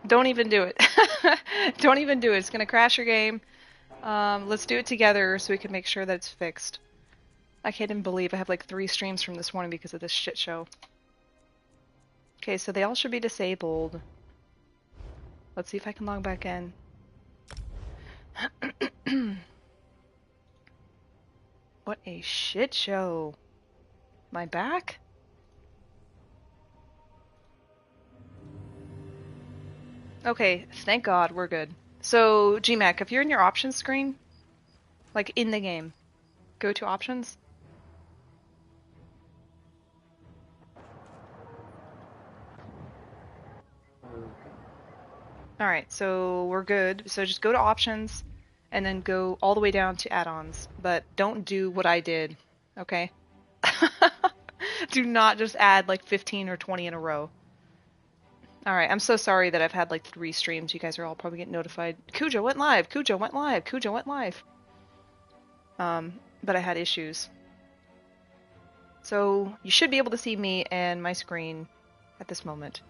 Don't even do it. Don't even do it. It's gonna crash your game. Let's do it together so we can make sure that it's fixed. I can't even believe I have like 3 streams from this morning because of this shit show. Okay, so they all should be disabled. Let's see if I can log back in. What a shit show. Am I back? Okay, thank God, we're good. So, GMAC, if you're in your options screen, like in the game, go to options. Alright, so we're good. So just go to options and then go all the way down to add-ons. But don't do what I did, okay? Do not just add like 15 or 20 in a row. Alright, I'm so sorry that I've had like 3 streams. You guys are all probably getting notified. Cujo went live! Cujo went live! Cujo went live! But I had issues. So you should be able to see me and my screen at this moment.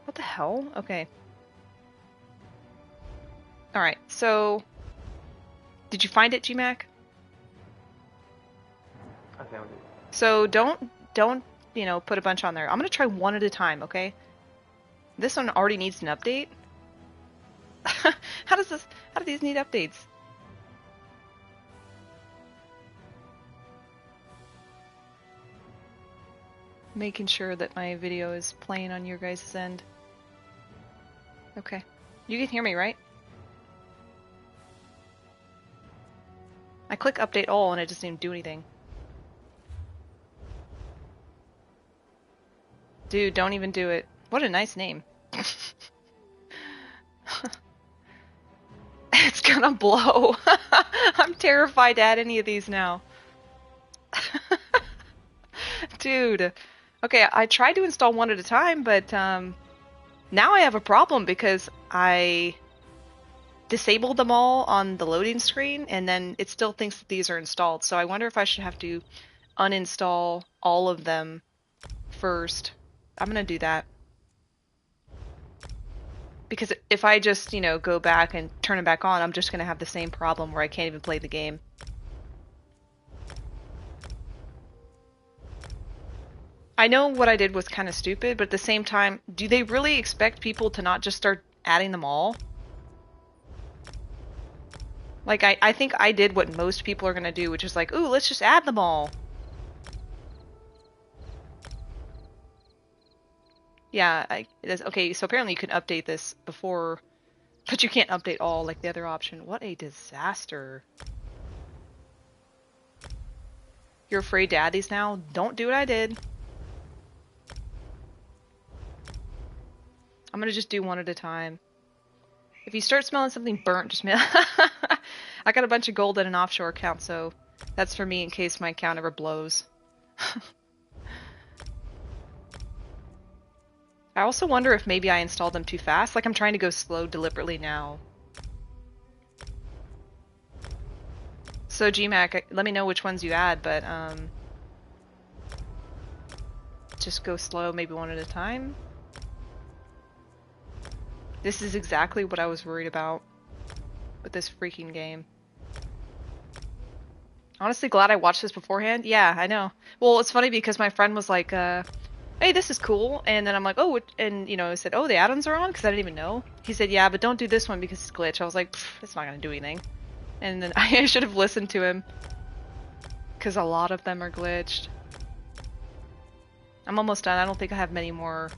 What the hell? Okay. Alright, so... Did you find it, GMAC? I found it. So don't, you know, put a bunch on there. I'm gonna try one at a time, okay? This one already needs an update. How do these need updates? Making sure that my video is playing on your guys' end. Okay. You can hear me, right? I click update all and it doesn't even do anything. Dude, don't even do it. What a nice name. It's gonna blow. I'm terrified to add any of these now. Dude. Okay, I tried to install one at a time, but now I have a problem because I disabled them all on the loading screen and then it still thinks that these are installed. So I wonder if I should have to uninstall all of them first. I'm gonna do that. Because if I just, you know, go back and turn it back on, I'm just gonna have the same problem where I can't even play the game. I know what I did was kind of stupid, but at the same time, do they really expect people to not just start adding them all? Like, I think I did what most people are gonna do, which is like, ooh, let's just add them all. Yeah, okay, so apparently you can update this before, but you can't update all like the other option. What a disaster. You're afraid to add these now? Don't do what I did. I'm gonna just do one at a time. If you start smelling something burnt, just I got a bunch of gold in an offshore account, so that's for me in case my account ever blows. I also wonder if maybe I installed them too fast. Like, I'm trying to go slow deliberately now. So GMAC, let me know which ones you add, but just go slow, maybe one at a time. This is exactly what I was worried about with this freaking game. Honestly, glad I watched this beforehand. Yeah, I know. Well, it's funny because my friend was like, hey, this is cool. And then I'm like, oh, and you know, I said, oh, the add-ons are on? Because I didn't even know. He said, yeah, but don't do this one because it's glitch. I was like, it's not going to do anything. And then I should have listened to him. Because a lot of them are glitched. I'm almost done. I don't think I have many more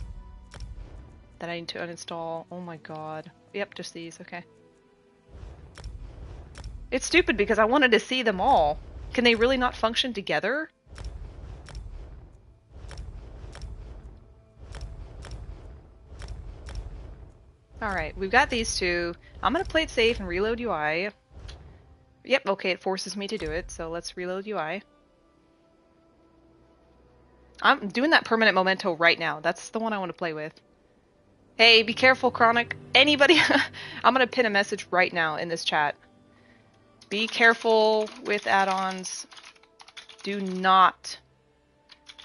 that I need to uninstall. Oh my god. Yep, just these. Okay. It's stupid because I wanted to see them all. Can they really not function together? Alright, we've got these two. I'm gonna play it safe and reload UI. Yep, okay, it forces me to do it, so let's reload UI. I'm doing that permanent memento right now. That's the one I want to play with. Hey, be careful, Chronic. Anybody... I'm gonna pin a message right now in this chat. Be careful with add-ons. Do not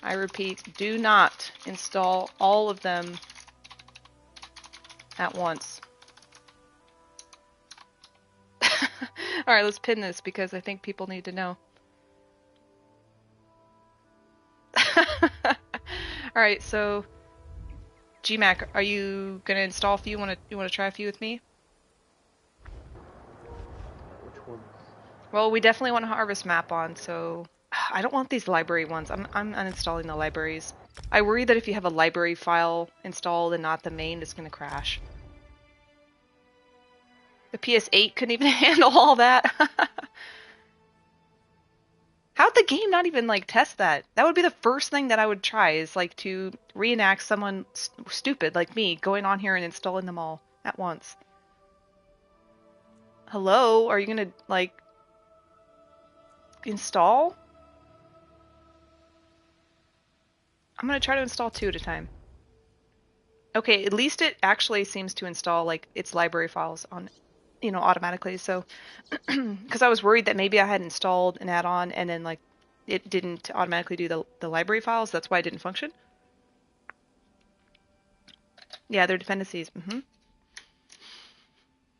I repeat, do not install all of them at once. Alright, let's pin this because I think people need to know. Alright, so GMAC, are you gonna install a few? You wanna try a few with me? Which ones? Well, we definitely want a harvest map on, so I don't want these library ones. I'm uninstalling the libraries. I worry that if you have a library file installed and not the main, it's gonna crash. The PS8 couldn't even handle all that. How'd the game not even like test that? That would be the first thing that I would try, is like to reenact someone stupid like me going on here and installing them all at once. Hello? Are you gonna like install? I'm gonna try to install 2 at a time. Okay, at least it actually seems to install like its library files on, you know, automatically. So, because I was worried that maybe I had installed an add-on and then like it didn't automatically do the library files. That's why it didn't function. Yeah, they're dependencies.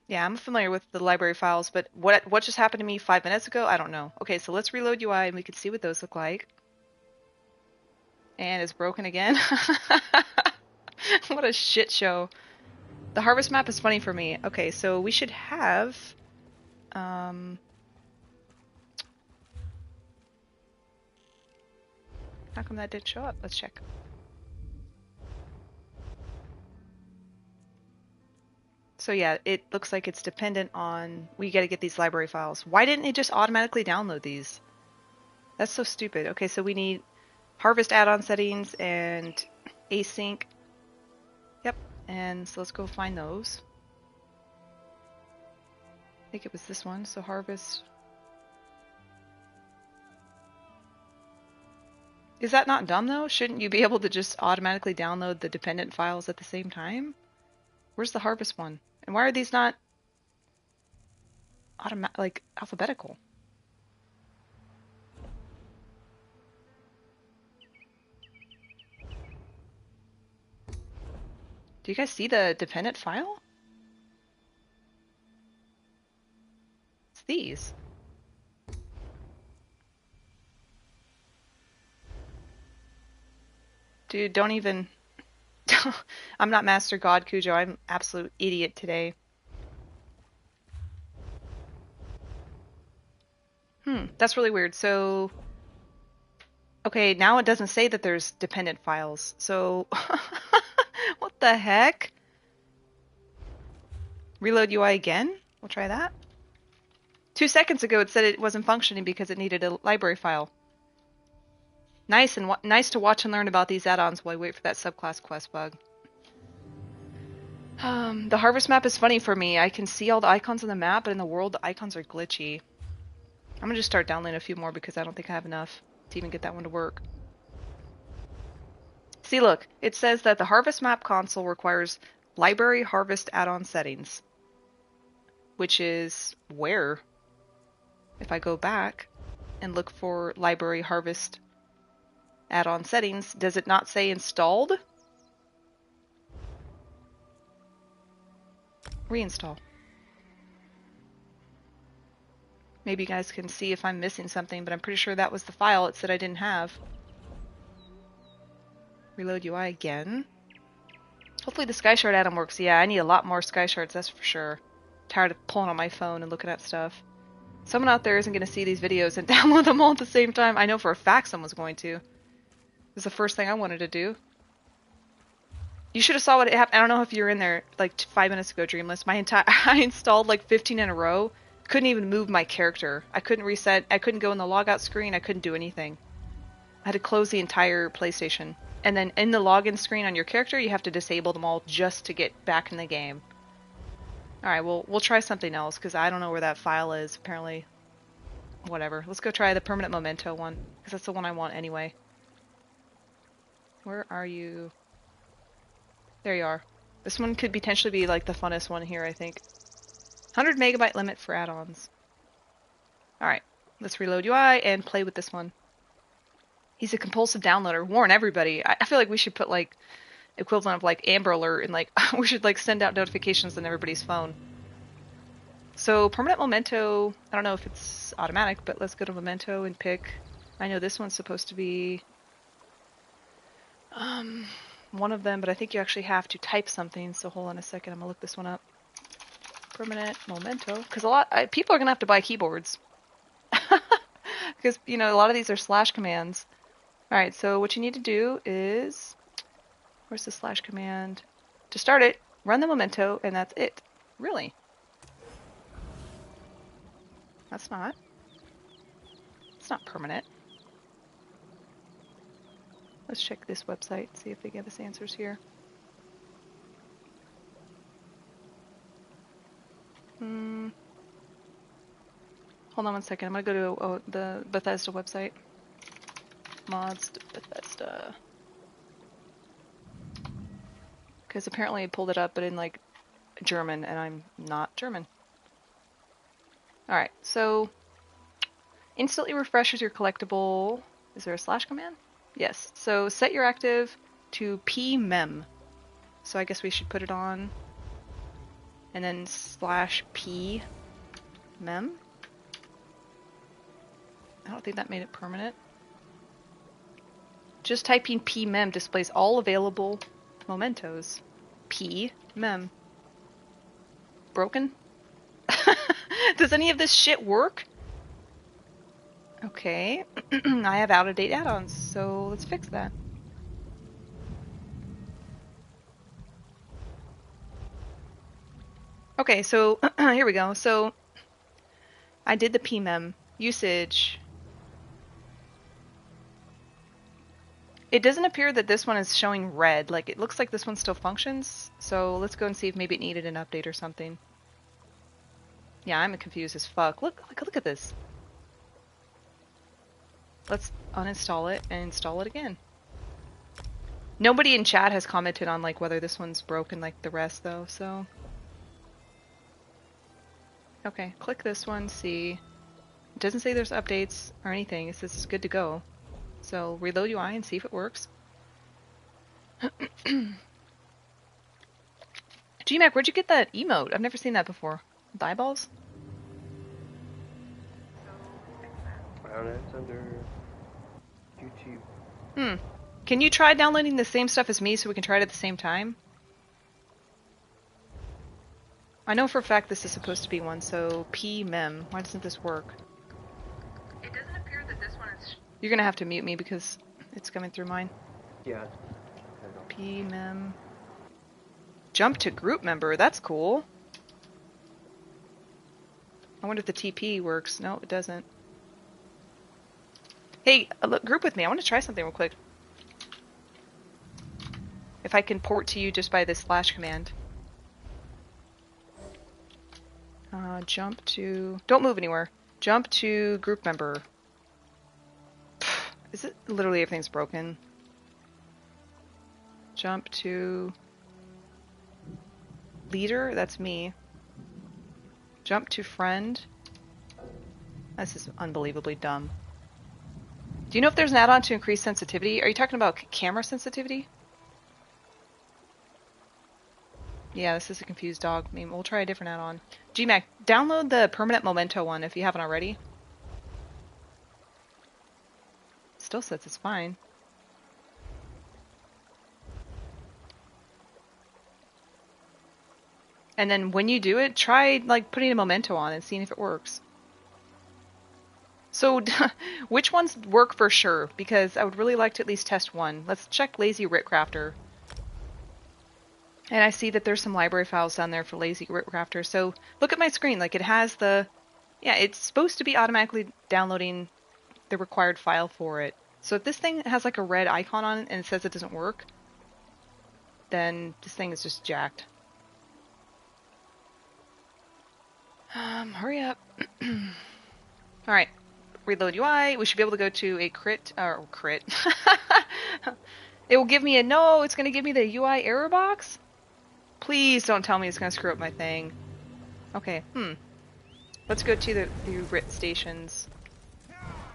Yeah, I'm familiar with the library files, but what just happened to me 5 minutes ago? I don't know. Okay, so let's reload UI and we can see what those look like. And it's broken again. What a shit show. The harvest map is funny for me. Okay, so we should have... How come that didn't show up? Let's check. So yeah, it looks like it's dependent on... We gotta get these library files. Why didn't it just automatically download these? That's so stupid. Okay, so we need harvest add-on settings and async. Yep, and so let's go find those. I think it was this one, so harvest. Is that not dumb though? Shouldn't you be able to just automatically download the dependent files at the same time? Where's the harvest one? And why are these not like alphabetical? Do you guys see the dependent file? It's these. Dude, don't even... I'm not Master God Cujo. I'm absolute idiot today. That's really weird. So... Okay, now it doesn't say that there's dependent files. So... What the heck? Reload UI again? We'll try that. 2 seconds ago it said it wasn't functioning because it needed a library file. Nice to watch and learn about these add-ons while I wait for that subclass quest bug. The harvest map is funny for me. I can see all the icons on the map, but in the world the icons are glitchy. I'm gonna just start downloading a few more because I don't think I have enough to even get that one to work. See, look, it says that the harvest map console requires library harvest add-on settings, which is where? If I go back and look for library harvest add-on settings, does it not say installed? Reinstall. Maybe you guys can see if I'm missing something, but I'm pretty sure that was the file it said I didn't have. Reload UI again. Hopefully the Sky Shard add-on works. Yeah, I need a lot more Sky Shards, that's for sure. Tired of pulling on my phone and looking at stuff. Someone out there isn't going to see these videos and download them all at the same time. I know for a fact someone's going to. It was the first thing I wanted to do. You should have saw what it happened. I don't know if you were in there like 5 minutes ago, Dreamless. I installed like 15 in a row. Couldn't even move my character. I couldn't reset. I couldn't go in the logout screen. I couldn't do anything. I had to close the entire PlayStation. And then in the login screen on your character, you have to disable them all just to get back in the game. Alright, well, we'll try something else, because I don't know where that file is, apparently. Whatever. Let's go try the permanent memento one, because that's the one I want anyway. Where are you? There you are. This one could potentially be like the funnest one here, I think. 100 megabyte limit for add-ons. Alright, let's reload UI and play with this one. He's a compulsive downloader. Warn everybody. I feel like we should put like equivalent of like Amber Alert and like we should like send out notifications on everybody's phone. So permanent memento, I don't know if it's automatic, but let's go to memento and pick. I know this one's supposed to be one of them, but I think you actually have to type something. So hold on a second, I'm gonna look this one up. Permanent memento, because people are gonna have to buy keyboards because you know a lot of these are slash commands. All right, so what you need to do is, where's the slash command? To start it, run the memento, and that's it. Really? It's not permanent. Let's check this website, see if they give us answers here. Hold on one second. I'm gonna go to the Bethesda website. Mods to Bethesda. Because apparently I pulled it up, but in like German, and I'm not German. Alright, so instantly refreshes your collectible. Is there a slash command? Yes. So set your active to pmem. So I guess we should put it on. And then slash pmem. I don't think that made it permanent. Just typing pmem displays all available mementos. Pmem. Broken? Does any of this shit work? Okay. I have out-of-date add-ons, so let's fix that. Okay, so here we go. So I did the pmem usage. It doesn't appear that this one is showing red. Like, it looks like this one still functions. So let's go and see if maybe it needed an update or something. Yeah, I'm confused as fuck. Look at this. Let's uninstall it and install it again. Nobody in chat has commented on like whether this one's broken like the rest though, so. Okay, click this one, see. It doesn't say there's updates or anything. It says it's good to go. So reload UI and see if it works. GMAC, where'd you get that emote? I've never seen that before. The eyeballs? It's under YouTube. Can you try downloading the same stuff as me so we can try it at the same time? I know for a fact this is supposed to be one, so pmem. Why doesn't this work? It doesn't appear that this one is... You're gonna have to mute me because it's coming through mine. Yeah. Pmem. Jump to group member, that's cool. I wonder if the TP works. No, it doesn't. Hey, look, group with me. I want to try something real quick. If I can port to you just by this slash command. Jump to... Don't move anywhere. Jump to group member. Is it... Literally everything's broken. Jump to... Leader? That's me. Jump to friend. This is unbelievably dumb. Do you know if there's an add-on to increase sensitivity? Are you talking about camera sensitivity? Yeah, this is a confused dog. I mean, we'll try a different add-on. GMAC, download the permanent memento one if you haven't already. Still says it's fine. And then when you do it, try like putting a memento on and seeing if it works. So, which ones work for sure? Because I would really like to at least test one. Let's check Lazy Writ Crafter. And I see that there's some library files down there for Lazy Writ Crafter. So, look at my screen. Like, it has the... Yeah, it's supposed to be automatically downloading the required file for it. So, if this thing has like a red icon on it and it says it doesn't work, then this thing is just jacked. Hurry up. Alright. Reload UI. We should be able to go to a crit. It will give me a no. It's going to give me the UI error box. Please don't tell me it's going to screw up my thing. Okay. Let's go to the Writ stations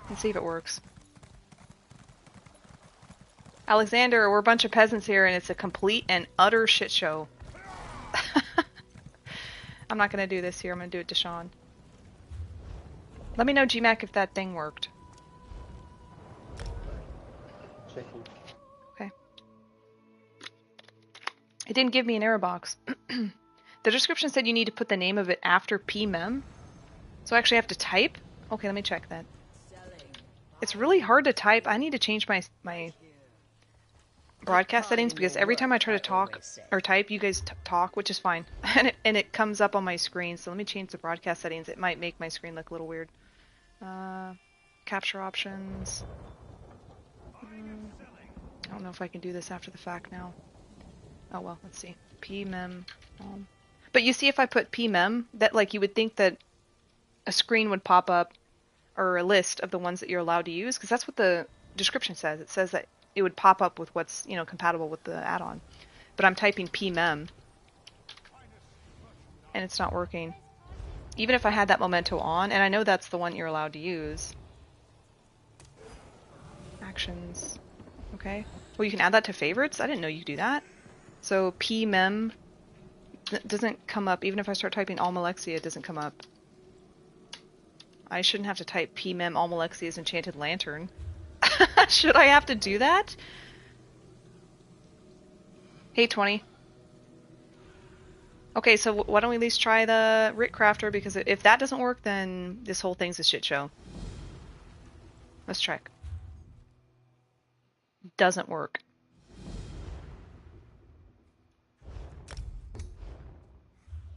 and see if it works. Alexander, we're a bunch of peasants here, and it's a complete and utter shit show. I'm not gonna do this here. I'm gonna do it to Sean. Let me know, GMAC, if that thing worked. Checking. Okay. It didn't give me an error box. The description said you need to put the name of it after pmem. So I actually have to type? Okay, let me check that. It's really hard to type. I need to change my broadcast settings because every time I try to talk or type, you guys talk, which is fine. and it comes up on my screen. So let me change the broadcast settings. It might make my screen look a little weird. Capture options. I don't know if I can do this after the fact now. Oh well, let's see. Pmem. But you see, if I put pmem, that like you would think that a screen would pop up or a list of the ones that you're allowed to use, because that's what the description says. It says that it would pop up with what's, you know, compatible with the add-on. But I'm typing pmem and it's not working. Even if I had that memento on, and I know that's the one you're allowed to use. Actions. Okay. Well, you can add that to favorites? I didn't know you could do that. So pmem doesn't come up. Even if I start typing Almalexia, it doesn't come up. I shouldn't have to type pmem Almalexia's Enchanted Lantern. Should I have to do that? Hey, 20. Okay, so why don't we at least try the Writ Crafter, because if that doesn't work, then this whole thing's a shit show. Let's check. Doesn't work.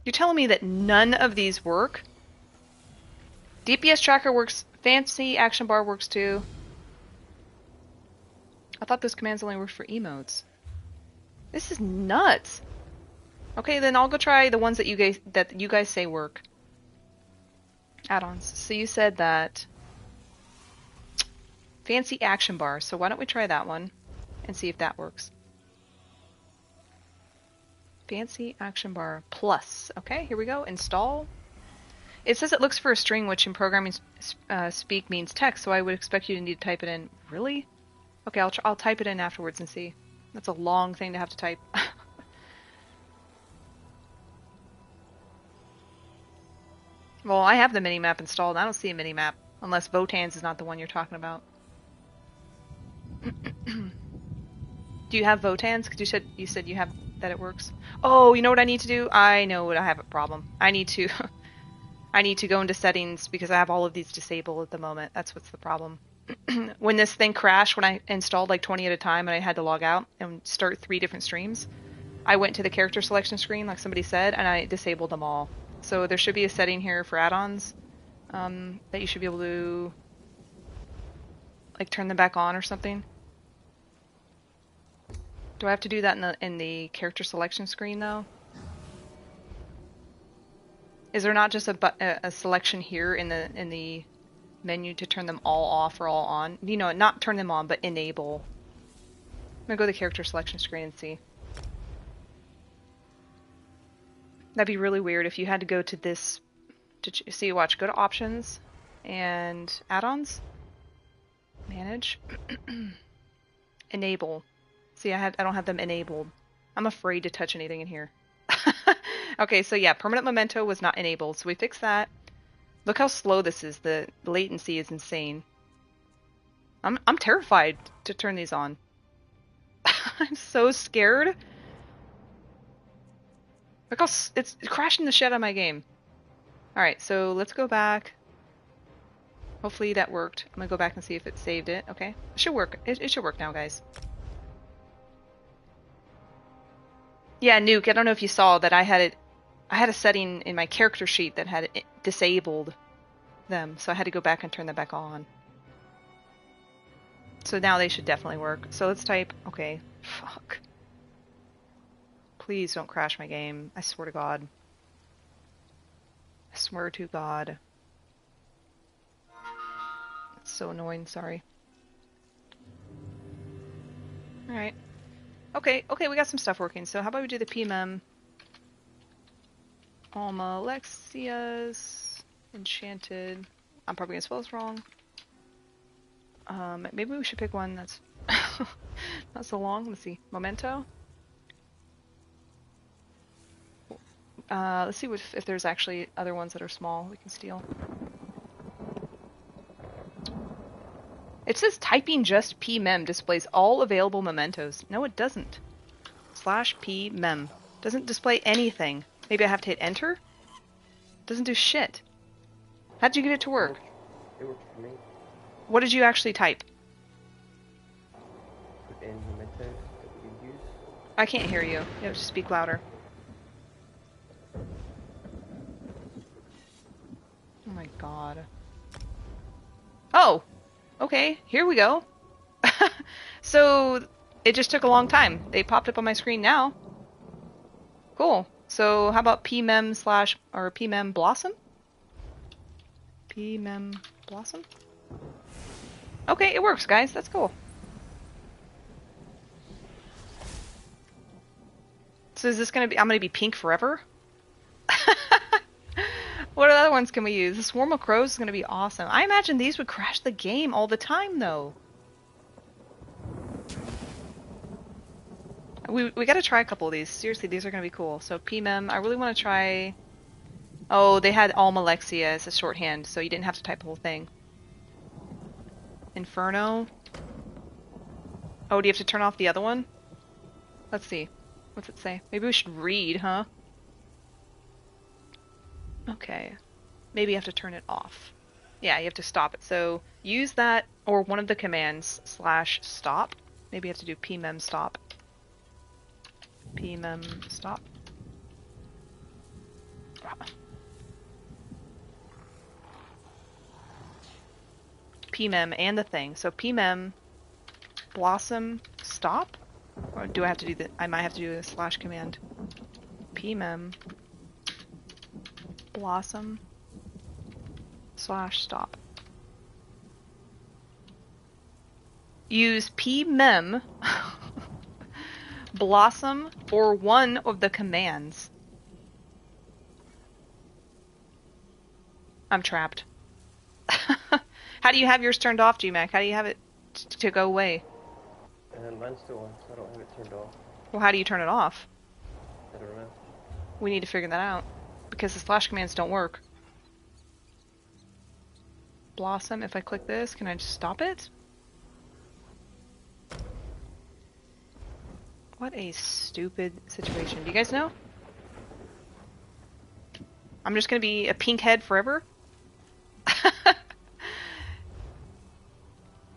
You're telling me that none of these work? DPS tracker works. Fancy action bar works too. I thought those commands only worked for emotes. This is nuts. Okay, then I'll go try the ones that you guys say work. Add-ons. So you said that fancy action bar. So why don't we try that one and see if that works. Fancy action bar plus. Okay, here we go. Install. It says it looks for a string, which in programming speak means text, so I would expect you to need to type it in. Really? Okay, I'll type it in afterwards and see. That's a long thing to have to type. Well, I have the minimap installed. I don't see a minimap, unless Votan's is not the one you're talking about. Do you have Votan's? Because you said you have that it works. Oh, you know what I need to do? I know what I have a problem. I need to go into settings because I have all of these disabled at the moment. That's what's the problem. When this thing crashed, when I installed like 20 at a time and I had to log out and start 3 different streams, I went to the character selection screen, like somebody said, and I disabled them all. So there should be a setting here for add-ons that you should be able to like turn them back on or something. Do I have to do that in the character selection screen though? Is there not just a selection here in the menu to turn them all off or all on? You know, not turn them on, but enable. I'm gonna go to the character selection screen and see. That'd be really weird if you had to go to this to see. Watch. Go to options and add-ons. Manage. Enable. See, I don't have them enabled. I'm afraid to touch anything in here. Okay, so yeah, permanent memento was not enabled, so we fixed that. Look how slow this is. The latency is insane. I'm terrified to turn these on. I'm so scared. Look how it's crashing the shit out of my game. Alright, so let's go back. Hopefully that worked. I'm gonna go back and see if it saved it. Okay, it should work. It should work now, guys. Yeah, Nuke, I don't know if you saw that I had a setting in my character sheet that had disabled them, so I had to go back and turn them back on. So now they should definitely work. So let's type, okay, fuck. Please don't crash my game. I swear to God. I swear to God. It's so annoying, sorry. Alright. Okay, we got some stuff working. So how about we do the pmem Almalexia's Enchanted. I'm probably gonna spell this wrong. Maybe we should pick one that's Not so long. Let's see. Momento. Let's see if there's actually other ones that are small we can steal. It says typing just pmem displays all available mementos. No, it doesn't. /pmem. Doesn't display anything. Maybe I have to hit enter? Doesn't do shit. How'd you get it to work? It worked for me. What did you actually type? Put in mementos that we use. I can't hear you. You have to speak louder. Oh my god. Oh! Okay, here we go. So, it just took a long time. They popped up on my screen now. Cool. So, how about pmem or pmem blossom? Pmem blossom? Okay, it works, guys. That's cool. So is this gonna be, I'm gonna be pink forever? What other ones can we use? The swarm of crows is gonna be awesome. I imagine these would crash the game all the time, though. We gotta try a couple of these. Seriously, these are gonna be cool. So pmem, I really want to try. Oh, they had Almalexia as a shorthand, so you didn't have to type the whole thing. Inferno. Oh, do you have to turn off the other one? Let's see. What's it say? Maybe we should read, huh? Okay. Maybe you have to turn it off. Yeah, you have to stop it. So use that or one of the commands /stop. Maybe you have to do pmem stop. Pmem stop. Pmem and the thing. So pmem blossom stop? Or do I have to do the, I might have to do a / command. Pmem blossom /stop. Use pmem blossom or one of the commands. I'm trapped. How do you have yours turned off, GMAC? How do you have it to go away? Mine's still on, so I don't have it turned off. Well, how do you turn it off? I don't know. We need to figure that out. Because the / commands don't work. Blossom, if I click this, can I just stop it? What a stupid situation. Do you guys know? I'm just gonna be a pink head forever?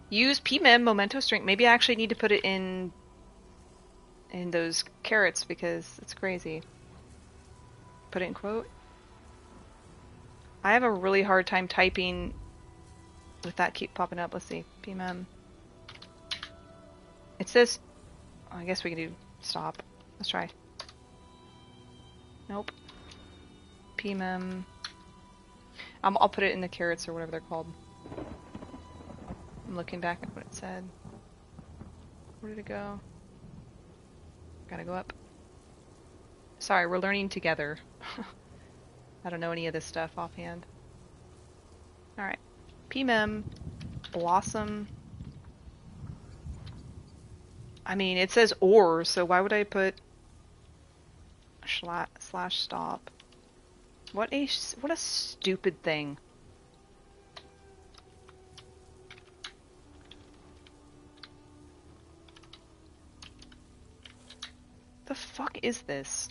Use pmem momento string. Maybe I actually need to put it in those carrots because it's crazy. Put it in quote. I have a really hard time typing with that keep popping up. Let's see. pmem. It says, oh, I guess we can do stop. Let's try. Nope. pmem. I'll put it in the carrots or whatever they're called. I'm looking back at what it said. Where did it go? Gotta go up. Sorry, we're learning together. I don't know any of this stuff offhand. Alright. pmem blossom. I mean, it says or, so why would I put /stop? What a stupid thing. The fuck is this?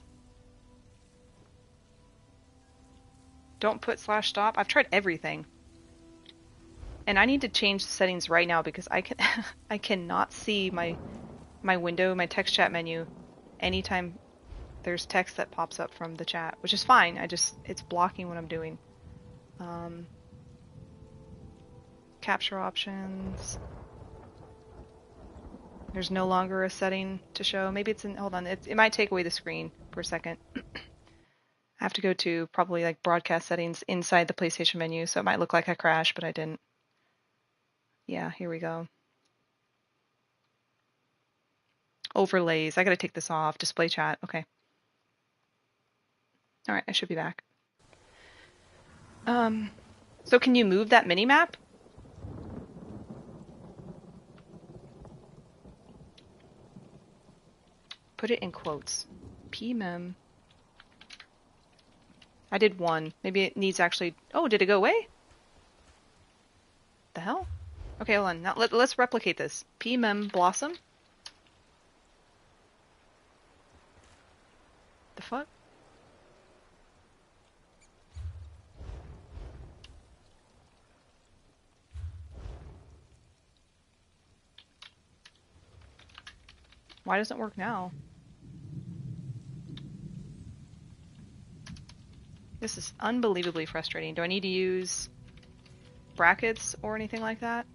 Don't put /stop. I've tried everything. And I need to change the settings right now because I cannot see my window, my text chat menu anytime there's text that pops up from the chat, which is fine. It's blocking what I'm doing. Capture options. There's no longer a setting to show. Maybe it's in, hold on, it might take away the screen for a second. I have to go to probably like broadcast settings inside the PlayStation menu, so it might look like I crashed, but I didn't. Yeah, here we go. Overlays, I gotta take this off. Display chat, okay. All right, I should be back. So can you move that mini-map? Put it in quotes. pmem. I did one. Maybe it needs actually... Oh, did it go away? The hell? Okay, hold on. Now let's replicate this. pmem blossom. The fuck? Why doesn't it work now? This is unbelievably frustrating. Do I need to use brackets or anything like that?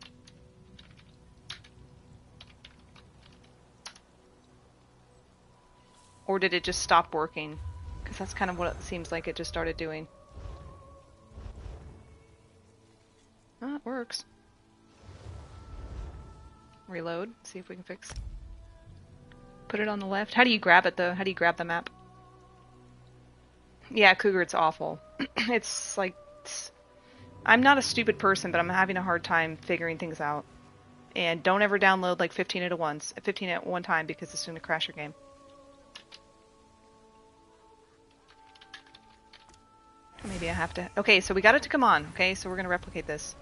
Or did it just stop working? Because that's kind of what it seems like it just started doing. Oh, it works. Reload. See if we can fix. Put it on the left. How do you grab it though? How do you grab the map? Yeah, Cougar, it's awful. It's like... I'm not a stupid person, but I'm having a hard time figuring things out. And don't ever download like 15 at once. 15 at one time because it's going to crash your game. Maybe I have to... Okay, so we got it to come on. Okay, so we're going to replicate this.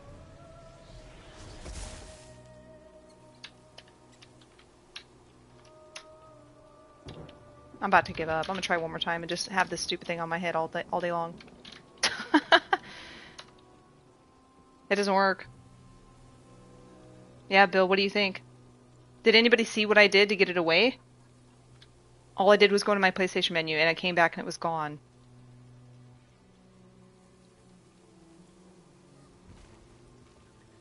I'm about to give up. I'm going to try one more time and just have this stupid thing on my head all day long. It doesn't work. Yeah, Bill, what do you think? Did anybody see what I did to get it away? All I did was go into my PlayStation menu and I came back and it was gone.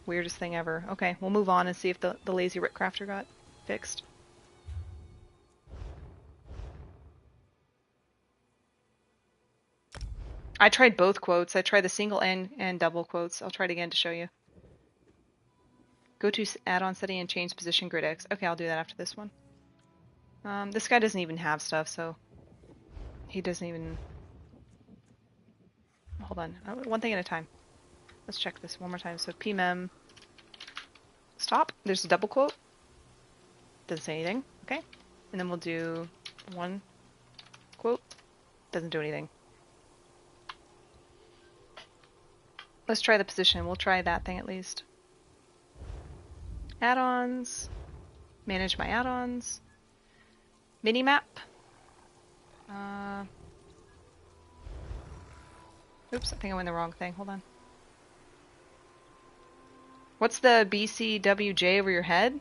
Weirdest thing ever. Okay, we'll move on and see if the lazy Writ crafter got fixed. I tried both quotes. I tried the single and double quotes. I'll try it again to show you. Go to add-on setting and change position grid X. Okay, I'll do that after this one. This guy doesn't even have stuff, so he doesn't even... Hold on. One thing at a time. Let's check this one more time. So pmem stop. There's a double quote. Doesn't say anything. Okay. And then we'll do one quote. Doesn't do anything. Let's try the position. We'll try that thing at least. Add-ons. Manage my add-ons. Minimap. Oops, I think I went the wrong thing. Hold on. What's the BCWJ over your head?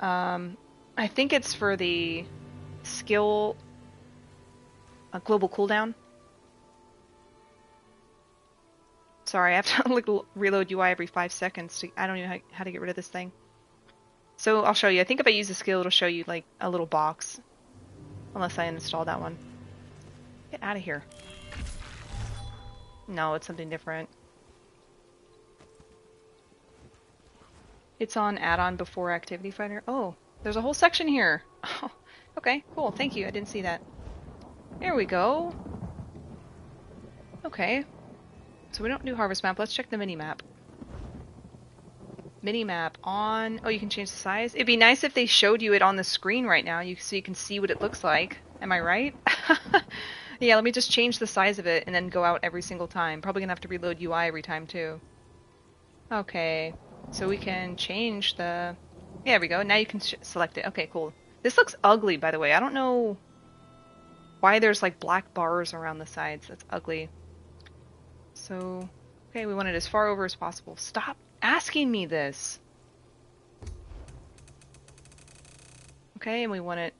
I think it's for the skill global cooldown. Sorry, I have to like reload UI every 5 seconds. I don't know how to get rid of this thing. So I'll show you. I think if I use the skill, it'll show you like a little box. Unless I uninstall that one. Get out of here. No, it's something different. It's on add-on before Activity Finder. Oh, there's a whole section here. Oh, okay, cool. Thank you. I didn't see that. There we go. Okay. So we don't do harvest map. Let's check the mini map. Mini map on. Oh, you can change the size. It'd be nice if they showed you it on the screen right now, so you can see what it looks like. Am I right? Yeah, let me just change the size of it and then go out every single time. Probably gonna have to reload UI every time too. Okay, so we can change the... Yeah, there we go. Now you can select it. Okay, cool. This looks ugly, by the way. I don't know why there's like black bars around the sides. That's ugly. So, okay, we want it as far over as possible. Stop asking me this. Okay, and we want it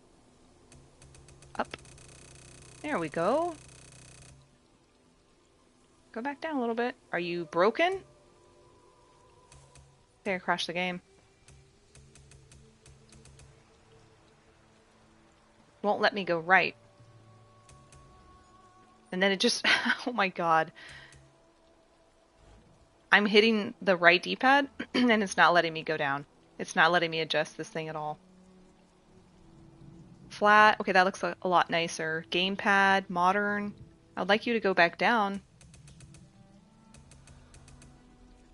up. There we go. Go back down a little bit. Are you broken? There, crashed the game. Won't let me go right. And then it just... Oh my god. I'm hitting the right D-pad, and it's not letting me go down. It's not letting me adjust this thing at all. Flat. Okay, that looks a lot nicer. Gamepad, modern. I'd like you to go back down.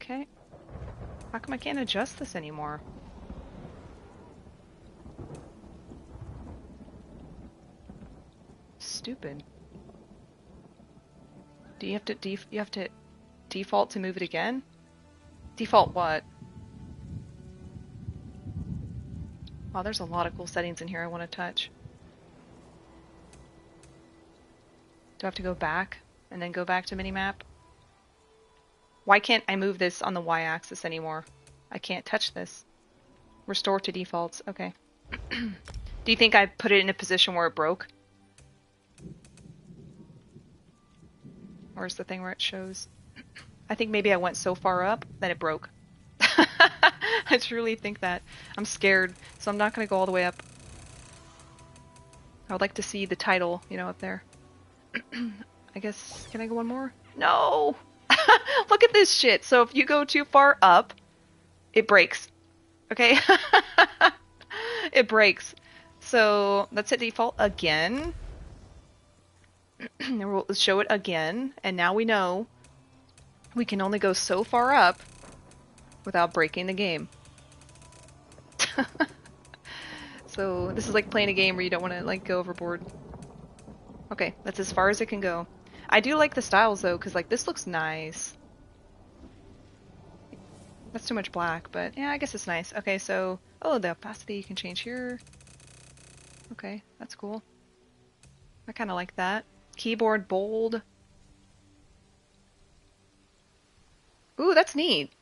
Okay. How come I can't adjust this anymore? stupid. Do you have to default to move it again? Default what? Wow, there's a lot of cool settings in here I want to touch. Do I have to go back and then go back to minimap? Why can't I move this on the y-axis anymore? I can't touch this. Restore to defaults. Okay. Do you think I put it in a position where it broke? Where's the thing where it shows? I think maybe I went so far up that it broke. I truly think that. I'm scared, so I'm not going to go all the way up. I would like to see the title, you know, up there. I guess, can I go one more? No! Look at this shit. So if you go too far up, it breaks. Okay? It breaks. So let's hit default again. And we'll show it again. And now we know we can only go so far up without breaking the game. So this is like playing a game where you don't want to like go overboard. Okay, that's as far as it can go. I do like the styles though, because like this looks nice. That's too much black, but yeah, I guess it's nice. Okay, so, oh, the opacity you can change here. Okay, that's cool. I kind of like that. Keyboard bold. Ooh, that's neat.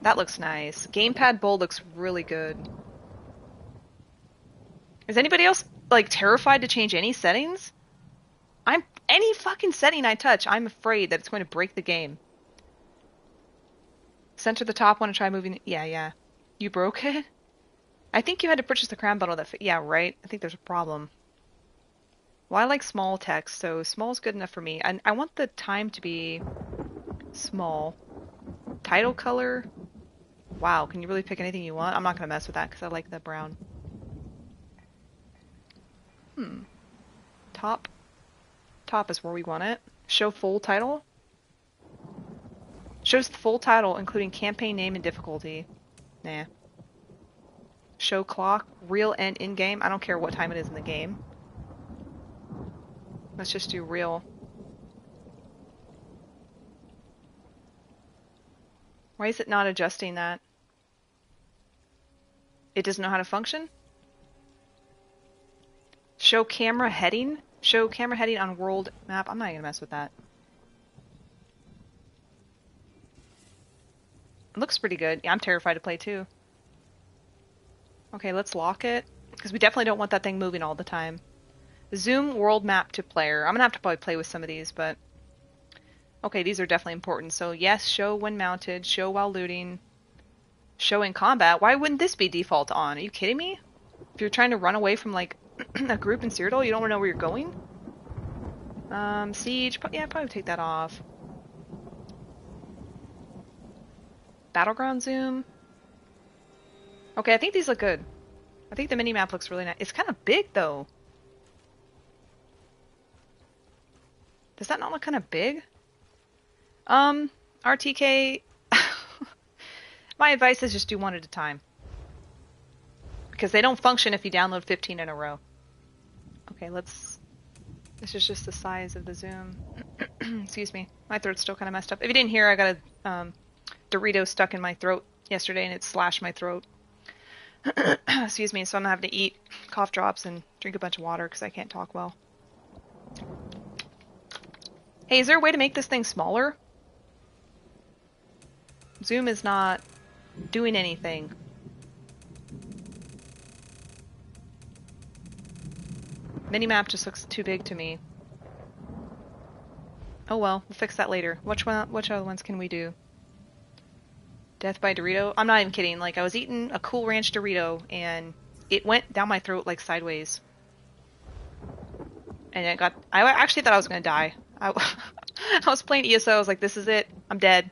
That looks nice. Gamepad bold looks really good. Is anybody else like terrified to change any settings? Any fucking setting I touch, I'm afraid that it's going to break the game. Center the top one and try moving. Yeah. You broke it? I think you had to purchase the crown bundle that fit. Yeah, right. I think there's a problem. Well, I like small text, so small is good enough for me. And I want the time to be small. Title color. Wow, can you really pick anything you want? I'm not going to mess with that because I like the brown. Top. Top is where we want it. Show full title. Shows the full title, including campaign name and difficulty. Nah. Show clock, real and in-game. I don't care what time it is in the game. Let's just do real. Why is it not adjusting that? It doesn't know how to function? Show camera heading? Show camera heading on world map. I'm not gonna mess with that. It looks pretty good. Yeah, I'm terrified to play too. Okay, let's lock it. Because we definitely don't want that thing moving all the time. Zoom world map to player. I'm gonna have to probably play with some of these, but... Okay, these are definitely important. So yes, show when mounted, show while looting, show in combat. Why wouldn't this be default on? Are you kidding me? If you're trying to run away from like a group in Cyrodiil, you don't want to know where you're going? Siege, yeah, probably take that off. Battleground zoom. Okay, I think these look good. I think the mini-map looks really nice. It's kind of big though. Does that not look kind of big? RTK, my advice is just do one at a time. Because they don't function if you download 15 in a row. Okay, this is just the size of the zoom. Excuse me, my throat's still kind of messed up. If you didn't hear, I got a Dorito stuck in my throat yesterday and it slashed my throat. Excuse me, so I'm gonna have to eat cough drops and drink a bunch of water because I can't talk well. Hey, is there a way to make this thing smaller? Zoom is not doing anything. Minimap just looks too big to me. Oh well, we'll fix that later. Which other ones can we do? Death by Dorito? I'm not even kidding. Like, I was eating a Cool Ranch Dorito, and it went down my throat, like, sideways. And it got... I actually thought I was gonna die. I was playing ESO, I was like, this is it. I'm dead.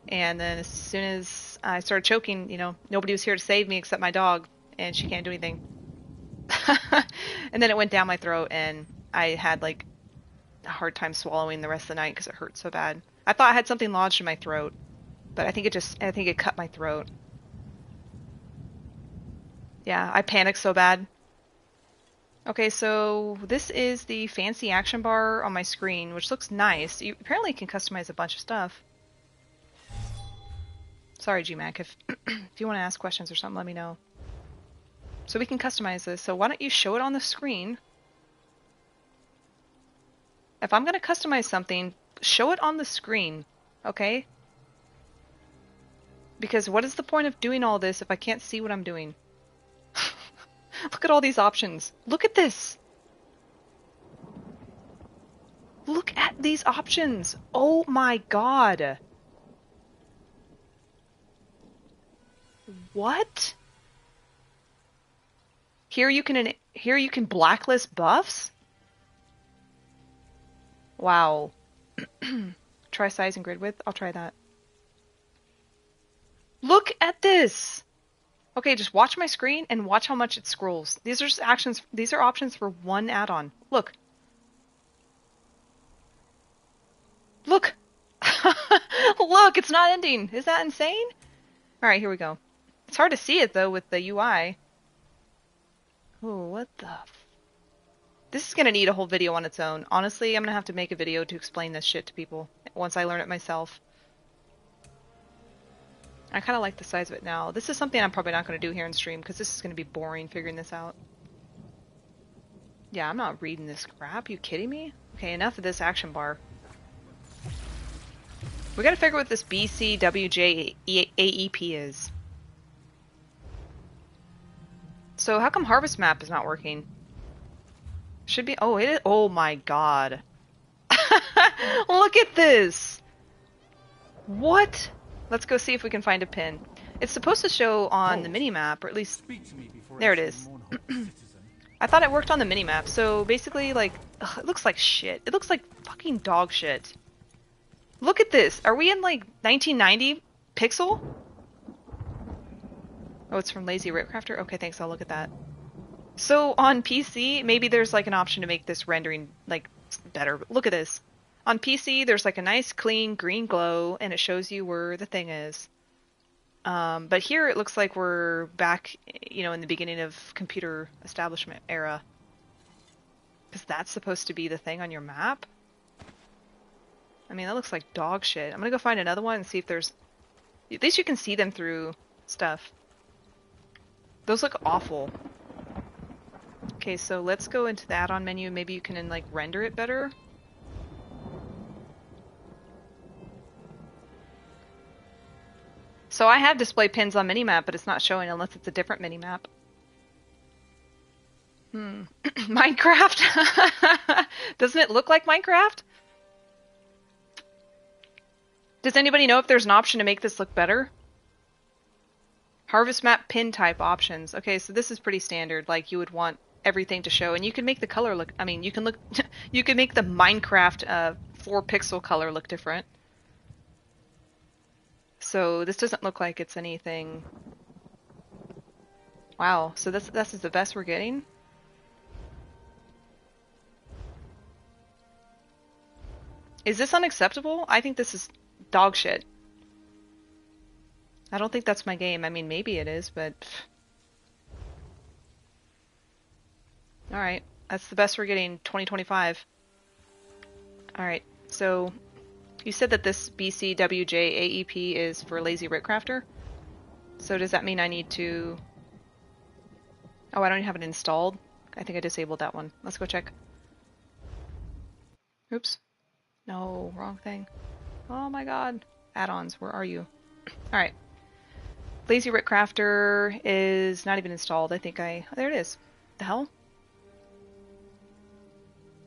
And then as soon as I started choking, you know, nobody was here to save me except my dog, and she can't do anything. And then it went down my throat, and I had, like, a hard time swallowing the rest of the night because it hurt so bad. I thought I had something lodged in my throat, but I think it cut my throat. Yeah, I panicked so bad. Okay, so this is the fancy action bar on my screen, which looks nice. You apparently can customize a bunch of stuff. Sorry, GMAC, if if you want to ask questions or something, let me know. So we can customize this. So why don't you show it on the screen? If I'm going to customize something, show it on the screen, okay? Because what is the point of doing all this if I can't see what I'm doing? Look at all these options. Look at this. Look at these options. Oh my god. What? Here you can blacklist buffs? Wow. Try size and grid width. I'll try that. Look at this. Okay, just watch my screen and watch how much it scrolls. These are just actions. These are options for one add-on. Look. Look. Look, it's not ending. Is that insane? All right, here we go. It's hard to see it though with the UI. Oh, what the? This is gonna need a whole video on its own. Honestly, I'm gonna have to make a video to explain this shit to people once I learn it myself. I kind of like the size of it now. This is something I'm probably not going to do here in stream because this is going to be boring figuring this out. Yeah, I'm not reading this crap. You kidding me? Okay, enough of this action bar. We got to figure out what this BCWJ AEP is. So how come harvest map is not working? Should be. Oh, it is. Oh my god. Look at this. What? Let's go see if we can find a pin. It's supposed to show on the minimap, or at least... There it is. I thought it worked on the minimap, so basically, like... Ugh, it looks like shit. It looks like fucking dog shit. Look at this! Are we in, like, 1990 pixel? Oh, it's from Lazy Writcrafter? Okay, thanks, I'll look at that. So, on PC, maybe there's, like, an option to make this rendering, like, better. Look at this. On PC, there's like a nice clean green glow, and it shows you where the thing is. But here it looks like we're back, you know, in the beginning of computer establishment era. Because that's supposed to be the thing on your map? I mean, that looks like dog shit. I'm gonna go find another one and see if there's... At least you can see them through stuff. Those look awful. Okay, so let's go into the add-on menu. Maybe you can, like, render it better. So I have display pins on minimap, but it's not showing unless it's a different minimap. Minecraft? Doesn't it look like Minecraft? Does anybody know if there's an option to make this look better? Harvest map pin type options. Okay, so this is pretty standard. Like you would want everything to show, and you can make the color look. I mean, you can look. You can make the Minecraft 4-pixel color look different. So this doesn't look like it's anything. Wow. So this is the best we're getting. Is this unacceptable? I think this is dog shit. I don't think that's my game. I mean, maybe it is, but... Alright. That's the best we're getting, 2025. Alright, so... You said that this BCWJ AEP is for Lazy Writcrafter? So does that mean I need to... Oh, I don't have it installed? I think I disabled that one. Let's go check. Oops. No, wrong thing. Oh my god. Add-ons, where are you? Alright. Lazy Writcrafter is not even installed. I think I... Oh, there it is. The hell?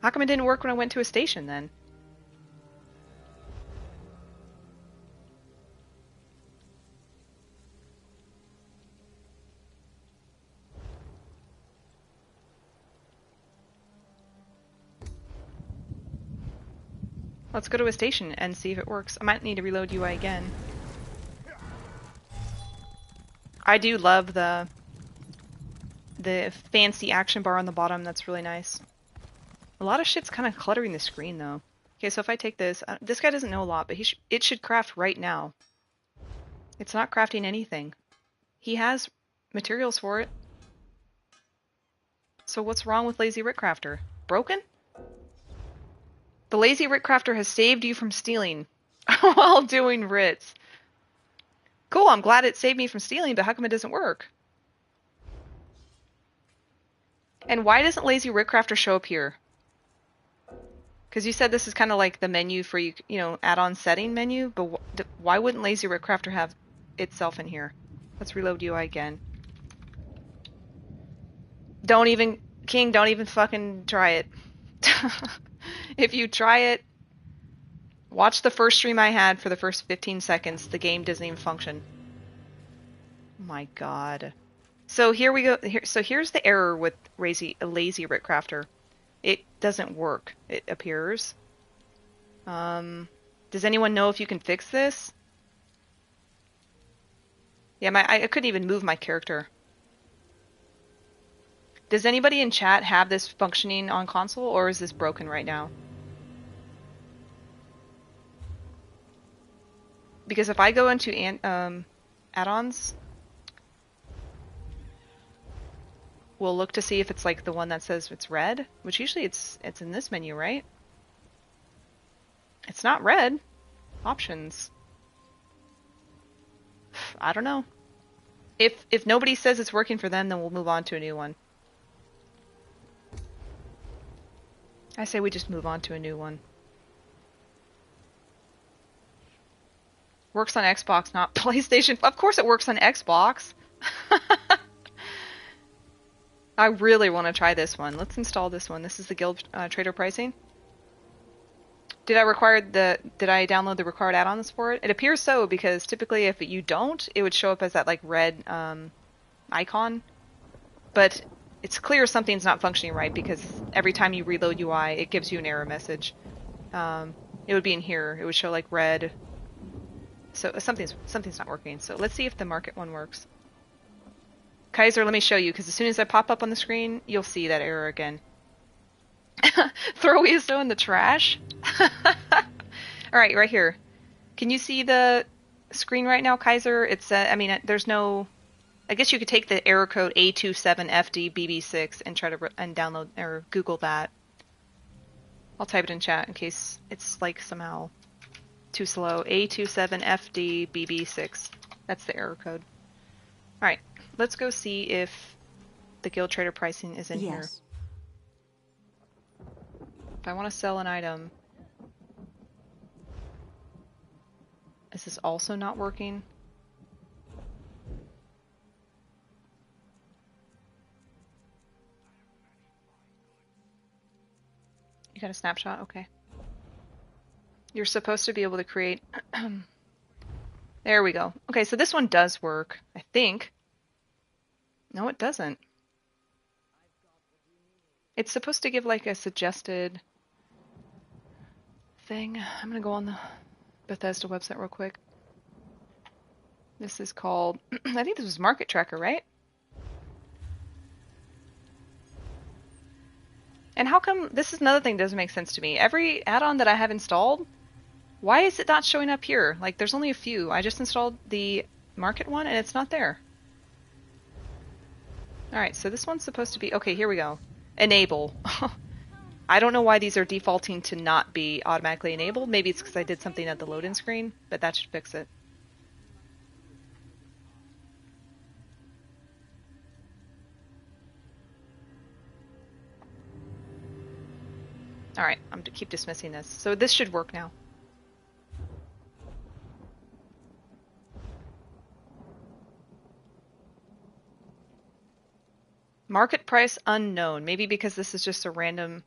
How come it didn't work when I went to a station then? Let's go to a station and see if it works. I might need to reload UI again. I do love the fancy action bar on the bottom. That's really nice. A lot of shit's kind of cluttering the screen though. Okay, so if I take this, this guy doesn't know a lot, but it should craft right now. It's not crafting anything. He has materials for it. So what's wrong with Lazy Writ Crafter? Broken? The Lazy Writ Crafter has saved you from stealing while doing writs. Cool, I'm glad it saved me from stealing, but how come it doesn't work? And why doesn't Lazy Writ Crafter show up here? Because you said this is kind of like the menu for you know, add-on setting menu, but why wouldn't Lazy Writ Crafter have itself in here? Let's reload UI again. Don't even, King, don't even fucking try it. If you try it, watch the first stream I had for the first 15 seconds. The game doesn't even function. Oh my god. So here we go. So here's the error with Lazy Writ Crafter. It doesn't work, it appears. Does anyone know if you can fix this? Yeah, I couldn't even move my character. Does anybody in chat have this functioning on console, or is this broken right now? Because if I go into add-ons, we'll look to see if it's like the one that says it's red, which usually it's in this menu, right? It's not red. Options. I don't know. If nobody says it's working for them, then we'll move on to a new one. I say we just move on to a new one. Works on Xbox, not PlayStation. Of course it works on Xbox. I really want to try this one. Let's install this one. This is the Guild Trader pricing. Did I download the required add-ons for it? It appears so, because typically if you don't, it would show up as that like red icon. But it's clear something's not functioning right, because every time you reload UI, it gives you an error message. It would be in here. It would show like red. So something's not working. So let's see if the market one works. Kaiser, let me show you, because as soon as I pop up on the screen, you'll see that error again. Throw ESO in the trash? Alright, right here. Can you see the screen right now, Kaiser? It's, there's no... I guess you could take the error code A27FDBB6 and try to download or Google that. I'll type it in chat in case it's like somehow too slow. A27FDBB6. That's the error code. Alright, let's go see if the Guild Trader pricing is in here. If I want to sell an item, is this also not working? You got a snapshot? Okay. You're supposed to be able to create... There we go. Okay, so this one does work, I think. No, it doesn't. It's supposed to give like a suggested thing. I'm gonna go on the Bethesda website real quick. This is called... I think this was Market Tracker, right? And how come... This is another thing that doesn't make sense to me. Every add-on that I have installed, why is it not showing up here? Like, there's only a few. I just installed the Market one, and it's not there. Alright, so this one's supposed to be... Okay, here we go. Enable. I don't know why these are defaulting to not be automatically enabled. Maybe it's because I did something at the load-in screen, but that should fix it. Alright, I'm to keep dismissing this. So this should work now. Market price unknown. Maybe because this is just a random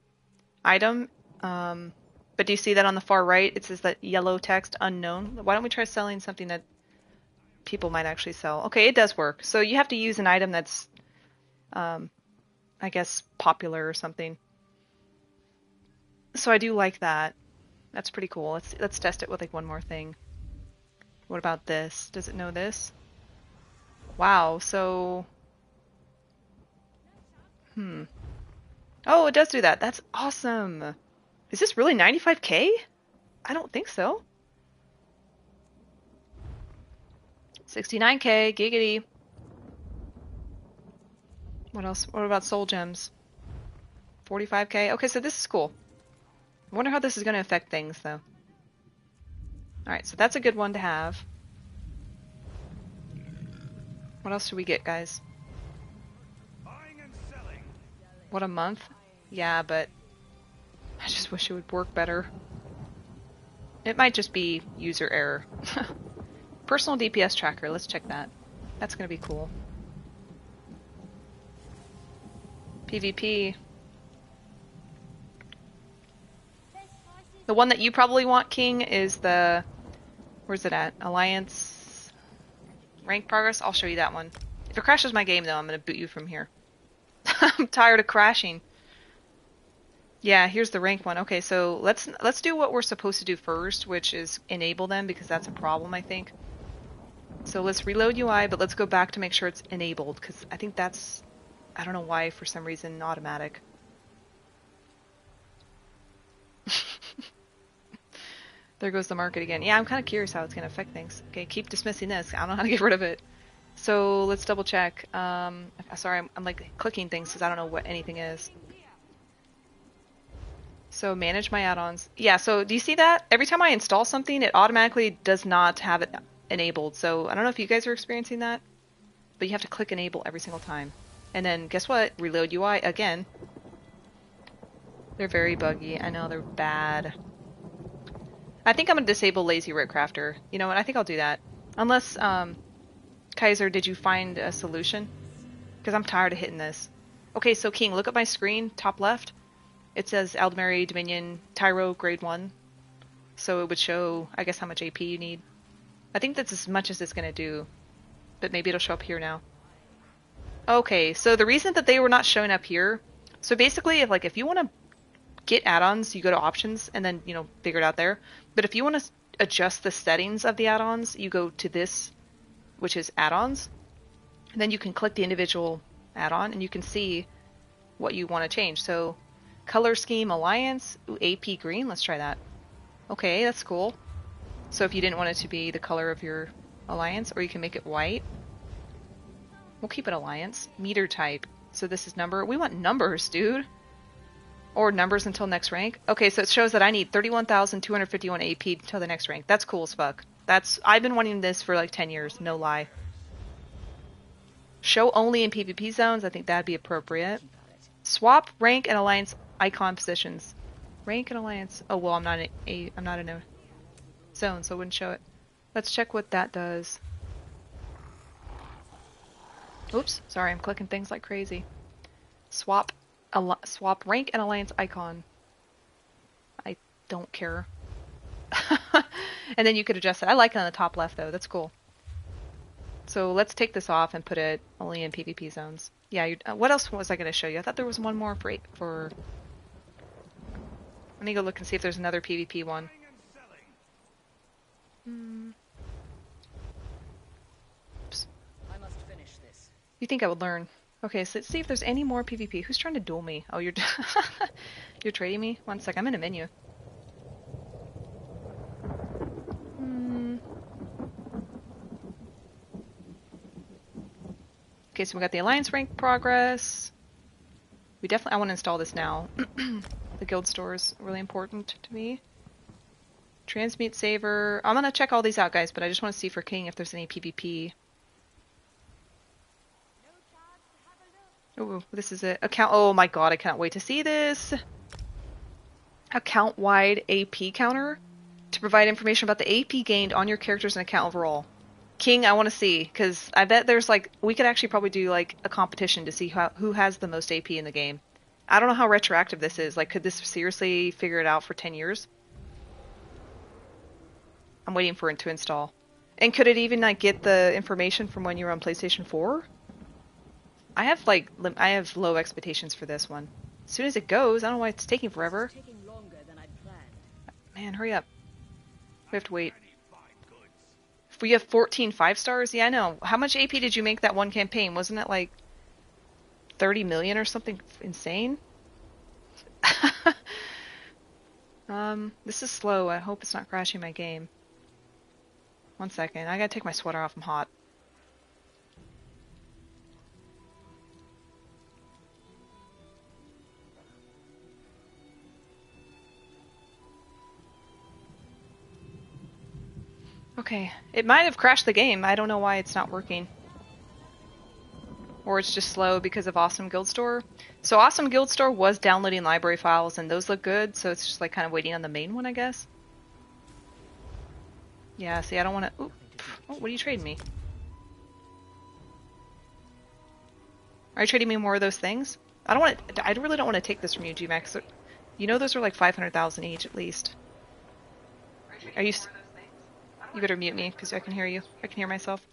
item. But do you see that on the far right? It says that yellow text unknown. Why don't we try selling something that people might actually sell? Okay, it does work. So you have to use an item that's, I guess, popular or something. So I do like that. That's pretty cool. Let's test it with like one more thing. What about this? Does it know this? Wow, so... Oh, it does do that. That's awesome. Is this really 95k? I don't think so. 69k, giggity. What else? What about soul gems? 45k. Okay, so this is cool. I wonder how this is going to affect things, though. Alright, so that's a good one to have. What else should we get, guys? What, a month? Yeah, but I just wish it would work better. It might just be user error. Personal DPS tracker, let's check that. That's gonna be cool. PvP. The one that you probably want, King, is the... Where's it at? Alliance... Rank progress? I'll show you that one. If it crashes my game, though, I'm gonna boot you from here. I'm tired of crashing. Yeah, here's the rank one. Okay, so let's do what we're supposed to do first, which is enable them, because that's a problem, I think. So let's reload UI, but let's go back to make sure it's enabled, because I think that's... I don't know why, for some reason, automatic. There goes the market again. Yeah, I'm kind of curious how it's going to affect things. Okay, keep dismissing this. I don't know how to get rid of it. So let's double check. Sorry, I'm like clicking things because I don't know what anything is. So manage my add-ons. Yeah, so do you see that? Every time I install something, it automatically does not have it enabled. So I don't know if you guys are experiencing that, but you have to click enable every single time. And then guess what? Reload UI again. They're very buggy. I know, they're bad. I think I'm going to disable Lazy Writ Crafter. You know what? I think I'll do that. Unless, Kaiser, did you find a solution? Because I'm tired of hitting this. Okay, so King, look at my screen, top left. It says Aldmeri, Dominion, Tyro, grade 1. So it would show, I guess, how much AP you need. I think that's as much as it's going to do. But maybe it'll show up here now. Okay, so the reason that they were not showing up here... So basically, if you want to get add-ons, you go to options and then, figure it out there. But if you want to adjust the settings of the add-ons, you go to this, which is add-ons. And then you can click the individual add-on and you can see what you want to change. So color scheme, alliance, ooh, AP green, let's try that. Okay, that's cool. So if you didn't want it to be the color of your alliance, or you can make it white. We'll keep it alliance. Meter type. So this is number. We want numbers, dude. Or numbers until next rank. Okay, so it shows that I need 31,251 AP until the next rank. That's cool as fuck. I've been wanting this for like 10 years, no lie. Show only in PvP zones. I think that'd be appropriate. Swap rank and alliance icon positions. Rank and alliance. Oh well, I'm not in a zone, so it wouldn't show it. Let's check what that does. Oops, sorry, I'm clicking things like crazy. Swap rank and alliance icon. I don't care. And then you could adjust it. I like it on the top left though. That's cool. So let's take this off and put it only in PvP zones. Yeah, what else was I going to show you? I thought there was one more for... Let me go look and see if there's another PvP one. Oops. I must finish this. You think I would learn? Okay, so let's see if there's any more PvP. Who's trying to duel me? Oh, you're you're trading me? One sec, I'm in a menu. Okay, so we got the alliance rank progress. I want to install this now. The guild store is really important to me. Transmute saver. I'm gonna check all these out, guys, but I just want to see for King if there's any PvP. Oh, this is it. Account. Oh my god, I cannot wait to see this. Account-wide AP counter to provide information about the AP gained on your characters and account overall. King, I want to see, because I bet there's we could actually probably do a competition to see who has the most AP in the game. I don't know how retroactive this is. Could this seriously figure it out for 10 years? I'm waiting for it to install. And could it even get the information from when you were on PlayStation 4? I have low expectations for this one. As soon as it goes, I don't know why it's taking forever. It's taking longer than I'd planned. Man, hurry up. We have to wait. If we have 14 5-stars? Yeah, I know. How much AP did you make that one campaign? Wasn't it 30 million or something insane? This is slow. I hope it's not crashing my game. One second. I gotta take my sweater off. I'm hot. Okay, it might have crashed the game. I don't know why it's not working. Or it's just slow because of Awesome Guild Store. So Awesome Guild Store was downloading library files and those look good, so it's just like kind of waiting on the main one, I guess. Yeah, see, I don't want to... Oh, what are you trading me? Are you trading me more of those things? I don't want to... I really don't want to take this from you, G-Max. You know those are like 500,000 each at least. Are you... You better mute me, because I can hear you. I can hear myself.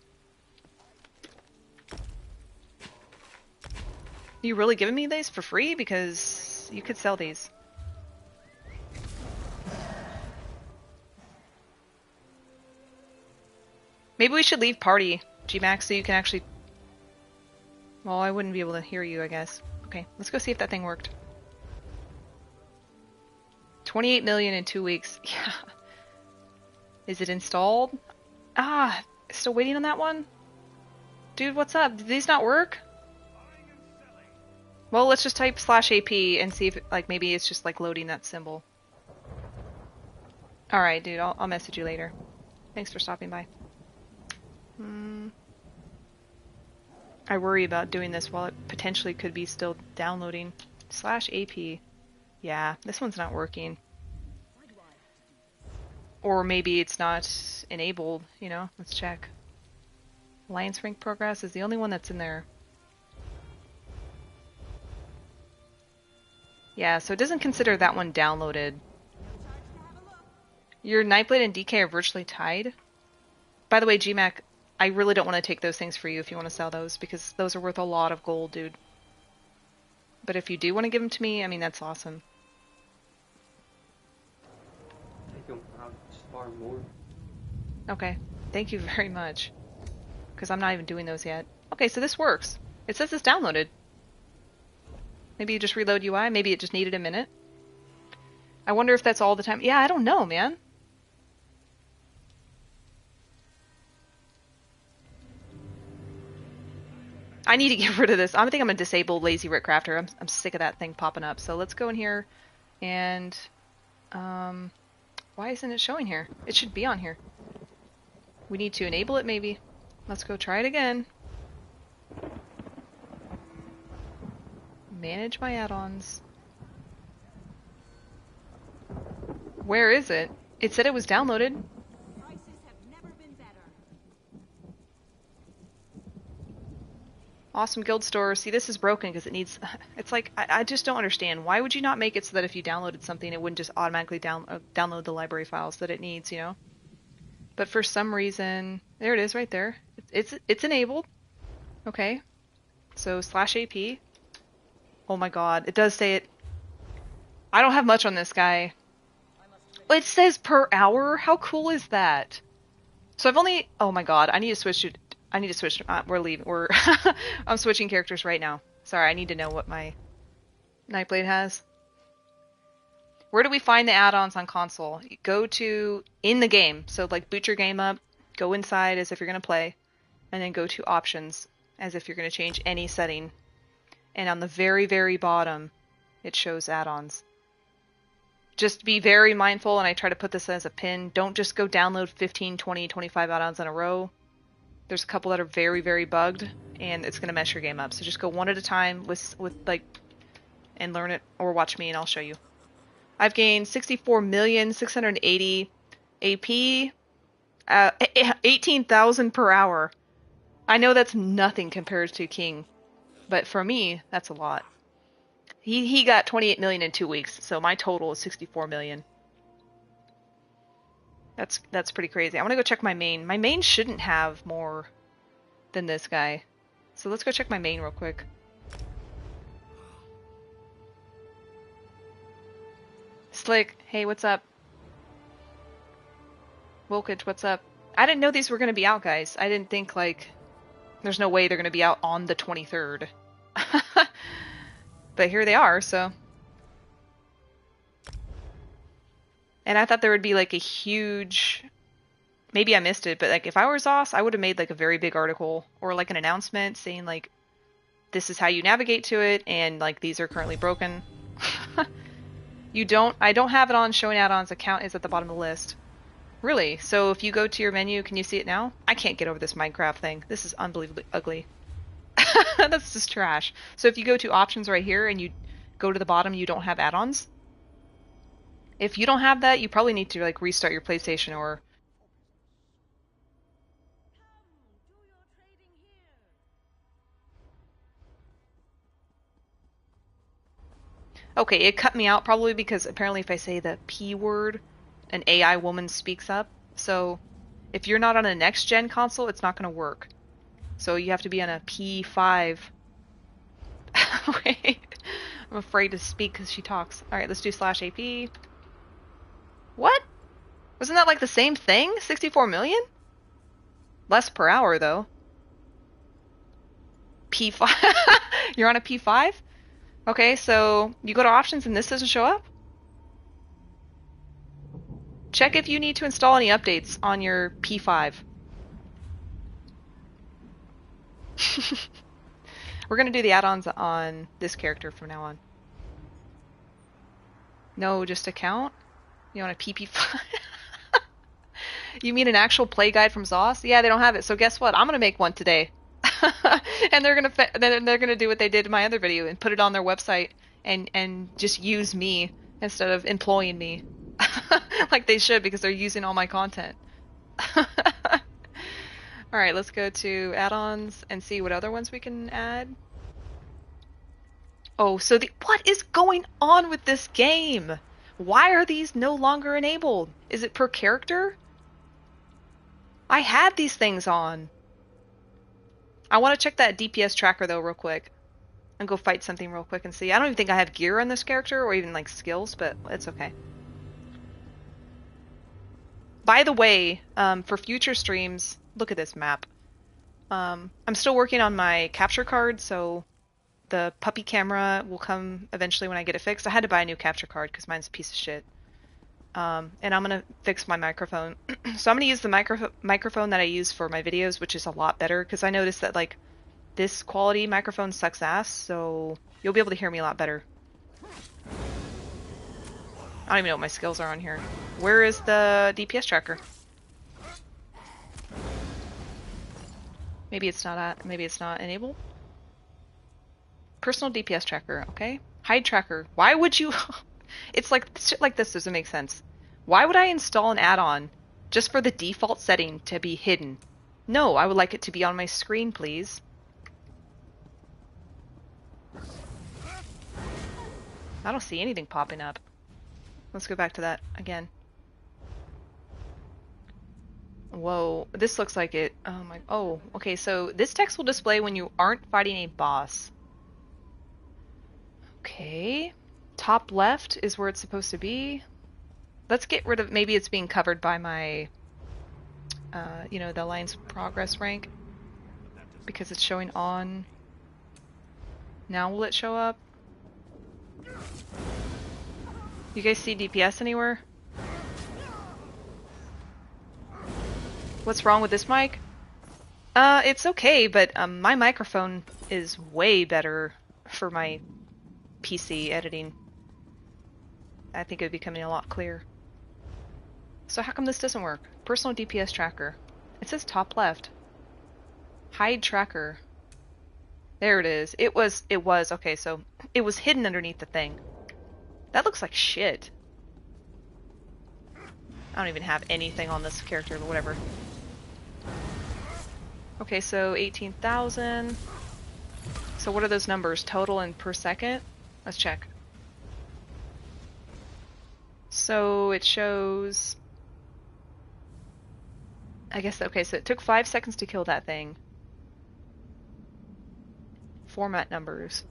You really giving me these for free? Because you could sell these. Maybe we should leave party, G-Max, so you can actually... Well, I wouldn't be able to hear you, I guess. Okay, let's go see if that thing worked. 28 million in 2 weeks. Yeah. Is it installed? Ah, still waiting on that one? Dude, what's up? Did these not work? Well, let's just type /AP and see if, like, maybe it's just, like, loading that symbol. Alright, dude, I'll message you later. Thanks for stopping by. I worry about doing this while it potentially could be still downloading. /AP. Yeah, this one's not working. Or maybe it's not enabled, you know? Let's check. Alliance rank progress is the only one that's in there. Yeah, so it doesn't consider that one downloaded. Your nameplate and DK are virtually tied. By the way, GMAC, I really don't want to take those things for you if you want to sell those, because those are worth a lot of gold, dude. But if you do want to give them to me, I mean, that's awesome. Take them, I'll just farm more. Okay, thank you very much. Because I'm not even doing those yet. Okay, so this works. It says it's downloaded. Maybe you just reload UI, maybe it just needed a minute. I wonder if that's all the time. Yeah, I don't know, man. I need to get rid of this. I think I'm gonna disable Lazy Writ Crafter. I'm sick of that thing popping up. So let's go in here and why isn't it showing here? It should be on here. We need to enable it maybe. Let's go try it again. Manage my add-ons. Where is it? It said it was downloaded. Prices have never been better. Awesome Guild Store. See, this is broken because it needs... It's like, I just don't understand. Why would you not make it so that if you downloaded something, it wouldn't just automatically download the library files that it needs, you know? But for some reason... There it is right there. It's enabled. Okay. So /AP. Oh my god. It does say it... I don't have much on this guy. It says per hour? How cool is that? So I've only... Oh my god. I need to switch... we're leaving. I'm switching characters right now. Sorry, I need to know what my Nightblade has. Where do we find the add-ons on console? Go to in the game. So like boot your game up, go inside as if you're going to play, and then go to options as if you're going to change any setting. And on the very, very bottom, it shows add-ons. Just be very mindful, and I try to put this as a pin. Don't just go download 15, 20, 25 add-ons in a row. There's a couple that are very, very bugged, and it's going to mess your game up. So just go one at a time with like, and learn it, or watch me and I'll show you. I've gained 64,680 AP, 18,000 per hour. I know that's nothing compared to King, but for me, that's a lot. He got 28 million in 2 weeks, so my total is 64 million. That's pretty crazy. I want to go check my main. My main shouldn't have more than this guy. So let's go check my main real quick. Slick, hey, what's up? Wilkage, what's up? I didn't know these were going to be out, guys. I didn't think, like, there's no way they're going to be out on the 23rd. But here they are, so... And I thought there would be like a huge, maybe I missed it, but like if I were Zoss, I would have made like a very big article or like an announcement saying like, this is how you navigate to it, and like these are currently broken. I don't have it on showing add-ons. Account is at the bottom of the list. Really? So if you go to your menu, can you see it now? I can't get over this Minecraft thing. This is unbelievably ugly. That's just trash. So if you go to options right here and you go to the bottom, you don't have add-ons. If you don't have that, you probably need to like restart your PlayStation or... Okay, it cut me out probably because apparently if I say the P word, an AI woman speaks up. So if you're not on a next-gen console, it's not going to work. So you have to be on a P5. Wait, I'm afraid to speak because she talks. Alright, let's do /AP. What? Wasn't that like the same thing? 64 million? Less per hour, though. P5? You're on a P5? Okay, so you go to options and this doesn't show up? Check if you need to install any updates on your P5. We're gonna do the add-ons on this character from now on. No, just account? You want a PP5? You mean an actual play guide from ZOS? Yeah, they don't have it. So guess what? I'm gonna make one today. And they're gonna do what they did in my other video and put it on their website and just use me instead of employing me. Like they should because they're using all my content. Alright, let's go to add-ons and see what other ones we can add. Oh, so what is going on with this game? Why are these no longer enabled? Is it per character? I had these things on. I want to check that DPS tracker though real quick. And go fight something real quick and see. I don't even think I have gear on this character or even like skills, but it's okay. By the way, for future streams, look at this map. I'm still working on my capture card, so the puppy camera will come eventually when I get it fixed. I had to buy a new capture card because mine's a piece of shit. And I'm gonna fix my microphone. So I'm gonna use the microphone that I use for my videos, which is a lot better because I noticed that like this quality microphone sucks ass, so you'll be able to hear me a lot better. I don't even know what my skills are on here. Where is the DPS tracker? Maybe it's not enabled. Personal DPS tracker, okay. Hide tracker. Why would you? It's like shit like this doesn't make sense. Why would I install an add-on just for the default setting to be hidden? No, I would like it to be on my screen, please. I don't see anything popping up. Let's go back to that again. Whoa, this looks like it. Oh my. Oh, okay. So this text will display when you aren't fighting a boss. Okay. Top left is where it's supposed to be. Let's get rid of. Maybe it's being covered by my, you know, the Alliance progress rank because it's showing on. Now will it show up? You guys see DPS anywhere? What's wrong with this mic? It's okay, but my microphone is way better for my PC editing. I think it would be coming a lot clearer. So how come this doesn't work? Personal DPS tracker. It says top left. Hide tracker. There it is. It was, okay, so it was hidden underneath the thing. That looks like shit. I don't even have anything on this character, but whatever. Okay, so 18,000. So what are those numbers? Total and per second? Let's check. So it shows... I guess, okay, so it took 5 seconds to kill that thing. Format numbers.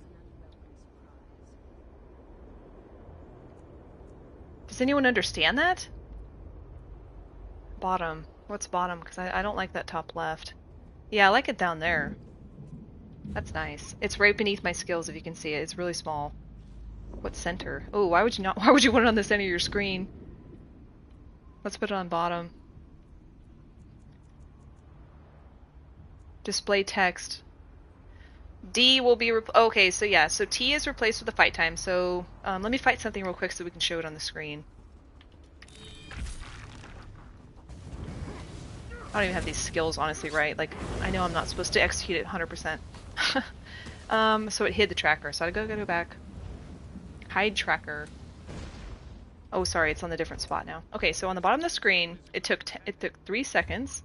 Does anyone understand that? Bottom. What's bottom? Because I don't like that top left. Yeah, I like it down there. That's nice. It's right beneath my skills if you can see it. It's really small. What's center? Oh, why would you not? Why would you want it on the center of your screen? Let's put it on bottom. Display text. D will be okay, so yeah, so T is replaced with the fight time. So let me fight something real quick so we can show it on the screen. I don't even have these skills honestly right. Like, I know I'm not supposed to execute it 100%. So it hid the tracker, so I gotta go back. Hide tracker. Oh, sorry, it's on the different spot now. Okay, so on the bottom of the screen, it took 3 seconds,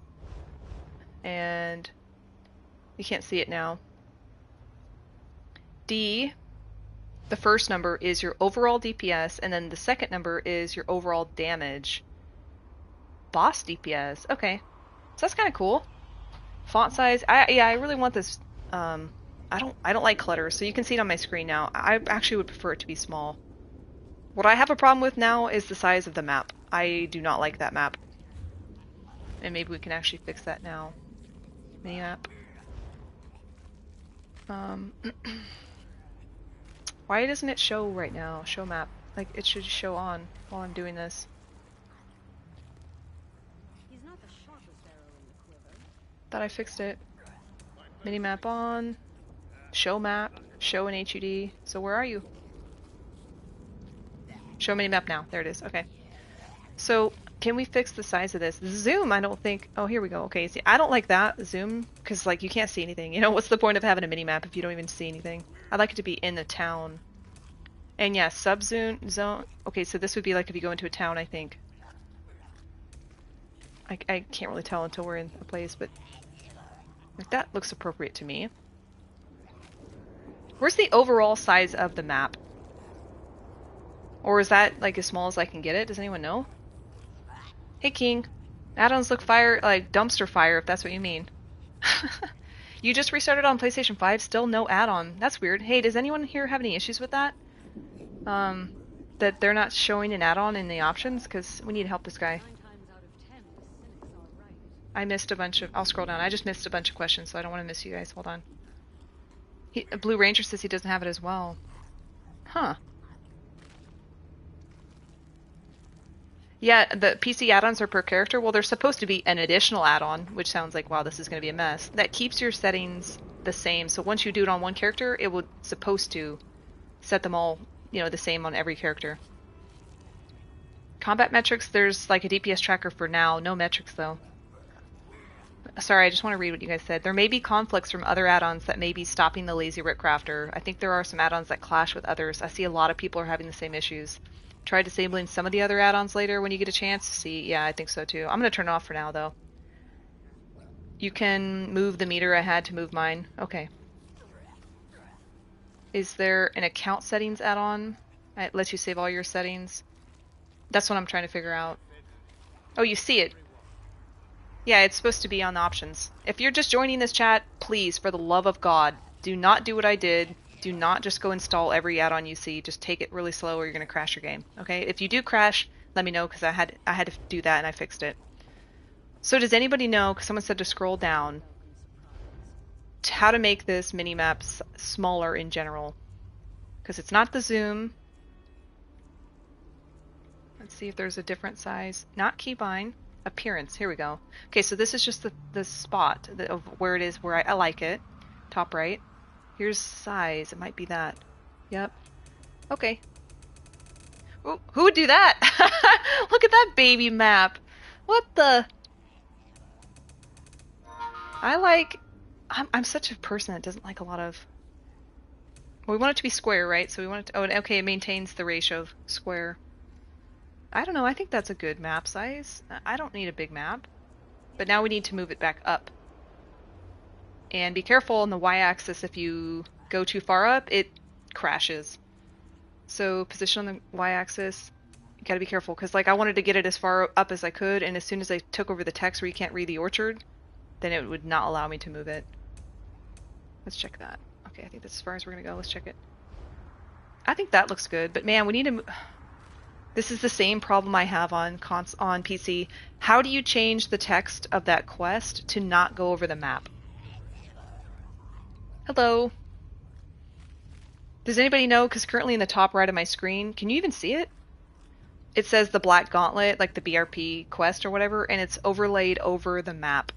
and you can't see it now. D, the first number is your overall DPS, and then the second number is your overall damage. Boss DPS. Okay, so that's kind of cool. Font size. I really want this. I don't like clutter, so you can see it on my screen now. I actually would prefer it to be small. What I have a problem with now is the size of the map. I do not like that map. And maybe we can actually fix that now. Minimap. Why doesn't it show right now? Show map. Like, it should show on while I'm doing this. He's not the sharpest arrow in the quiver. Thought I fixed it. Minimap on. Show map. Show in HUD. So where are you? Show minimap now. There it is. Okay. So, can we fix the size of this? Zoom, I don't think... Oh, here we go. Okay, see, I don't like that, zoom, because, like, you can't see anything. You know, what's the point of having a minimap if you don't even see anything? I'd like it to be in the town. And yeah, sub-zoom, zone... Okay, so this would be like if you go into a town, I think. I can't really tell until we're in a place, but... Like, that looks appropriate to me. Where's the overall size of the map? Or is that, like, as small as I can get it? Does anyone know? Hey, King. Add-ons look fire, like dumpster fire, if that's what you mean. You just restarted on PlayStation 5, still no add-on. That's weird. Hey, does anyone here have any issues with that? That they're not showing an add-on in the options? Because we need to help this guy. 9 times out of 10, the cynics are right. I missed a bunch of... I'll scroll down. I just missed a bunch of questions, so I don't want to miss you guys. Hold on. Blue Ranger says he doesn't have it as well. Huh. Yeah, the PC add-ons are per character. Well, there's supposed to be an additional add-on, which sounds like, wow, this is going to be a mess. That keeps your settings the same. So once you do it on one character, it will supposed to set them all, you know, the same on every character. Combat metrics, there's like a DPS tracker for now. No metrics, though. Sorry, I just want to read what you guys said. There may be conflicts from other add-ons that may be stopping the lazy Writ crafter. I think there are some add-ons that clash with others. I see a lot of people are having the same issues. Try disabling some of the other add-ons later when you get a chance. See, yeah, I think so too. I'm going to turn it off for now, though. You can move the meter. I had to move mine. Okay. Is there an account settings add-on? It lets you save all your settings. That's what I'm trying to figure out. Oh, you see it. Yeah, it's supposed to be on the options. If you're just joining this chat, please, for the love of God, do not do what I did. Do not just go install every add-on you see. Just take it really slow or you're going to crash your game. Okay? If you do crash, let me know because I had to do that and I fixed it. So does anybody know, because someone said to scroll down, how to make this mini-map smaller in general? Because it's not the zoom. Let's see if there's a different size. Not keybind. Appearance. Here we go. Okay, so this is just the spot of where it is, where I like it. Top right. Here's size. It might be that. Yep. Okay. Ooh, who would do that? Look at that baby map. What the? I'm such a person that doesn't like a lot of... Well, we want it to be square, right? So we want it to... Oh, okay, it maintains the ratio of square. I don't know. I think that's a good map size. I don't need a big map. But now we need to move it back up. And be careful on the y-axis. If you go too far up, it crashes. So position on the y-axis. You gotta be careful, because like I wanted to get it as far up as I could, and as soon as I took over the text where you can't read the orchard, then it would not allow me to move it. Let's check that. Okay, I think that's as far as we're gonna go. Let's check it. I think that looks good, but man, we need to... This is the same problem I have on PC. How do you change the text of that quest to not go over the map? Hello. Does anybody know? Because currently in the top right of my screen, can you even see it? It says the Black Gauntlet, like the BRP quest or whatever, and it's overlaid over the map.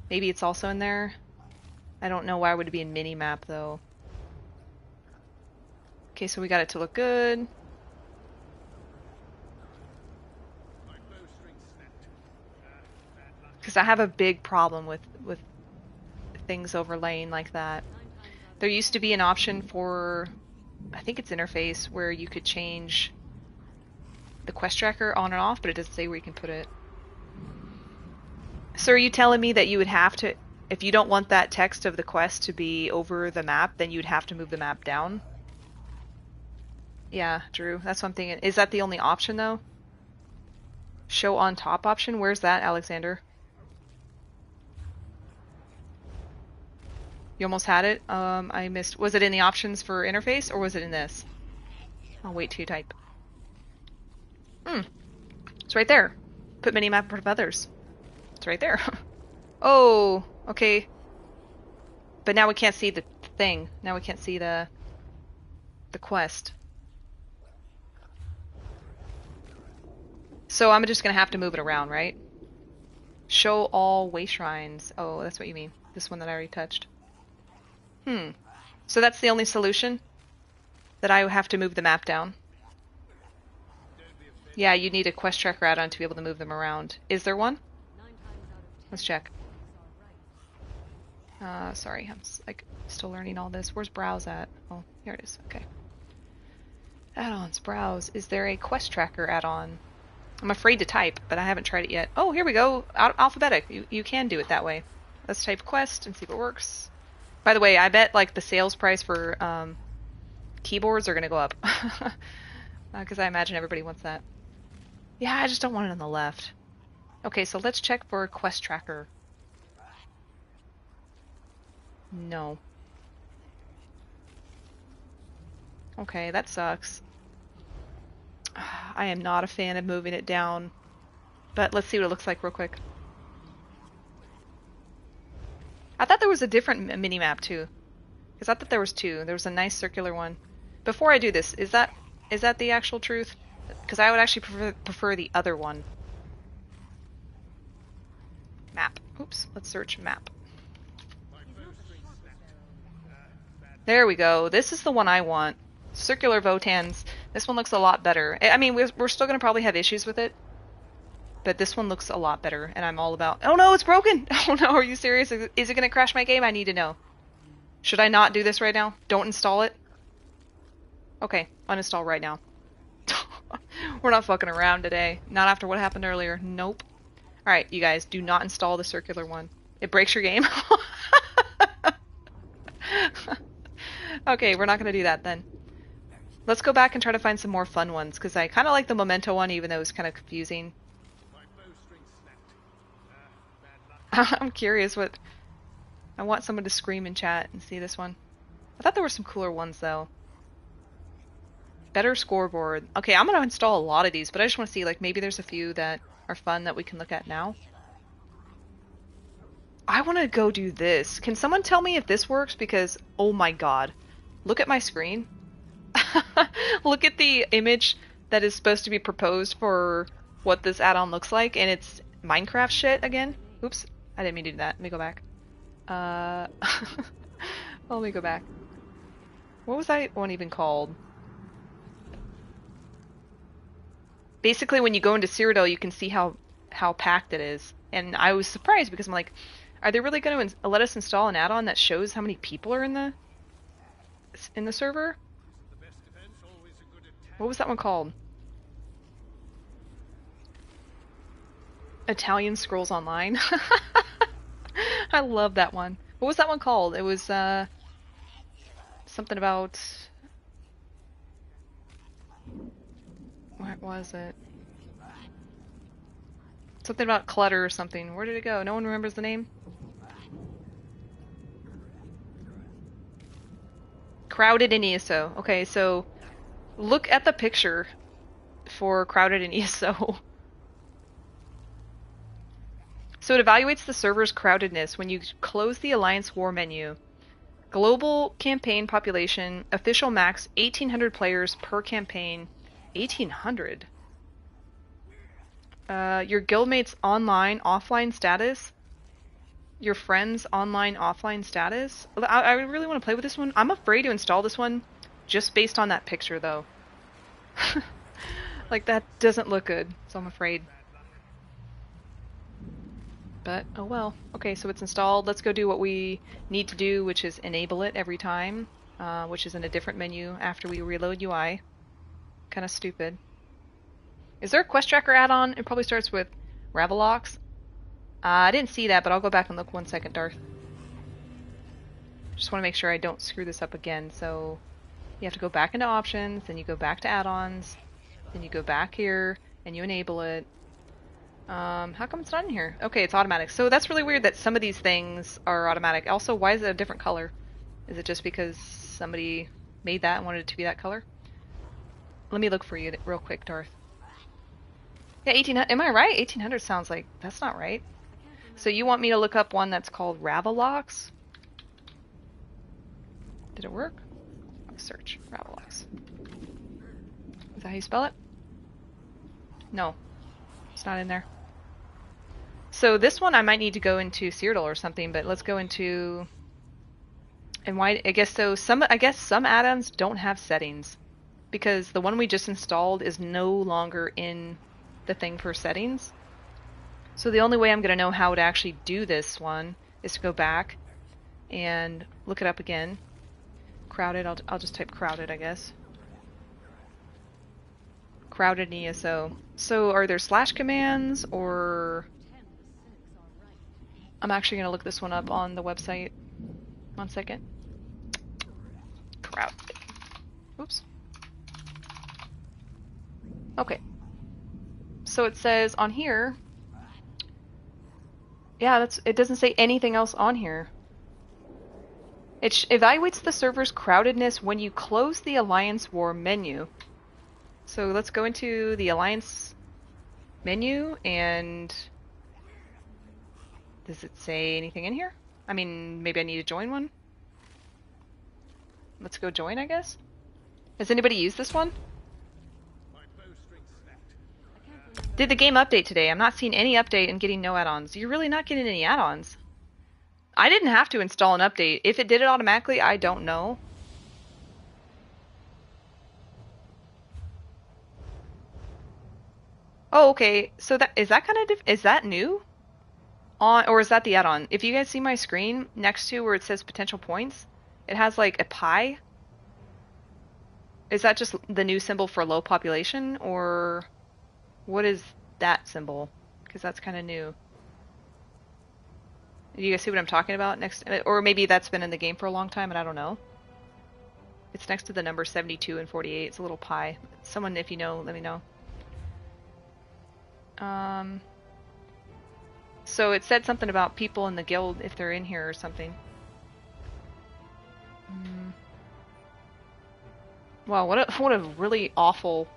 Maybe it's also in there? I don't know why it would be in mini-map, though. Okay, so we got it to look good. Because I have a big problem with things overlaying like that. There used to be an option for, I think it's interface, where you could change the quest tracker on and off, but it doesn't say where you can put it. So are you telling me that you would have to, if you don't want that text of the quest to be over the map, then you'd have to move the map down? Yeah, Drew, that's what I'm thinking. Is that the only option, though? Show on top option? Where's that, Alexander? You almost had it? I missed. Was it in the options for interface, or was it in this? I'll wait till you type. It's right there. Put minimap in front of others. It's right there. Oh, okay. But now we can't see the thing. Now we can't see the quest. So I'm just gonna have to move it around, right? Show all way shrines. Oh, that's what you mean. This one that I already touched. So that's the only solution? That I have to move the map down? Yeah, you need a quest tracker add-on to be able to move them around. Is there one? Let's check. Sorry, I'm like still learning all this. Where's browse at? Oh, here it is. Okay. Add-ons, browse. Is there a quest tracker add-on? I'm afraid to type, but I haven't tried it yet. Oh, here we go. Alphabetic. You can do it that way. Let's type quest and see if it works. By the way, I bet like the sales price for keyboards are gonna go up. Because I imagine everybody wants that. Yeah, I just don't want it on the left. Okay, so let's check for quest tracker. No. Okay, that sucks. I am not a fan of moving it down. But let's see what it looks like real quick. I thought there was a different minimap too. Because I thought there was two. There was a nice circular one. Before I do this, is that the actual truth? Because I would actually prefer the other one. Map. Oops, let's search map. There we go. This is the one I want. Circular Votans. This one looks a lot better. I mean, we're still going to probably have issues with it. But this one looks a lot better, and I'm all about... Oh no, it's broken! Oh no, are you serious? Is it going to crash my game? I need to know. Should I not do this right now? Don't install it? Okay, uninstall right now. We're not fucking around today. Not after what happened earlier. Nope. Alright, you guys, do not install the circular one. It breaks your game. Okay, we're not going to do that then. Let's go back and try to find some more fun ones, because I kind of like the Momento one, even though it was kind of confusing. I'm curious what... I want someone to scream in chat and see this one. I thought there were some cooler ones, though. Better scoreboard. Okay, I'm going to install a lot of these, but I just want to see, like, maybe there's a few that are fun that we can look at now. I want to go do this. Can someone tell me if this works? Because, oh my god. Look at my screen. Look at the image that is supposed to be proposed for what this add-on looks like, and it's Minecraft shit again. Oops, I didn't mean to do that. Let me go back. Let me go back. What was that one even called? Basically, when you go into Cyrodiil, you can see how packed it is. And I was surprised because I'm like, are they really going to let us install an add-on that shows how many people are in the server? What was that one called? Italian Scrolls Online. I love that one. What was that one called? It was something about... What was it? Something about clutter or something. Where did it go? No one remembers the name? Crowded in ESO. Okay, so look at the picture for Crowded in ESO. So it evaluates the server's crowdedness when you close the Alliance War menu. Global campaign population, official max 1,800 players per campaign. 1,800? Your guildmates online, offline status. Your friends online, offline status. I really want to play with this one. I'm afraid to install this one just based on that picture, though. Like, that doesn't look good, so I'm afraid. But, oh well. Okay, so it's installed. Let's go do what we need to do, which is enable it every time, which is in a different menu after we reload UI. Kind of stupid. Is there a quest tracker add-on? It probably starts with Ravelox. I didn't see that, but I'll go back and look 1 second, Darth. Just want to make sure I don't screw this up again. So you have to go back into options, then you go back to add-ons, then you go back here, and you enable it. How come it's not in here? Okay, it's automatic. So that's really weird that some of these things are automatic. Also, why is it a different color? Is it just because somebody made that and wanted it to be that color? Let me look for you real quick, Darth. Yeah, 1800. Am I right? 1800 sounds like that's not right. So you want me to look up one that's called Ravelox? Did it work? Let's search Ravelox. Is that how you spell it? No, it's not in there. So this one I might need to go into Cyrodiil or something, but let's go into. And why? I guess so. I guess some add-ons don't have settings because the one we just installed is no longer in the thing for settings. So the only way I'm going to know how to actually do this one is to go back and look it up again. Crowded, I'll just type crowded, I guess. Crowded in ESO. So are there slash commands or... I'm actually going to look this one up on the website. 1 second. Crowded. Oops. Okay. So it says on here... Yeah, it doesn't say anything else on here. It evaluates the server's crowdedness when you close the Alliance War menu. So let's go into the Alliance menu and... Does it say anything in here? I mean, maybe I need to join one? Let's go join, I guess? Has anybody used this one? Did the game update today? I'm not seeing any update and getting no add-ons. You're really not getting any add-ons. I didn't have to install an update. If it did it automatically, I don't know. Oh, okay. So is that kind of is that new? Or is that the add-on? If you guys see my screen next to where it says potential points, it has like a pie. Is that just the new symbol for low population, or what is that symbol? Because that's kind of new. Do you guys see what I'm talking about? Next, or maybe that's been in the game for a long time and I don't know. It's next to the number 72 and 48. It's a little pie. Someone, if you know, let me know. So it said something about people in the guild if they're in here or something. Wow, what a really awful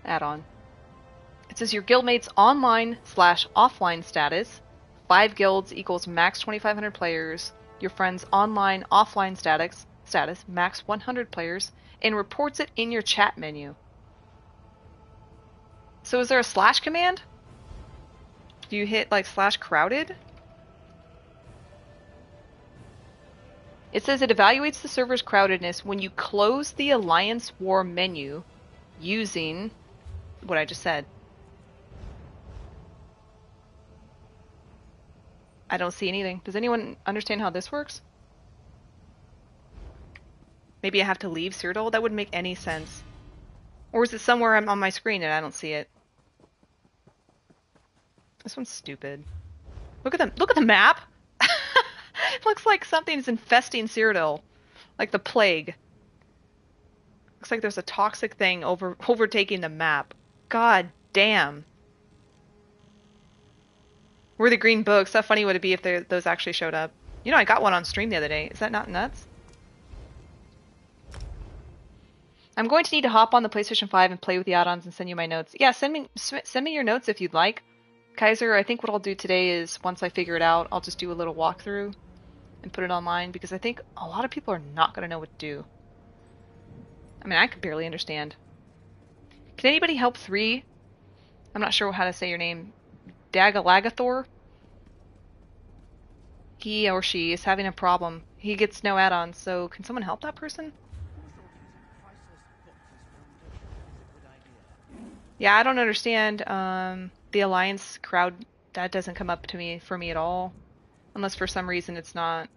add-on. It says your guildmate's online/offline status. 5 guilds equals max 2,500 players. Your friend's online/offline status max 100 players, and reports it in your chat menu. So is there a slash command? Do you hit like /crowded? It says it evaluates the server's crowdedness when you close the Alliance War menu using what I just said. I don't see anything. Does anyone understand how this works? Maybe I have to leave Cyrodiil? That wouldn't make any sense. Or is it somewhere on my screen and I don't see it? This one's stupid. Look at the map! It looks like something's infesting Cyrodiil. Like the plague. Looks like there's a toxic thing overtaking the map. God damn. Where are the green books? How funny would it be if those actually showed up? You know, I got one on stream the other day. Is that not nuts? I'm going to need to hop on the PlayStation 5 and play with the add-ons and send you my notes. Yeah, send me your notes if you'd like. Kaiser, I think what I'll do today is, once I figure it out, I'll just do a little walkthrough and put it online, because I think a lot of people are not going to know what to do. I mean, I could barely understand. Can anybody help 3? I'm not sure how to say your name. Dagalagathor? He or she is having a problem. He gets no add-ons, so can someone help that person? Yeah, I don't understand the Alliance crowd that doesn't come up to me for me at all, unless for some reason it's not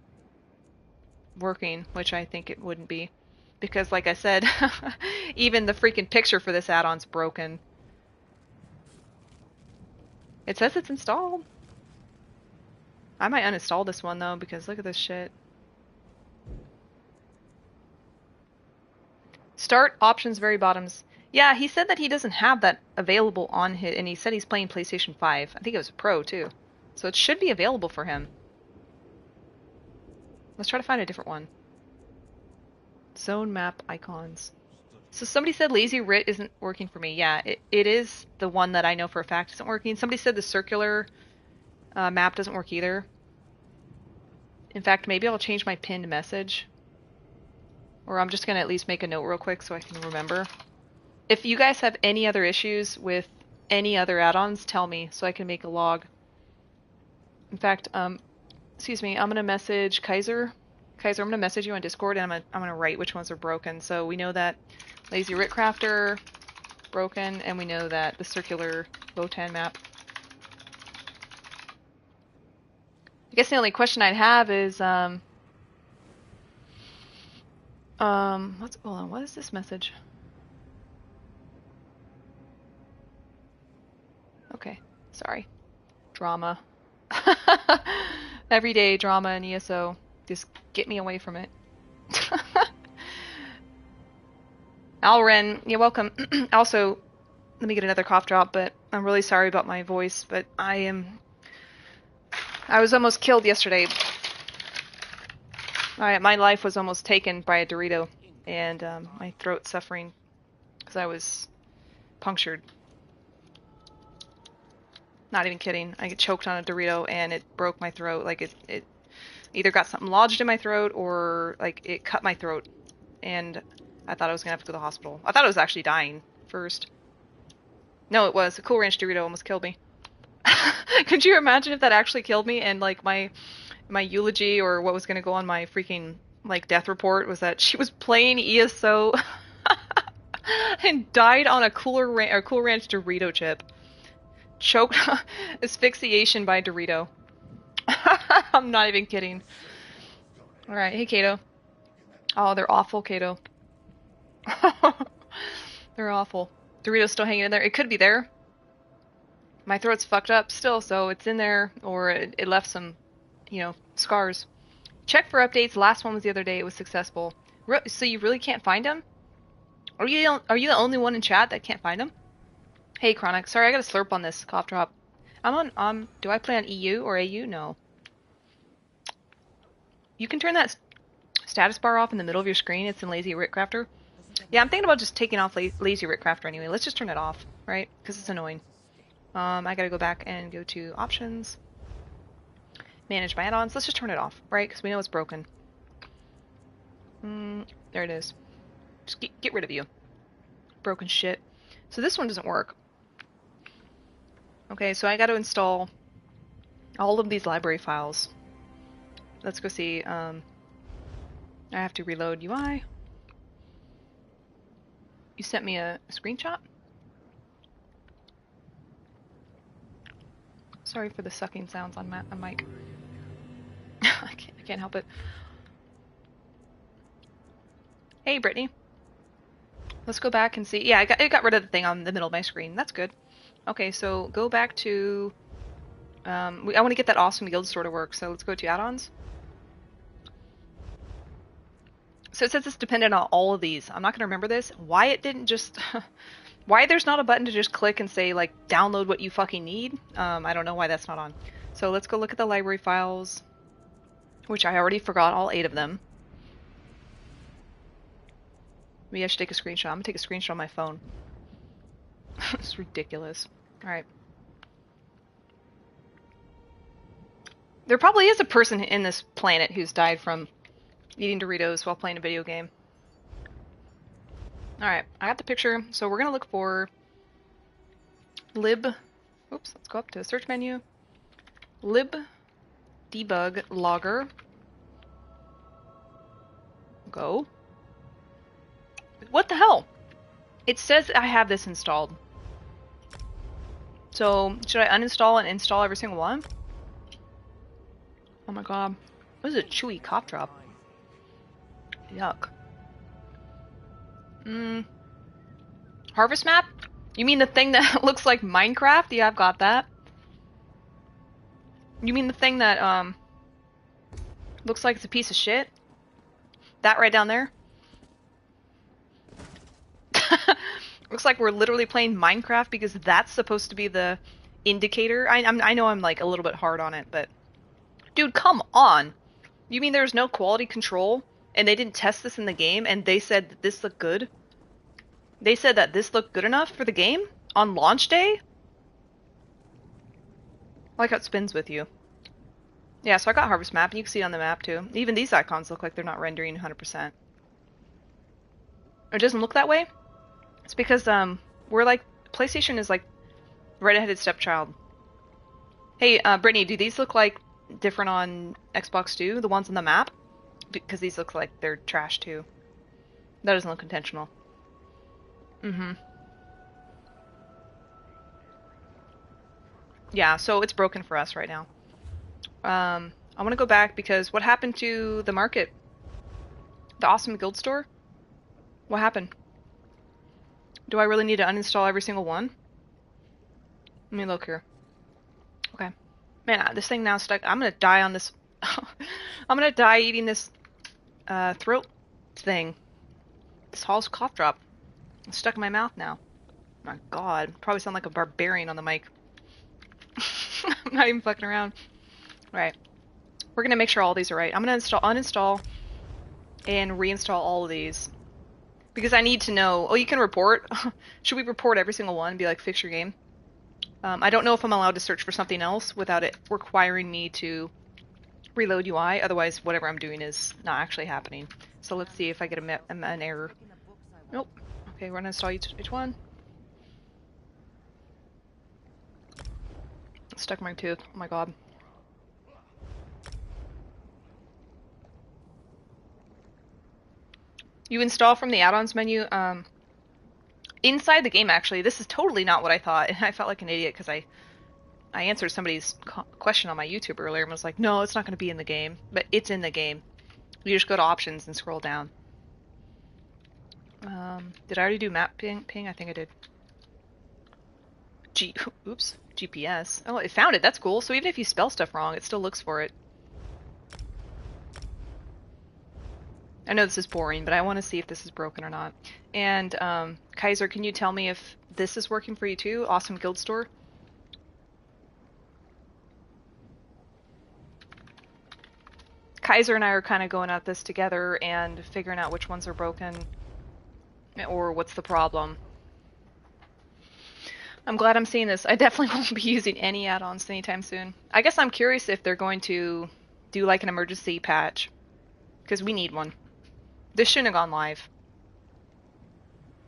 working, which I think it wouldn't be, because like I said, even the freaking picture for this add-on's broken. It says it's installed. I might uninstall this one though, because look at this shit. Start options very bottoms. Yeah, he said that he doesn't have that available on his, and he said he's playing PlayStation 5. I think it was a Pro too. So it should be available for him. Let's try to find a different one. Zone map icons. So somebody said lazy Writ isn't working for me. Yeah, it is the one that I know for a fact isn't working. Somebody said the circular map doesn't work either. In fact, maybe I'll change my pinned message. Or I'm just going to at least make a note real quick so I can remember. If you guys have any other issues with any other add-ons, tell me so I can make a log. In fact, excuse me, I'm going to message Kaiser. Kaiser, I'm going to message you on Discord and I'm going to write which ones are broken. So we know that Lazy Writ Crafter, broken, and we know that the circular Votan map. I guess the only question I'd have is, hold on, what is this message? Okay, sorry. Drama. Everyday drama in ESO. Just get me away from it. Alren, you're welcome. Also, let me get another cough drop, but I'm really sorry about my voice, but I was almost killed yesterday. My life was almost taken by a Dorito, and my throat's suffering because I was punctured. Not even kidding. I get choked on a Dorito and it broke my throat. Like it either got something lodged in my throat or like it cut my throat. And I thought I was gonna have to go to the hospital. I thought I was actually dying first. No, it was. A Cool Ranch Dorito almost killed me. Could you imagine if that actually killed me and like my eulogy or what was gonna go on my freaking like death report was that she was playing ESO and died on a Cool Ranch Dorito chip. Choked asphyxiation by Dorito. I'm not even kidding. Alright, hey Kato. Oh, they're awful, Kato. They're awful. Dorito's still hanging in there. It could be there. My throat's fucked up still, so it's in there, or it left some, you know, scars. Check for updates. Last one was the other day. It was successful. So you really can't find them? Are you the only one in chat that can't find them? Hey, Chronic. Sorry, I got a slurp on this cough drop. I'm on, do I play on EU or AU? No. You can turn that status bar off in the middle of your screen. It's in Lazy Writ Crafter. Yeah, I'm thinking about just taking off Lazy Writ Crafter anyway. Let's just turn it off, right? Because it's annoying. I gotta go back and go to Options. Manage my add-ons. Let's just turn it off, right? Because we know it's broken. There it is. Just get rid of you. Broken shit. So this one doesn't work. Okay, so I got to install all of these library files. Let's go see. I have to reload UI. You sent me a screenshot? Sorry for the sucking sounds on mic. I can't help it. Hey, Brittany. Let's go back and see. Yeah, it got rid of the thing on the middle of my screen. That's good. Okay, so go back to... I want to get that awesome guild store to work, so let's go to add-ons. So it says it's dependent on all of these. I'm not going to remember this. Why it didn't just... why there's not a button to just click and say, like, download what you fucking need? I don't know why that's not on. So let's go look at the library files, which I already forgot all 8 of them. Maybe I should take a screenshot. I'm going to take a screenshot on my phone. It's ridiculous. Alright. There probably is a person in this planet who's died from eating Doritos while playing a video game. Alright, I got the picture. So we're going to look for lib... Oops, let's go up to the search menu. Lib debug logger. Go. What the hell? It says I have this installed. So, should I uninstall and install every single one? Oh my god. This is a chewy cough drop. Yuck. Harvest map? You mean the thing that looks like Minecraft? Yeah, I've got that. You mean the thing that, looks like it's a piece of shit? That right down there? Looks like we're literally playing Minecraft because that's supposed to be the indicator. I know I'm like a little bit hard on it, but dude, come on. You mean there's no quality control and they didn't test this in the game and they said that this looked good? They said that this looked good enough for the game on launch day? I like how it spins with you. Yeah, so I got Harvest Map, and you can see it on the map too. Even these icons look like they're not rendering 100%. It doesn't look that way? It's because, we're like, PlayStation is like red-headed stepchild. Hey, Brittany, do these look like different on Xbox too? The ones on the map? Because these look like they're trash too. That doesn't look intentional. Yeah, so it's broken for us right now. I want to go back because what happened to the market? The awesome guild store? What happened? Do I really need to uninstall every single one? Let me look here. Okay. Man, this thing now is stuck. I'm gonna die on this. I'm gonna die eating this throat thing. This Hall's cough drop. It's stuck in my mouth now. My god. Probably sound like a barbarian on the mic. I'm not even fucking around. Right. We're gonna make sure all these are right. I'm gonna uninstall and reinstall all of these. Because I need to know. Oh, you can report? Should we report every single one and be like, fix your game? I don't know if I'm allowed to search for something else without it requiring me to reload UI. Otherwise, whatever I'm doing is not actually happening. So let's see if I get an error. Nope. Okay, we're gonna install each one. Stuck in my tooth. Oh my god. You install from the add-ons menu. Inside the game, actually. This is totally not what I thought. I felt like an idiot because I answered somebody's question on my YouTube earlier and was like, no, it's not going to be in the game. But it's in the game. You just go to options and scroll down. Did I already do map ping? I think I did. Oops. GPS. Oh, it found it. That's cool. So even if you spell stuff wrong, it still looks for it. I know this is boring, but I want to see if this is broken or not. And, Kaiser, can you tell me if this is working for you too? Awesome Guild Store? Kaiser and I are kind of going at this together and figuring out which ones are broken or what's the problem. I'm glad I'm seeing this. I definitely won't be using any add-ons anytime soon. I guess I'm curious if they're going to do like an emergency patch, because we need one. This shouldn't have gone live.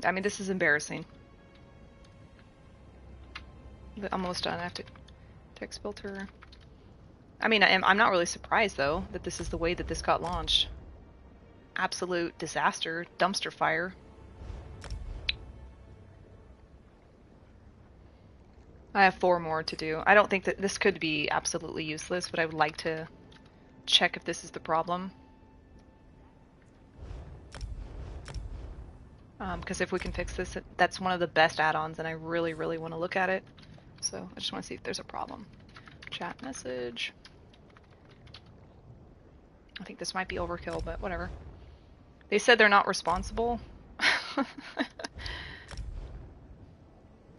I mean, this is embarrassing. But almost done. I have to text filter. I mean, I'm not really surprised though that this is the way that this got launched. Absolute disaster, dumpster fire. I have 4 more to do. I don't think that this could be absolutely useless, but I would like to check if this is the problem. Because if we can fix this, that's one of the best add-ons, and I really, really want to look at it. So I just want to see if there's a problem. Chat message. I think this might be overkill, but whatever. They said they're not responsible.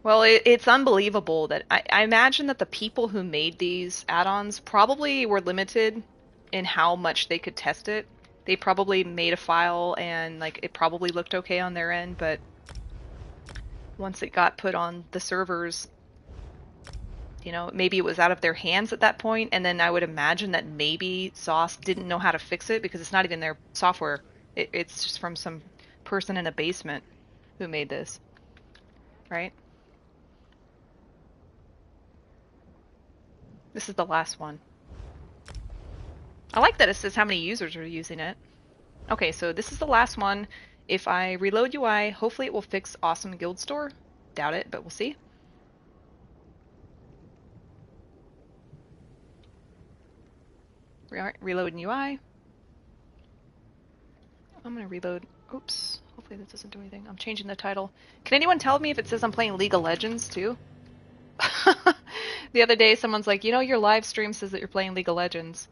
Well, it's unbelievable that I imagine that the people who made these add-ons probably were limited in how much they could test it. They probably made a file and like it probably looked okay on their end, but once it got put on the servers, you know, maybe it was out of their hands at that point, and then I would imagine that maybe Sauce didn't know how to fix it because it's not even their software. It's just from some person in a basement who made this, right? This is the last one. I like that it says how many users are using it. Okay, so this is the last one. If I reload UI, hopefully it will fix Awesome Guild Store. Doubt it, but we'll see. Reload in UI. I'm gonna reload. Oops. Hopefully this doesn't do anything. I'm changing the title. Can anyone tell me if it says I'm playing League of Legends too? The other day someone's like, you know, your live stream says that you're playing League of Legends.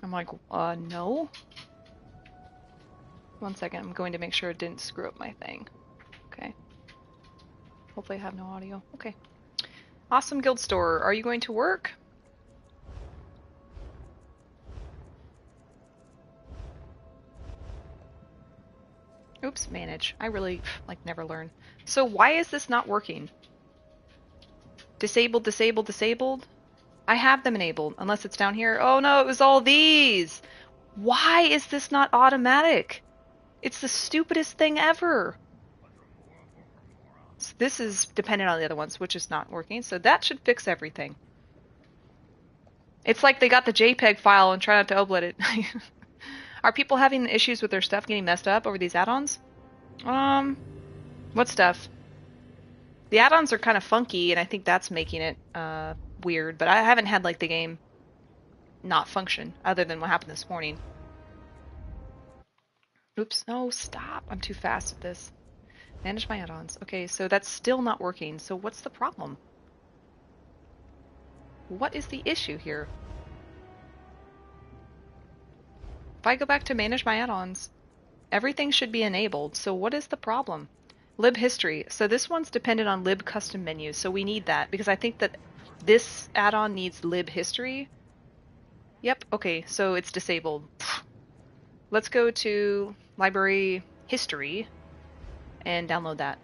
I'm like, no. 1 second, I'm going to make sure it didn't screw up my thing. Okay. Hopefully I have no audio. Okay. Awesome Guild Store, are you going to work? Oops, manage. I really, like, never learn. So why is this not working? Disabled, disabled, disabled? I have them enabled, unless it's down here. Oh no, it was all these! Why is this not automatic? It's the stupidest thing ever. So this is dependent on the other ones, which is not working, so that should fix everything. It's like they got the JPEG file and try not to upload it. Are people having issues with their stuff getting messed up over these add-ons? What stuff? The add-ons are kind of funky, and I think that's making it weird, but I haven't had like the game not function, other than what happened this morning. Oops, no, stop. I'm too fast at this. Manage my add-ons. Okay, so that's still not working, so what's the problem? What is the issue here? If I go back to manage my add-ons, everything should be enabled, so what is the problem? Lib history. So this one's dependent on lib custom menus, so we need that, because I think that this add-on needs lib history. Yep, okay, so it's disabled. Let's go to library history and download that.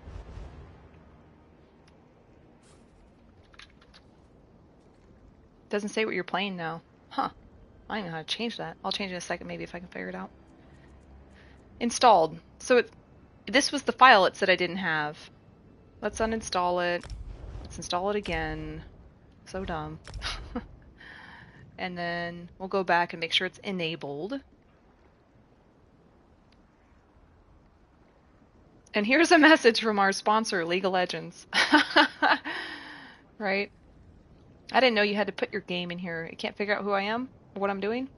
Doesn't say what you're playing now. Huh. I don't even know how to change that. I'll change it in a second, maybe, if I can figure it out. Installed. So this was the file it said I didn't have. Let's uninstall it. Let's install it again. So dumb. And then we'll go back and make sure it's enabled. And here's a message from our sponsor, League of Legends. Right? I didn't know you had to put your game in here. You can't figure out who I am or what I'm doing.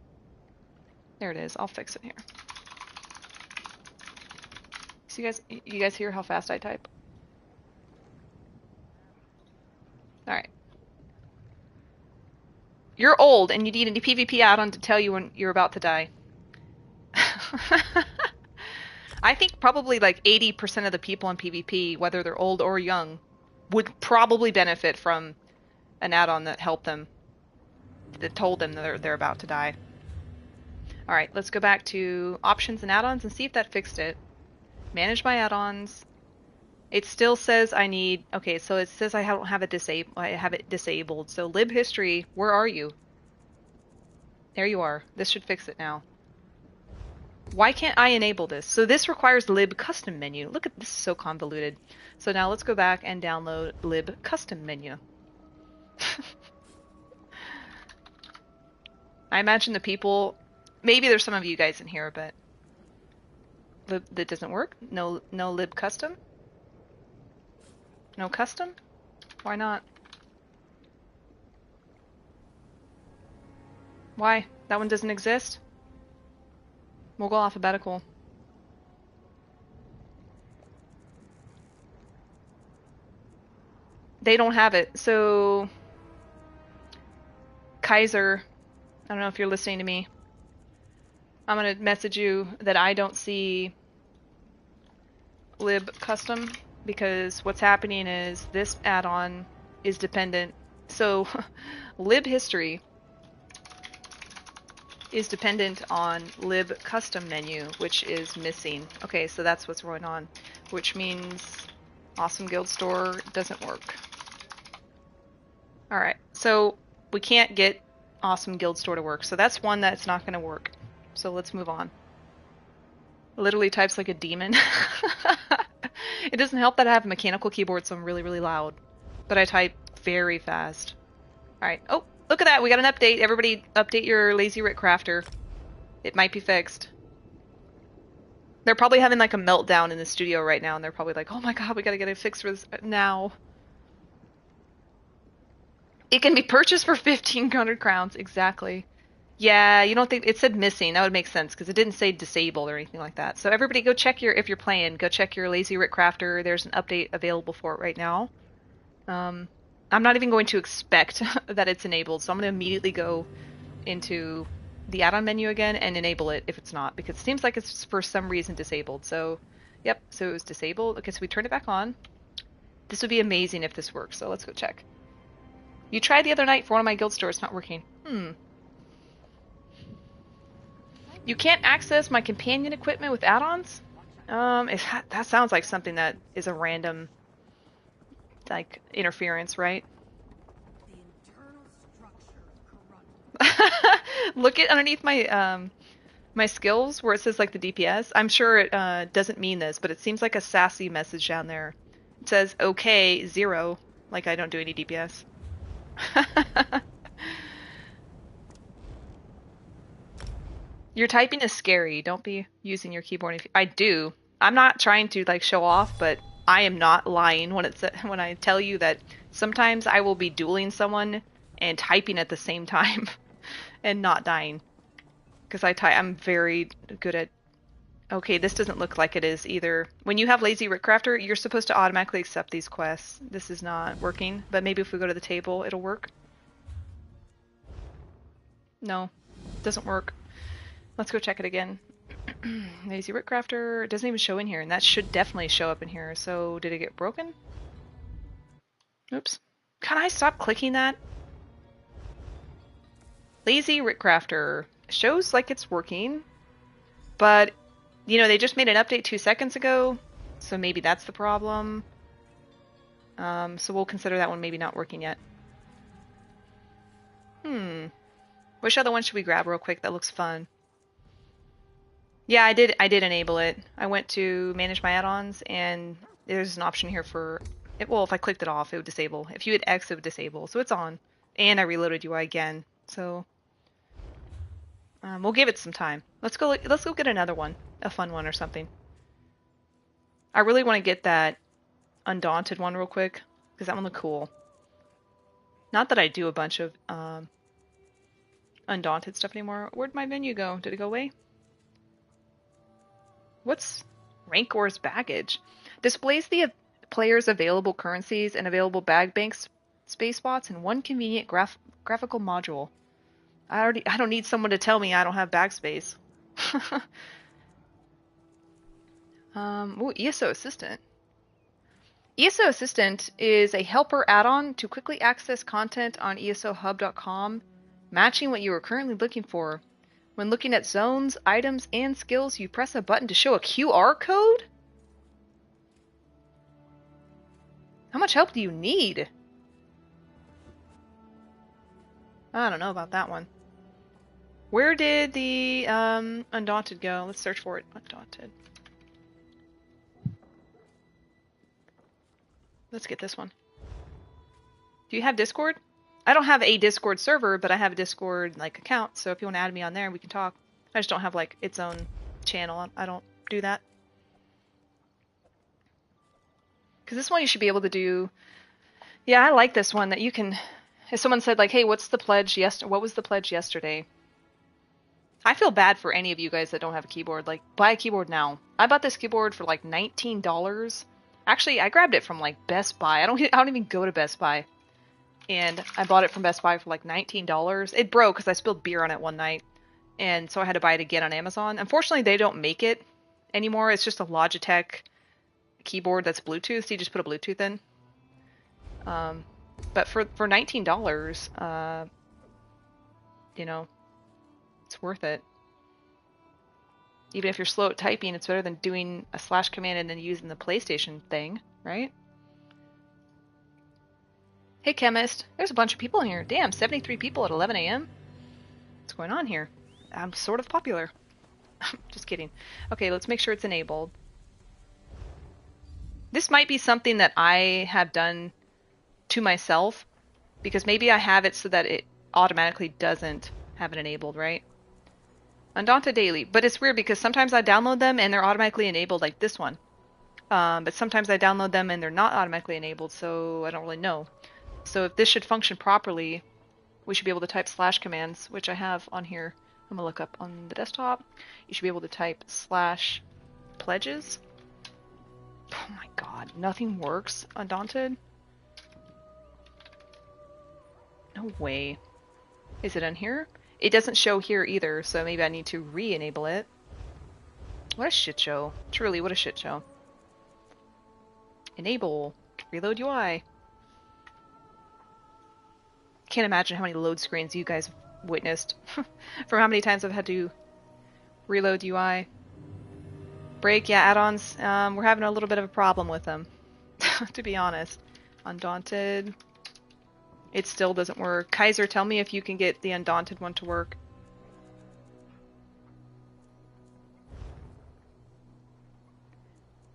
There it is. I'll fix it here. So you guys hear how fast I type? Alright. You're old and you need a PvP add-on to tell you when you're about to die. I think probably like 80% of the people in PvP, whether they're old or young, would probably benefit from an add-on that helped them, that told them that they're about to die. Alright, let's go back to options and add-ons and see if that fixed it. Manage my add-ons. It still says I need, okay, so it says I don't have it disabled. I have it disabled. So lib history, where are you? There you are. This should fix it now. Why can't I enable this? So this requires lib custom menu. Look at this, is so convoluted. So now let's go back and download lib custom menu. I imagine the people, maybe there's some of you guys in here, but that doesn't work. No lib custom. No custom? Why not? Why? That one doesn't exist? We'll go alphabetical. They don't have it. So, Kaiser, I don't know if you're listening to me. I'm going to message you that I don't see lib custom, because what's happening is this add-on is dependent. So, lib history is dependent on lib custom menu, which is missing. Okay, so that's what's going on, which means Awesome Guild Store doesn't work. Alright, so we can't get Awesome Guild Store to work, so that's one that's not going to work. So let's move on. Literally types like a demon. It doesn't help that I have a mechanical keyboard, so I'm really, really loud. But I type very fast. Alright, oh, look at that, we got an update. Everybody update your Lazy Writ Crafter. It might be fixed. They're probably having like a meltdown in the studio right now, and they're probably like, oh my god, we gotta get it fixed for this now. It can be purchased for 1,500 crowns, exactly. Yeah, you don't think it said missing. That would make sense because it didn't say disabled or anything like that. So everybody go check your if you're playing, go check your Lazy Writ Crafter. There's an update available for it right now. Um, I'm not even going to expect that it's enabled, so I'm going to immediately go into the add-on menu again and enable it if it's not, because it seems like it's for some reason disabled. So, yep, so it was disabled. Okay, so we turned it back on. This would be amazing if this works, so let's go check. You tried the other night for one of my guild stores, not working. You can't access my companion equipment with add-ons? That sounds like something that is a random, like, interference, right? The internal structure corrupted. Look at underneath my skills where it says like the DPS. I'm sure it doesn't mean this, but it seems like a sassy message down there. It says okay 0, like I don't do any DPS. Your typing is scary. Don't be using your keyboard. I do. I'm not trying to like show off, but I am not lying when when I tell you that sometimes I will be dueling someone and typing at the same time and not dying. Because I'm very good at. Okay, this doesn't look like it is either. When you have Lazy Writ Crafter, you're supposed to automatically accept these quests. This is not working, but maybe if we go to the table, it'll work. No, doesn't work. Let's go check it again. Lazy Writ Crafter, it doesn't even show in here, and that should definitely show up in here. So did it get broken? Oops. Can I stop clicking that? Lazy Writ Crafter shows like it's working, but you know, they just made an update 2 seconds ago, so maybe that's the problem. So we'll consider that one maybe not working yet. Which other one should we grab real quick that looks fun? Yeah, I did enable it. I went to manage my add-ons, and there's an option here for it. Well, if I clicked it off, it would disable. If you hit X, it would disable. So it's on. And I reloaded UI again. So we'll give it some time. Let's go get another one, a fun one or something. I really want to get that undaunted one real quick because that one looked cool. Not that I do a bunch of undaunted stuff anymore. Where'd my menu go? Did it go away? What's Rancor's baggage? Displays the player's available currencies and available bag banks space spots in one convenient graphical module. I don't need someone to tell me I don't have bag space. Ooh, ESO Assistant. ESO Assistant is a helper add-on to quickly access content on ESOHub.com, matching what you are currently looking for. When looking at zones, items, and skills, you press a button to show a QR code? How much help do you need? I don't know about that one. Where did the Undaunted go? Let's search for it. Undaunted. Let's get this one. Do you have Discord? I don't have a Discord server, but I have a Discord like account, so if you want to add me on there, we can talk. I just don't have like its own channel. I don't do that. Because this one you should be able to do. Yeah, I like this one that you can. If someone said like, "Hey, what's the pledge what was the pledge yesterday?" I feel bad for any of you guys that don't have a keyboard. Like, buy a keyboard now. I bought this keyboard for like $19. Actually, I grabbed it from like Best Buy. I don't even go to Best Buy. And I bought it from Best Buy for like $19. It broke because I spilled beer on it one night. And so I had to buy it again on Amazon. Unfortunately, they don't make it anymore. It's just a Logitech keyboard that's Bluetooth. So you just put a Bluetooth in. But for $19, you know, it's worth it. Even if you're slow at typing, it's better than doing a slash command and then using the PlayStation thing, right? Hey, Chemist. There's a bunch of people in here. Damn, 73 people at 11 a.m.? What's going on here? I'm sort of popular. Just kidding. Okay, let's make sure it's enabled. This might be something that I have done to myself, because maybe I have it so that it automatically doesn't have it enabled, right? Undaunted Daily. But it's weird because sometimes I download them and they're automatically enabled, like this one. But sometimes I download them and they're not automatically enabled, so I don't really know. So if this should function properly, we should be able to type slash commands, which I have on here. I'm gonna look up on the desktop. You should be able to type slash pledges. Oh my god, nothing works, Undaunted? No way. Is it in here? It doesn't show here either, so maybe I need to re-enable it. What a shit show. Truly, what a shit show. Enable. Reload UI. Can't imagine how many load screens you guys have witnessed from how many times I've had to reload UI. Break, yeah, add-ons. We're having a little bit of a problem with them, to be honest. Undaunted. It still doesn't work. Kaiser, tell me if you can get the Undaunted one to work.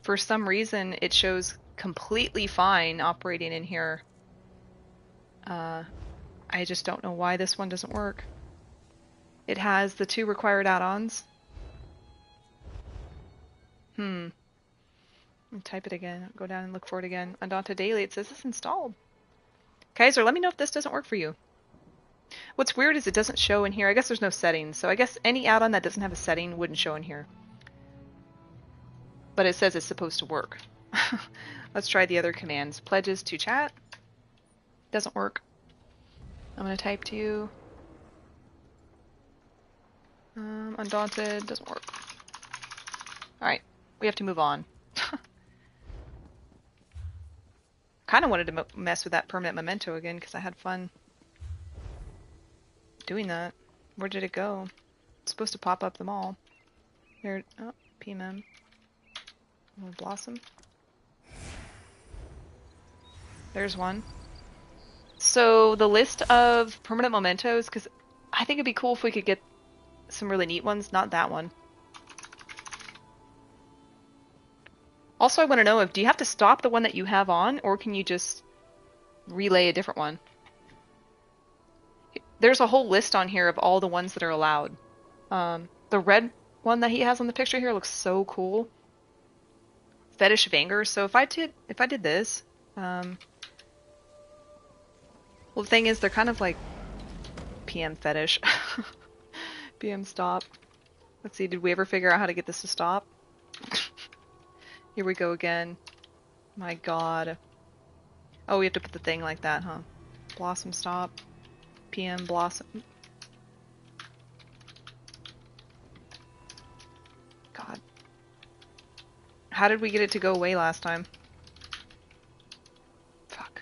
For some reason, it shows completely fine operating in here. I just don't know why this one doesn't work. It has the 2 required add-ons. Type it again. Go down and look for it again. Undaunted Daily. It says it's installed. Kaiser, let me know if this doesn't work for you. What's weird is it doesn't show in here. I guess there's no settings, so I guess any add-on that doesn't have a setting wouldn't show in here. But it says it's supposed to work. Let's try the other commands. Pledges to chat. Doesn't work. I'm gonna type to you. Undaunted. Doesn't work. Alright. We have to move on. Kind of wanted to mess with that permanent memento again because I had fun doing that. Where did it go? It's supposed to pop up them all. Here. Oh, PMM. Blossom. There's one. So the list of permanent mementos, because I think it'd be cool if we could get some really neat ones. Not that one. Also, I want to know if, do you have to stop the one that you have on, or can you just relay a different one? There's a whole list on here of all the ones that are allowed. The red one that he has on the picture here looks so cool. Fetish of Anger. So if I did this, well, the thing is, they're kind of like PM fetish. PM stop. Let's see, did we ever figure out how to get this to stop? Here we go again. My god. Oh, we have to put the thing like that, huh? Blossom stop. PM blossom. God. How did we get it to go away last time? Fuck.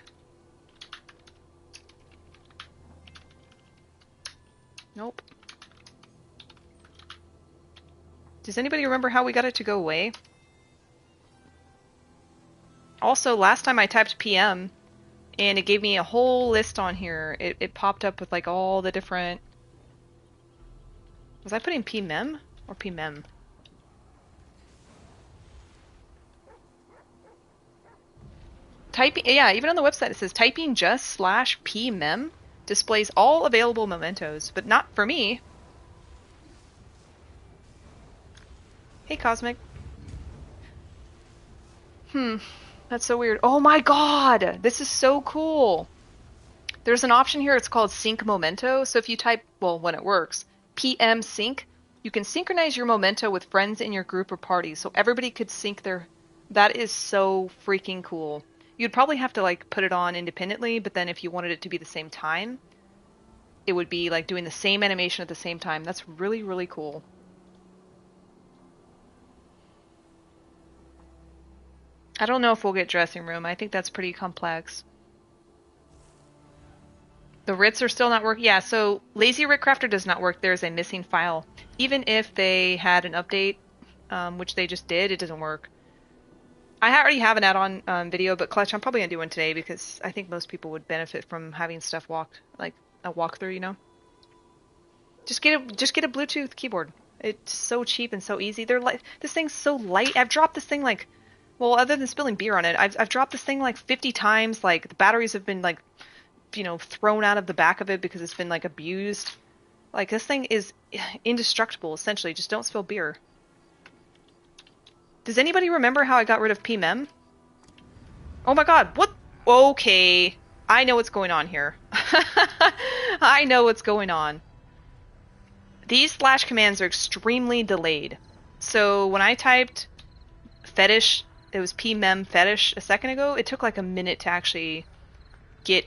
Nope. Does anybody remember how we got it to go away? Also, last time I typed PM, and it gave me a whole list on here. It popped up with like all the different... Was I putting PMEM or PMEM? Typing, yeah, even on the website it says typing just /PMEM displays all available mementos, but not for me. Hey, Cosmic. That's so weird. Oh my god! This is so cool! There's an option here, it's called Sync Momento. So if you type, well, when it works, PM Sync, you can synchronize your memento with friends in your group or party, so everybody could sync their... That is so freaking cool. You'd probably have to, like, put it on independently, but then if you wanted it to be the same time, it would be, like, doing the same animation at the same time. That's really, really cool. I don't know if we'll get dressing room. I think that's pretty complex. The Writs are still not working. Yeah, so Lazy Writ Crafter does not work. There's a missing file. Even if they had an update, which they just did, it doesn't work. I already have an add-on video, but Clutch, I'm probably going to do one today because I think most people would benefit from having stuff walked, like a walkthrough, you know? Just get a Bluetooth keyboard. It's so cheap and so easy. They're like, this thing's so light. I've dropped this thing like... Well, other than spilling beer on it, I've dropped this thing like 50 times. Like, the batteries have been, like, you know, thrown out of the back of it because it's been, like, abused. Like, this thing is indestructible, essentially. Just don't spill beer. Does anybody remember how I got rid of PMEM? Oh my god, what? Okay. I know what's going on here. I know what's going on. These slash commands are extremely delayed. So when I typed fetish, it was pmem fetish a second ago, it took like a minute to actually get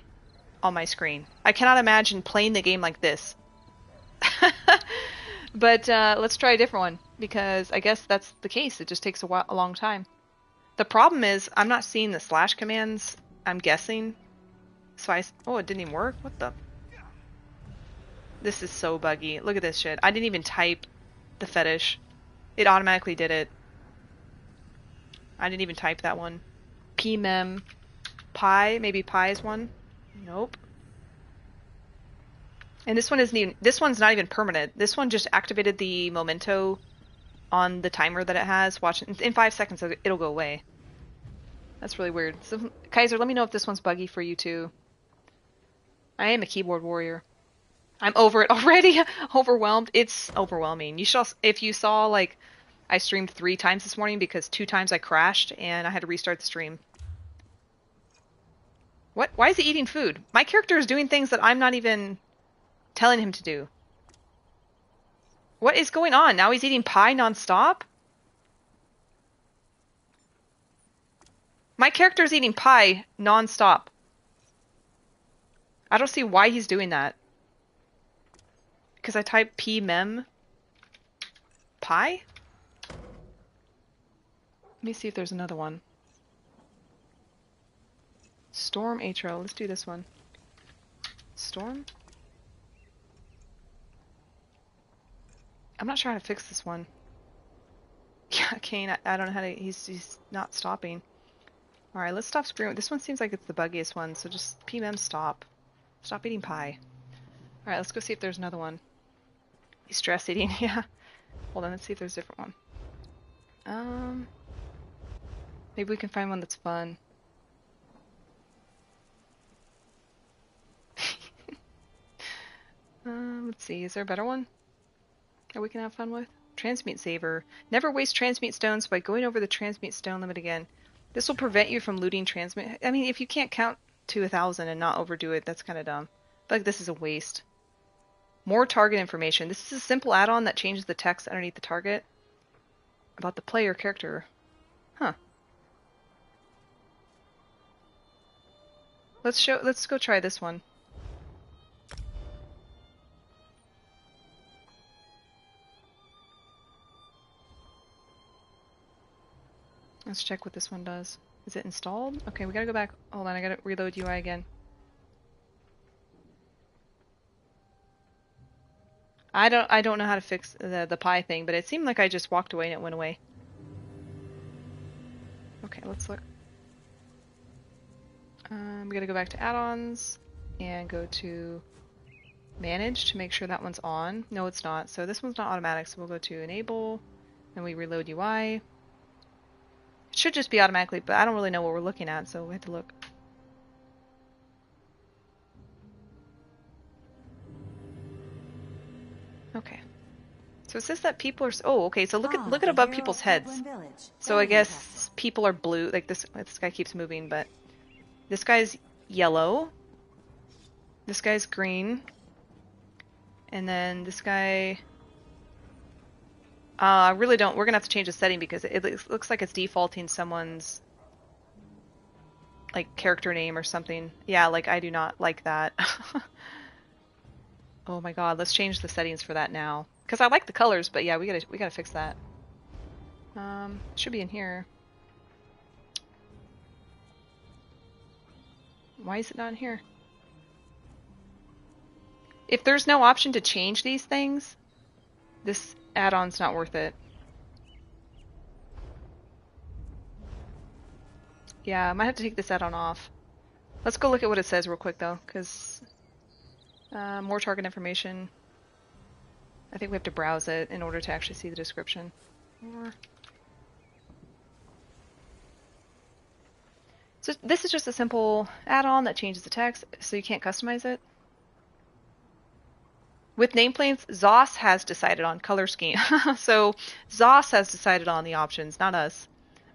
on my screen. I cannot imagine playing the game like this. But let's try a different one, because I guess that's the case. It just takes a long time. The problem is I'm not seeing the slash commands, I'm guessing. So oh, it didn't even work? What the? This is so buggy. Look at this shit. I didn't even type the fetish. It automatically did it. I didn't even type that one. Pmem pi, maybe pi is one. Nope. And this one isn't even, this one's not even permanent. This one just activated the momento on the timer that it has. Watch it. In 5 seconds it'll go away. That's really weird. So, Kaiser, let me know if this one's buggy for you too. I am a keyboard warrior. I'm over it already. Overwhelmed. It's overwhelming. You shall, if you saw, like, I streamed 3 times this morning because 2 times I crashed and I had to restart the stream. What? Why is he eating food? My character is doing things that I'm not even telling him to do. What is going on? Now he's eating pie nonstop? My character is eating pie nonstop. I don't see why he's doing that. Because I typed pmem pie? Let me see if there's another one. Storm Atro. Let's do this one. Storm? I'm not sure how to fix this one. Yeah, Kane, I don't know how to... He's not stopping. Alright, let's stop screwing. This one seems like it's the buggiest one, so just pmem stop. Stop eating pie. Alright, let's go see if there's another one. He's stress eating, yeah. Hold on, let's see if there's a different one. Maybe we can find one that's fun. Let's see, is there a better one that we can have fun with? Transmute Saver. Never waste transmute stones by going over the transmute stone limit again. This will prevent you from looting transmute. I mean, if you can't count to 1,000 and not overdo it, that's kind of dumb. But like, this is a waste. More target information. This is a simple add-on that changes the text underneath the target about the player character. Huh. Let's go try this one. Let's check what this one does. Is it installed? Okay, we gotta go back. Hold on, I gotta reload UI again. I don't know how to fix the pie thing, but it seemed like I just walked away and it went away. Okay, let's look. We gotta go back to add-ons and go to manage to make sure that one's on. No, it's not. So this one's not automatic, so we'll go to enable, and we reload UI. It should just be automatically, but I don't really know what we're looking at, so we have to look. Okay. So it says that people are... Oh, okay, so look at above people's heads. So I guess people are blue. Like this guy keeps moving, but this guy's yellow. This guy's green. And then this guy... I really don't... We're gonna have to change the setting because it looks like it's defaulting someone's like character name or something. Yeah, like I do not like that. Oh my god, let's change the settings for that now. Because I like the colors, but yeah, we gotta fix that. Should be in here. Why is it not in here? If there's no option to change these things, this add-on's not worth it. Yeah, I might have to take this add-on off. Let's go look at what it says real quick though, because more target information. I think we have to browse it in order to actually see the description. So this is just a simple add-on that changes the text, so you can't customize it. With nameplates, ZOS has decided on color scheme. So ZOS has decided on the options, not us.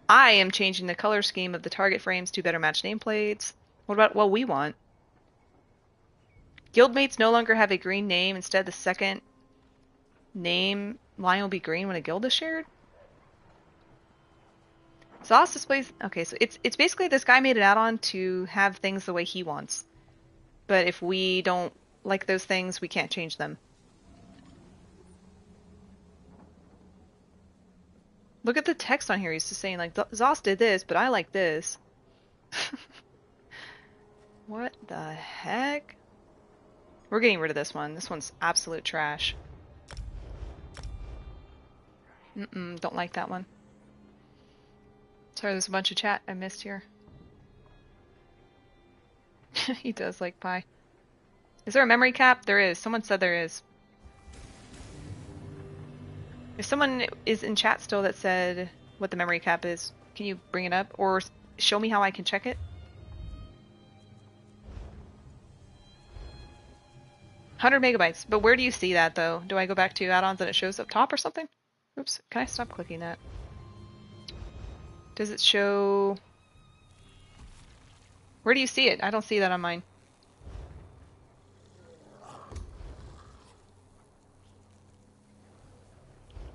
I am changing the color scheme of the target frames to better match nameplates. What about what we want? Guildmates no longer have a green name. Instead, the second name line will be green when a guild is shared. Zoss displays... Okay, so it's basically this guy made an add-on to have things the way he wants. But if we don't like those things, we can't change them. Look at the text on here. He's just saying, like, Zoss did this, but I like this. What the heck? We're getting rid of this one. This one's absolute trash. Don't like that one. Sorry, there's a bunch of chat I missed here. He does like pie. Is there a memory cap? There is. Someone said there is. If someone is in chat still that said what the memory cap is, can you bring it up? Or show me how I can check it? 100 megabytes. But where do you see that, though? Do I go back to add-ons and it shows up top or something? Oops. Can I stop clicking that? Does it show... Where do you see it? I don't see that on mine.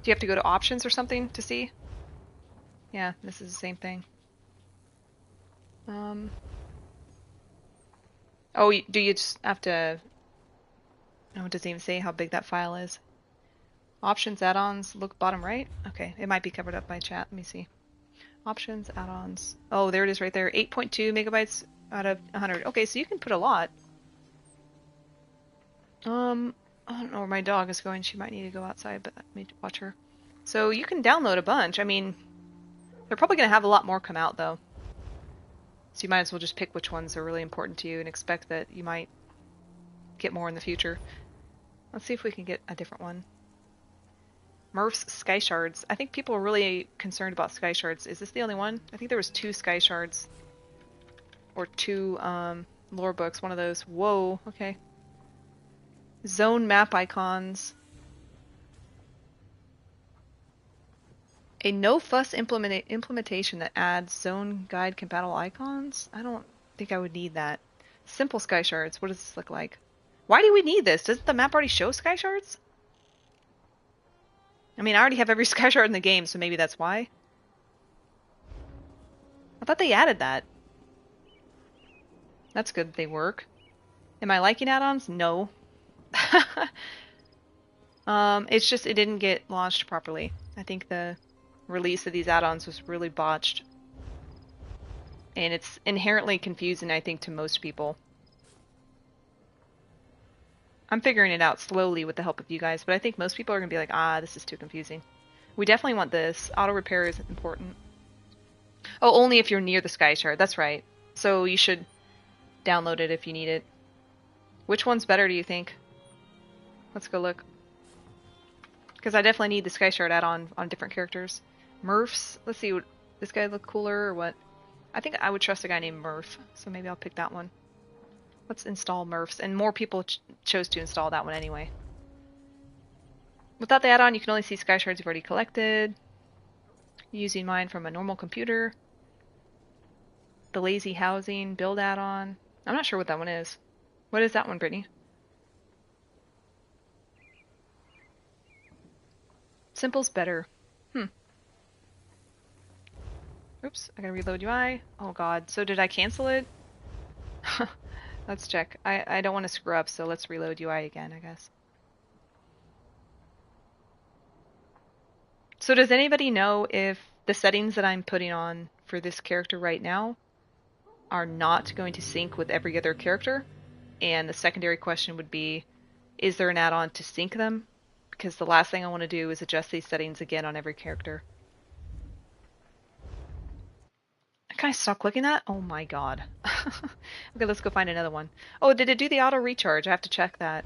Do you have to go to options or something to see? Yeah, this is the same thing. Oh, do you just have to... Oh, it doesn't even say how big that file is. Options, add-ons, look bottom right? Okay, it might be covered up by chat. Let me see. Options, add-ons. Oh, there it is right there. 8.2 megabytes out of 100. Okay, so you can put a lot. I don't know where my dog is going. She might need to go outside, but let me watch her. So you can download a bunch. I mean, they're probably going to have a lot more come out, though. So you might as well just pick which ones are really important to you and expect that you might get more in the future. Let's see if we can get a different one. Murph's Sky Shards. I think people are really concerned about Sky Shards. Is this the only one? I think there was 2 Sky Shards. Or 2 lore books. One of those. Whoa, okay. Zone map icons. A no-fuss implementation that adds zone guide compatible icons? I don't think I would need that. Simple Sky Shards. What does this look like? Why do we need this? Doesn't the map already show Sky Shards? I mean, I already have every Sky Shard in the game, so maybe that's why. I thought they added that. That's good that they work. Am I liking add-ons? No. It's just it didn't get launched properly. I think the release of these add-ons was really botched. And it's inherently confusing, I think, to most people. I'm figuring it out slowly with the help of you guys, but I think most people are going to be like, ah, this is too confusing. We definitely want this. Auto repair is important. Oh, only if you're near the Sky Shard. That's right. So you should download it if you need it. Which one's better, do you think? Let's go look. Because I definitely need the Sky Shard add-on on different characters. Murphs. Let's see. Would this guy look cooler or what? I think I would trust a guy named Murph. So maybe I'll pick that one. Let's install Murphs. And more people chose to install that one anyway. Without the add-on, you can only see Sky Shards you've already collected. Using mine from a normal computer. The Lazy Housing build add-on. I'm not sure what that one is. What is that one, Brittany? Simple's better. Oops, I gotta reload UI. Oh god, so did I cancel it? Let's check. I don't want to screw up, so let's reload UI again, I guess. So does anybody know if the settings that I'm putting on for this character right now are not going to sync with every other character? And the secondary question would be, is there an add-on to sync them? Because the last thing I want to do is adjust these settings again on every character. Can I stop clicking that? Oh my god. Okay, let's go find another one. Oh, did it do the auto recharge? I have to check that.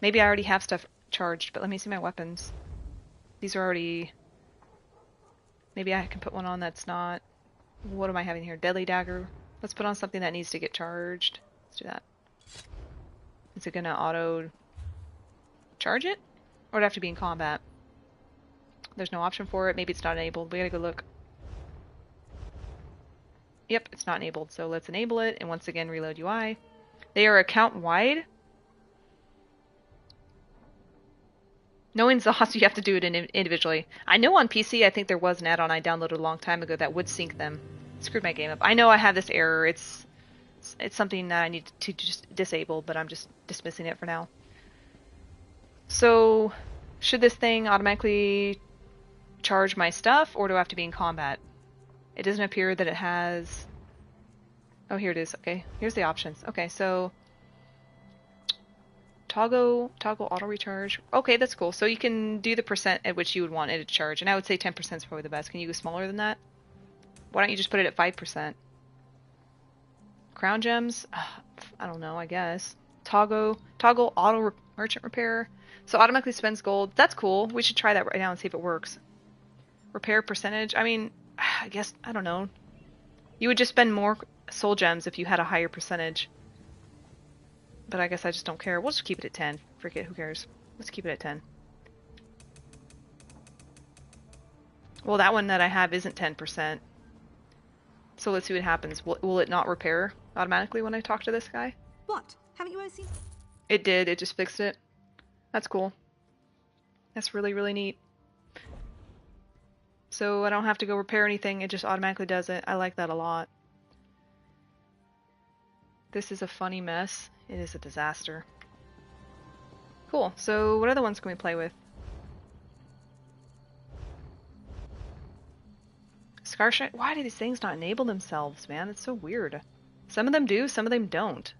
Maybe I already have stuff charged, but let me see my weapons. These are already... Maybe I can put one on that's not... What am I having here? Deadly Dagger. Let's put on something that needs to get charged. Let's do that. Is it gonna auto charge it? Or would it have to be in combat? There's no option for it. Maybe it's not enabled. We gotta go look. Yep, it's not enabled. So let's enable it. And once again, reload UI. They are account wide. No exhaust, you have to do it individually. I know on PC, I think there was an add-on I downloaded a long time ago that would sync them. Screwed my game up. I know I have this error. It's something that I need to just disable, but I'm just dismissing it for now. So, should this thing automatically charge my stuff, or do I have to be in combat? It doesn't appear that it has... Oh, here it is. Okay, here's the options. Okay, so... Toggle auto recharge. Okay, that's cool. So you can do the percent at which you would want it to charge, and I would say 10% is probably the best. Can you go smaller than that? Why don't you just put it at 5%? Crown gems? I don't know, I guess. Toggle auto merchant repair. So automatically spends gold. That's cool. We should try that right now and see if it works. Repair percentage. I mean, I guess, I don't know. You would just spend more soul gems if you had a higher percentage. But I guess I just don't care. We'll just keep it at 10. Forget, who cares? Let's keep it at 10. Well, that one that I have isn't 10%. So let's see what happens. Will it not repair automatically when I talk to this guy? What? Haven't you ever seen? It did. It just fixed it. That's cool. That's really, really neat. So I don't have to go repair anything. It just automatically does it. I like that a lot. This is a funny mess. It is a disaster. Cool. So what other ones can we play with? Scarshine? Why do these things not enable themselves, man? It's so weird. Some of them do, some of them don't.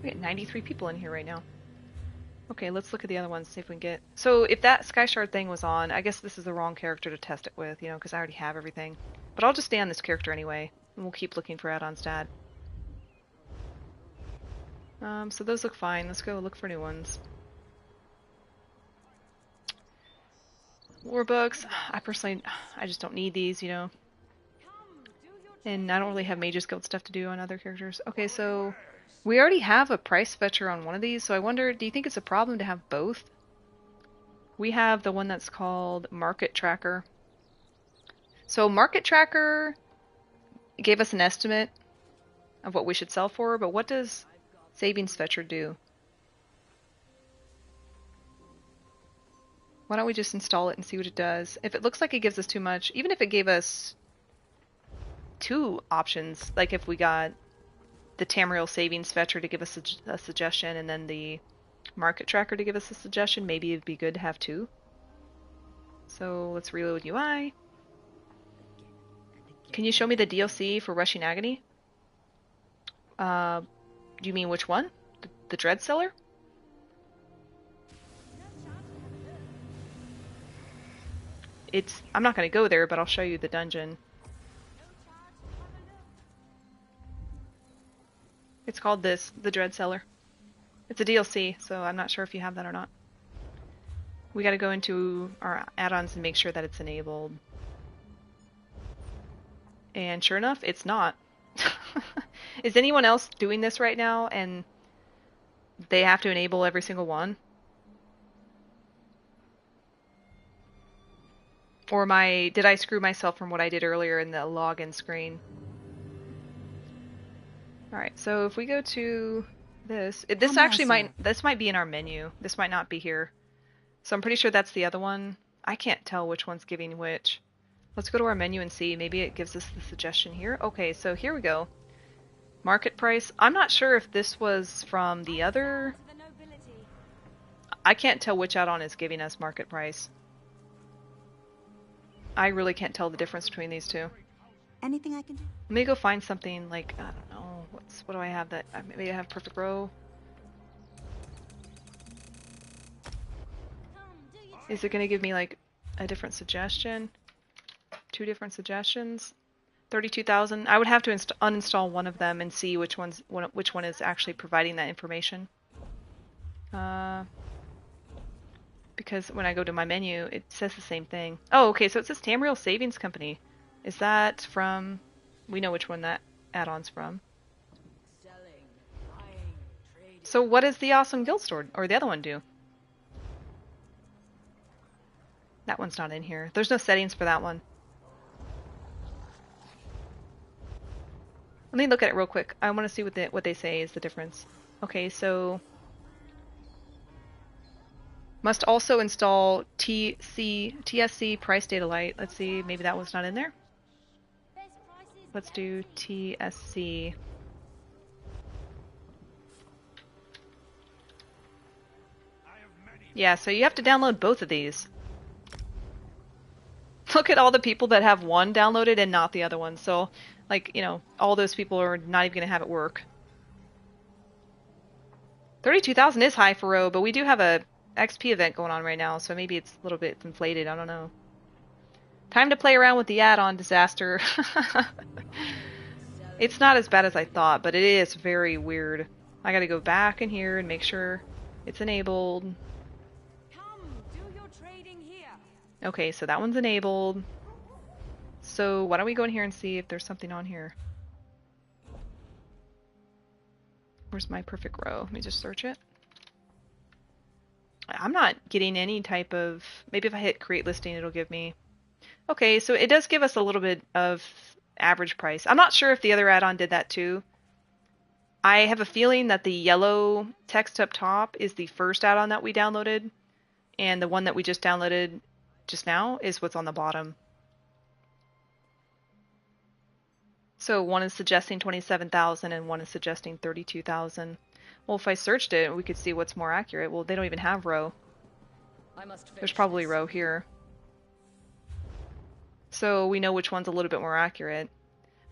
We got 93 people in here right now. Okay, let's look at the other ones, see if we can get... So if that Sky Shard thing was on, I guess this is the wrong character to test it with, you know, because I already have everything. But I'll just stay on this character anyway, and we'll keep looking for add-ons to add. So those look fine. Let's go look for new ones. War books. I just don't need these, you know. And I don't really have Mage's Guild stuff to do on other characters. Okay, so we already have a price fetcher on one of these, so I wonder, do you think it's a problem to have both? We have the one that's called Market Tracker. So Market Tracker gave us an estimate of what we should sell for, but what does Savings Fetcher do? Why don't we just install it and see what it does? If it looks like it gives us too much, even if it gave us two options, like if we got the Tamriel Savings Fetcher to give us a suggestion and then the Market Tracker to give us a suggestion, maybe it'd be good to have two. So let's reload UI. Can you show me the DLC for Rushing Agony? Do you mean which one? The Dread Cellar? I'm not going to go there, but I'll show you the dungeon. It's called the Dread Cellar. It's a DLC, so I'm not sure if you have that or not. We got to go into our add-ons and make sure that it's enabled. And sure enough, it's not. Is anyone else doing this right now and they have to enable every single one? Or did I screw myself from what I did earlier in the login screen? Alright, so if we go to this, this might be in our menu. This might not be here. So I'm pretty sure that's the other one. I can't tell which one's giving which. Let's go to our menu and see. Maybe it gives us the suggestion here. Okay, so here we go. Market price. I'm not sure if this was from the other... I can't tell which add-on is giving us market price. I really can't tell the difference between these two. Anything I can do? Let me go find something like, I don't know, what do I have that, maybe I have Perfect Row. Is it going to give me like a different suggestion? Two different suggestions? 32,000. I would have to uninstall one of them and see which one is actually providing that information. Because when I go to my menu, it says the same thing. Oh, okay, so it says Tamriel Savings Company. Is that from... We know which one that add-on's from. So what does the Awesome Guild Store, or the other one, do? That one's not in here. There's no settings for that one. Let me look at it real quick. I want to see what they say is the difference. Okay, so must also install TSC price data light. Let's see, maybe that one's not in there. Let's do TSC. Yeah, so you have to download both of these. Look at all the people that have one downloaded and not the other one. So, like, you know, all those people are not even going to have it work. 32,000 is high for Row, but we do have a XP event going on right now, so maybe it's a little bit inflated. I don't know. Time to play around with the add-on disaster. It's not as bad as I thought, but it is very weird. I gotta go back in here and make sure it's enabled. Okay, so that one's enabled. So why don't we go in here and see if there's something on here. Where's my perfect row? Let me just search it. I'm not getting any type of... Maybe if I hit create listing, it'll give me... Okay, so it does give us a little bit of average price. I'm not sure if the other add-on did that too. I have a feeling that the yellow text up top is the first add-on that we downloaded, and the one that we just downloaded just now is what's on the bottom. So one is suggesting 27,000 and one is suggesting 32,000. Well, if I searched it, we could see what's more accurate. Well, they don't even have row. There's probably row here. So we know which one's a little bit more accurate.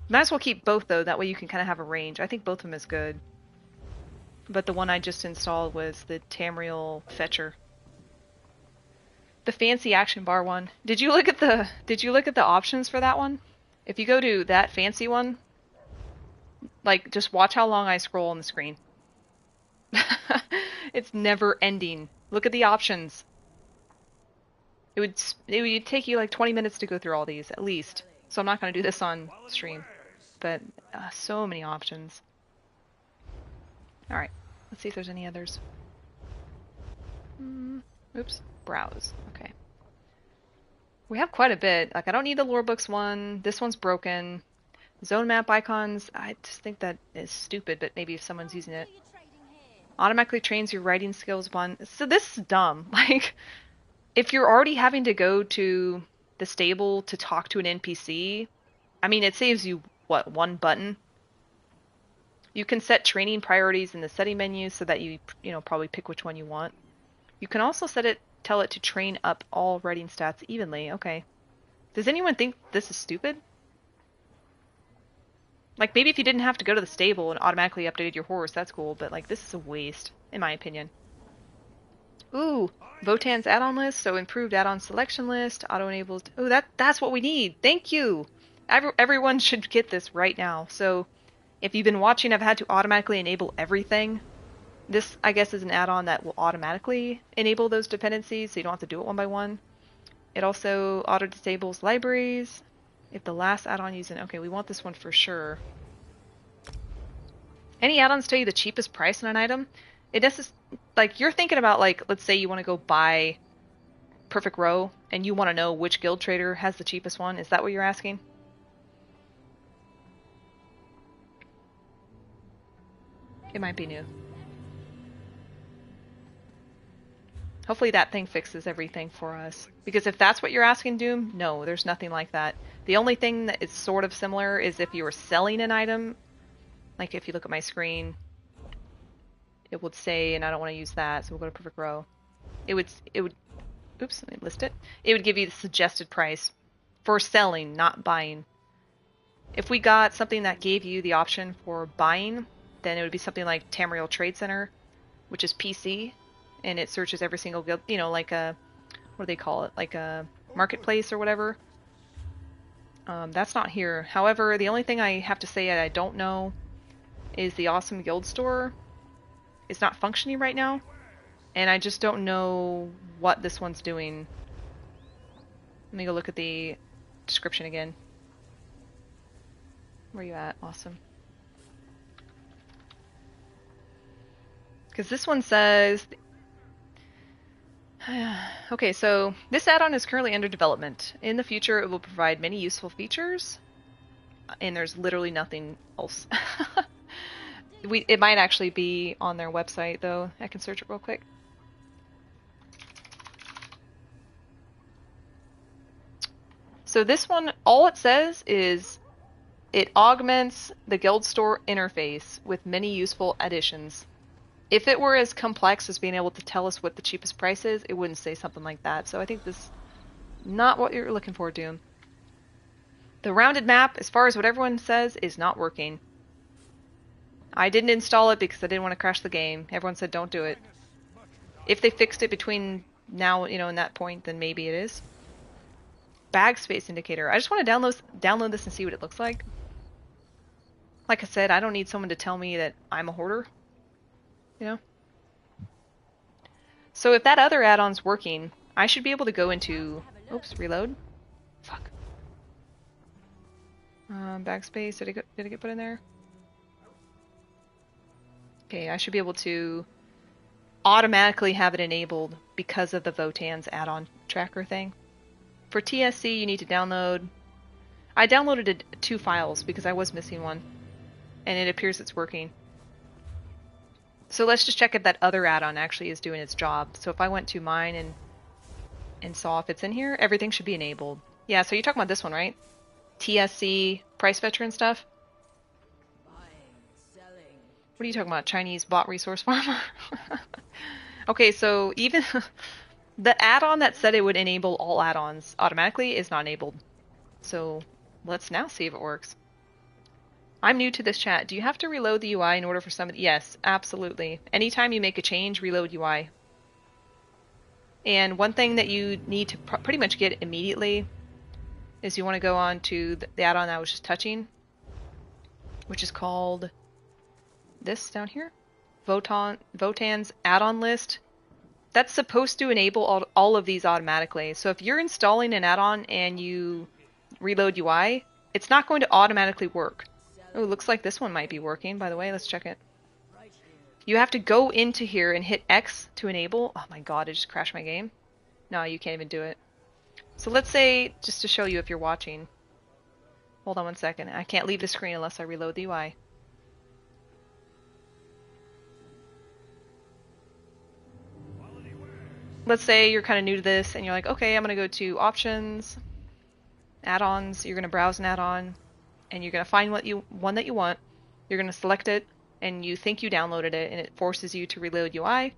Might as well keep both though, that way you can kind of have a range. I think both of them is good. But the one I just installed was the Tamriel Fetcher. The fancy action bar one. Did you look at the options for that one? If you go to that fancy one, like, just watch how long I scroll on the screen. It's never ending. Look at the options. It would take you like 20 minutes to go through all these, at least. So I'm not going to do this on stream. But so many options. Alright, let's see if there's any others. Oops, browse. Okay. We have quite a bit. Like, I don't need the lore books one. This one's broken. Zone map icons, I just think that is stupid, but maybe if someone's using it. Automatically trains your writing skills one. So this is dumb. Like, if you're already having to go to the stable to talk to an NPC, I mean, it saves you, what, one button? You can set training priorities in the setting menu so that you probably pick which one you want. You can also tell it to train up all writing stats evenly. Okay. Does anyone think this is stupid? Like, maybe if you didn't have to go to the stable and automatically updated your horse, that's cool, but, like, this is a waste, in my opinion. Ooh, Votan's add-on list, so improved add-on selection list, auto-enables... Oh, that's what we need! Thank you! Everyone should get this right now. So, if you've been watching, I've had to automatically enable everything. This, I guess, is an add-on that will automatically enable those dependencies, so you don't have to do it one by one. It also auto-disables libraries. If the last add-on using... Okay, we want this one for sure. Any add-ons tell you the cheapest price on an item? It does, like, you're thinking about, like, let's say you want to go buy Perfect Row, and you want to know which guild trader has the cheapest one. Is that what you're asking? It might be new. Hopefully that thing fixes everything for us. Because if that's what you're asking, Doom, no, there's nothing like that. The only thing that is sort of similar is if you were selling an item, like if you look at my screen, it would say, and I don't want to use that, so we'll go to Perfect Row. It would, oops, let me list it. It would give you the suggested price for selling, not buying. If we got something that gave you the option for buying, then it would be something like Tamriel Trade Center, which is PC, and it searches every single guild, you know, like a, what do they call it, like a marketplace or whatever. That's not here. However, the only thing I have to say I don't know is the Awesome Guild Store is not functioning right now, and I just don't know what this one's doing. Let me go look at the description again. Where are you at? Awesome. Because this one says... Okay, so this add-on is currently under development. In the future, it will provide many useful features. and there's literally nothing else. It might actually be on their website though. I can search it real quick. So this one, all it says is it augments the guild store interface with many useful additions. If it were as complex as being able to tell us what the cheapest price is, it wouldn't say something like that. So I think this is not what you're looking for, Doom. The rounded map, as far as what everyone says, is not working. I didn't install it because I didn't want to crash the game. Everyone said don't do it. If they fixed it between now, and that point, then maybe it is. Bag space indicator. I just want to download this and see what it looks like. Like I said, I don't need someone to tell me that I'm a hoarder. So if that other add-on's working, I should be able to go into... Oops, reload. Fuck. Backspace, did it get put in there? Okay, I should be able to automatically have it enabled because of the Votan's add-on tracker thing. For TSC, you need to download... I downloaded 2 files because I was missing one, and it appears it's working. So let's just check if that other add-on actually is doing its job. So if I went to mine and saw if it's in here, everything should be enabled. Yeah, so you're talking about this one, right? TSC, price fetcher and stuff? What are you talking about? Chinese bot resource farmer? Okay, so even the add-on that said it would enable all add-ons automatically is not enabled. So let's now see if it works. I'm new to this chat. Do you have to reload the UI in order for some... Yes, absolutely. Anytime you make a change, reload UI. And one thing that you need to pretty much get immediately is you want to go on to the add-on I was just touching, which is called this down here. Votan's add-on list. That's supposed to enable all of these automatically. So if you're installing an add-on and you reload UI, it's not going to automatically work. Oh, looks like this one might be working, by the way. Let's check it. You have to go into here and hit X to enable. Oh my god, it just crashed my game. No, you can't even do it. So let's say, just to show you if you're watching. Hold on one second. I can't leave the screen unless I reload the UI. Let's say you're kind of new to this and you're like, okay, I'm going to go to options, add-ons. You're going to browse an add-on and you're going to find one that you want. You're going to select it and you think you downloaded it and it forces you to reload UI.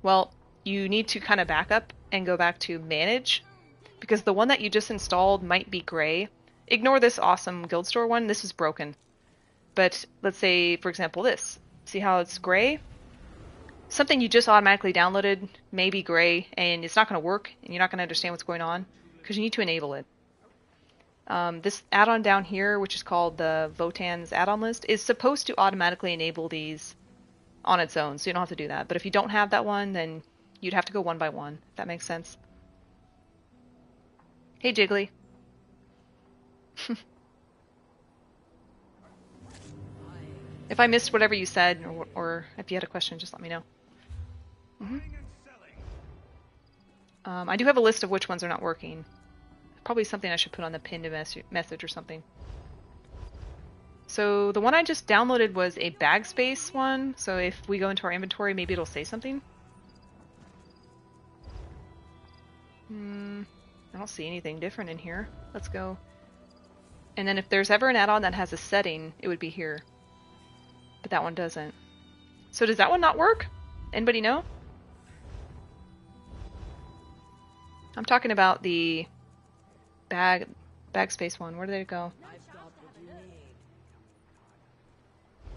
Well, you need to kind of back up and go back to manage because the one that you just installed might be gray. Ignore this awesome guild store one. This is broken. But let's say, for example, this. See how it's gray? Something you just automatically downloaded may be gray and it's not going to work and you're not going to understand what's going on because you need to enable it. This add-on down here, which is called the Votan's add-on list, is supposed to automatically enable these on its own, so you don't have to do that. But if you don't have that one, then you'd have to go one by one, if that makes sense. Hey, Jiggly. If I missed whatever you said, or if you had a question, just let me know. I do have a list of which ones are not working. Probably something I should put on the pinned message or something. So the one I just downloaded was a bag space one. So if we go into our inventory, maybe it'll say something. I don't see anything different in here. Let's go. And then if there's ever an add-on that has a setting, it would be here. But that one doesn't. So does that one not work? Anybody know? I'm talking about the bag space one. Where did it go?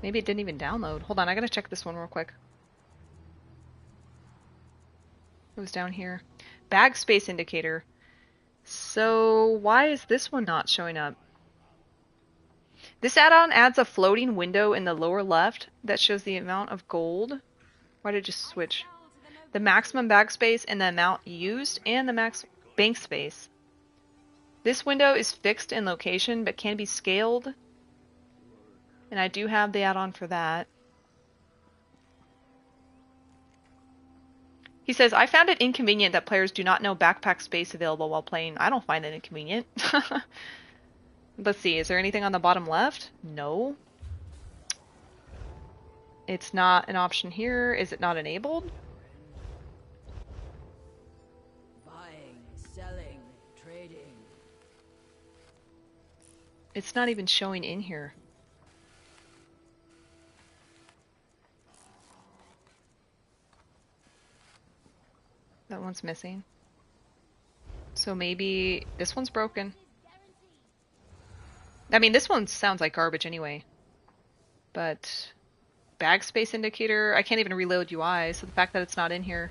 Maybe it didn't even download. Hold on, I gotta check this one real quick. It was down here. Bag space indicator. So why is this one not showing up? This add-on adds a floating window in the lower left that shows the amount of gold. Why did it just switch? The maximum bag space and the amount used and the max bank space. This window is fixed in location but can be scaled. And I do have the add-on for that. He says, I found it inconvenient that players do not know backpack space available while playing. I don't find it inconvenient. Let's see, is there anything on the bottom left? No. It's not an option here. Is it not enabled? Buying, selling, trading. It's not even showing in here. That one's missing. So maybe this one's broken. I mean, this one sounds like garbage anyway. But bag space indicator, I can't even reload UI, so the fact that it's not in here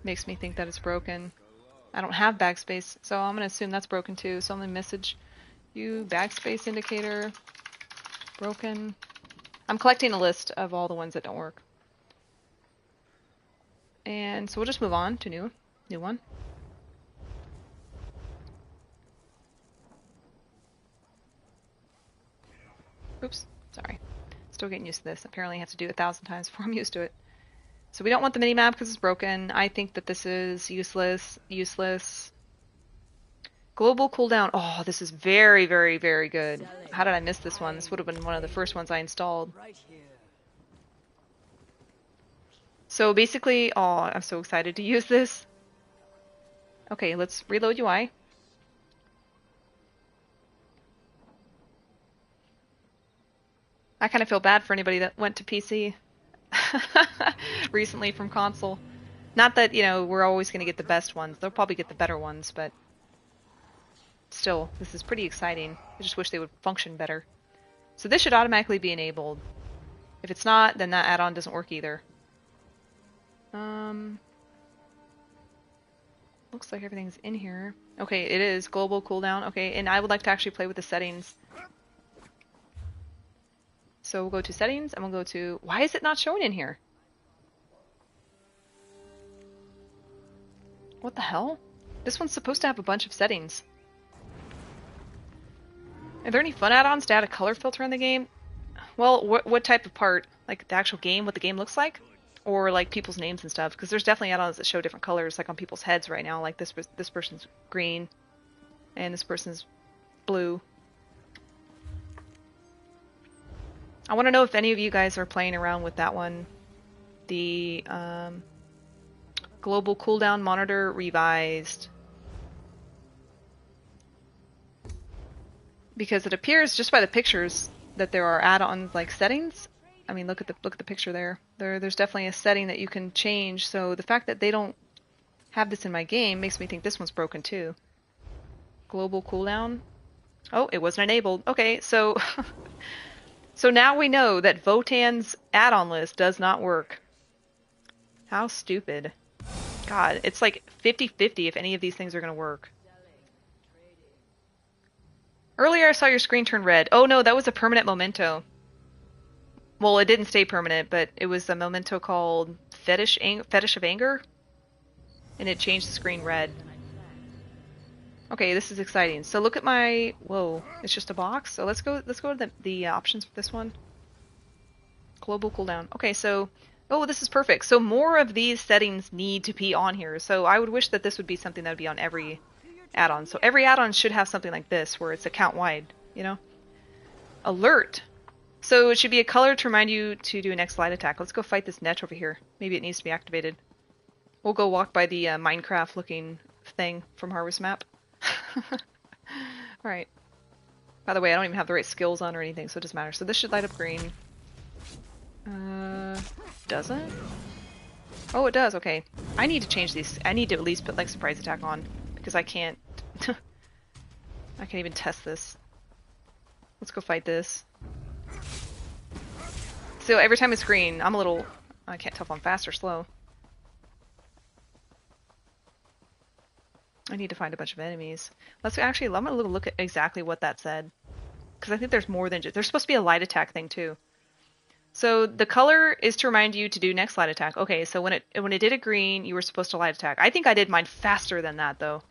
makes me think that it's broken. I don't have bag space, so I'm gonna assume that's broken too. So I'm gonna message you bag space indicator broken. I'm collecting a list of all the ones that don't work. And so we'll just move on to new one. Oops, sorry. Still getting used to this. Apparently I have to do it 1,000 times before I'm used to it. So we don't want the minimap because it's broken. I think that this is useless. Global cooldown. Oh, this is very, very, very good. How did I miss this one? This would have been one of the first ones I installed. So basically, oh, I'm so excited to use this. Okay, let's reload UI. I kind of feel bad for anybody that went to PC recently from console. Not that, you know, we're always going to get the best ones. They'll probably get the better ones, but still, this is pretty exciting. I just wish they would function better. So this should automatically be enabled. If it's not, then that add-on doesn't work either. Looks like everything's in here. Okay, it is global cooldown. Okay, and I would like to actually play with the settings. So we'll go to settings and we'll go to, why is it not showing in here? What the hell? This one's supposed to have a bunch of settings. Are there any fun add-ons to add a color filter in the game? Well, what type of part? Like the actual game, what the game looks like? Or like people's names and stuff? Because there's definitely add-ons that show different colors, like on people's heads right now. Like this person's green and this person's blue. I want to know if any of you guys are playing around with that one. The global cooldown monitor revised. Because it appears just by the pictures that there are add-on like settings. I mean, look at the picture there. There's definitely a setting that you can change. So the fact that they don't have this in my game makes me think this one's broken too. Global cooldown. Oh, it wasn't enabled. Okay, so so now we know that Votan's add-on list does not work. How stupid. God, it's like 50-50 if any of these things are going to work. Earlier I saw your screen turn red. Oh no, that was a permanent memento. Well, it didn't stay permanent, but it was a memento called Fetish of Anger. And it changed the screen red. Okay, this is exciting. So look at my... Whoa, it's just a box? So let's go to the options for this one. Global cooldown. Okay, so... Oh, this is perfect. So more of these settings need to be on here. So I would wish that this would be something that would be on every add-on. So every add-on should have something like this, where it's account-wide, you know? Alert! So it should be a color to remind you to do a next light attack. Let's go fight this net over here. Maybe it needs to be activated. We'll go walk by the Minecraft-looking thing from Harvest Map. Alright. By the way, I don't even have the right skills on or anything, so it doesn't matter. So this should light up green. Doesn't? Oh, it does. Okay. I need to change these. I need to at least put like surprise attack on because I can't. I can't even test this. Let's go fight this. So every time it's green, I'm a little. I can't tell if I'm fast or slow. I need to find a bunch of enemies. I'm gonna look at exactly what that said because I think there's more than just. There's supposed to be a light attack thing too. So the color is to remind you to do next light attack. Okay, so when it did a green, you were supposed to light attack. I think I did mine faster than that though.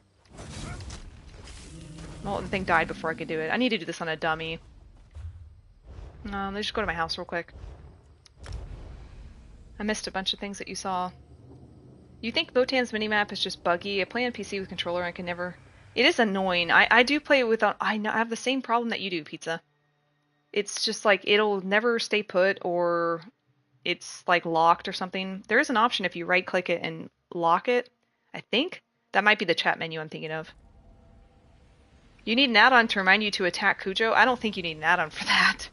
Well, the thing died before I could do it. I need to do this on a dummy. Let's just go to my house real quick. I missed a bunch of things that you saw. You think Votan's minimap is just buggy? I play on PC with controller and I can never It is annoying. I do play it with, I have the same problem that you do, Pizza. It's just like, it'll never stay put, or it's like locked or something. There is an option if you right click it and lock it, I think. That might be the chat menu I'm thinking of. You need an add-on to remind you to attack Cujo? I don't think you need an add-on for that.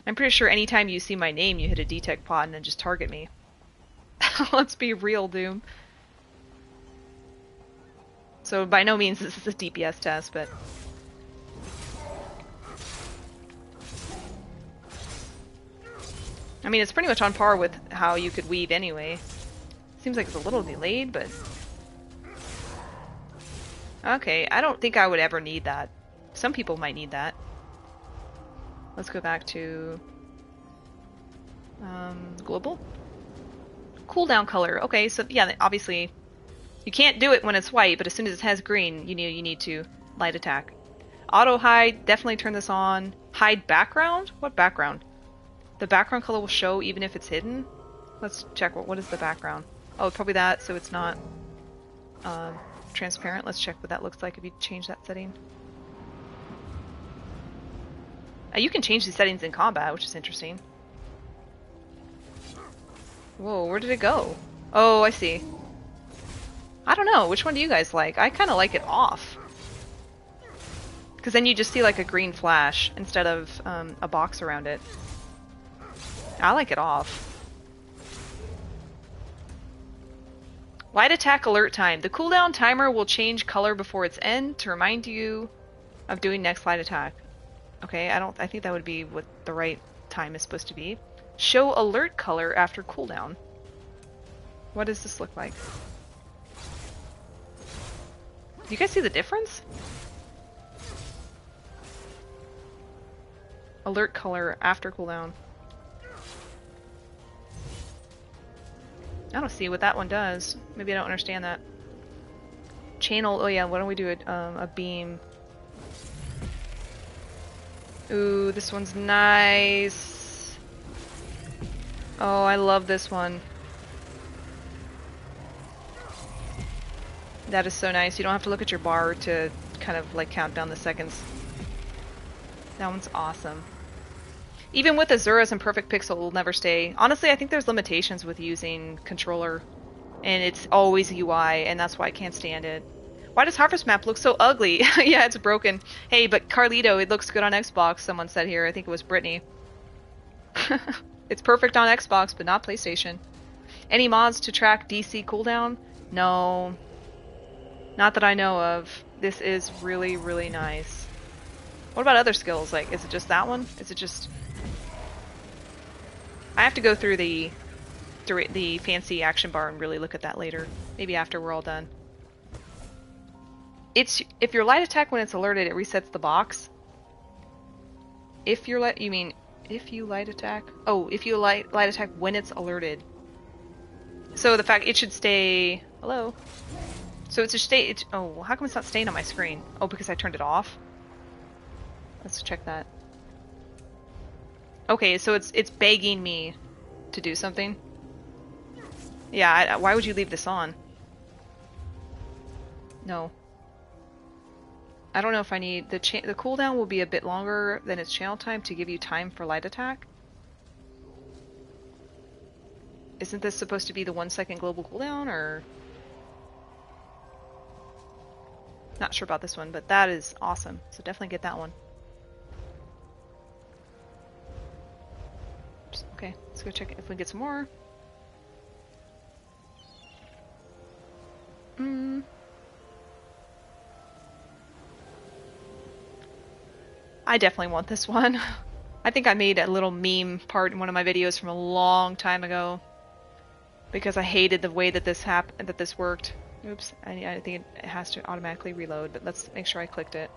I'm pretty sure anytime you see my name, you hit a detect pod and then just target me. Let's be real, Doom. So by no means this is a DPS test, but... I mean, it's pretty much on par with how you could weave anyway. Seems like it's a little delayed, but... Okay, I don't think I would ever need that. Some people might need that. Let's go back to... global? Cooldown color. Okay, so yeah, obviously... You can't do it when it's white, but as soon as it has green, you need to light attack. Auto hide, definitely turn this on. Hide background? What background? The background color will show even if it's hidden? Let's check what is the background. Oh, probably that, so it's not transparent. Let's check what that looks like if you change that setting. You can change these settings in combat, which is interesting. Whoa, where did it go? Oh, I see. I don't know, which one do you guys like? I kind of like it off. Because then you just see like a green flash instead of a box around it. I like it off. Light attack alert time. The cooldown timer will change color before its end to remind you of doing next light attack. Okay, I think that would be what the right time is supposed to be. Show alert color after cooldown. What does this look like? Do you guys see the difference? Alert color after cooldown. I don't see what that one does. Maybe I don't understand that. Channel, oh yeah, why don't we do a beam? Ooh, this one's nice. Oh, I love this one. That is so nice. You don't have to look at your bar to kind of like count down the seconds. That one's awesome. Even with Azura's and Perfect Pixel, it will never stay. Honestly, I think there's limitations with using controller. And it's always UI, and that's why I can't stand it. Why does Harvest Map look so ugly? Yeah, it's broken. Hey, but Carlito, it looks good on Xbox, someone said here. I think it was Brittany. It's perfect on Xbox, but not PlayStation. Any mods to track DC cooldown? No. Not that I know of. This is really, really nice. What about other skills? Like, is it just that one? Is it just... I have to go through the fancy action bar and really look at that later. Maybe after we're all done. If your light attack when it's alerted, it resets the box. If you light attack? Oh, if you light attack when it's alerted. So the fact it should stay... Hello? So it should stay... oh, how come it's not staying on my screen? Oh, because I turned it off? Let's check that. Okay, so it's begging me to do something. Yeah, why would you leave this on? No. I don't know if I need... The cooldown will be a bit longer than its channel time to give you time for light attack. Isn't this supposed to be the 1 second global cooldown, or... Not sure about this one, but that is awesome. So definitely get that one. Okay, let's go check if we can get some more. I definitely want this one. I think I made a little meme part in one of my videos from a long time ago because I hated the way that this worked. Oops, I think it has to automatically reload, but let's make sure I clicked it.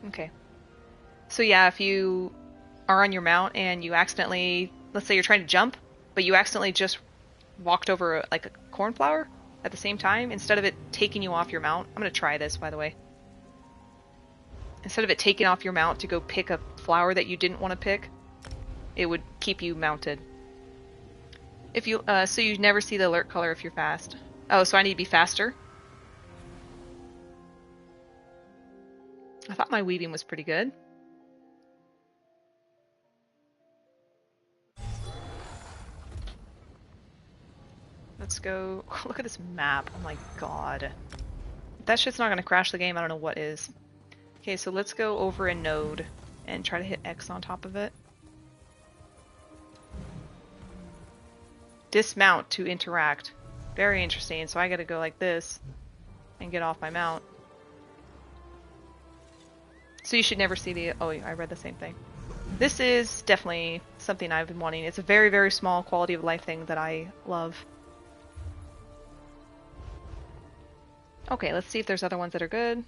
Okay. So yeah, if you are on your mount and you accidentally, let's say you're trying to jump, but you accidentally just walked over like a cornflower at the same time, instead of it taking you off your mount, I'm going to try this, by the way. Instead of it taking off your mount to go pick a flower that you didn't want to pick, it would keep you mounted. If you so you never see the alert color if you're fast. Oh, so I need to be faster? I thought my weaving was pretty good. Let's go. Look at this map. Oh my god. If that shit's not gonna crash the game, I don't know what is. Okay, so let's go over a node and try to hit X on top of it. Dismount to interact. Very interesting. So I gotta go like this and get off my mount. So you should never see the... Oh, I read the same thing. This is definitely something I've been wanting. It's a very, very small quality of life thing that I love. Okay, let's see if there's other ones that are good.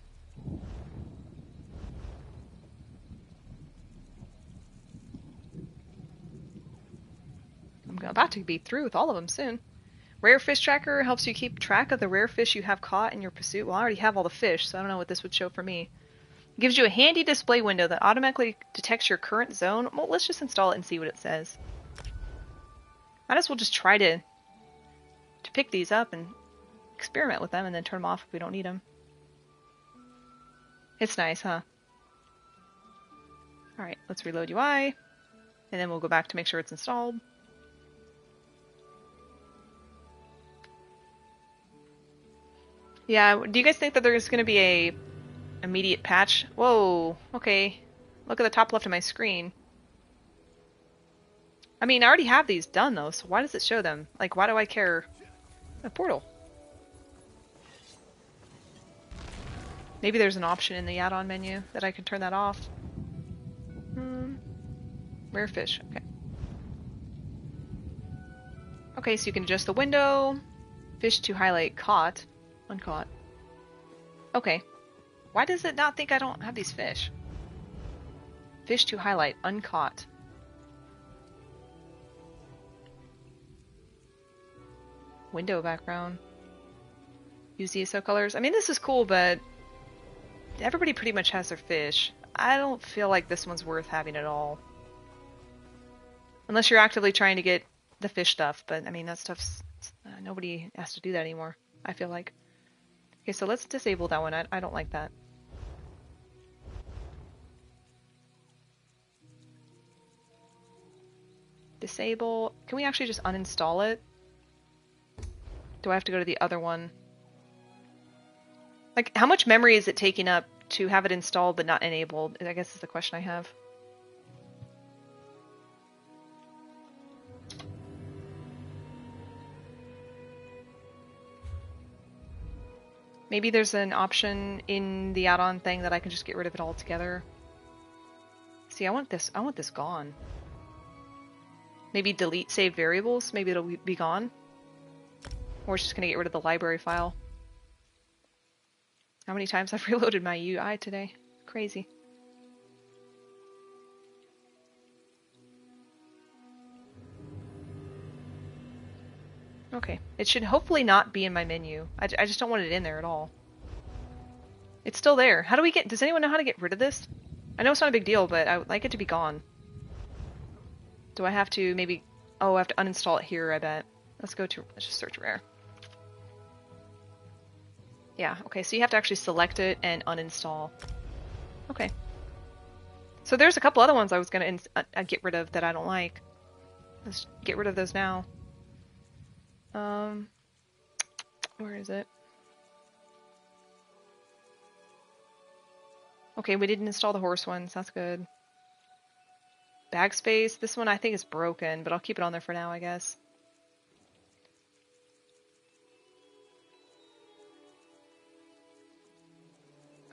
I'm about to be through with all of them soon. Rare fish tracker helps you keep track of the rare fish you have caught in your pursuit. Well, I already have all the fish, so I don't know what this would show for me. It gives you a handy display window that automatically detects your current zone. Well, let's just install it and see what it says. Might as well just try to pick these up and experiment with them and then turn them off if we don't need them. It's nice, huh? Alright, let's reload UI. And then we'll go back to make sure it's installed. Yeah, do you guys think that there's going to be a immediate patch? Whoa, okay. Look at the top left of my screen. I mean, I already have these done though, so why does it show them? Like, why do I care? A portal. Maybe there's an option in the add-on menu that I can turn that off. Rare fish, okay. Okay, so you can adjust the window. Fish to highlight caught. Uncaught. Okay. Why does it not think I don't have these fish? Fish to highlight, uncaught. Window background. Use ESO colors. I mean, this is cool, but everybody pretty much has their fish. I don't feel like this one's worth having at all. Unless you're actively trying to get the fish stuff, but I mean, that stuff's... nobody has to do that anymore, I feel like. Okay, so let's disable that one. I don't like that. Disable. Can we actually just uninstall it? Do I have to go to the other one? Like, how much memory is it taking up to have it installed but not enabled? I guess is the question I have. Maybe there's an option in the add-on thing that I can just get rid of it altogether. See, I want this gone. Maybe delete saved variables, maybe it'll be gone. Or it's just gonna get rid of the library file. How many times I've reloaded my UI today? Crazy. Okay, it should hopefully not be in my menu. I just don't want it in there at all. It's still there. How do we get... Does anyone know how to get rid of this? I know it's not a big deal, but I would like it to be gone. Do I have to maybe... Oh, I have to uninstall it here, I bet. Let's just search rare. Yeah, okay, so you have to actually select it and uninstall. Okay. So there's a couple other ones I was going to get rid of that I don't like. Let's get rid of those now. Where is it? Okay, we didn't install the horse ones. That's good. Bag space. This one I think is broken, but I'll keep it on there for now, I guess.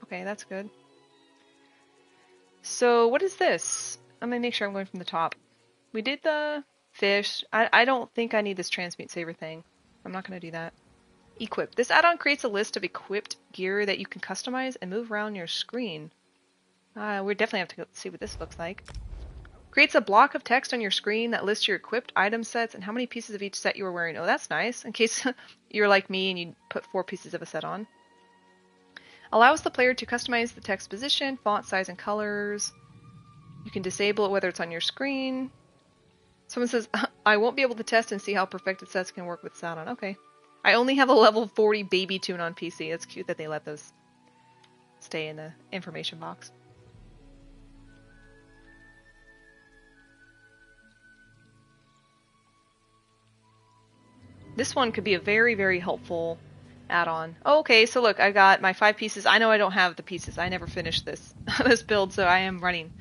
Okay, that's good. So what is this? I'm gonna make sure I'm going from the top. We did the fish. I don't think I need this transmute saver thing. I'm not gonna do that. Equip. This add-on creates a list of equipped gear that you can customize and move around your screen. We definitely have to go see what this looks like. Creates a block of text on your screen that lists your equipped item sets and how many pieces of each set you are wearing. Oh, that's nice. In case you're like me and you put 4 pieces of a set on. Allows the player to customize the text position, font size, and colors. You can disable it whether it's on your screen. Someone says, I won't be able to test and see how perfected sets can work with this add-on. Okay. I only have a level 40 baby tune on PC. It's cute that they let those stay in the information box. This one could be a very, very helpful add-on. Oh, okay, so look, I got my 5 pieces. I know I don't have the pieces. I never finished this this build, so I am running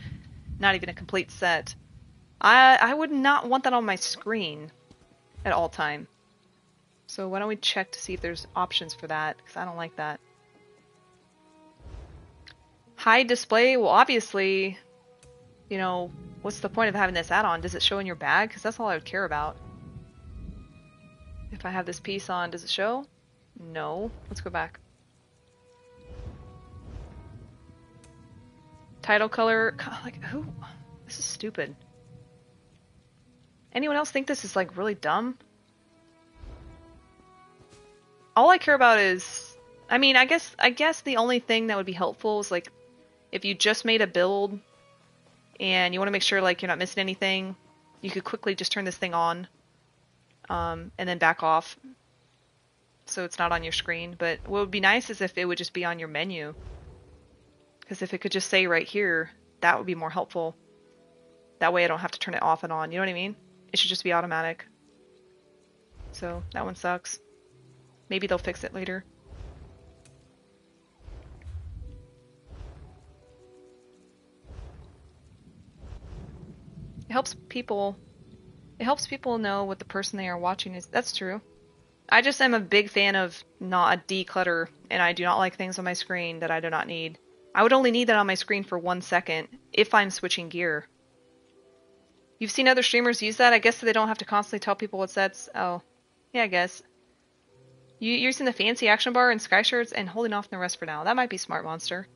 not even a complete set. I would not want that on my screen at all time. So why don't we check to see if there's options for that, because I don't like that. Hide display, well obviously, you know, what's the point of having this add-on? Does it show in your bag? Because that's all I would care about. If I have this piece on, does it show? No. Let's go back. Title color, like who? This is stupid. Anyone else think this is like really dumb? All I care about is, I mean, I guess the only thing that would be helpful is like if you just made a build and you want to make sure like you're not missing anything, you could quickly just turn this thing on and then back off so it's not on your screen. But what would be nice is if it would just be on your menu, because if it could just say right here, that would be more helpful. That way I don't have to turn it off and on, you know what I mean? It should just be automatic. So that one sucks. Maybe they'll fix it later. It helps people know what the person they are watching is. That's true. I just am a big fan of not declutter, and I do not like things on my screen that I do not need. I would only need that on my screen for 1 second if I'm switching gear. You've seen other streamers use that? I guess so they don't have to constantly tell people what sets. Oh, yeah, I guess. You're using the fancy action bar and sky shirts and holding off on the rest for now. That might be smart, Monster.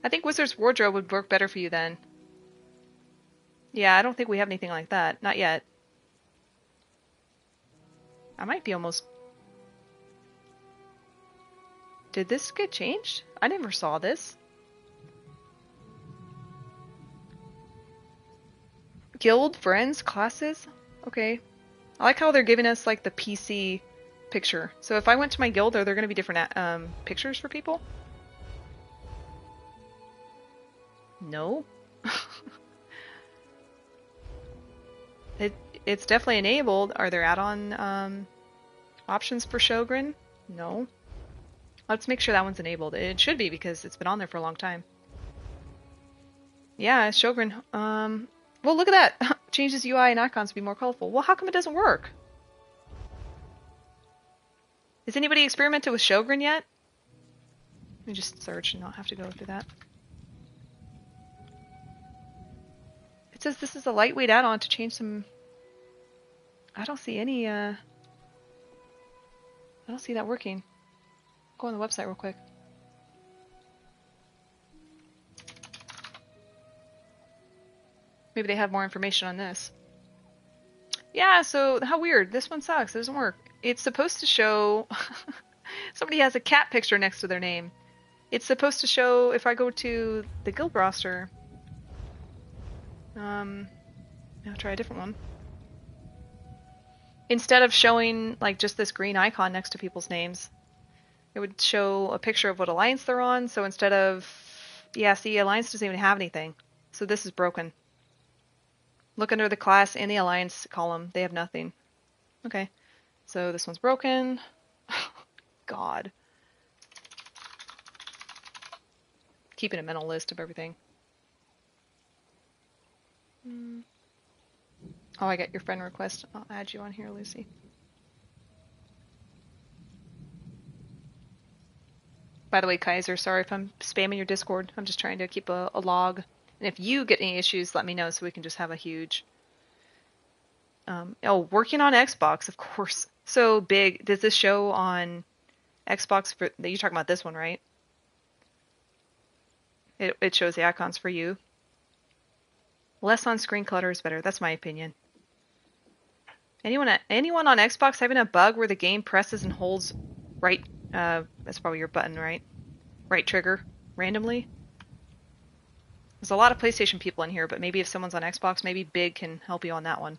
I think Wizard's Wardrobe would work better for you then. Yeah, I don't think we have anything like that. Not yet. I might be almost... Did this get changed? I never saw this. Guild, friends, classes? Okay. I like how they're giving us like the PC picture. So if I went to my guild, are there going to be different pictures for people? No. It's definitely enabled. Are there add-on options for Sjogren? No. Let's make sure that one's enabled. It should be because it's been on there for a long time. Yeah, Sjogren. Well, look at that. Changes UI and icons to be more colorful. Well, how come it doesn't work? Has anybody experimented with Sjogren yet? Let me just search and not have to go through that. It says this is a lightweight add-on to change some... I don't see any, I don't see that working. Go on the website real quick. Maybe they have more information on this. Yeah, so how weird. This one sucks. It doesn't work. It's supposed to show... Somebody has a cat picture next to their name. It's supposed to show if I go to the guild roster. I'll try a different one. Instead of showing like just this green icon next to people's names, it would show a picture of what alliance they're on. So instead of... Yeah, see, alliance doesn't even have anything. So this is broken. Look under the class and the alliance column. They have nothing. Okay. So this one's broken. God. Keeping a mental list of everything. Oh, I got your friend request. I'll add you on here, Lucy. By the way, Kaiser, sorry if I'm spamming your Discord. I'm just trying to keep a log. And if you get any issues, let me know so we can just have a huge... oh, working on Xbox, of course. So big. Does this show on Xbox? You're talking about this one, right? It shows the icons for you. Less on-screen clutter is better. That's my opinion. Anyone on Xbox having a bug where the game presses and holds right... that's probably your button, right? Right trigger randomly? There's a lot of PlayStation people in here, but maybe if someone's on Xbox, maybe Big can help you on that one.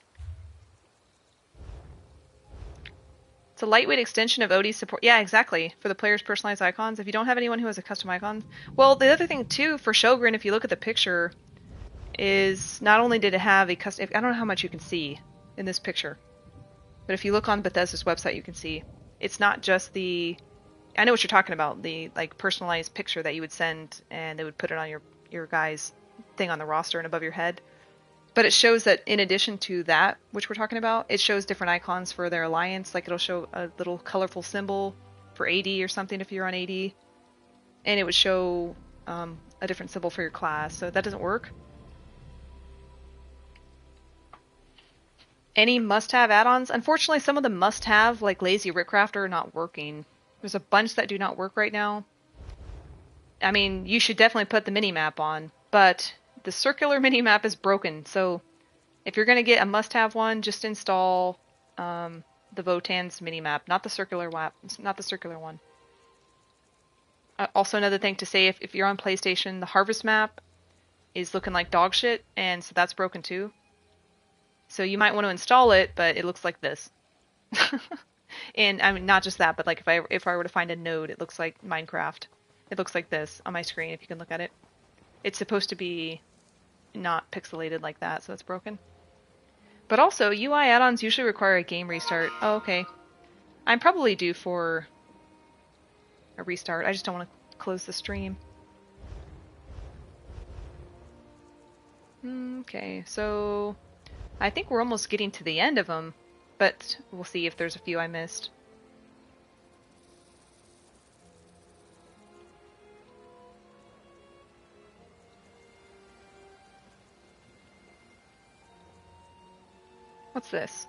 It's a lightweight extension of OD support. Yeah, exactly. For the player's personalized icons. If you don't have anyone who has a custom icon. Well, the other thing too for Shogun, if you look at the picture, is not only did it have a custom. I don't know how much you can see in this picture, but if you look on Bethesda's website, you can see it's not just the. I know what you're talking about. The like personalized picture that you would send, and they would put it on your guy's thing on the roster and above your head. But it shows that in addition to that, which we're talking about, it shows different icons for their alliance. Like it'll show a little colorful symbol for AD or something if you're on AD. And it would show a different symbol for your class. So that doesn't work. Any must-have add-ons? Unfortunately, some of the must-have, like Lazy Rickcraft, are not working. There's a bunch that do not work right now. I mean, you should definitely put the mini-map on, but the circular mini-map is broken, so if you're going to get a must-have one, just install the Votan's mini-map, not the circular one. Also, another thing to say, if you're on PlayStation, the Harvest map is looking like dog shit, and so that's broken too. So you might want to install it, but it looks like this. And I mean, not just that, but like if I were to find a node, it looks like Minecraft. It looks like this on my screen, if you can look at it. It's supposed to be not pixelated like that, so it's broken. But also, UI add-ons usually require a game restart. Oh, okay. I'm probably due for a restart. I just don't want to close the stream. Okay, so I think we're almost getting to the end of them, but we'll see if there's a few I missed. What's this?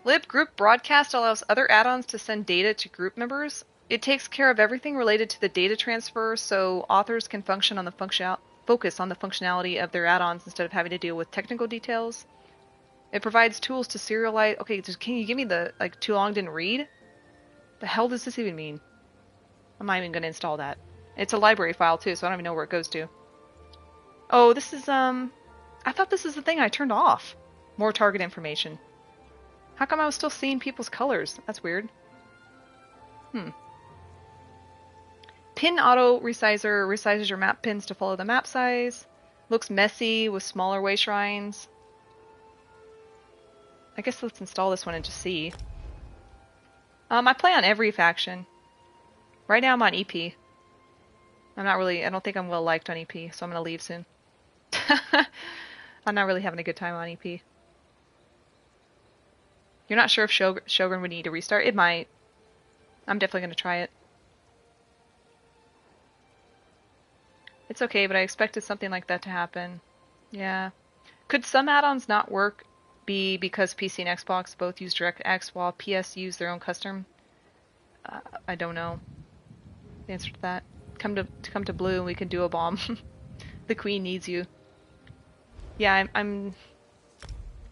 Lib Group Broadcast allows other add-ons to send data to group members. It takes care of everything related to the data transfer, so authors can focus on the functionality of their add-ons instead of having to deal with technical details. It provides tools to serialize. Okay, can you give me the too long didn't read? The hell does this even mean? I'm not even going to install that. It's a library file too, so I don't even know where it goes to. Oh, this is I thought this is the thing I turned off. More target information. How come I was still seeing people's colors? That's weird. Pin auto resizer resizes your map pins to follow the map size. Looks messy with smaller way shrines. I guess let's install this one and just see. I play on every faction. Right now I'm on EP. I don't think I'm well liked on EP, so I'm gonna leave soon. I'm not really having a good time on EP. You're not sure if Shogun would need a restart? It might. I'm definitely gonna try it. It's okay, but I expected something like that to happen. Yeah. Could some add-ons not work be because PC and Xbox both use DirectX while PS use their own custom? I don't know the answer to that. Come to Blue and we can do a bomb. The Queen needs you. Yeah, I'm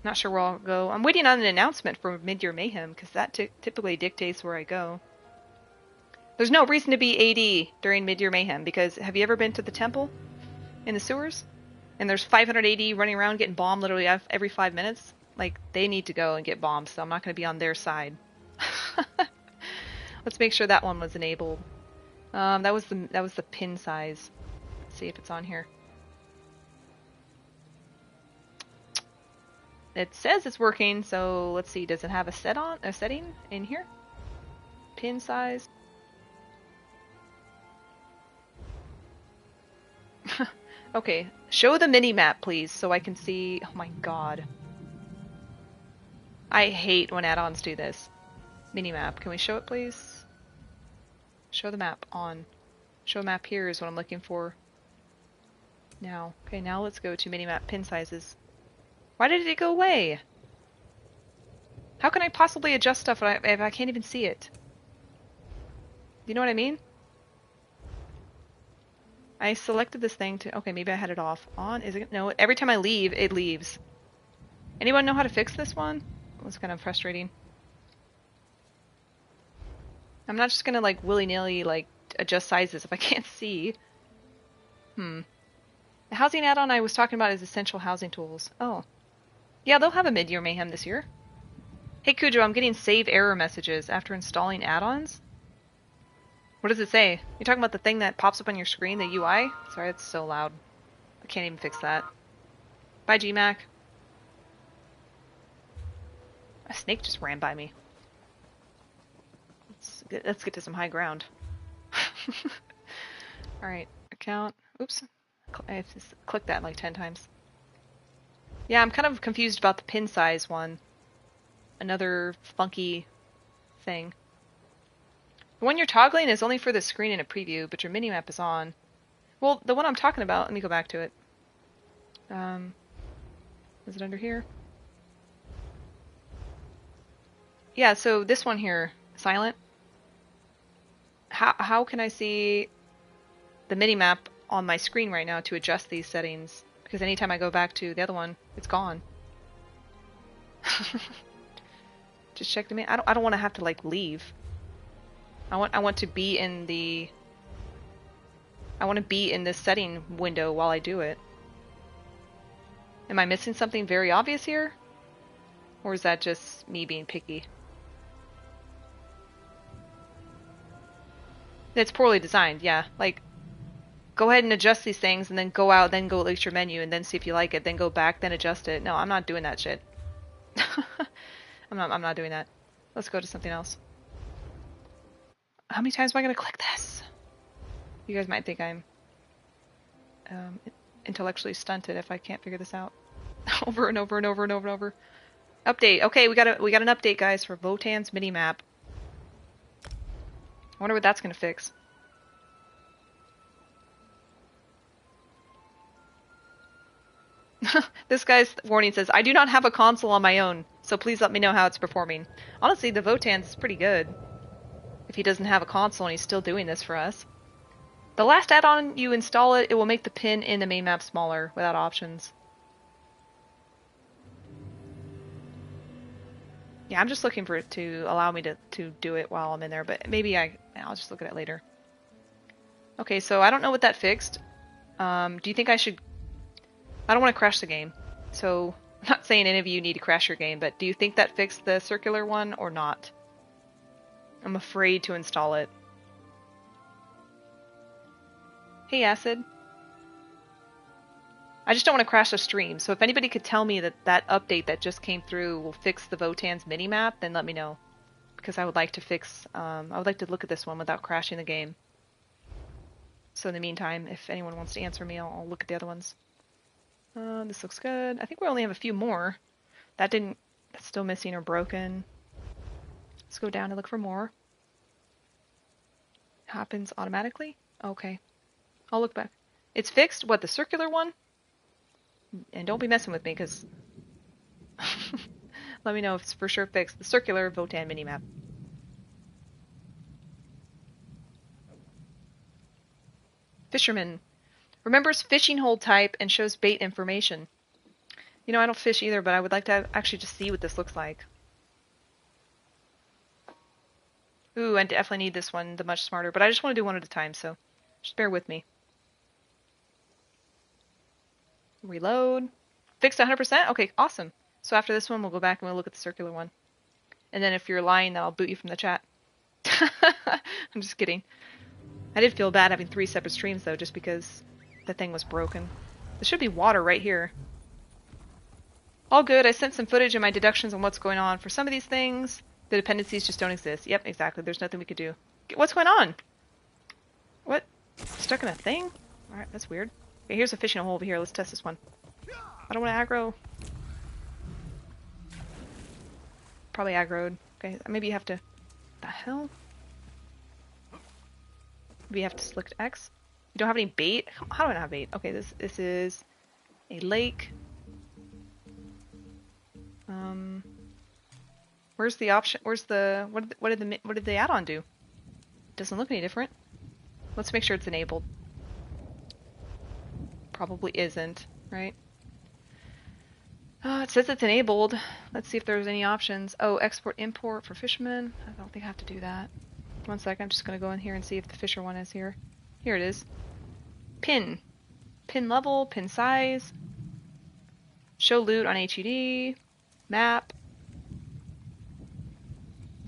not sure where I'll go. I'm waiting on an announcement for Mid-Year Mayhem because that typically dictates where I go. There's no reason to be AD during Mid-Year Mayhem because have you ever been to the temple in the sewers? And there's 500 AD running around getting bombed literally every 5 minutes. Like, they need to go and get bombed, so I'm not going to be on their side. Let's make sure that one was enabled. That was the pin size. Let's see if it's on here. It says it's working, so let's see. Does it have a setting in here? Pin size. Okay, show the mini-map, please, so I can see. Oh my god. I hate when add-ons do this. Mini-map. Can we show it, please? Show the map on. Show map here is what I'm looking for. Now. Okay, now let's go to mini-map pin sizes. Why did it go away? How can I possibly adjust stuff if I can't even see it? You know what I mean? I selected this thing to... Okay, maybe I had it off. On? Is it... No, every time I leave, it leaves. Anyone know how to fix this one? It's kind of frustrating. I'm not just gonna, like, willy-nilly, like, adjust sizes if I can't see. The housing add-on I was talking about is Essential Housing Tools. Oh. Yeah, they'll have a Mid-Year Mayhem this year. Hey, Hey Cujo, I'm getting save error messages after installing add-ons. What does it say? You talking about the thing that pops up on your screen, the UI? Sorry, it's so loud. I can't even fix that. Bye, GMAC. A snake just ran by me. Let's get to some high ground. Alright, account. Oops. I have to click that like 10 times. Yeah, I'm kind of confused about the pin size one. Another funky thing. The one you're toggling is only for the screen in a preview, but your minimap is on. Well, the one I'm talking about, let me go back to it. Is it under here? Yeah, so this one here, silent. How can I see the minimap on my screen right now to adjust these settings? Because anytime I go back to the other one, it's gone. Just check the min. I don't want to have to like leave. I want to be in the. I want to be in this setting window while I do it. Am I missing something very obvious here? Or is that just me being picky? It's poorly designed, yeah. Like, go ahead and adjust these things and then go out, then go at your menu and then see if you like it, then go back, then adjust it. No, I'm not doing that shit. I'm not doing that. Let's go to something else. How many times am I going to click this? You guys might think I'm intellectually stunted if I can't figure this out. Over and over and over and over and over. Update. Okay, we got an update, guys, for Votan's minimap. I wonder what that's going to fix. This guy's warning says, I do not have a console on my own, so please let me know how it's performing. Honestly, the Votan's pretty good. If he doesn't have a console and he's still doing this for us. The last add-on you install it will make the pin in the main map smaller without options. Yeah, I'm just looking for it to allow me to do it while I'm in there, but maybe I'll just look at it later. Okay, so I don't know what that fixed. Do you think I should... I don't want to crash the game, so I'm not saying any of you need to crash your game, but do you think that fixed the circular one or not? I'm afraid to install it. Hey, Acid. I just don't want to crash the stream, so if anybody could tell me that that update that just came through will fix the Votan's minimap, then let me know. Because I would like to fix, I would like to look at this one without crashing the game. So in the meantime, if anyone wants to answer me, I'll look at the other ones. This looks good. I think we only have a few more. That's still missing or broken. Let's go down and look for more. Happens automatically? Okay. I'll look back. It's fixed? What, the circular one? And don't be messing with me, because... Let me know if it's for sure fixed. The circular Votan minimap. Fisherman. Remembers fishing hole type and shows bait information. You know, I don't fish either, but I would like to actually just see what this looks like. Ooh, I definitely need this one, the much smarter, but I just want to do one at a time, so just bear with me. Reload. Fixed 100%? Okay, awesome. So after this one, we'll go back and we'll look at the circular one. And then if you're lying, then I'll boot you from the chat. I'm just kidding. I did feel bad having 3 separate streams, though, just because the thing was broken. There should be water right here. All good. I sent some footage and my deductions on what's going on. For some of these things, the dependencies just don't exist. Yep, exactly. There's nothing we could do. What's going on? What? Stuck in a thing? Alright, that's weird. Okay, here's a fishing hole over here. Let's test this one. I don't want to aggro. Probably aggroed. Okay, maybe you have to... The hell? Maybe you have to select X? You don't have any bait? How do I not have bait? Okay, this is a lake. Where's the option? Where's the... What did the add-on do? Doesn't look any different. Let's make sure it's enabled. Probably isn't, right? It says it's enabled. Let's see if there's any options. Oh, export import for fishermen. I don't think I have to do that. 1 second, I'm just going to go in here and see if the fisher one is here. Here it is. Pin. Pin level, pin size. Show loot on HUD. Map.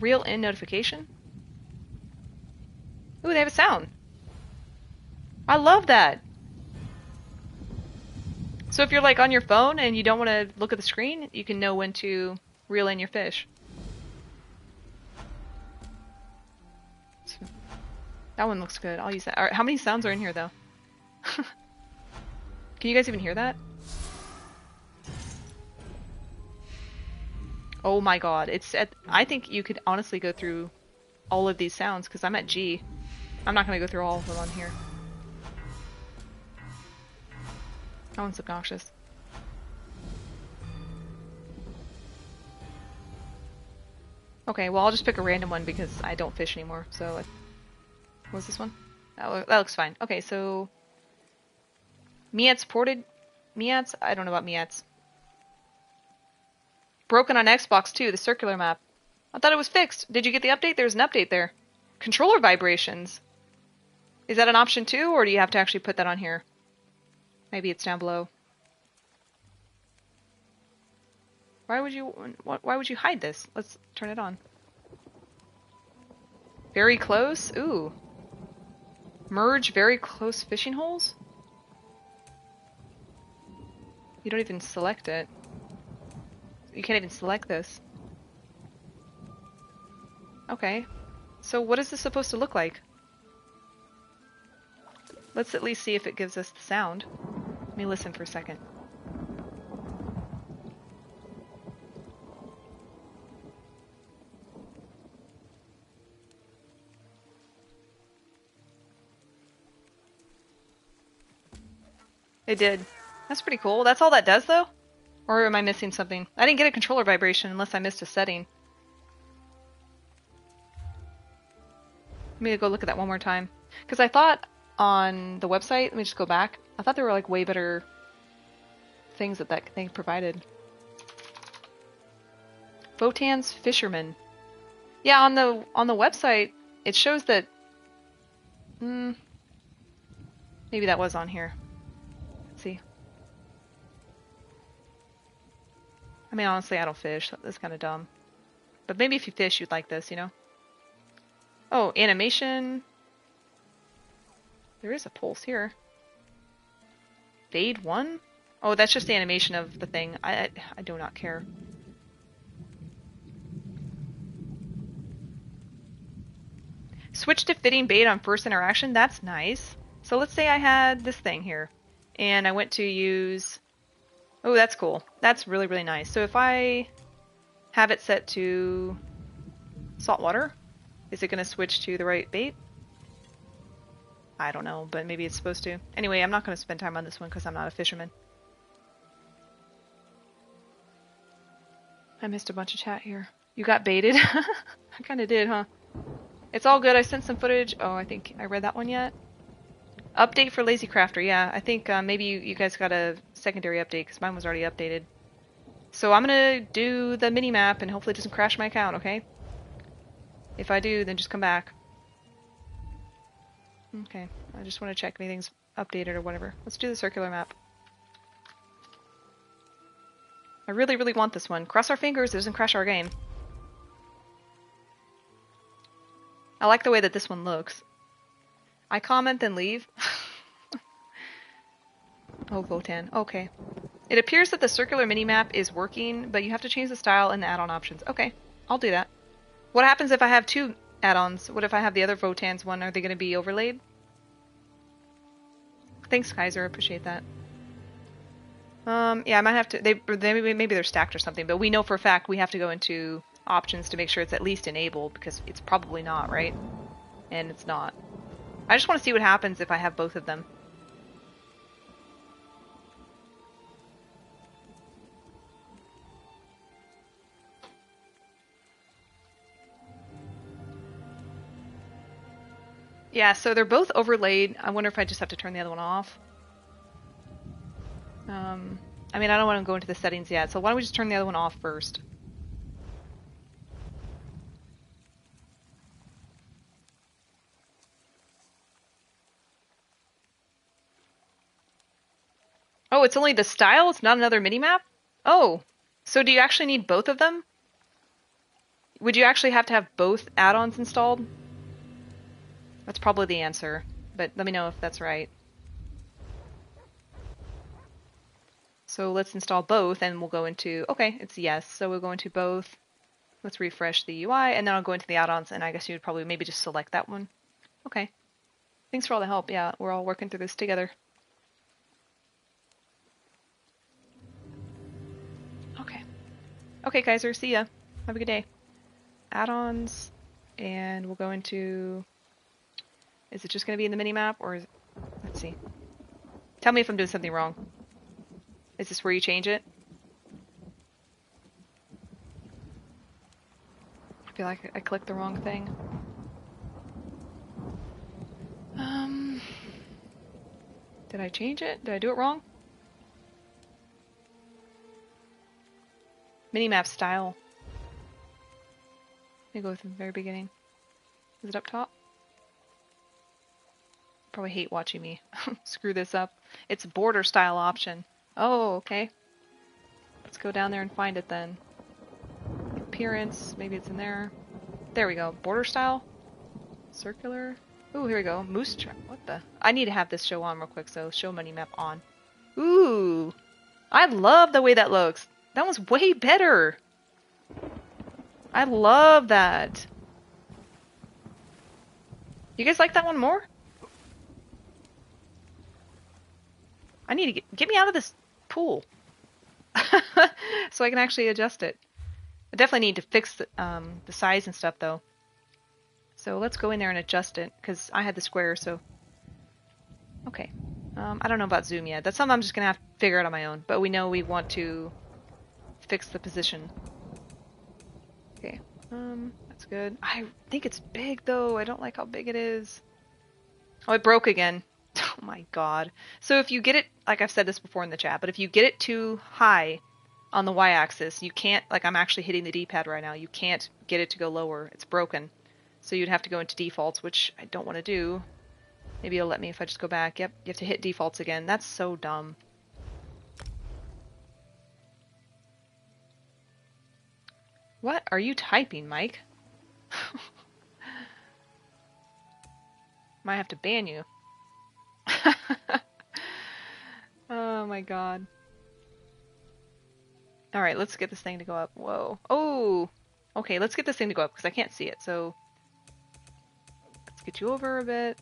Reel in notification. Ooh, they have a sound. I love that. So if you're like on your phone and you don't want to look at the screen, you can know when to reel in your fish. So, that one looks good. I'll use that. All right, how many sounds are in here though? Can you guys even hear that? Oh my god, it's at, I think you could honestly go through all of these sounds because I'm at G. I'm not going to go through all of them on here. That one's obnoxious. Okay, well I'll just pick a random one because I don't fish anymore, so... What's this one? That looks fine. Okay, so... Miats ported... Miats? I don't know about Miats. Broken on Xbox too, the circular map. I thought it was fixed. Did you get the update? There's an update there. Controller vibrations. Is that an option too, or do you have to actually put that on here? Maybe it's down below. Why would you hide this? Let's turn it on. Very close? Ooh. Merge very close fishing holes? You don't even select it. You can't even select this. Okay. So what is this supposed to look like? Let's at least see if it gives us the sound. Let me listen for a second. It did. That's pretty cool. That's all that does though? Or am I missing something? I didn't get a controller vibration unless I missed a setting. Let me go look at that one more time. Because I thought on the website, let me just go back. I thought there were like way better things that thing provided. Votan's Fisherman. Yeah, on the website, it shows that... maybe that was on here. Let's see. I mean, honestly, I don't fish. That's kind of dumb. But maybe if you fish, you'd like this, you know? Oh, animation. There is a pulse here. Fade 1? Oh, that's just the animation of the thing. I do not care. Switch to fitting bait on first interaction. That's nice. So let's say I had this thing here. And I went to use... Oh, that's cool. That's really, really nice. So if I have it set to saltwater, is it going to switch to the right bait? I don't know, but maybe it's supposed to. Anyway, I'm not going to spend time on this one because I'm not a fisherman. I missed a bunch of chat here. You got baited? I kind of did, huh? It's all good. I sent some footage. Oh, I think I read that one yet. Update for Lazy Crafter. Yeah, I think maybe you guys got a secondary update because mine was already updated. So I'm going to do the mini-map and hopefully it doesn't crash my account, okay? If I do, then just come back. Okay, I just want to check if anything's updated or whatever. Let's do the circular map. I really, really want this one. Cross our fingers, it doesn't crash our game. I like the way that this one looks. I comment, then leave. Oh, Votan. Okay. It appears that the circular minimap is working, but you have to change the style and the add-on options. Okay, I'll do that. What happens if I have two add-ons? What if I have the other Votan's one? Are they going to be overlaid? Thanks, Kaiser. Appreciate that. Yeah, I might have to... maybe they're stacked or something, but we know for a fact we have to go into options to make sure it's at least enabled, because it's probably not, right? And it's not. I just want to see what happens if I have both of them. Yeah, so they're both overlaid. I wonder if I just have to turn the other one off. I mean, I don't want to go into the settings yet, so why don't we just turn the other one off first? Oh, it's only the style? It's not another minimap? Oh, so do you actually need both of them? would you actually have to have both add-ons installed? That's probably the answer, but let me know if that's right. So let's install both and we'll go into, okay, it's yes. So we'll go into both. Let's refresh the UI and then I'll go into the add-ons and I guess you would probably maybe just select that one. Okay. Thanks for all the help. Yeah, we're all working through this together. Okay. Okay, Kaiser, see ya. Have a good day. Add-ons, and we'll go into, is it just going to be in the mini-map or is it, let's see. Tell me if I'm doing something wrong. Is this where you change it? I feel like I clicked the wrong thing. Did I change it? Did I do it wrong? Minimap style. Let me go from the very beginning. Is it up top? Probably hate watching me screw this up. It's border style option. Oh, okay. Let's go down there and find it then. Appearance, maybe it's in there. There we go. Border style. Circular. Ooh, here we go. Moose trap. What the? I need to have this show on real quick, so show money map on. Ooh. I love the way that looks. That one's way better. I love that. You guys like that one more? I need to get me out of this pool. So I can actually adjust it. I definitely need to fix the size and stuff though. So let's go in there and adjust it, because I had the square, so... Okay. I don't know about zoom yet. That's something I'm just going to have to figure out on my own. But we know we want to fix the position. Okay. That's good. I think it's big, though. I don't like how big it is. Oh, it broke again. Oh my god. So if you get it, like I've said this before in the chat, but if you get it too high on the y-axis, you can't, like I'm actually hitting the D-pad right now, you can't get it to go lower. It's broken. So you'd have to go into defaults, which I don't want to do. Maybe it'll let me if I just go back. Yep, you have to hit defaults again. That's so dumb. What are you typing, Mike? Might have to ban you. Oh my god. Alright, let's get this thing to go up. Whoa. Oh! Okay, let's get this thing to go up because I can't see it, so... Let's get you over a bit.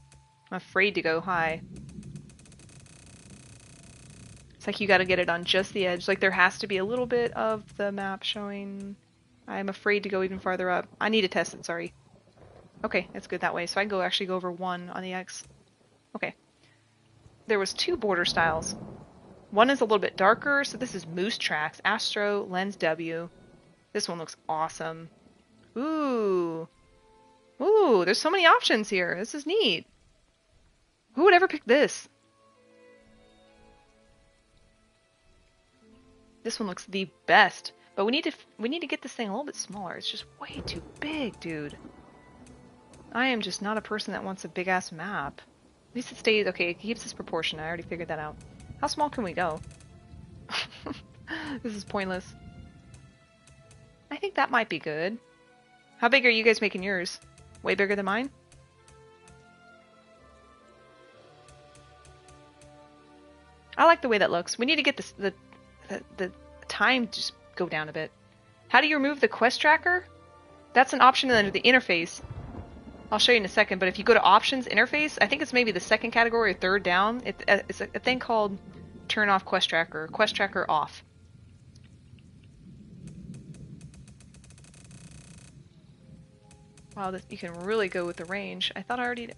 I'm afraid to go high. It's like you gotta get it on just the edge. Like there has to be a little bit of the map showing. I'm afraid to go even farther up. I need to test it, sorry. Okay, it's good that way. So I can actually go over 1 on the X. Okay. There was 2 border styles. One is a little bit darker, so this is Moose Tracks, Astro, Lens W. This one looks awesome. Ooh. Ooh, there's so many options here. This is neat. Who would ever pick this? This one looks the best. But we need to get this thing a little bit smaller. It's just way too big, dude. I am just not a person that wants a big ass map. At least it stays okay, it keeps its proportion. I already figured that out. How small can we go? This is pointless. I think that might be good. How big are you guys making yours? Way bigger than mine? I like the way that looks. We need to get this, the time to just go down a bit. How do you remove the quest tracker? That's an option under the interface. I'll show you in a second, but if you go to options interface, I think it's maybe the second category or third down. It's a thing called turn off quest tracker, quest tracker off. Wow, you can really go with the range. I thought I already did.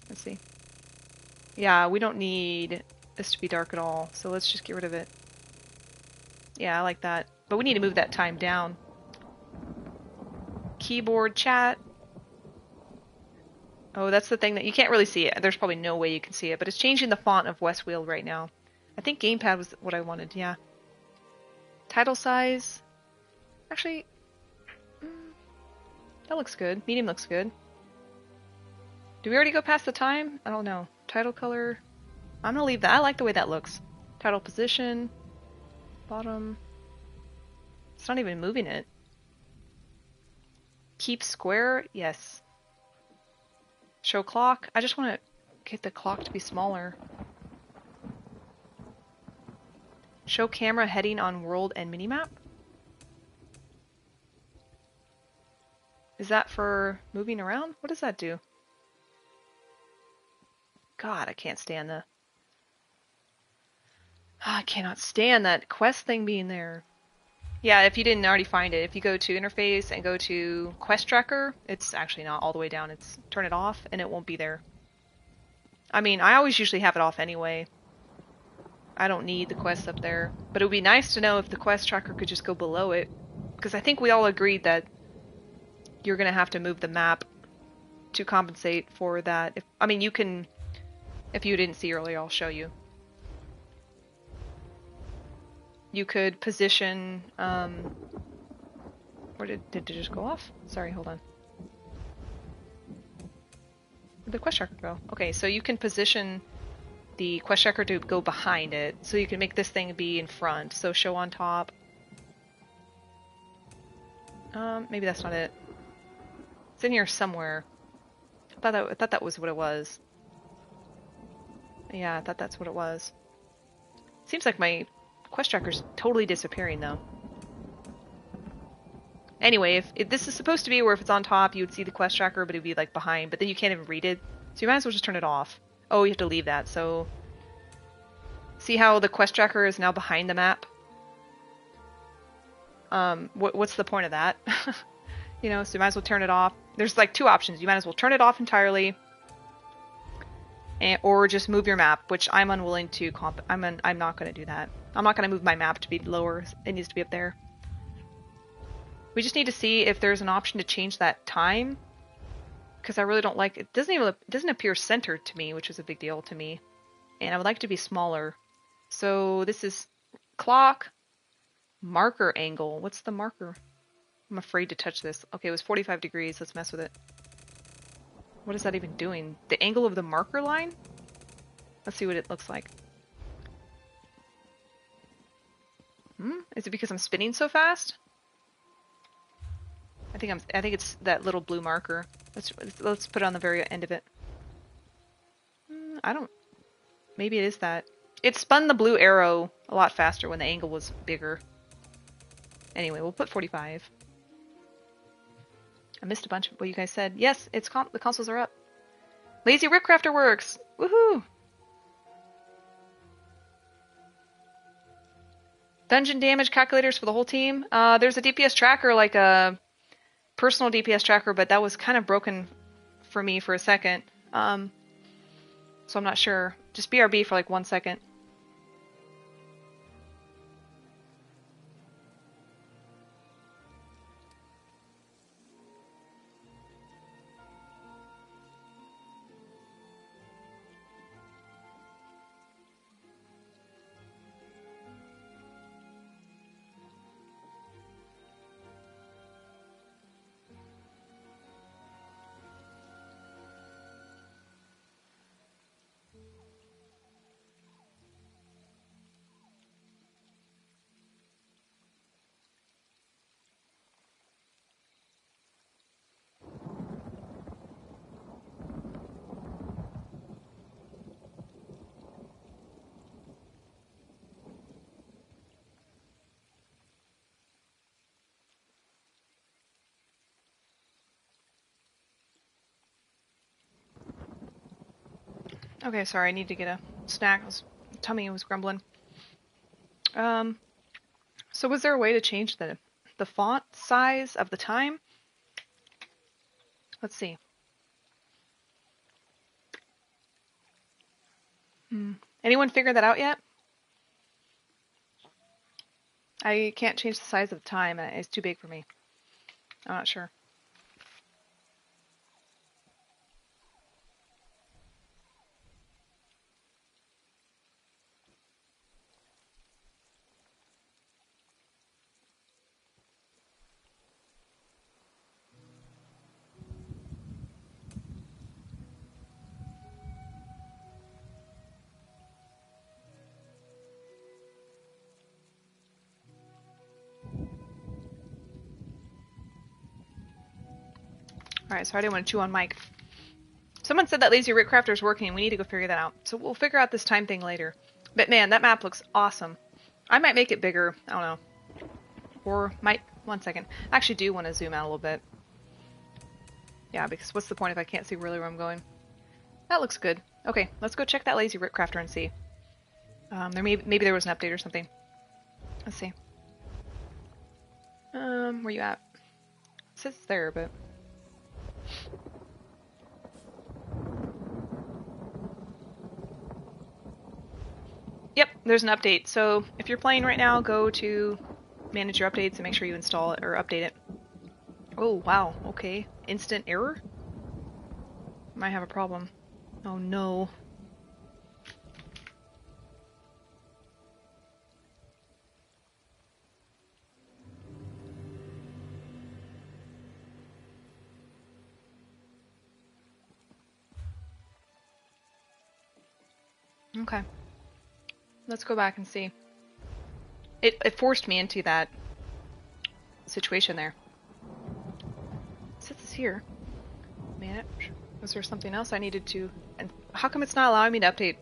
Let's see. Yeah, we don't need this to be dark at all, so let's just get rid of it. Yeah, I like that. But we need to move that time down. Keyboard chat. Oh, that's the thing that you can't really see it. There's probably no way you can see it, but it's changing the font of Westfield right now. I think gamepad was what I wanted, yeah. Title size. Actually, that looks good. Medium looks good. Do we already go past the time? I don't know. Title color. I'm gonna leave that. I like the way that looks. Title position. Bottom. It's not even moving it. Keep square, yes. Show clock. I just want to get the clock to be smaller. Show camera heading on world and minimap. Is that for moving around? What does that do? God, I can't stand the... I cannot stand that quest thing being there. Yeah, if you didn't already find it, if you go to interface and go to quest tracker, it's actually not all the way down. It's turn it off and it won't be there. I mean, I always usually have it off anyway. I don't need the quest up there. But it would be nice to know if the quest tracker could just go below it. Because I think we all agreed that you're going to have to move the map to compensate for that. I mean, you can... If you didn't see earlier, I'll show you. You could position... Where did it just go off? Sorry, hold on. Where'd the quest tracker go? Okay, so you can position the quest tracker to go behind it. So you can make this thing be in front. So show on top. Maybe that's not it. It's in here somewhere. I thought that was what it was. Yeah, I thought that's what it was. Seems like my quest tracker's totally disappearing though. Anyway, if this is supposed to be where if it's on top, you would see the quest tracker, but it'd be like behind, but then you can't even read it. So you might as well just turn it off. Oh, you have to leave that, so... See how the quest tracker is now behind the map? What's the point of that? You know, so you might as well turn it off. There's like two options. You might as well turn it off entirely, or just move your map, which I'm unwilling to I'm not going to do that. I'm not going to move my map to be lower. It needs to be up there. We just need to see if there's an option to change that time, because I really don't like it. It doesn't appear centered to me, which is a big deal to me, and I would like it to be smaller. So this is clock marker angle. What's the marker? I'm afraid to touch this. Okay, it was 45 degrees. Let's mess with it. What is that even doing? The angle of the marker line? Let's see what it looks like. Is it because I'm spinning so fast? I think it's that little blue marker. Let's put it on the very end of it. I don't... Maybe it is that. It spun the blue arrow a lot faster when the angle was bigger. Anyway, we'll put 45. I missed a bunch of what you guys said. Yes, the consoles are up. Lazy Ripcrafter works! Woohoo! Dungeon damage calculators for the whole team. There's a DPS tracker, like a personal DPS tracker, but that was kind of broken for me for a second. So I'm not sure. Just BRB for like 1 second. Okay, sorry, I need to get a snack. Tummy was grumbling. So was there a way to change the font size of the time? Let's see. Anyone figure that out yet? I can't change the size of the time, and it's too big for me. I'm not sure. Alright, so I didn't want to chew on mic. Someone said that Lazy Writ Crafter is working and we need to go figure that out. So we'll figure out this time thing later. But man, that map looks awesome. I might make it bigger. I don't know. Or might... One second. I actually do want to zoom out a little bit. Yeah, because what's the point if I can't see really where I'm going? That looks good. Okay, let's go check that Lazy Writ Crafter and see. Maybe there was an update or something. Let's see. Where you at? It says it's there, but... Yep, there's an update. So if you're playing right now, go to manage your updates and make sure you install it or update it. Oh, wow. Okay. Instant error? Might have a problem. Oh no. Okay. Let's go back and see. It forced me into that situation there. It says it's here. Manage. Was there something else I needed to... And how come it's not allowing me to update?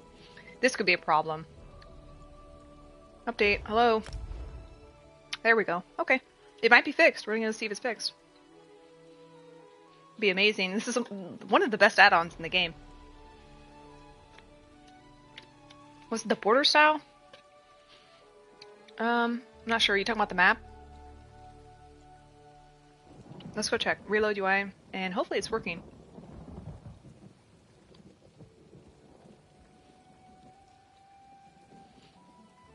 This could be a problem. Update. Hello. There we go. Okay. It might be fixed. We're gonna see if it's fixed. Be amazing. This is one of the best add-ons in the game. Was it the border style? I'm not sure. Are you talking about the map? Let's go check. Reload UI, and hopefully it's working.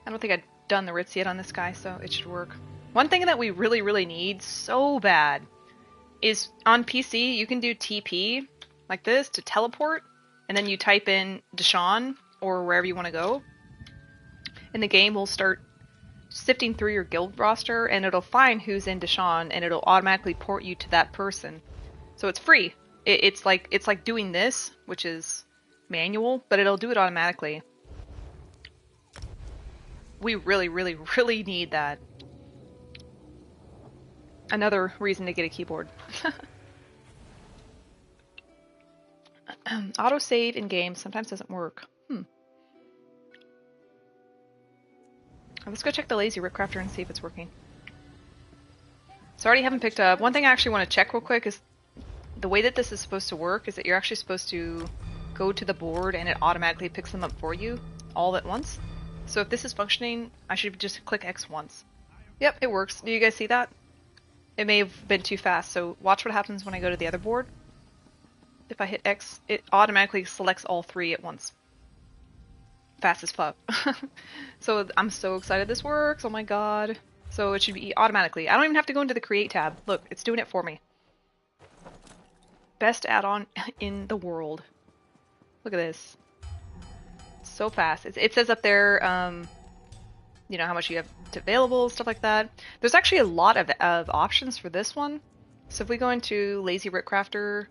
I don't think I've done the Writs yet on this guy, so it should work. One thing that we really, really need so bad is on PC, you can do TP like this to teleport, and then you type in Deshawn or wherever you want to go, and the game will start sifting through your guild roster, and it'll find who's in Deshawn, and it'll automatically port you to that person. So it's free. It's like doing this, which is manual, but it'll do it automatically. We really, really, really need that. Another reason to get a keyboard. Autosave in games sometimes doesn't work. Let's go check the Lazy Writ Crafter and see if it's working. So I already haven't picked up. One thing I actually want to check real quick is the way that this is supposed to work is that you're actually supposed to go to the board and it automatically picks them up for you all at once. So if this is functioning, I should just click X once. Yep, it works. Do you guys see that? It may have been too fast, so watch what happens when I go to the other board. If I hit X, it automatically selects all three at once. Fast as fuck. So I'm so excited this works. Oh my god. So it should be automatically. I don't even have to go into the create tab. Look, it's doing it for me. Best add-on in the world. Look at this. It's so fast. It says up there, you know, how much you have available, stuff like that. There's actually a lot of options for this one. So if we go into Lazy Writ Crafter,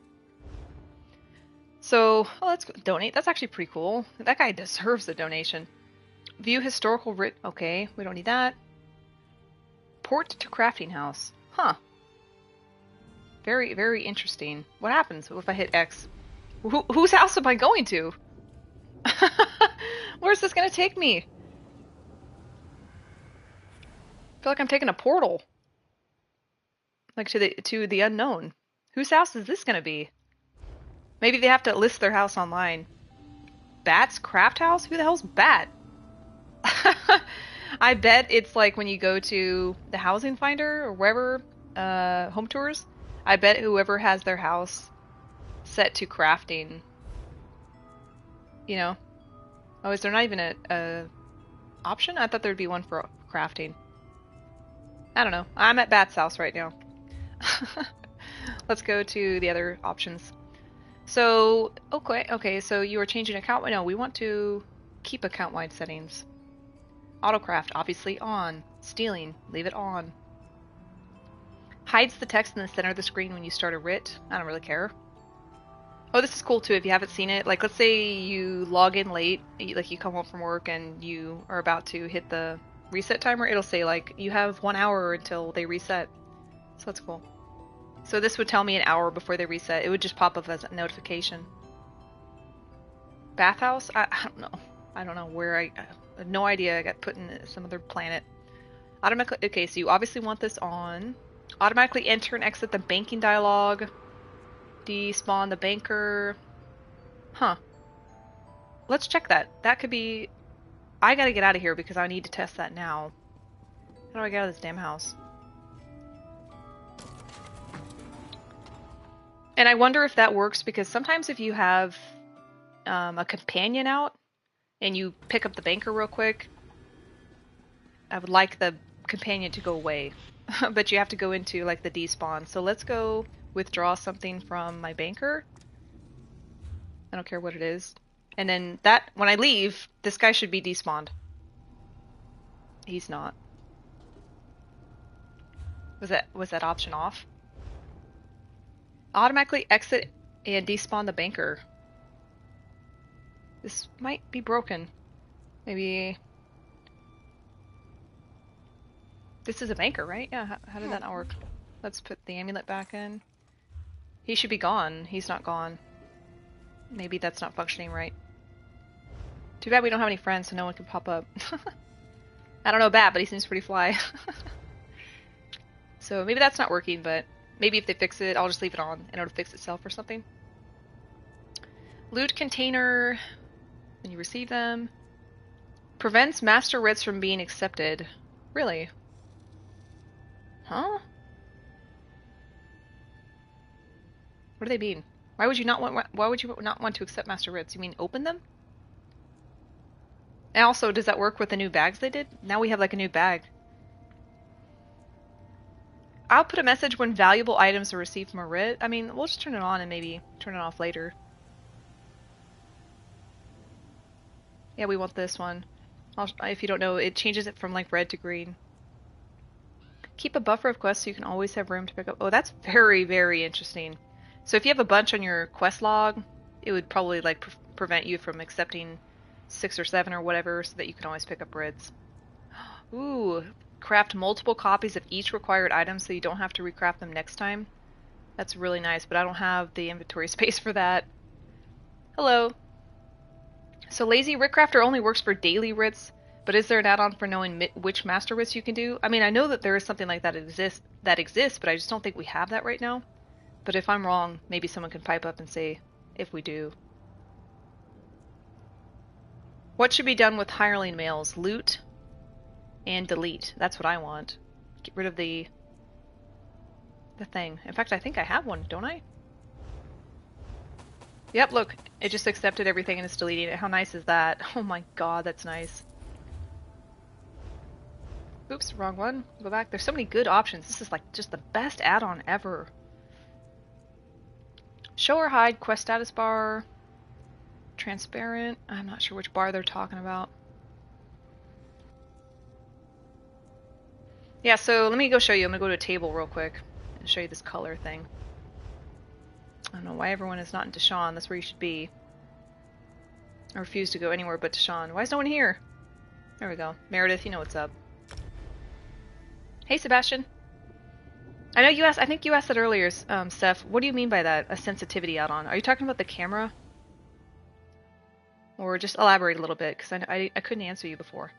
so, oh, let's go donate. That's actually pretty cool. That guy deserves a donation. View historical writ. Okay, we don't need that. Port to crafting house. Huh. Very, very interesting. What happens if I hit X? Whose house am I going to? Where's this gonna take me? I feel like I'm taking a portal. Like to the unknown. Whose house is this gonna be? Maybe they have to list their house online. Bat's craft house? Who the hell's Bat? I bet it's like when you go to the housing finder or wherever, home tours. I bet whoever has their house set to crafting, you know. Oh, is there not even a option? I thought there'd be one for crafting. I don't know. I'm at Bat's house right now. Let's go to the other options. So, okay, so you are changing account. No, we want to keep account-wide settings. Autocraft, obviously on. Stealing, leave it on. Hides the text in the center of the screen when you start a writ. I don't really care. Oh, this is cool too if you haven't seen it. Like, let's say you log in late, like you come home from work and you are about to hit the reset timer. It'll say, like, you have 1 hour until they reset. So that's cool. So this would tell me an hour before they reset. It would just pop up as a notification. Bathhouse? I don't know. I don't know where I have no idea. I got put in some other planet. Automatically. Okay, so you obviously want this on. Automatically enter and exit the banking dialog. Despawn the banker. Huh. Let's check that. That could be... I gotta get out of here because I need to test that now. How do I get out of this damn house? And I wonder if that works because sometimes if you have a companion out and you pick up the banker real quick, I would like the companion to go away. But you have to go into like the despawn. So let's go withdraw something from my banker. I don't care what it is. And then that, when I leave, this guy should be despawned. He's not. Was that option off? Automatically exit and despawn the banker. This might be broken. Maybe... This is a banker, right? Yeah, how did that not work? Let's put the amulet back in. He should be gone. He's not gone. Maybe that's not functioning right. Too bad we don't have any friends, so no one can pop up. I don't know Bat, but he seems pretty fly. So maybe that's not working, but maybe if they fix it, I'll just leave it on and it'll fix itself or something. Loot container, when you receive them. Prevents master writs from being accepted. Really? Huh? What do they mean? Why would you not want to accept master writs? You mean open them? And also, does that work with the new bags they did? Now we have like a new bag. I'll put a message when valuable items are received from a writ. I mean, we'll just turn it on and maybe turn it off later. Yeah, we want this one. If you don't know, it changes it from like red to green. Keep a buffer of quests so you can always have room to pick up. Oh, that's very, very interesting. So if you have a bunch on your quest log, it would probably like prevent you from accepting 6 or 7 or whatever so that you can always pick up writs. Ooh, craft multiple copies of each required item so you don't have to recraft them next time. That's really nice, but I don't have the inventory space for that. Hello. So Lazy Writ Crafter only works for daily writs, but is there an add-on for knowing which master writs you can do? I mean, I know that there is something like that exists, but I just don't think we have that right now. But if I'm wrong, maybe someone can pipe up and say if we do. What should be done with hireling mails? Loot and delete. That's what I want. Get rid of the thing. In fact, I think I have one, don't I? Yep, look. It just accepted everything and it's deleting it. How nice is that? Oh my god, that's nice. Oops, wrong one. Go back. There's so many good options. This is like just the best add-on ever. Show or hide quest status bar. Transparent. I'm not sure which bar they're talking about. Yeah, so let me go show you. I'm gonna go to a table real quick and show you this color thing. I don't know why everyone is not in Deshawn. That's where you should be. I refuse to go anywhere but Deshawn. Why is no one here? There we go. Meredith, you know what's up. Hey, Sebastian. I know you asked, I think you asked that earlier, Steph. What do you mean by that? A sensitivity add-on? Are you talking about the camera? Or just elaborate a little bit, because I couldn't answer you before.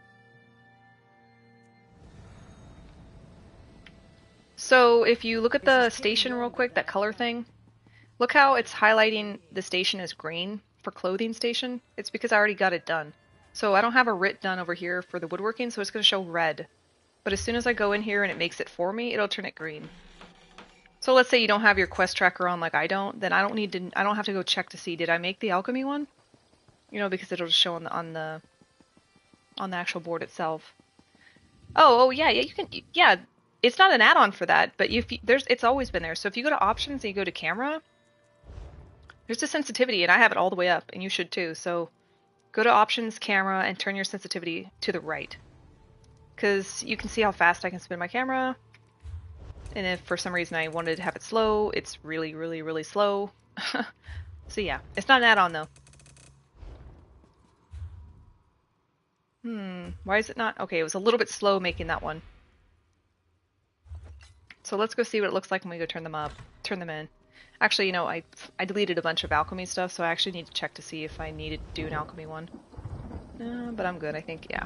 So if you look at the station real quick, that color thing, look how it's highlighting the station as green for clothing station. It's because I already got it done. So I don't have a writ done over here for the woodworking, so it's going to show red. But as soon as I go in here and it makes it for me, it'll turn it green. So let's say you don't have your quest tracker on like I don't, then I don't have to go check to see, did I make the alchemy one? You know, because it'll just show on the actual board itself. Oh yeah, you can, yeah, it's not an add-on for that, but it's always been there. So if you go to options and you go to camera, there's a sensitivity and I have it all the way up and you should too. So go to options, camera, and turn your sensitivity to the right. Because you can see how fast I can spin my camera. And if for some reason I wanted to have it slow, it's really, really, really slow. So yeah, it's not an add-on though. Why is it not? Okay, it was a little bit slow making that one. So let's go see what it looks like when we go turn them up. turn them in. Actually, you know, I deleted a bunch of alchemy stuff, so I actually need to check to see if I needed to do an alchemy one. But I'm good, I think, yeah.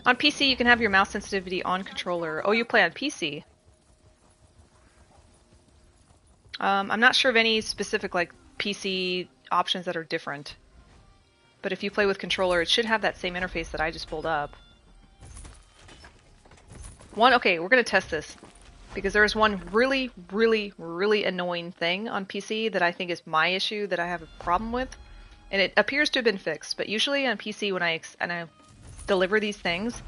On PC, you can have your mouse sensitivity on controller. Oh, you play on PC. I'm not sure of any specific, like, PC options that are different. But if you play with controller, it should have that same interface that I just pulled up. Okay, we're gonna test this. Because there is one really, really, really annoying thing on PC that I think is my issue that I have a problem with. And it appears to have been fixed, but usually on PC when I deliver these things,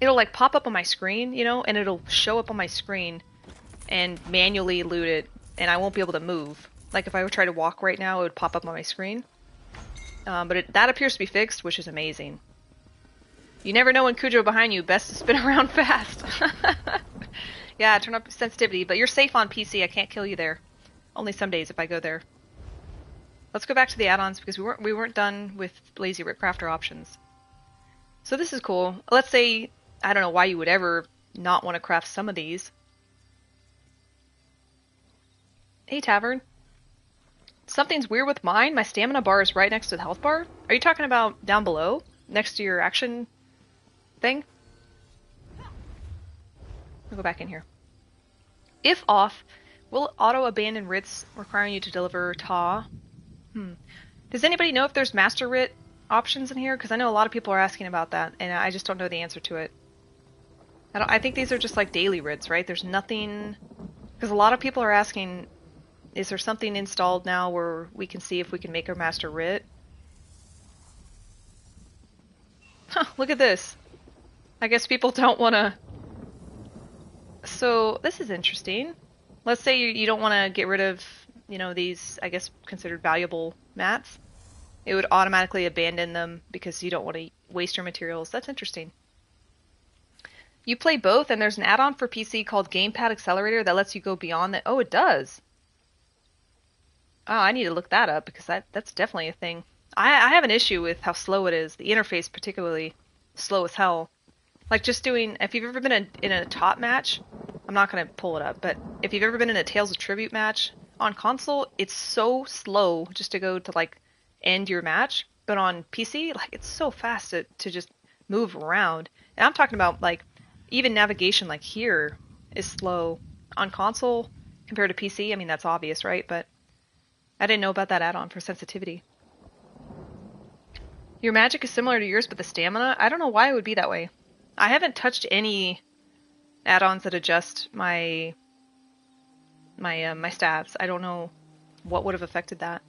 it'll like pop up on my screen, you know, and it'll show up on my screen and manually loot it, and I won't be able to move. Like if I would try to walk right now, it would pop up on my screen. But that appears to be fixed, which is amazing. You never know when Cujo behind you, best to spin around fast. Yeah, turn up sensitivity, but you're safe on PC. I can't kill you there. Only some days if I go there. Let's go back to the add-ons because we weren't done with lazy Writ crafter options. So this is cool. Let's say, I don't know why you would ever not want to craft some of these. Hey, Tavern. Something's weird with mine. My stamina bar is right next to the health bar. Are you talking about down below? Next to your action thing? I'll go back in here. If off, will auto abandon writs requiring you to deliver TA? Does anybody know if there's master writ options in here? Because I know a lot of people are asking about that, and I just don't know the answer to it. I think these are just like daily writs, right? There's nothing... Because a lot of people are asking, is there something installed now where we can see if we can make our master writ? Huh, look at this. I guess people don't want to... So, this is interesting. Let's say you don't want to get rid of, you know, these, I guess, considered valuable mats. It would automatically abandon them because you don't want to waste your materials. That's interesting. You play both, and there's an add-on for PC called Gamepad Accelerator that lets you go beyond that. Oh, it does. Oh, I need to look that up because that's definitely a thing. I have an issue with how slow it is. The interface particularly slow as hell. Like just doing, if you've ever been in a top match, I'm not going to pull it up, but if you've ever been in a Tales of Tribute match on console, it's so slow just to go to like end your match. But on PC, like it's so fast to just move around. And I'm talking about like even navigation like here is slow on console compared to PC. I mean, that's obvious, right? But I didn't know about that add-on for sensitivity. Your magic is similar to yours, but the stamina, I don't know why it would be that way. I haven't touched any add-ons that adjust my stats. I don't know what would have affected that.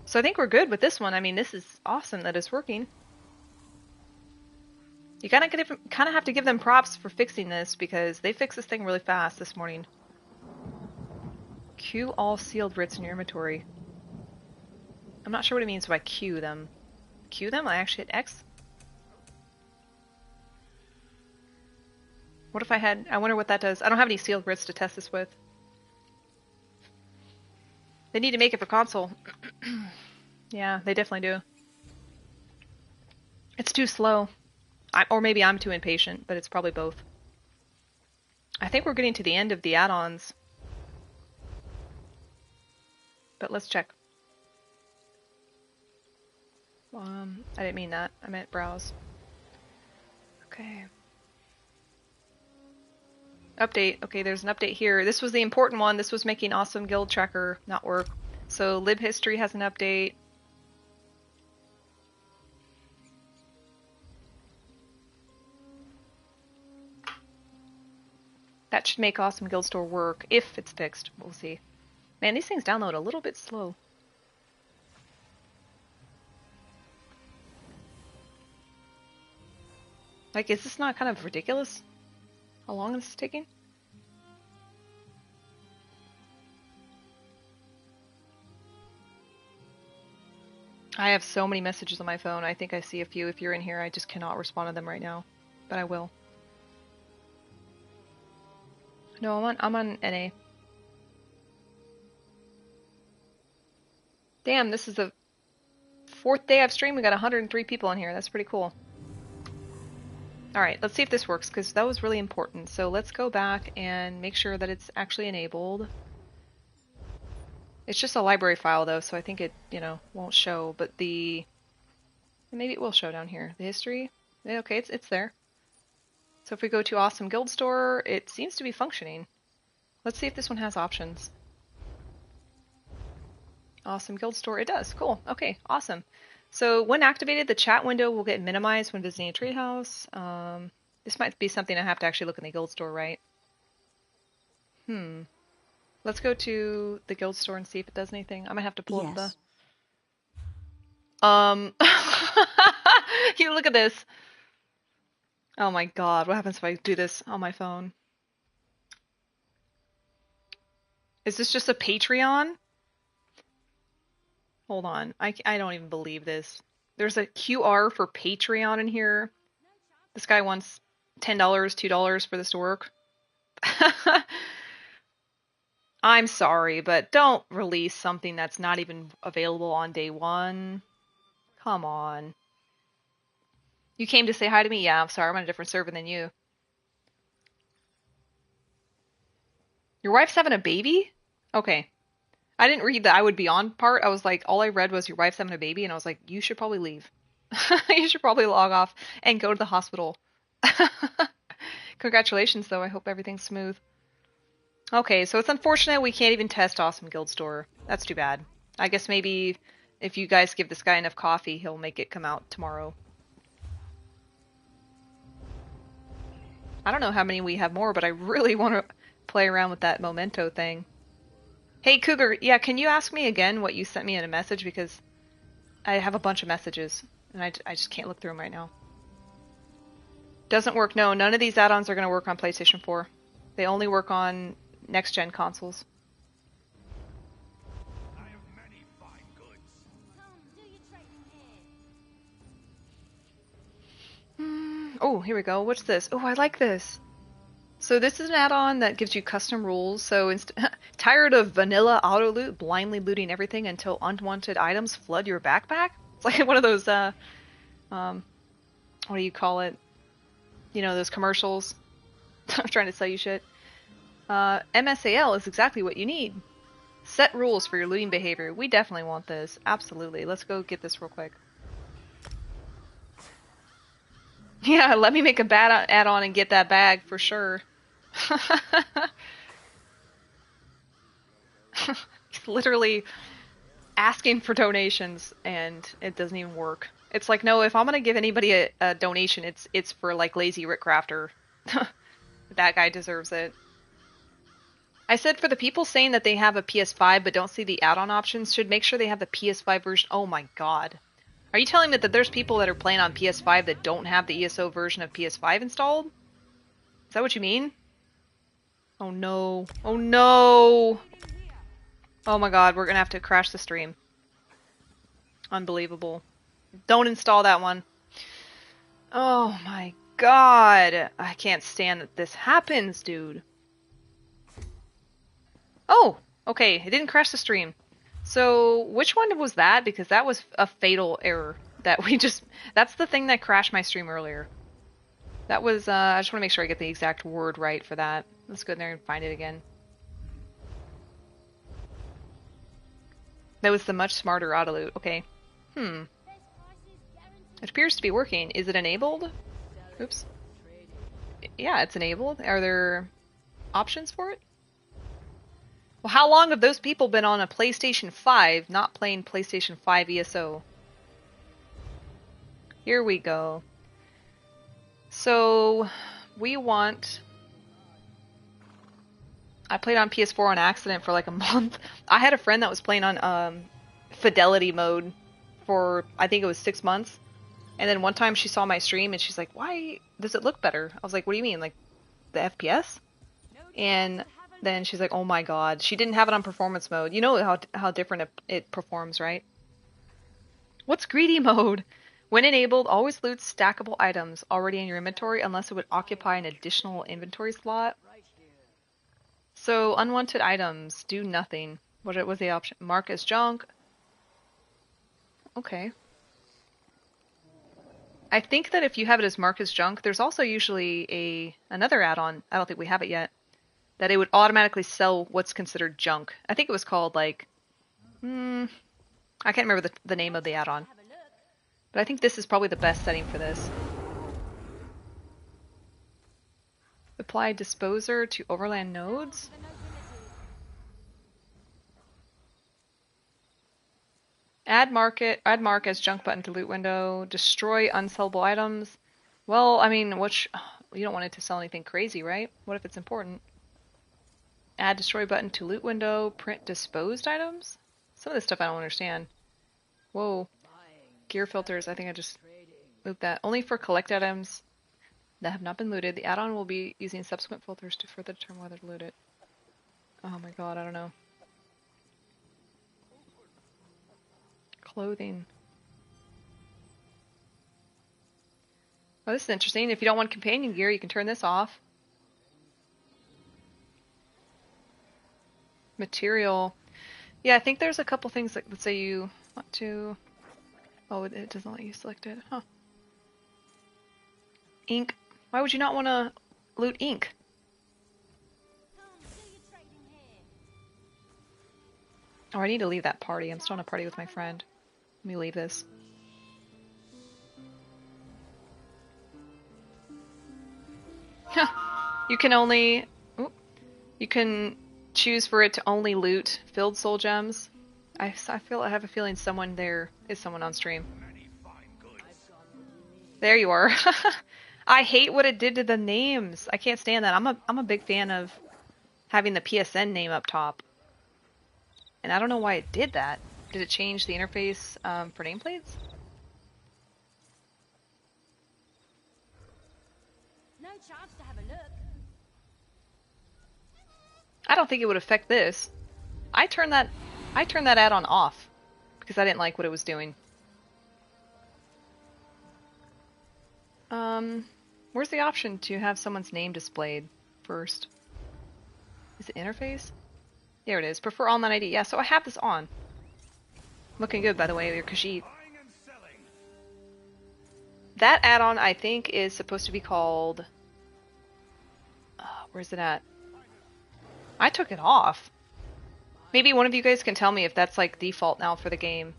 So I think we're good with this one. I mean, this is awesome that it's working. You kind of have to give them props for fixing this because they fixed this thing really fast this morning. Queue all sealed writs in your inventory. I'm not sure what it means by queue them. Queue them? I actually hit X? What if I wonder what that does. I don't have any sealed writs to test this with. They need to make it for console. Yeah, they definitely do. It's too slow. Or maybe I'm too impatient, but it's probably both. I think we're getting to the end of the add-ons. But let's check. I didn't mean that. I meant browse. Okay. Update. Okay, there's an update here. This was the important one. This was making awesome guild tracker not work. So lib history has an update. That should make awesome guild store work if it's fixed. We'll see. Man, these things download a little bit slow. Like, is this not kind of ridiculous? How long this is taking? I have so many messages on my phone. I think I see a few. If you're in here, I just cannot respond to them right now. But I will. No, I'm on NA. Damn, this is the 4th day I've streamed. We got 103 people on here. That's pretty cool. Alright, let's see if this works, because that was really important. So let's go back and make sure that it's actually enabled. It's just a library file though, so I think it, won't show, but maybe it will show down here. The history, yeah, okay, it's there. So if we go to Awesome Guild Store, it seems to be functioning. Let's see if this one has options. Awesome Guild Store, it does. Cool. Okay, awesome. So when activated, the chat window will get minimized when visiting a treehouse. This might be something I have to actually look in the Guild Store, right? Let's go to the Guild Store and see if it does anything. I might have to pull up the... You look at this. Oh my god, what happens if I do this on my phone? Is this just a Patreon? Hold on, I don't even believe this. There's a QR for Patreon in here. This guy wants $10, $2 for this to work. I'm sorry, but don't release something that's not even available on day one. Come on. You came to say hi to me? Yeah, I'm sorry, I'm on a different server than you. Your wife's having a baby? Okay. I didn't read the I would be on part. I was like, all I read was your wife's having a baby, and I was like, you should probably leave. You should probably log off and go to the hospital. Congratulations, though. I hope everything's smooth. Okay, so it's unfortunate we can't even test Awesome Guild Store. That's too bad. I guess maybe if you guys give this guy enough coffee, he'll make it come out tomorrow. I don't know how many we have more, but I really want to play around with that momento thing. Hey, Cougar, yeah, can you ask me again what you sent me in a message? Because I have a bunch of messages, and I just can't look through them right now. Doesn't work. No, none of these add-ons are going to work on PlayStation 4. They only work on next-gen consoles. I have many fine goods. Come, do your trading here. Oh, here we go. What's this? Oh, I like this. So this is an add-on that gives you custom rules. So tired of vanilla auto loot, blindly looting everything until unwanted items flood your backpack? It's like one of those, what do you call it? You know, those commercials. I'm trying to sell you shit. MSAL is exactly what you need. Set rules for your looting behavior. We definitely want this. Absolutely. Let's go get this real quick. Yeah, let me make a bad add-on and get that bag for sure. He's literally asking for donations and it doesn't even work. It's like, no, if I'm gonna give anybody a donation, it's for like Lazy Rick Crafter. That guy deserves it. I said for the people saying that they have a PS5 but don't see the add-on options, should make sure they have the PS5 version. Oh my god. Are you telling me that there's people that are playing on PS5 that don't have the ESO version of PS5 installed? Is that what you mean? Oh no. Oh no! Oh my god, we're gonna have to crash the stream. Unbelievable. Don't install that one. Oh my god. I can't stand that this happens, dude. Oh! Okay, it didn't crash the stream. So, which one was that? Because that was a fatal error. That's the thing that crashed my stream earlier. That was, I just want to make sure I get the exact word right for that. Let's go in there and find it again. That was the much smarter auto loot. Okay. It appears to be working. Is it enabled? Oops. Yeah, it's enabled. Are there options for it? Well, how long have those people been on a PlayStation 5 not playing PlayStation 5 ESO? Here we go. So, we want... I played on PS4 on accident for like a month. I had a friend that was playing on fidelity mode for, I think it was 6 months. And then one time she saw my stream and she's like, why does it look better? I was like, what do you mean? Like, the FPS? And then she's like, oh my god. She didn't have it on performance mode. You know how different it performs, right? What's greedy mode? When enabled, always loot stackable items already in your inventory unless it would occupy an additional inventory slot. So, unwanted items, do nothing. What was the option? Mark as junk. Okay. I think that if you have it as marked as junk, there's also usually another add-on, I don't think we have it yet, that it would automatically sell what's considered junk. I think it was called like, I can't remember the name of the add-on. Have a look. But I think this is probably the best setting for this. Apply disposer to overland nodes. The nobility. Add mark as junk button to loot window. Destroy unsellable items. Well, I mean, you don't want it to sell anything crazy, right? What if it's important? Add destroy button to loot window. Print disposed items? Some of this stuff I don't understand. Whoa. Gear filters, I think I just looped that. Only for collect items that have not been looted. The add-on will be using subsequent filters to further determine whether to loot it. Oh my god, I don't know. Clothing. Oh, this is interesting. If you don't want companion gear, you can turn this off. Material. Yeah, I think there's a couple things that, let's say you want to... Oh, it doesn't let you select it. Huh. Ink. Why would you not want to loot ink? Come, do your trading here. Oh, I need to leave that party. I'm still on a party with my friend. Let me leave this. You can only... Oop, you can choose for it to only loot filled soul gems. I have a feeling someone there is someone on stream. Many fine goods. There you are. I hate what it did to the names. I can't stand that. I'm a big fan of having the PSN name up top. And I don't know why it did that. Did it change the interface for nameplates? No chance to have a look. I don't think it would affect this. I turned that add-on off because I didn't like what it was doing. Where's the option to have someone's name displayed first? Is it interface? There it is. Prefer online ID. Yeah, so I have this on. Looking good, by the way, with your Khajiit. Buying and selling. That add-on, I think, is supposed to be called... where's it at? I took it off. Maybe one of you guys can tell me if that's like default now for the game.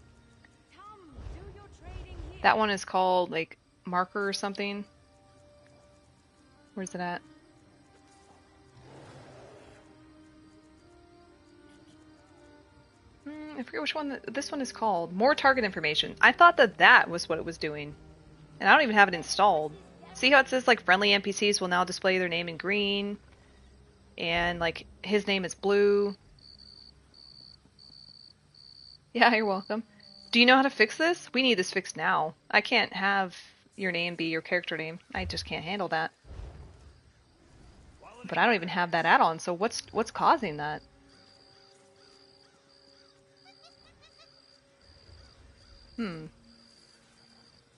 Come, do your trading here. That one is called like marker or something. Where's it at? I forget which one this one is called. More target information. I thought that was what it was doing. And I don't even have it installed. See how it says like friendly NPCs will now display their name in green. And like his name is blue. Yeah, you're welcome. Do you know how to fix this? We need this fixed now. I can't have your name be your character name. I just can't handle that. But I don't even have that add-on, so what's causing that?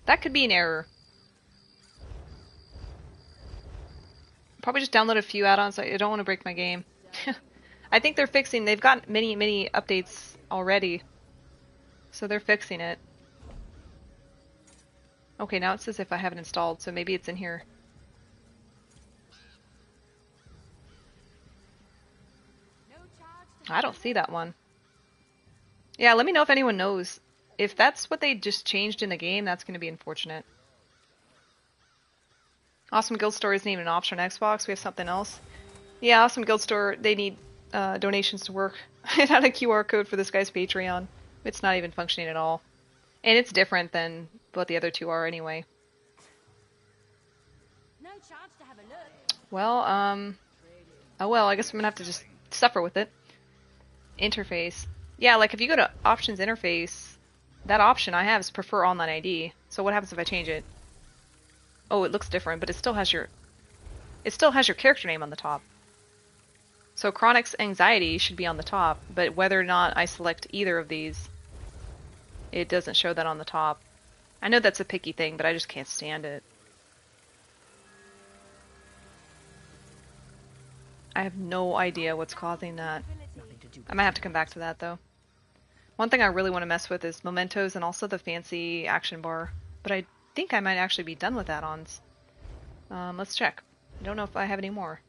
That could be an error. Probably just download a few add-ons. I don't want to break my game. I think they're fixing. They've got many updates already. So they're fixing it. Okay, now it says if I have it installed, so maybe it's in here. No charge to I don't see that one. Yeah, let me know if anyone knows. If that's what they just changed in the game, that's going to be unfortunate. Awesome Guild Store isn't even an option on Xbox. We have something else. Yeah, Awesome Guild Store, they need donations to work. It had a QR code for this guy's Patreon. It's not even functioning at all. And it's different than what the other two are anyway. no chance to have a look. Well, oh well, I guess I'm gonna have to just suffer with it. Interface. Yeah, like if you go to Options Interface, that option I have is Prefer Online ID. So what happens if I change it? Oh, it looks different, but it still has your character name on the top. So Chronic's Anxiety should be on the top, but whether or not I select either of these, it doesn't show that on the top. I know that's a picky thing, but I just can't stand it. I have no idea what's causing that. I might have to come back to that though. One thing I really want to mess with is mementos and also the fancy action bar, but think I might actually be done with add-ons. Let's check. I don't know if I have any more.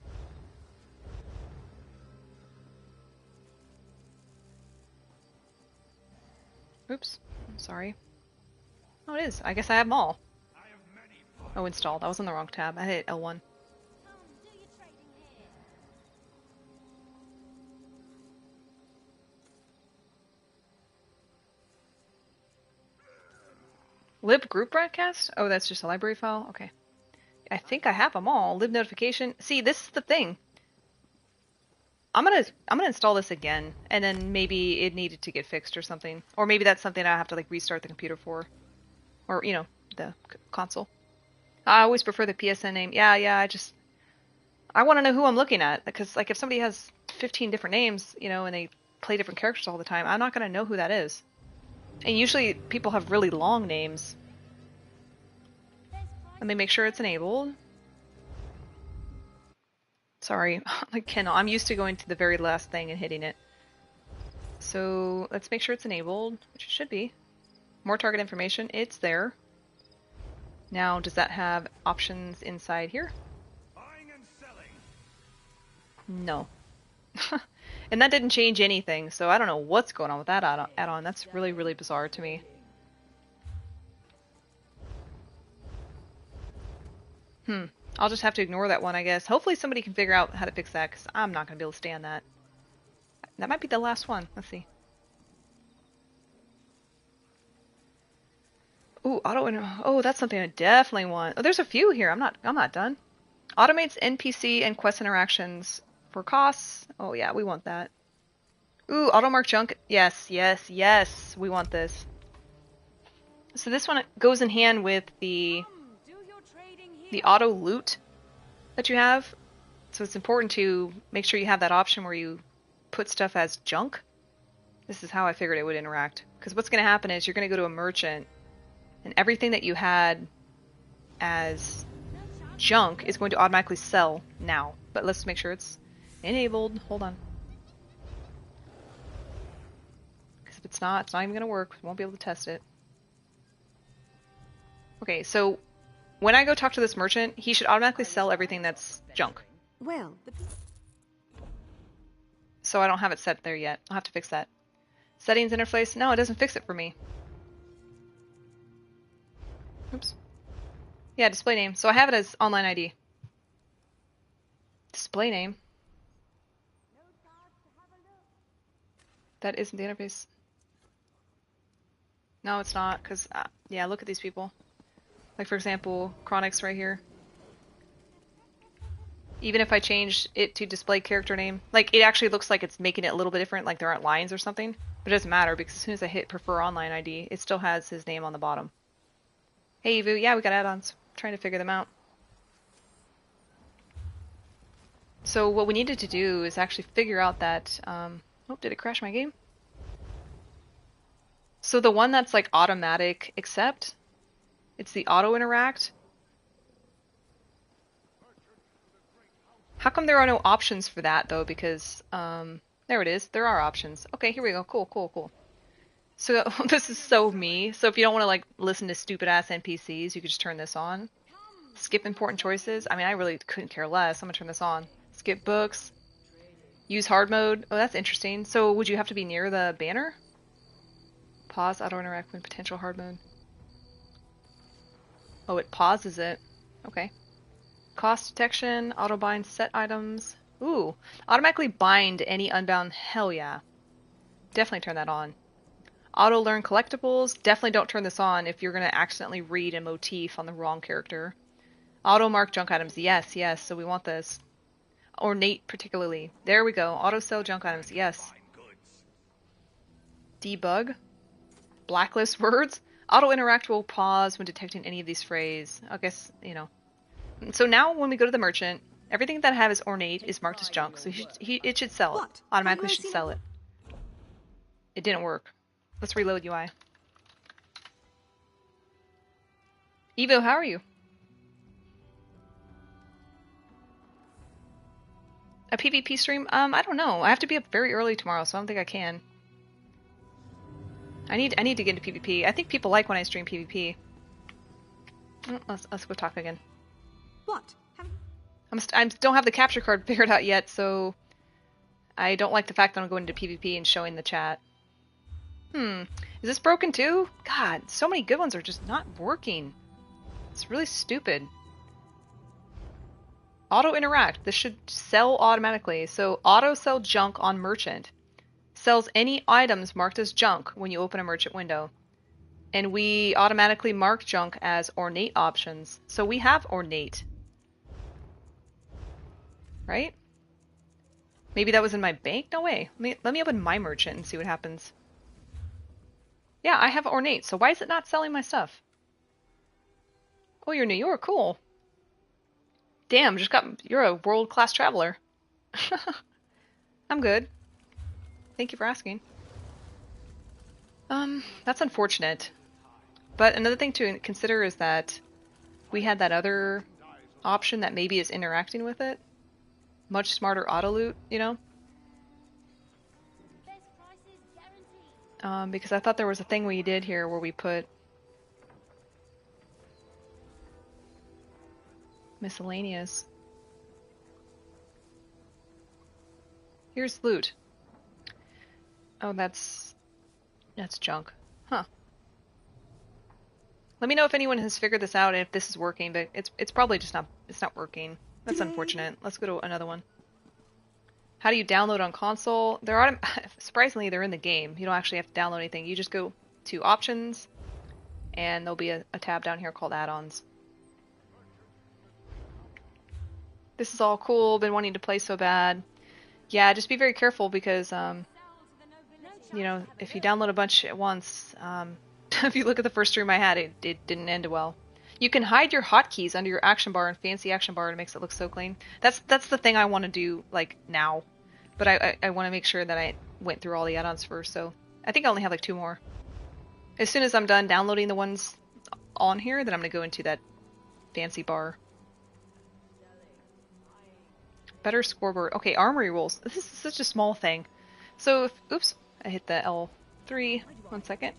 Oops, I'm sorry. Oh, it is. I guess I have them all. Oh, installed. I was on the wrong tab. I hit L1. Come, do your trading here. Lib group broadcast? Oh, that's just a library file? Okay. I think I have them all. Lib notification. See, this is the thing. I'm gonna install this again, and then maybe it needed to get fixed or something. Or maybe that's something I have to like restart the computer for. Or, you know, the console. I always prefer the PSN name. Yeah, I want to know who I'm looking at. Because, like, if somebody has 15 different names, you know, and they play different characters all the time, I'm not going to know who that is. And usually people have really long names. Let me make sure it's enabled. Sorry, I cannot. I'm used to going to the very last thing and hitting it. So let's make sure it's enabled, which it should be. More target information. It's there. Now, does that have options inside here? Buying and selling. No. And that didn't change anything, so I don't know what's going on with that add-on. That's really, really bizarre to me. I'll just have to ignore that one, I guess. Hopefully somebody can figure out how to fix that, because I'm not going to be able to stand that. That might be the last one. Let's see. Ooh, oh, that's something I definitely want. Oh, there's a few here. I'm not done. Automates NPC and quest interactions for costs. Oh yeah, we want that. Ooh, auto mark junk. Yes, we want this. So this one goes in hand with the auto loot that you have. So it's important to make sure you have that option where you put stuff as junk. This is how I figured it would interact. Because what's going to happen is you're going to go to a merchant, and everything that you had as junk is going to automatically sell now. But let's make sure it's enabled. Hold on. Because if it's not even going to work. We won't be able to test it. Okay, so when I go talk to this merchant, he should automatically sell everything that's junk. Well, So I don't have it set there yet. I'll have to fix that. Settings interface. No, it doesn't fix it for me. Oops. Yeah, display name. So I have it as online ID. Display name. That isn't the interface. No, it's not, because, yeah, look at these people. Like, for example, Chronix right here. Even if I change it to display character name, like, it actually looks like it's making it a little bit different, like there aren't lines or something. But it doesn't matter, because as soon as I hit prefer online ID, it still has his name on the bottom. Hey, Evu, yeah, we got add-ons. Trying to figure them out. So what we needed to do is actually figure out that, oh, did it crash my game? So the one that's like automatic accept, it's the auto interact. How come there are no options for that though? Because, there it is. There are options. Okay, here we go. Cool. So this is so me. So if you don't want to like listen to stupid ass NPCs, you could just turn this on. Skip important choices. I mean, I really couldn't care less. I'm gonna turn this on. Skip books. Use hard mode. Oh, that's interesting. So would you have to be near the banner? Pause auto interact when potential hard mode. Oh, it pauses it. Okay. Cost detection. Auto bind set items. Ooh. Automatically bind any unbound. Hell yeah. Definitely turn that on. Auto learn collectibles. Definitely don't turn this on if you're going to accidentally read a motif on the wrong character. Auto mark junk items. Yes. So we want this. Ornate particularly. There we go. Auto sell junk items. Yes. Debug. Blacklist words. Auto interact will pause when detecting any of these phrases. I guess, you know. So now when we go to the merchant, everything that I have as ornate is marked as junk. So it should sell it. What? Automatically should sell it. It didn't work. Let's reload UI. Evo, how are you? A PvP stream? I don't know. I have to be up very early tomorrow, so I don't think I can. I need to get into PvP. I think people like when I stream PvP. Let's go talk again. What? I don't have the capture card figured out yet, so I don't like the fact that I'm going to PvP and showing the chat. Is this broken too? God, so many good ones are just not working. It's really stupid. Auto interact. This should sell automatically. So auto sell junk on merchant. Sells any items marked as junk when you open a merchant window. And we automatically mark junk as ornate options. So we have ornate. Right? Maybe that was in my bank? No way. Let me open my merchant and see what happens. Yeah, I have ornate, so why is it not selling my stuff? Oh, you're New York, cool. Damn, you're a world-class traveler. I'm good. Thank you for asking. That's unfortunate. But another thing to consider is that we had that other option that maybe is interacting with it. Much smarter auto loot, you know? Best prices guaranteed. Because I thought there was a thing we did here where we put miscellaneous. Here's loot. Oh, that's junk. Huh. Let me know if anyone has figured this out and if this is working, but it's probably just not working. That's unfortunate. Let's go to another one. How do you download on console? Surprisingly, they're in the game. You don't actually have to download anything. You just go to options, and there'll be a tab down here called Add-Ons. This is all cool. Been wanting to play so bad. Yeah, just be very careful because, you know, if you download a bunch at once, if you look at the first stream I had, it didn't end well. You can hide your hotkeys under your action bar and fancy action bar, and it makes it look so clean. That's the thing I want to do, like, now. But I want to make sure that I went through all the add-ons first, so I think I only have like 2 more. As soon as I'm done downloading the ones on here, then I'm going to go into that fancy bar. Better scoreboard. Okay, armory rules. This is such a small thing. So, oops, I hit the L3. 1 second.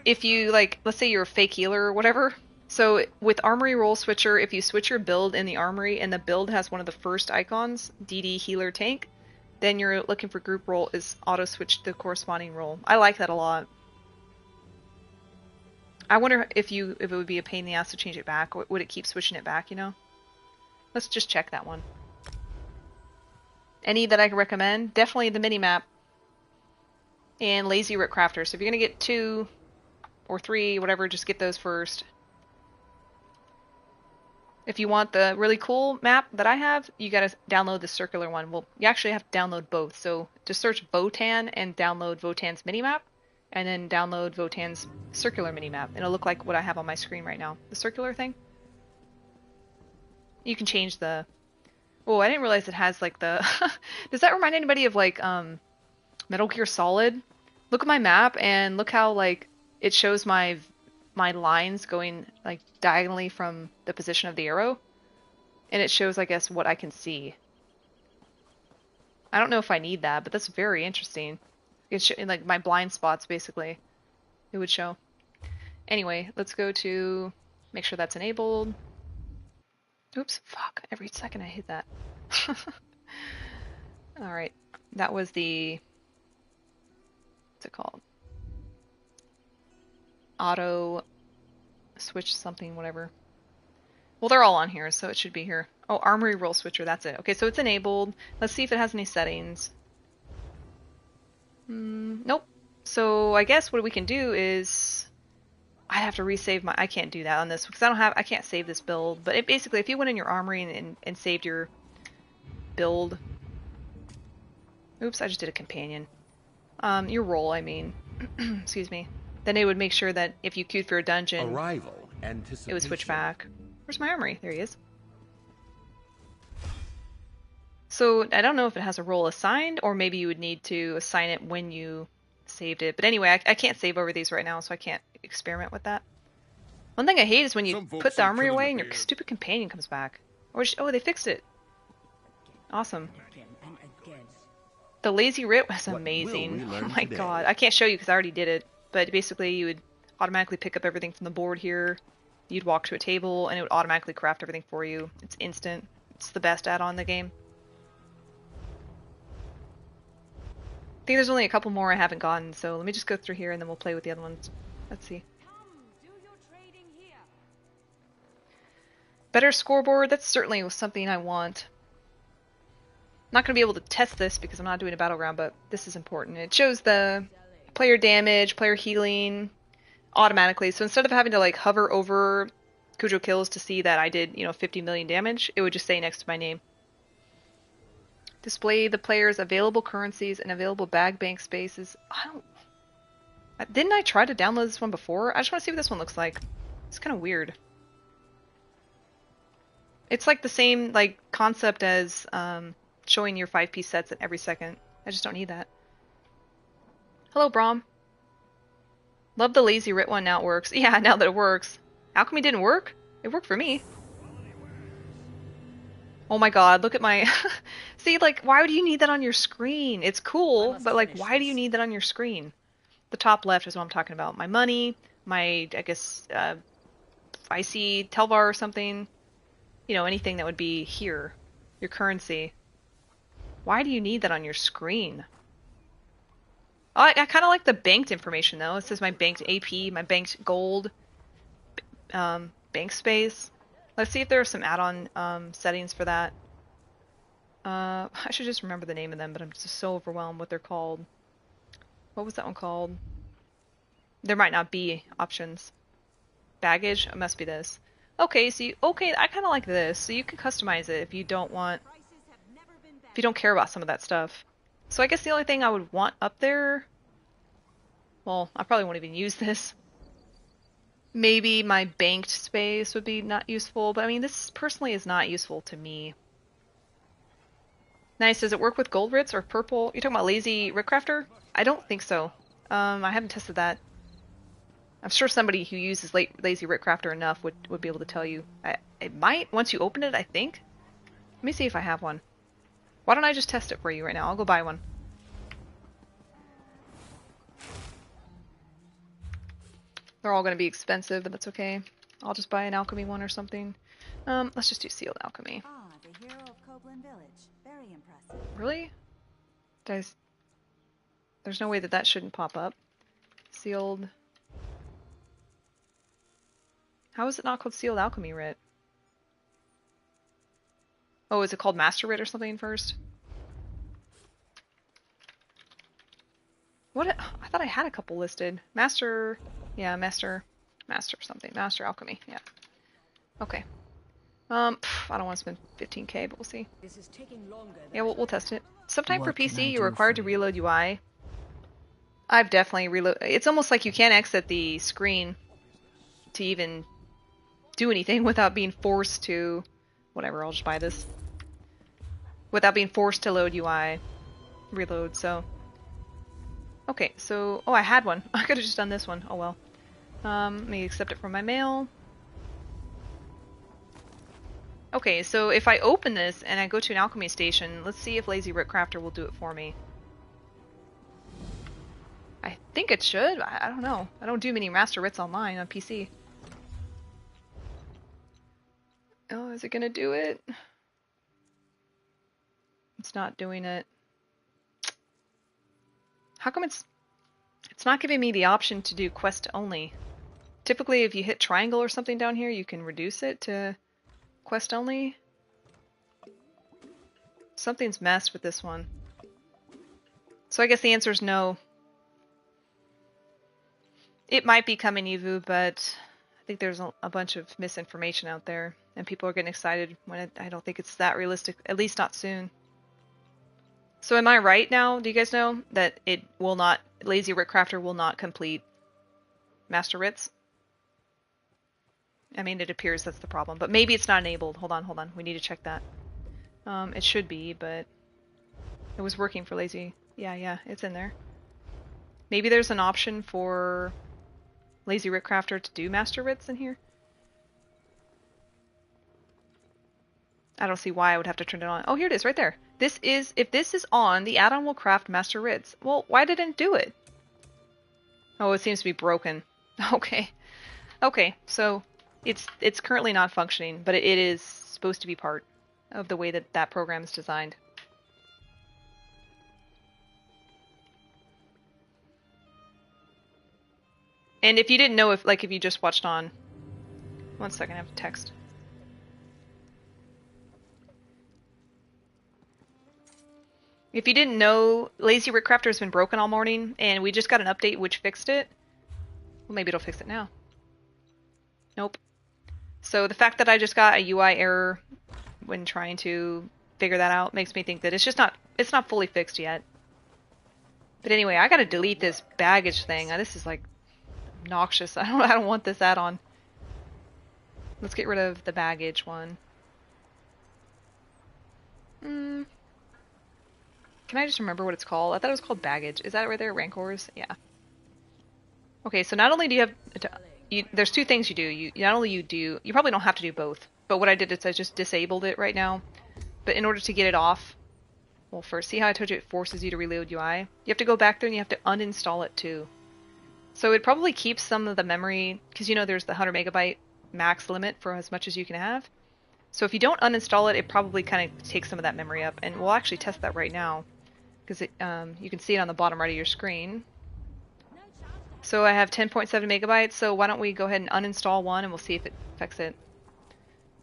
If you, like, let's say you're a fake healer or whatever. So with Armory Role Switcher, if you switch your build in the Armory and the build has one of the first icons, DD Healer Tank, then you're looking for group role is auto switch to the corresponding role. I like that a lot. I wonder if it would be a pain in the ass to change it back. Would it keep switching it back, you know? Let's just check that one. Any that I can recommend? Definitely the minimap and Lazy Writ Crafter. So if you're going to get 2 or 3, whatever, just get those first. If you want the really cool map that I have, you gotta download the circular one. Well, you actually have to download both. So just search Votan and download Votan's minimap, and then download Votan's circular minimap. It'll look like what I have on my screen right now. The circular thing. You can change the... Oh, I didn't realize it has like the... Does that remind anybody of like Metal Gear Solid? Look at my map and look how like it shows my lines going like diagonally from the position of the arrow, and it shows, I guess, what I can see. I don't know if I need that, but that's very interesting. It's like my blind spots, basically. It would show. Anyway, let's go to make sure that's enabled. Oops, fuck! Every second I hit that. All right, that was the what's it called? Auto switch something, whatever. Well, they're all on here, so it should be here. Oh, Armory Role Switcher, that's it. Okay, so it's enabled. Let's see if it has any settings. Nope. So I guess what we can do is I have to resave my... I can't do that on this because I can't save this build. But basically, if you went in your Armory and saved your build... Oops, I just did a companion. Your role, I mean. Excuse me. Then it would make sure that if you queued for a dungeon, it would switch back. Where's my Armory? There he is. So I don't know if it has a role assigned, or maybe you would need to assign it when you saved it. But anyway, I can't save over these right now, so I can't experiment with that. One thing I hate is when you put the Armory away and your stupid companion comes back. Oh, they fixed it. Awesome. The Lazy Writ was amazing. Oh my god. I can't show you because I already did it. But basically you would automatically pick up everything from the board here. You'd walk to a table and it would automatically craft everything for you. It's instant. It's the best add-on in the game. I think there's only a couple more I haven't gotten, so let me just go through here and then we'll play with the other ones. Let's see. Better scoreboard, that's certainly something I want. I'm not going to be able to test this because I'm not doing a battleground, but this is important. It shows the player damage, player healing automatically. So instead of having to like hover over Cujo kills to see that I did, 50 million damage, it would just say next to my name. Display the player's available currencies and available bag bank spaces. Didn't I try to download this one before? I just want to see what this one looks like. It's kind of weird. It's like the same like concept as showing your 5-piece sets at every second. I just don't need that. Hello, Brom. Love the lazy Writ one. Now it works. Yeah, now that it works. Alchemy didn't work? It worked for me. Oh my god, look at my... See, like, why would you need that on your screen? It's cool, but like, why do you need that on your screen? The top left is what I'm talking about. My money, my, I guess, if I see Telvar or something, anything that would be here. Your currency. Why do you need that on your screen? Oh, I kind of like the banked information, though. It says my banked AP, my banked gold, bank space. Let's see if there are some add-on settings for that. I should just remember the name of them, but I'm just so overwhelmed what they're called. What was that one called? There might not be options. Baggage? It must be this. Okay, so I kind of like this. So you can customize it if you don't care about some of that stuff. So I guess the only thing I would want up there, well, I probably won't even use this. Maybe my banked space would be not useful, but I mean, this personally is not useful to me. Nice, does it work with gold Writs or purple? You're talking about lazy Writ Crafter? I don't think so. I haven't tested that. I'm sure somebody who uses lazy Writ Crafter enough would be able to tell you. It might, once you open it, I think. Let me see if I have one. Why don't I just test it for you right now? I'll go buy one. They're all going to be expensive, but that's okay. I'll just buy an alchemy one or something. Let's just do sealed alchemy. Ah, the hero of Copeland Village. Very impressive. Really? Guys, there's no way that shouldn't pop up. Sealed. How is it not called sealed alchemy Writ? Oh, is it called master Writ or something first? What? I thought I had a couple listed. Master... Yeah, master something. Master alchemy, yeah. Okay. I don't want to spend 15k, but we'll see. This is taking longer than Yeah, we'll test it. Sometime for What can I PC, you're do required to for you? reload UI. I've definitely reload. It's almost like you can't exit the screen to even do anything without being forced to... Whatever, I'll just buy this. Without being forced to load UI. Reload, so... Okay, so... Oh, I had one. I could have just done this one. Oh well. Let me accept it from my mail. Okay, so if I open this and I go to an alchemy station, let's see if Lazy Writ Crafter will do it for me. I think it should. I don't know. I don't do many Master Writs online on PC. Oh, is it gonna do it? It's not doing it. How come it's not giving me the option to do quest only? Typically, if you hit triangle or something down here, you can reduce it to quest only. Something's messed with this one. So I guess the answer is no. It might be coming, Evu, but I think there's a bunch of misinformation out there, and people are getting excited when I don't think it's that realistic, at least not soon. So am I right now? Do you guys know that it will not, Lazy Writ Crafter will not complete Master Writs? I mean, it appears that's the problem, but maybe it's not enabled. Hold on. We need to check that. It should be, but it was working for Lazy. Yeah, it's in there. Maybe there's an option for Lazy Writ Crafter to do Master Writs in here. I don't see why I would have to turn it on. Oh, here it is, right there. If this is on, the add-on will craft Master Writs. Well, why didn't it do it? Oh, it seems to be broken. Okay, so It's currently not functioning, but it is supposed to be part of the way that that program is designed. And if you didn't know, if you just watched on, 1 second, I have text. If you didn't know, Lazy Writ Crafter has been broken all morning, and we just got an update which fixed it. Well, maybe it'll fix it now. Nope. So the fact that I just got a UI error when trying to figure that out makes me think that it's not fully fixed yet. But anyway, I gotta delete this baggage thing. This is like obnoxious. I don't want this add-on. Let's get rid of the baggage one. Can I just remember what it's called? I thought it was called baggage. Is that right there? Rancors? Yeah. Okay, so not only do you have... there's two things you do. You probably don't have to do both. But what I did is I just disabled it right now. But in order to get it off... Well, first, see how I told you it forces you to reload UI? You have to go back there and you have to uninstall it too. So it probably keeps some of the memory... Because you know there's the 100 megabyte max limit for as much as you can have. So if you don't uninstall it, it probably kind of takes some of that memory up. And we'll actually test that right now. Because you can see it on the bottom right of your screen. So I have 10.7 megabytes, so why don't we go ahead and uninstall one and we'll see if it affects it.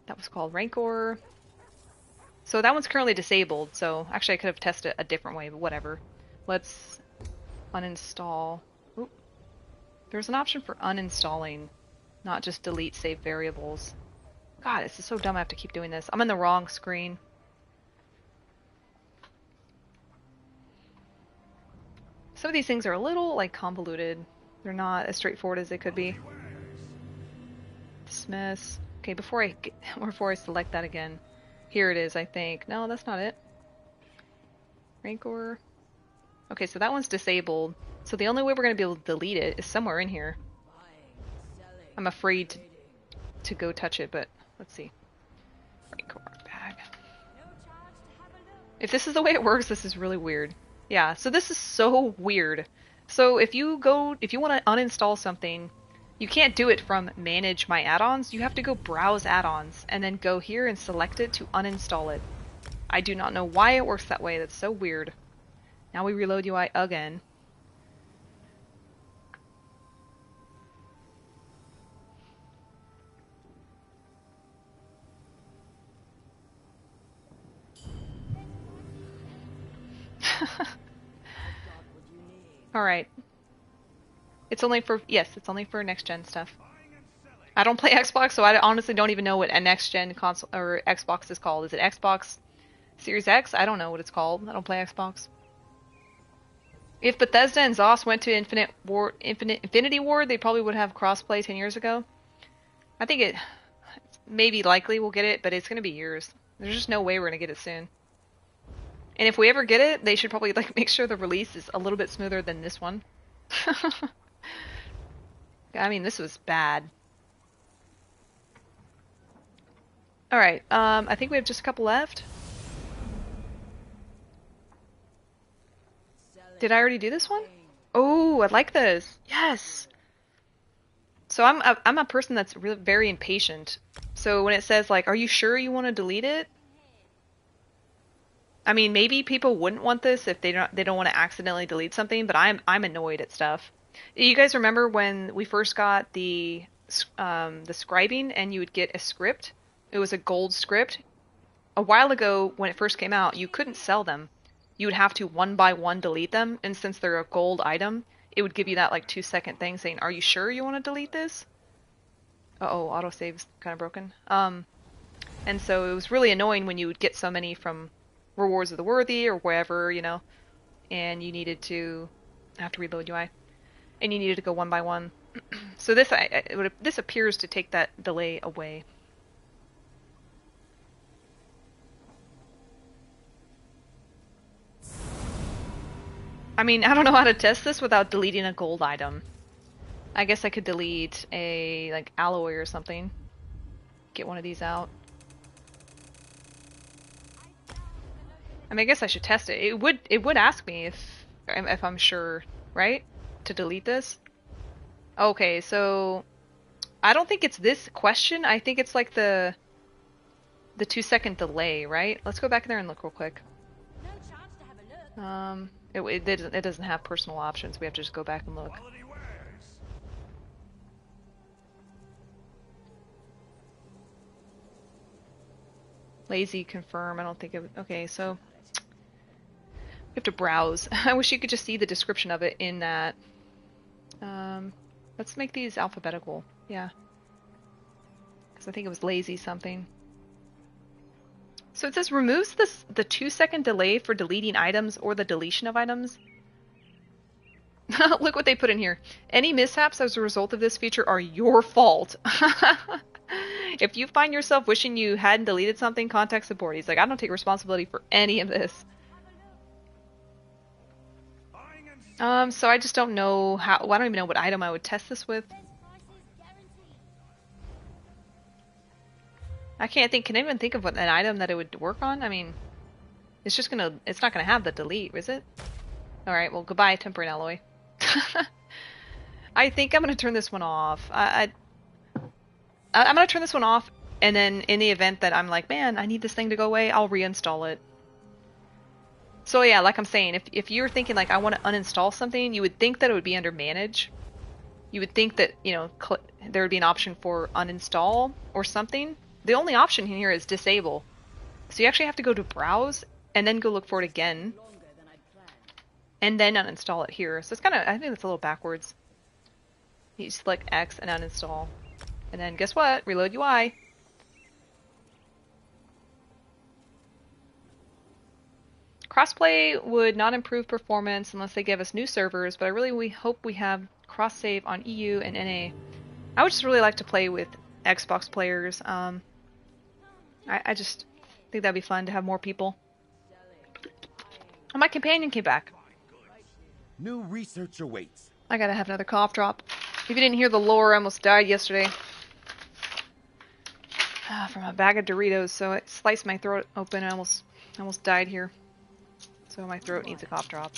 That was called Rancor. So that one's currently disabled, so actually I could have tested it a different way, but whatever. Let's uninstall. Oop. There's an option for uninstalling, not just delete saved variables. God, this is so dumb I have to keep doing this. I'm in the wrong screen. Some of these things are a little, like, convoluted. They're not as straightforward as they could be. Dismiss. Okay, before I select that again. Here it is, I think. No, that's not it. Rancor. Okay, so that one's disabled. So the only way we're going to be able to delete it is somewhere in here. I'm afraid to go touch it, but let's see. Rancor bag. If this is the way it works, this is really weird. Yeah, so this is so weird. So if you want to uninstall something, you can't do it from manage my add-ons. You have to go browse add-ons and then go here and select it to uninstall it. I do not know why it works that way. That's so weird. Now we reload UI again. Alright. It's only for next gen stuff. I don't play Xbox, so I honestly don't even know what a next gen console or Xbox is called. Is it Xbox Series X? I don't know what it's called. I don't play Xbox. If Bethesda and ZOS went to Infinity Ward, they probably would have crossplay 10 years ago. I think it maybe likely we'll get it, but it's going to be years. There's just no way we're going to get it soon. And if we ever get it, they should probably make sure the release is a little bit smoother than this one. I mean, this was bad. Alright, I think we have just a couple left. Did I already do this one? Oh, I like this. Yes! So I'm a person that's really very impatient. So when it says, like, are you sure you want to delete it? I mean, maybe people wouldn't want this if they don't want to accidentally delete something, but I'm annoyed at stuff. You guys remember when we first got the scribing and you would get a script? It was a gold script. A while ago, when it first came out, you couldn't sell them. You would have to one by one delete them, and since they're a gold item, it would give you that like 2-second thing saying, "Are you sure you want to delete this?" Uh-oh, autosave's kind of broken. And so it was really annoying when you would get so many from Rewards of the Worthy or wherever, you know, and you needed to have to reload UI, and you needed to go one by one. So this this appears to take that delay away. I mean, I don't know how to test this without deleting a gold item. I guess I could delete a like alloy or something. Get one of these out. I mean, I guess I should test it. It would ask me if I'm sure, right? To delete this. Okay, so I don't think it's this question. I think it's like the 2-second delay, right? Let's go back in there and look real quick. No chance to have a look. It doesn't have personal options. We have to just go back and look. Quality wares. Lazy confirm. I don't think it. Okay, so we have to browse. I wish you could just see the description of it in that. Let's make these alphabetical. Yeah. Because I think it was lazy something. So it says removes the 2-second delay for deleting items or the deletion of items. Look what they put in here. Any mishaps as a result of this feature are your fault. If you find yourself wishing you hadn't deleted something, contact support. He's like, I don't take responsibility for any of this. Buying and So I just don't know how. Well, I don't even know what item I would test this with. Best prices guaranteed. I can't think. Can I even think of what an item that it would work on? I mean, it's just gonna. It's not gonna have the delete, is it? All right. Well, goodbye, temporary alloy. I think I'm gonna turn this one off. I'm gonna turn this one off, and then in the event that I'm like, man, I need this thing to go away, I'll reinstall it. So yeah, like I'm saying, if you're thinking like I want to uninstall something, you would think that it would be under manage. You would think that, you know, there would be an option for uninstall or something. The only option here is disable. So you actually have to go to browse and then go look for it again. Longer than I'd planned. And then uninstall it here. So it's kind of, I think it's a little backwards. You select X and uninstall. And then guess what? Reload UI. Crossplay would not improve performance unless they give us new servers, but we hope we have cross-save on EU and NA. I would just really like to play with Xbox players. I just think that'd be fun to have more people. Oh, my companion came back. New research awaits. I gotta have another cough drop. If you didn't hear the lore, I almost died yesterday. From a bag of Doritos, so it sliced my throat open. I almost died here. So my throat needs a cough drop.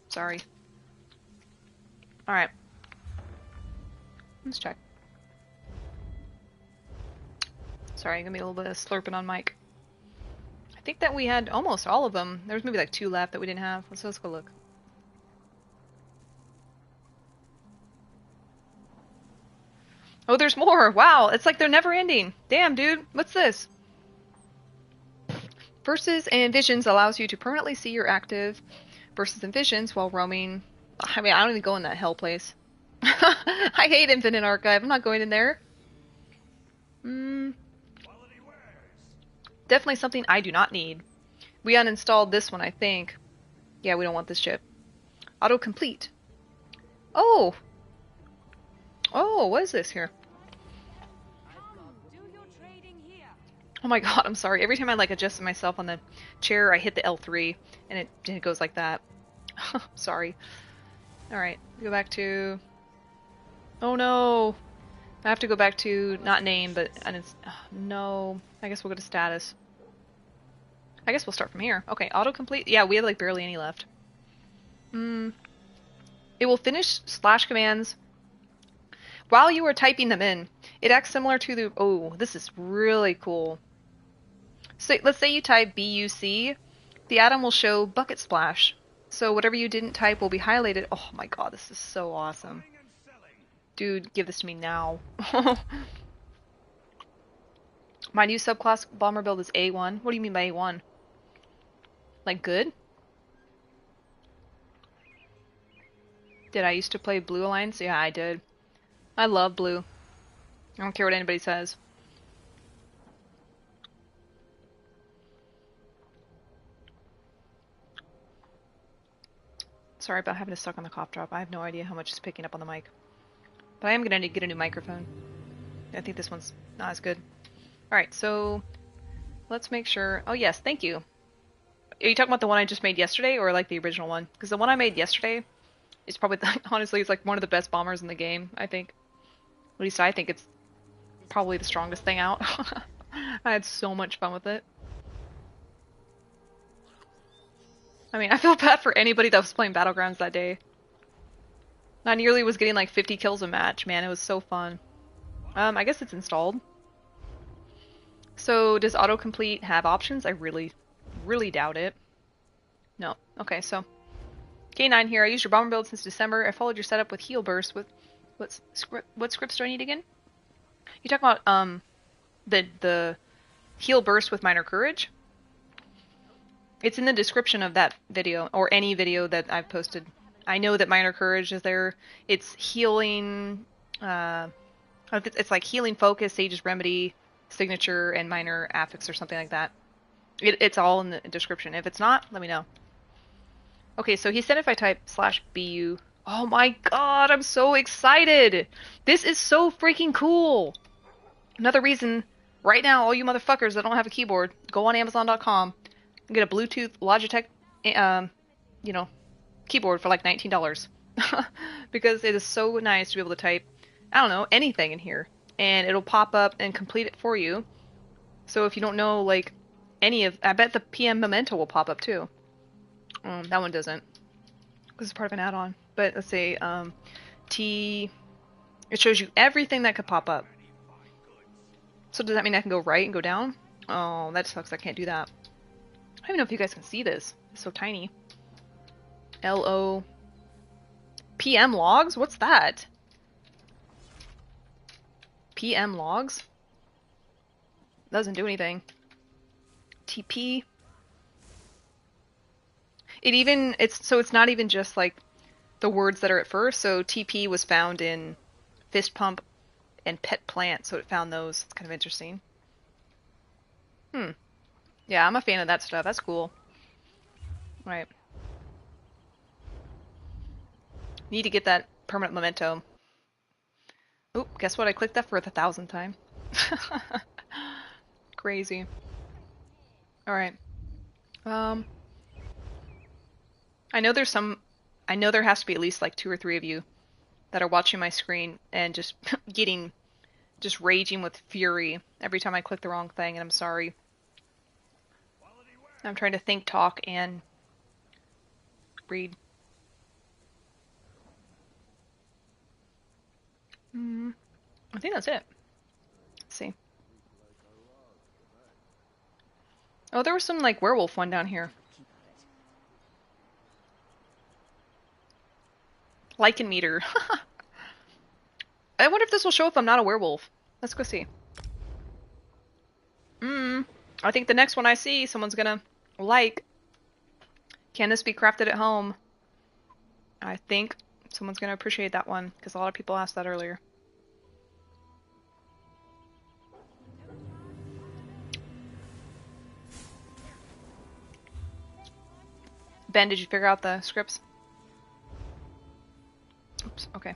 Sorry. Alright. Let's check. Sorry, gonna be a little bit of slurping on mic. I think that we had almost all of them. There was maybe like 2 left that we didn't have. Let's go look. Oh, there's more! Wow, it's like they're never ending. Damn, dude, what's this? Versus and Visions allows you to permanently see your active Versus and Visions while roaming. I mean, I don't even go in that hell place. I hate Infinite Archive. I'm not going in there. Definitely something I do not need. We uninstalled this one, I think. Yeah, we don't want this chip. Autocomplete. Oh! Oh, what is this here? Do your trading here. Oh my god, I'm sorry. Every time I like adjust myself on the chair, I hit the L3 and it goes like that. Sorry. Alright, go back to... Oh no! I have to go back to, not name, but... no. I guess we'll go to status. I guess we'll start from here. Okay, autocomplete. Yeah, we have like barely any left. It will finish / commands while you are typing them in. It acts similar to the... Oh, this is really cool. So let's say you type BUC. The add-on will show bucket splash. So whatever you didn't type will be highlighted. Oh my god, this is so awesome. Dude, give this to me now. My new subclass bomber build is A1. What do you mean by A1? Like good? Did I used to play Blue Alliance? Yeah, I did. I love blue. I don't care what anybody says. Sorry about having to suck on the cough drop. I have no idea how much it's picking up on the mic. But I am going to get a new microphone. I think this one's not as good. Alright, so let's make sure... Oh yes, thank you. Are you talking about the one I just made yesterday or like the original one? Because the one I made yesterday is probably, honestly, it's like one of the best bombers in the game, I think. At least I think it's probably the strongest thing out. I had so much fun with it. I mean, I feel bad for anybody that was playing Battlegrounds that day. I nearly was getting like 50 kills a match, man. It was so fun. I guess it's installed. So does autocomplete have options? I really, really doubt it. No. Okay, so K9 here. I used your bomber build since December. I followed your setup with heal burst with what scripts do I need again? You talking about the heal burst with minor courage? It's in the description of that video or any video that I've posted. I know that minor courage is there. It's healing. It's like healing focus, Sage's remedy, signature, and minor affix or something like that. It's all in the description. If it's not, let me know. Okay, so he said if I type /bu. Oh my god, I'm so excited! This is so freaking cool! Another reason, right now, all you motherfuckers that don't have a keyboard, go on Amazon.com and get a Bluetooth Logitech, keyboard for like $19. Because it is so nice to be able to type, I don't know, anything in here. And it'll pop up and complete it for you. So if you don't know, like, I bet the PM Memento will pop up too. That one doesn't. This is part of an add-on. But let's say, it shows you everything that could pop up. So does that mean I can go right and go down? Oh, that sucks. I can't do that. I don't even know if you guys can see this. It's so tiny. LO. PM logs? What's that? PM logs? Doesn't do anything. TP. It's not even just like the words that are at first. So TP was found in fist pump and pet plant, so it found those. It's kind of interesting. Yeah, I'm a fan of that stuff. That's cool. Right. Need to get that permanent memento. Oop, guess what? I clicked that for the 1,000th time. Crazy. Alright. I know there has to be at least like 2 or 3 of you that are watching my screen and just raging with fury every time I click the wrong thing, and I'm sorry. I'm trying to think, talk, and read. I think that's it. Let's see. Oh, there was some like werewolf one down here. Lichen meter. I wonder if this will show if I'm not a werewolf. Let's go see. I think the next one I see, someone's gonna like. Can this be crafted at home? I think someone's gonna appreciate that one, because a lot of people asked that earlier. Ben, did you figure out the scripts? Oops, okay.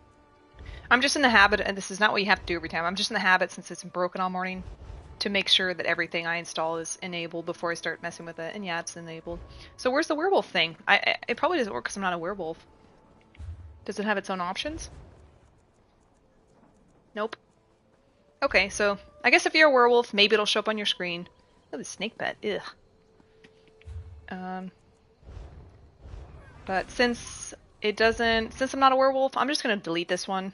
I'm just in the habit, and this is not what you have to do every time, I'm just in the habit, since it's been broken all morning, to make sure that everything I install is enabled before I start messing with it. And yeah, it's enabled. So where's the werewolf thing? It probably doesn't work because I'm not a werewolf. Does it have its own options? Nope. Okay, so I guess if you're a werewolf, maybe it'll show up on your screen. Oh, the snake pet. Ugh. But since I'm not a werewolf, I'm just gonna delete this one.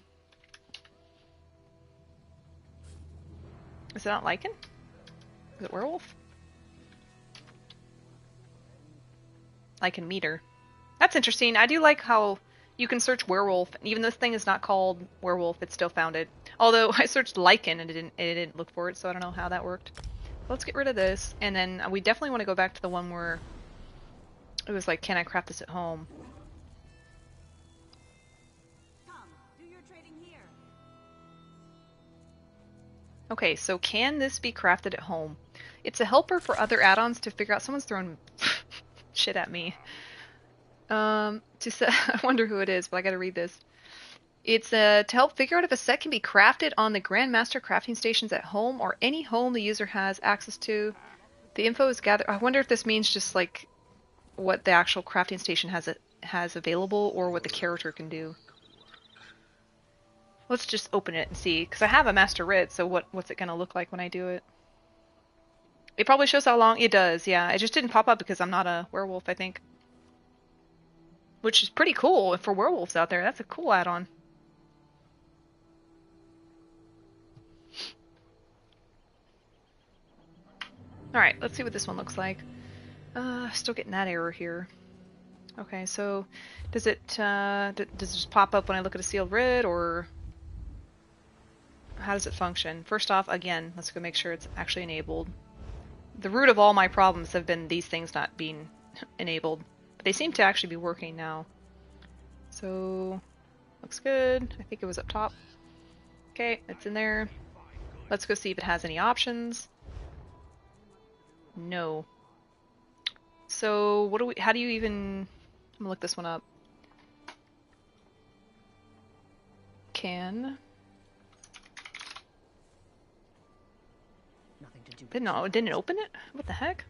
Is it not lichen? Is it werewolf? Lichen meter. That's interesting. I do like how you can search werewolf, and even this thing is not called werewolf, it still found it. Although I searched lichen and it didn't look for it, so I don't know how that worked. Let's get rid of this, and then we definitely want to go back to the one where it was like, can I craft this at home? Come, do your trading here. Okay, so can this be crafted at home? It's a helper for other add-ons to figure out. Someone's throwing shit at me. I wonder who it is, but I gotta read this. It's to help figure out if a set can be crafted on the Grandmaster crafting stations at home or any home the user has access to. The info is gathered. I wonder if this means just like what the actual crafting station has available, or what the character can do. Let's just open it and see, because I have a Master Writ, so what's it gonna look like when I do it? It probably shows how long it does. Yeah, it just didn't pop up because I'm not a werewolf, I think. Which is pretty cool for werewolves out there. That's a cool add-on. Alright, let's see what this one looks like. Still getting that error here. Okay, so does it just pop up when I look at a sealed writ, or how does it function? First off, again, let's go make sure it's actually enabled. The root of all my problems have been these things not being enabled, but they seem to actually be working now. So, looks good. I think it was up top. Okay, it's in there. Let's go see if it has any options. No. So, what do we, how do you even, I'm gonna look this one up. Can, didn't it open it? What the heck?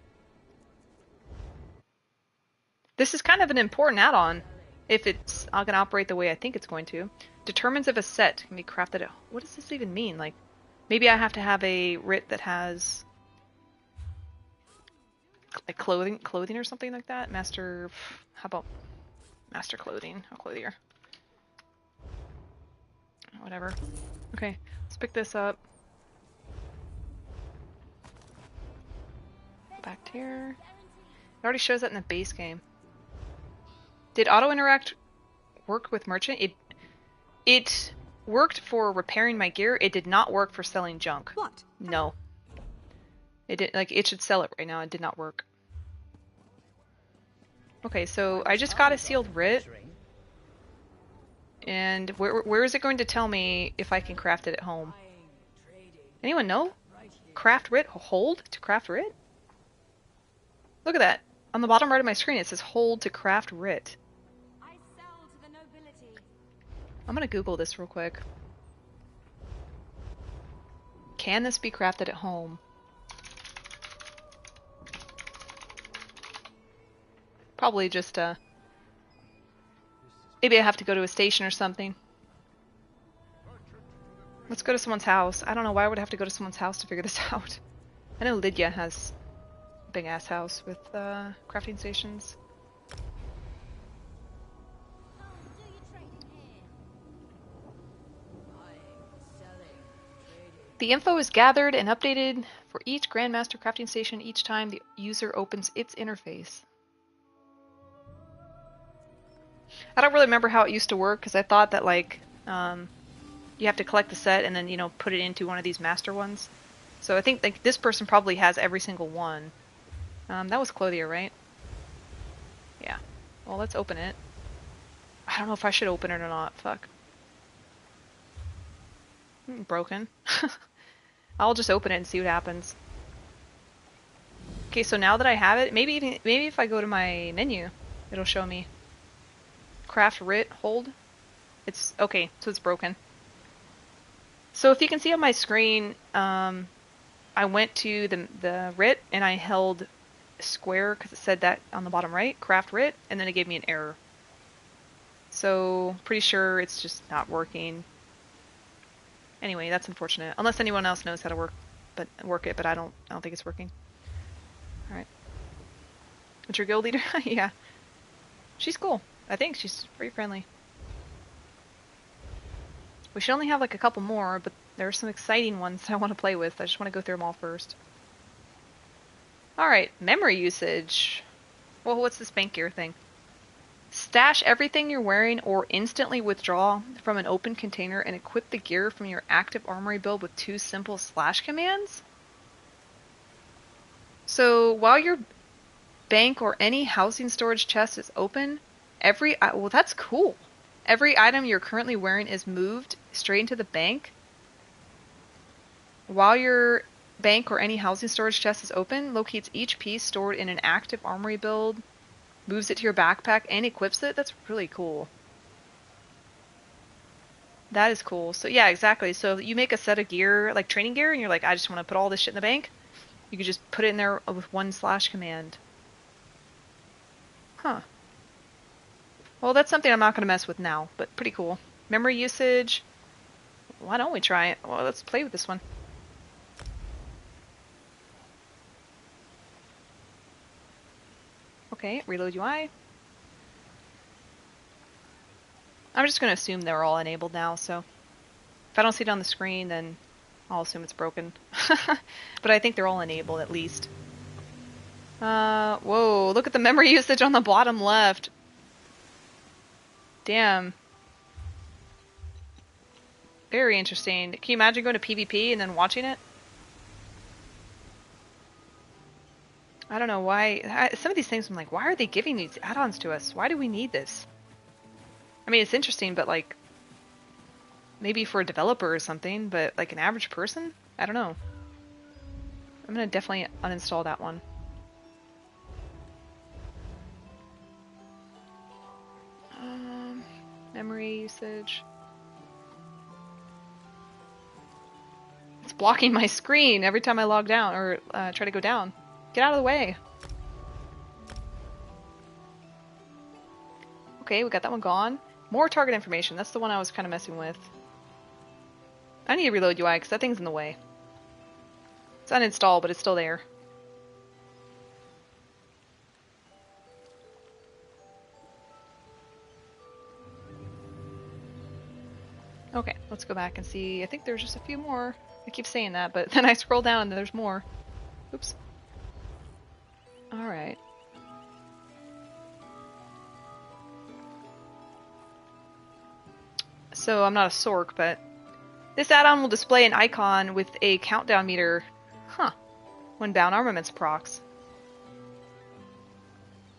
This is kind of an important add-on, if it's going to operate the way I think it's going to. Determines if a set can be crafted. What does this even mean? Like, maybe I have to have a writ that has like clothing or something like that. Master, how about master clothing? Oh, clothier. Whatever. Okay, let's pick this up. Back to here. It already shows that in the base game. Did auto interact work with merchant? It worked for repairing my gear. It did not work for selling junk. What? No. It did, like, it should sell it right now. It did not work. Okay, so I just got a sealed writ. And where is it going to tell me if I can craft it at home? Anyone know? Craft writ? Hold to craft writ? Look at that. On the bottom right of my screen it says hold to craft writ. I sell to the nobility. I'm gonna Google this real quick. Can this be crafted at home? Probably just maybe I have to go to a station or something. Let's go to someone's house. I don't know why I would have to go to someone's house to figure this out. I know Lydia has a big ass house with crafting stations. Come, do your trading here. Buying, selling, trading. The info is gathered and updated for each Grandmaster crafting station each time the user opens its interface. I don't really remember how it used to work because I thought that like you have to collect the set and then, you know, put it into one of these master ones. So I think like this person probably has every single one. That was Clothier, right? Yeah. Well, let's open it. I don't know if I should open it or not. Fuck. Broken. I'll just open it and see what happens. Okay, so now that I have it, maybe if I go to my menu, it'll show me. Craft writ hold. It's okay, so it's broken. So if you can see on my screen, I went to the writ and I held square because it said that on the bottom right, craft writ, and then it gave me an error. So pretty sure it's just not working. Anyway, that's unfortunate. Unless anyone else knows how to work it, but I don't think it's working. All right. What's your guild leader? Yeah, she's cool. I think she's pretty friendly. We should only have like a couple more, but there are some exciting ones I want to play with. I just want to go through them all first. Alright, memory usage. Well, what's this bank gear thing? Stash everything you're wearing or instantly withdraw from an open container and equip the gear from your active armory build with 2 simple slash commands? So while your bank or any housing storage chest is open, well, that's cool. Every item you're currently wearing is moved straight into the bank. While your bank or any housing storage chest is open, locates each piece stored in an active armory build, moves it to your backpack, and equips it. That's really cool. That is cool. So yeah, exactly. So you make a set of gear, like training gear, and you're like, I just want to put all this shit in the bank. You could just put it in there with 1 slash command. Huh. Well, that's something I'm not going to mess with now, but pretty cool. Memory usage. Why don't we try it? Well, let's play with this one. Okay, reload UI. I'm just going to assume they're all enabled now, so if I don't see it on the screen, then I'll assume it's broken. But I think they're all enabled at least. Whoa, look at the memory usage on the bottom left. Damn. Very interesting. Can you imagine going to PvP and then watching it? I don't know why. Some of these things I'm like, why are they giving these add-ons to us? Why do we need this? I mean, it's interesting, but like, maybe for a developer or something, but like an average person? I don't know. I'm gonna definitely uninstall that one. Memory usage. It's blocking my screen every time I log down or try to go down. Get out of the way. Okay, we got that one gone. More target information. That's the one I was kind of messing with. I need to reload UI because that thing's in the way. It's uninstalled, but it's still there. Okay, let's go back and see. I think there's just a few more. I keep saying that, but then I scroll down and there's more. Oops. Alright. So I'm not a sork, but this add-on will display an icon with a countdown meter. Huh. When bound armaments procs.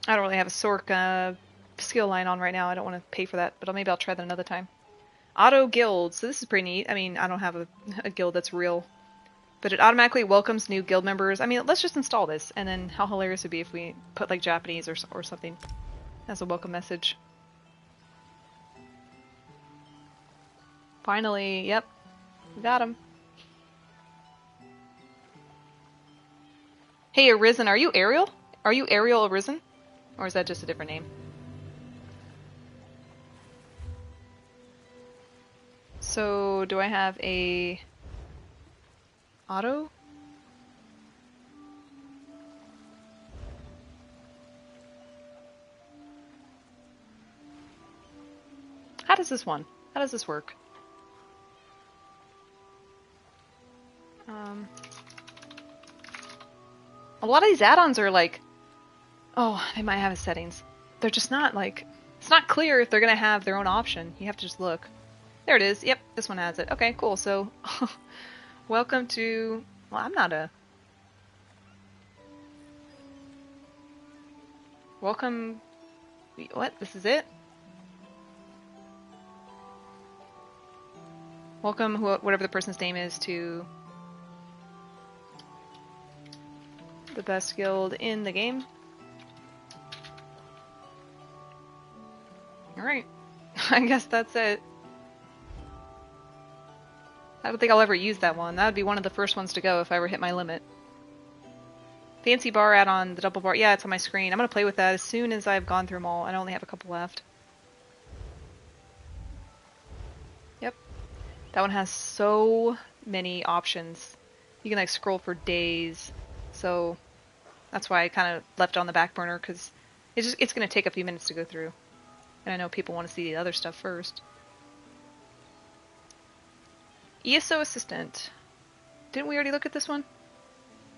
I don't really have a sork skill line on right now. I don't want to pay for that, but maybe I'll try that another time. Auto guild. So this is pretty neat. I mean, I don't have a guild that's real. But it automatically welcomes new guild members. I mean, let's just install this. And then how hilarious it would be if we put like Japanese or something as a welcome message. Finally, yep. We got him. Hey, Arisen, are you Ariel? Are you Ariel Arisen? Or is that just a different name? So, do I have a auto? How does this one? How does this work? A lot of these add-ons are like, oh, they might have a settings. They're just not like, it's not clear if they're gonna have their own option. You have to just look. There it is. Yep, this one has it. Okay, cool. So, welcome to, well, I'm not a, welcome, what? This is it? Welcome, whatever the person's name is, to the best guild in the game. Alright. I guess that's it. I don't think I'll ever use that one. That would be one of the first ones to go if I ever hit my limit. Fancy bar add-on, the double bar. Yeah, it's on my screen. I'm going to play with that as soon as I've gone through them all. I only have a couple left. Yep. That one has so many options. You can like scroll for days. So that's why I kind of left it on the back burner, because it's going to take a few minutes to go through. And I know people want to see the other stuff first. ESO assistant. Didn't we already look at this one?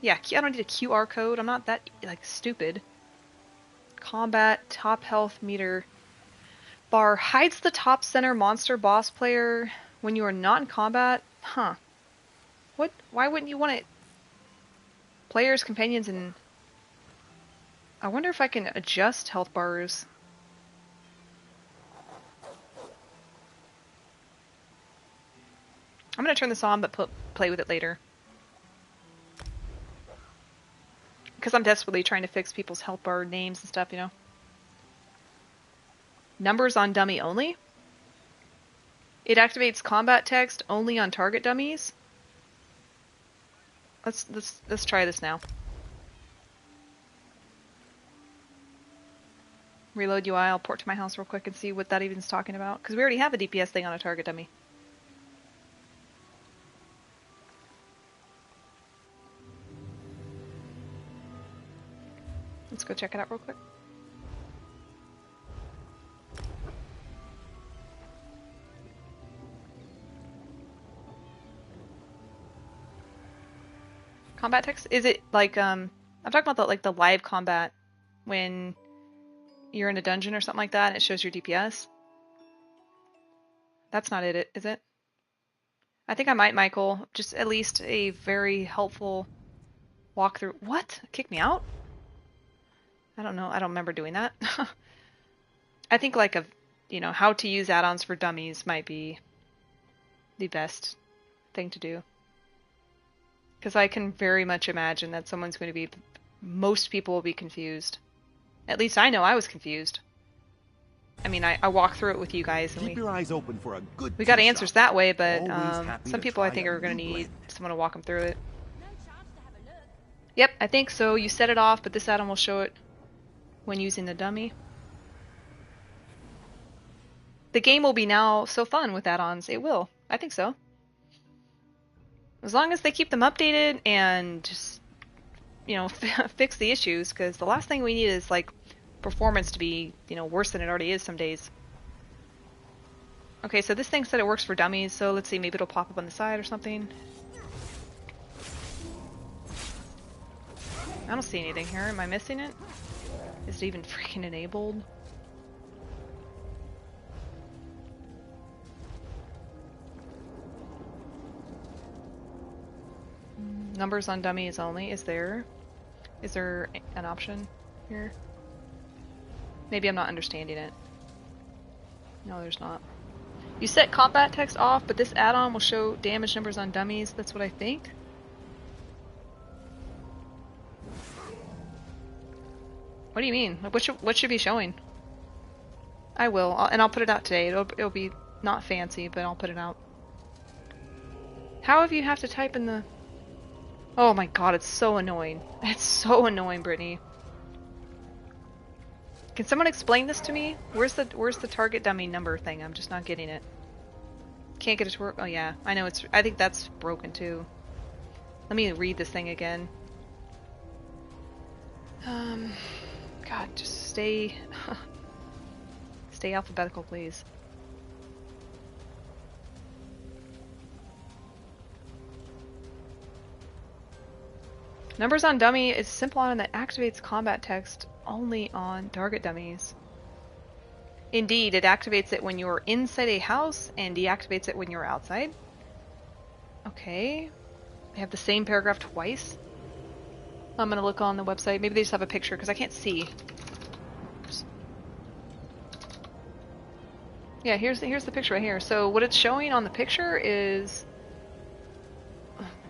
Yeah, I don't need a QR code. I'm not that like stupid. Combat top health meter bar hides the top center monster boss player when you are not in combat. Huh. What? Why wouldn't you want it? Players, companions, and I wonder if I can adjust health bars. I'm gonna turn this on, but play with it later. Because I'm desperately trying to fix people's health bar names and stuff, you know. Numbers on dummy only? It activates combat text only on target dummies? Let's try this now. Reload UI, I'll port to my house real quick and see what that even is talking about. Because we already have a DPS thing on a target dummy. Let's go check it out real quick. Combat text? Is it like I'm talking about the, like the live combat when you're in a dungeon or something like that and it shows your DPS. That's not it, is it? I think I might, Michael. Just at least a very helpful walkthrough. What? Kick me out? I don't know. I don't remember doing that. I think like a, you know, how to use add-ons for dummies might be the best thing to do. Because I can very much imagine that someone's going to be, most people will be confused. At least I know I was confused. I mean, I walked through it with you guys, and Keep your eyes open for a good we got tea answers shop. that way, but Always happy some to people I try think a are going to new need blend. someone to walk them through it. No chance to have a look. Yep, I think so. You set it off, but this add-on will show it when using the dummy. The game will be now so fun with add-ons. It will. I think so. As long as they keep them updated and just, you know, fix the issues, because the last thing we need is, like, performance to be, you know, worse than it already is some days. Okay, so this thing said it works for dummies, so let's see, maybe it'll pop up on the side or something. I don't see anything here. Am I missing it? Is it even freaking enabled? Numbers on dummies only. Is there an option here? Maybe I'm not understanding it. No, there's not. You set combat text off, but this add-on will show damage numbers on dummies. That's what I think. What do you mean? Like, what should be showing? I will, and I'll put it out today. It'll be not fancy, but I'll put it out. How have you have to type in the... Oh my god, it's so annoying. It's so annoying, Brittany. Can someone explain this to me? Where's the target dummy number thing? I'm just not getting it. Can't get it to work. Oh yeah, I know I think that's broken too. Let me read this thing again. God, just stay alphabetical, please. Numbers on dummy is a simple add-on that activates combat text only on target dummies. Indeed, it activates it when you're inside a house and deactivates it when you're outside. Okay. They have the same paragraph twice. I'm gonna look on the website. Maybe they just have a picture because I can't see. Oops. Yeah, here's the picture right here. So what it's showing on the picture is...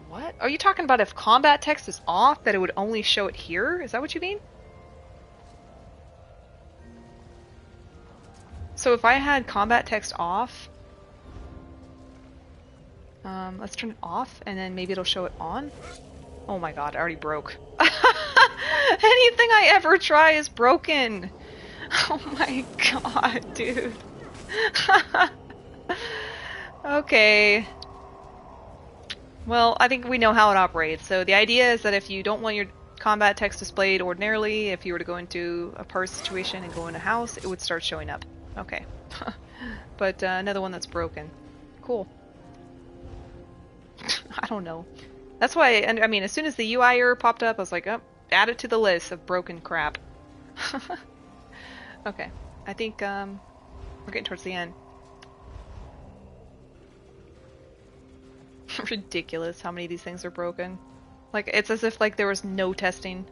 What? Are you talking about if combat text is off, that it would only show it here? Is that what you mean? So if I had combat text off, let's turn it off, and then maybe it'll show it on. Oh my god, I already broke. Anything I ever try is broken. Oh my god, dude. Okay. Well, I think we know how it operates. So the idea is that if you don't want your combat text displayed ordinarily, if you were to go into a parse situation and go in a house, it would start showing up. Okay. But another one that's broken. Cool. I don't know. That's why, I mean, as soon as the UI error popped up, I was like, oh, add it to the list of broken crap. Okay. I think we're getting towards the end. Ridiculous how many of these things are broken. Like, it's as if like there was no testing.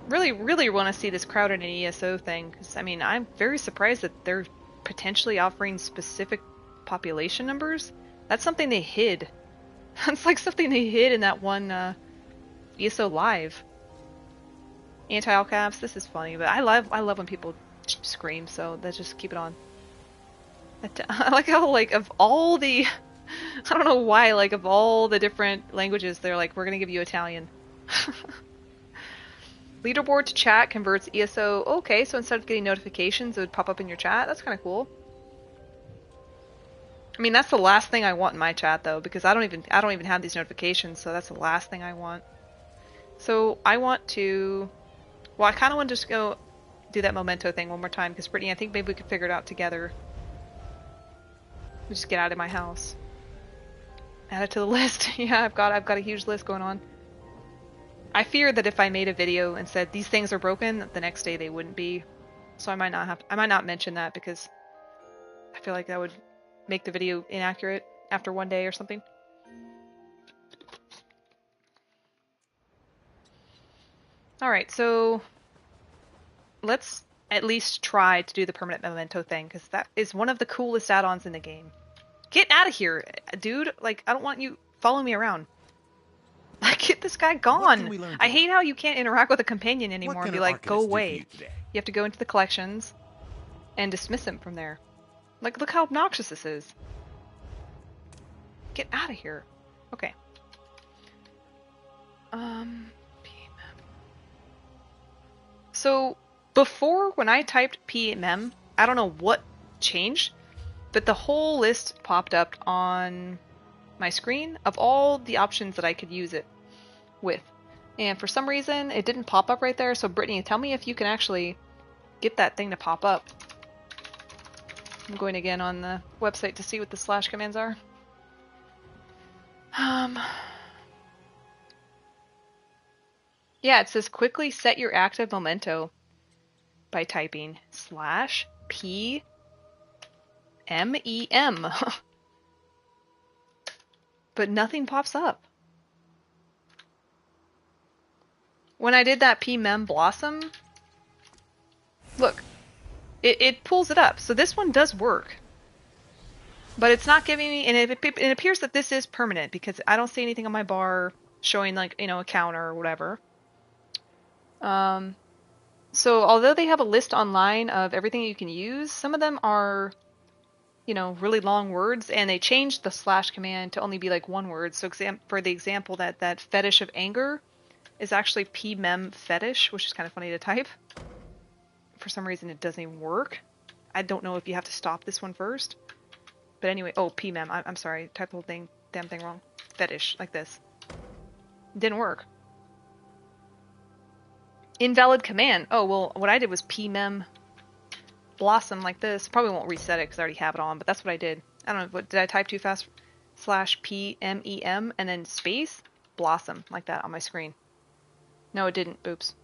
Really want to see this crowded and ESO thing, because I mean, I'm very surprised that they're potentially offering specific population numbers. That's something they hid. That's like something they hid in that one ESO live. Anti-all caps. This is funny, but I love when people scream. So let's just keep it on. I like how, like, of all the, I don't know why, like, of all the different languages, they're like, we're gonna give you Italian. Leaderboard to chat converts ESO. Okay, so instead of getting notifications, it would pop up in your chat. That's kind of cool. I mean, that's the last thing I want in my chat, though, because I don't even have these notifications, so that's the last thing I want. So I want to, well, I kind of want to just go do that momento thing one more time, because Brittany, I think maybe we could figure it out together. Just get out of my house. Add it to the list. Yeah, I've got a huge list going on. I fear that if I made a video and said these things are broken, the next day they wouldn't be. So I might not mention that because I feel like that would make the video inaccurate after one day or something. Alright, so let's at least try to do the permanent memento thing, because that is one of the coolest add-ons in the game. Get out of here, dude! Like, I don't want you following me around. Like, get this guy gone! I hate how you can't interact with a companion anymore and be like, go away. You have to go into the collections and dismiss him from there. Like, look how obnoxious this is. Get out of here. Okay. So, before, when I typed PMM, I don't know what changed, but the whole list popped up on my screen of all the options that I could use it with. And for some reason, it didn't pop up right there, so Brittany, tell me if you can actually get that thing to pop up. I'm going again on the website to see what the slash commands are. Yeah, it says quickly set your active momento by typing /PMEM. But nothing pops up. When I did that PMEM blossom, look, it pulls it up. So this one does work. But it's not giving me, and it appears that this is permanent because I don't see anything on my bar showing, like, you know, a counter or whatever. So although they have a list online of everything you can use, some of them are, you know, really long words, and they changed the slash command to only be like one word. So for the example, that fetish of anger is actually PMEM fetish, which is kind of funny to type. For some reason, it doesn't even work. I don't know if you have to stop this one first. But anyway, oh, PMEM, I'm sorry, typed the whole damn thing wrong. Fetish, like this. Didn't work. Invalid command. Oh, well, what I did was PMEM blossom like this. Probably won't reset it because I already have it on, but that's what I did. I don't know, what did I type too fast? /PMEM and then space blossom like that on my screen. No, it didn't. Oops.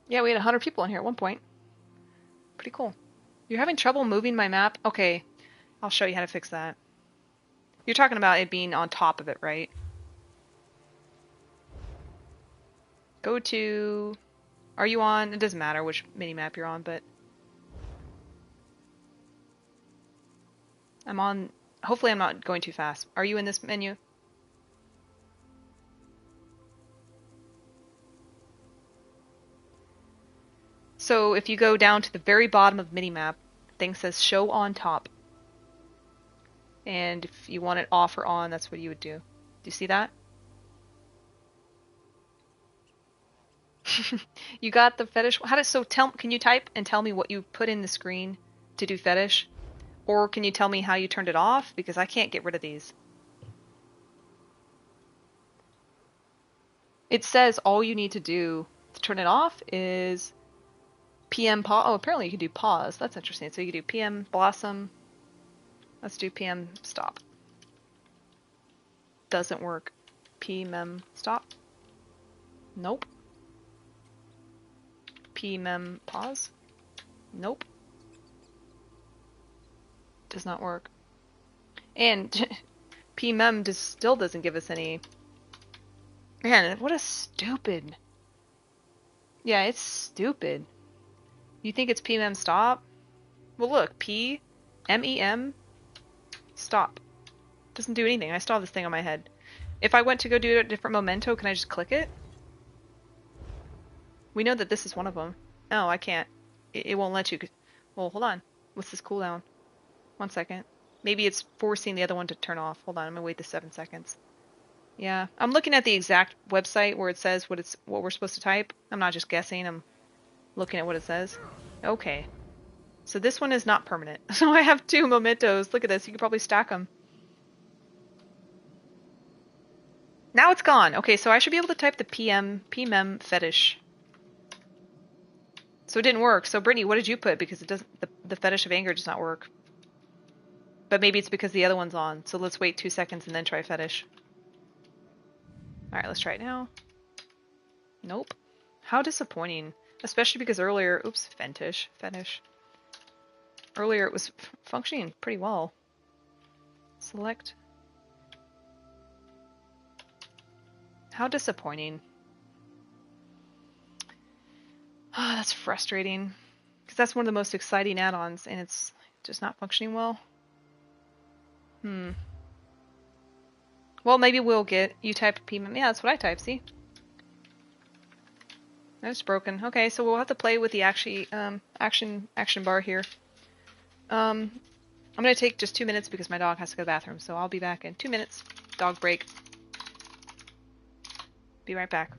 Yeah, we had 100 people in here at one point. Pretty cool. You're having trouble moving my map? Okay, I'll show you how to fix that. You're talking about it being on top of it, right? Go to... Are you on? It doesn't matter which mini-map you're on, but... I'm on... Hopefully I'm not going too fast. Are you in this menu? So if you go down to the very bottom of minimap, the thing says show on top. And if you want it off or on, that's what you would do. Do you see that? You got the fetish. Can you type and tell me what you put in the screen to do fetish? Or can you tell me how you turned it off? Because I can't get rid of these. It says all you need to do to turn it off is PM pause. Oh, apparently you can do pause. That's interesting. So you can do PM blossom. Let's do PM stop. Doesn't work. PM stop. Nope. PM pause. Nope. Does not work. And PM still doesn't give us any. Man, what a stupid. Yeah, it's stupid. You think it's PMEM stop? Well, look, PMEM stop. Doesn't do anything. I still have this thing on my head. If I went to go do a different memento, can I just click it? We know that this is one of them. Oh, I can't. It won't let you. Well, hold on. What's this cooldown? 1 second. Maybe it's forcing the other one to turn off. Hold on, I'm gonna wait the 7 seconds. Yeah, I'm looking at the exact website where it says what we're supposed to type. I'm not just guessing. I'm looking at what it says. Okay. So this one is not permanent. So I have 2 mementos. Look at this. You could probably stack them. Now it's gone. Okay, so I should be able to type the PMEM fetish. So it didn't work. So Brittany, what did you put? Because it doesn't. The fetish of anger does not work. But maybe it's because the other one's on. So let's wait 2 seconds and then try fetish. Alright, let's try it now. Nope. How disappointing. Especially because earlier, oops, fetish. Earlier it was functioning pretty well. Select. How disappointing. Ah, that's frustrating. Because that's one of the most exciting add-ons and it's just not functioning well. Well, maybe we'll get, you typed pmem. Yeah, that's what I typed, see? That's broken. Okay, so we'll have to play with the action bar here. I'm gonna take just 2 minutes because my dog has to go to the bathroom, so I'll be back in 2 minutes. Dog break. Be right back.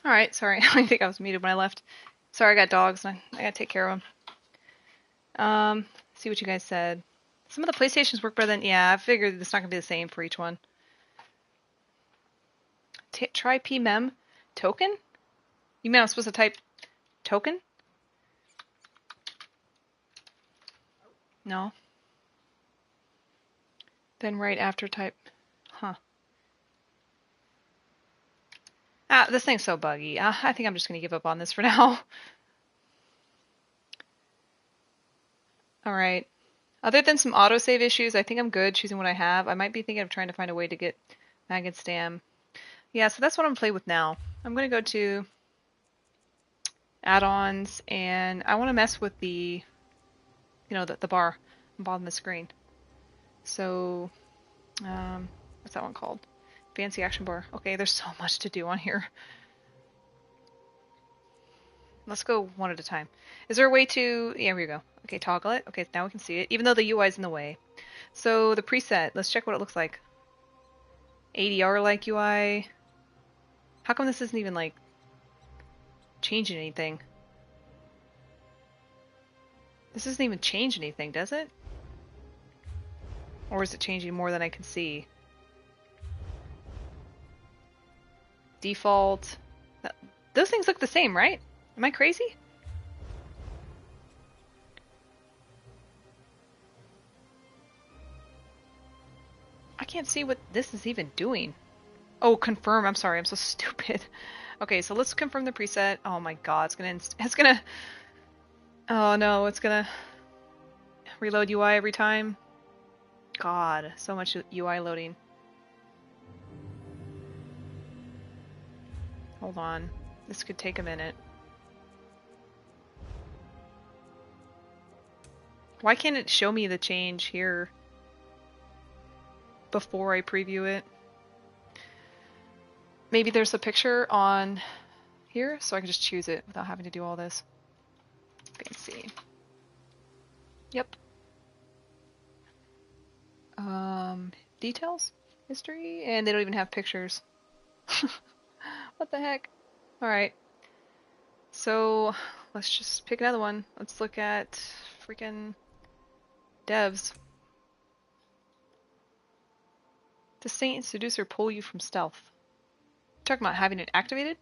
Alright, sorry. I think I was muted when I left. Sorry, I got dogs and I gotta take care of them. See what you guys said. Some of the PlayStations work better than... Yeah, I figured it's not gonna be the same for each one. Try pmem token? You mean I'm supposed to type token? No. Then right after type... Huh. This thing's so buggy. I think I'm just going to give up on this for now. Alright. Other than some autosave issues, I think I'm good choosing what I have. I might be thinking of trying to find a way to get maggot stam. Yeah, so that's what I'm going to play with now. I'm going to go to add-ons, and I want to mess with the, the bar on the bottom of the screen. So, what's that one called? Fancy action bar. Okay, there's so much to do on here. Let's go one at a time. Is there a way to... Yeah, here we go. Okay, toggle it. Okay, now we can see it, even though the UI is in the way. So the preset, let's check what it looks like. ADR-like UI. How come this isn't even, like, changing anything? This doesn't even change anything, does it? Or is it changing more than I can see? Default. Those things look the same, right? Am I crazy? I can't see what this is even doing. Oh, confirm. I'm sorry. I'm so stupid. Okay, so let's confirm the preset. Oh my god, it's gonna... Oh no, it's gonna reload UI every time. God, so much UI loading. Hold on. This could take a minute. Why can't it show me the change here before I preview it? Maybe there's a picture on here, so I can just choose it without having to do all this. Fancy. Yep. Details? History? And they don't even have pictures. What the heck? Alright. So, let's just pick another one. Let's look at freaking devs. Does Saint Seducer pull you from stealth? Talking about having it activated?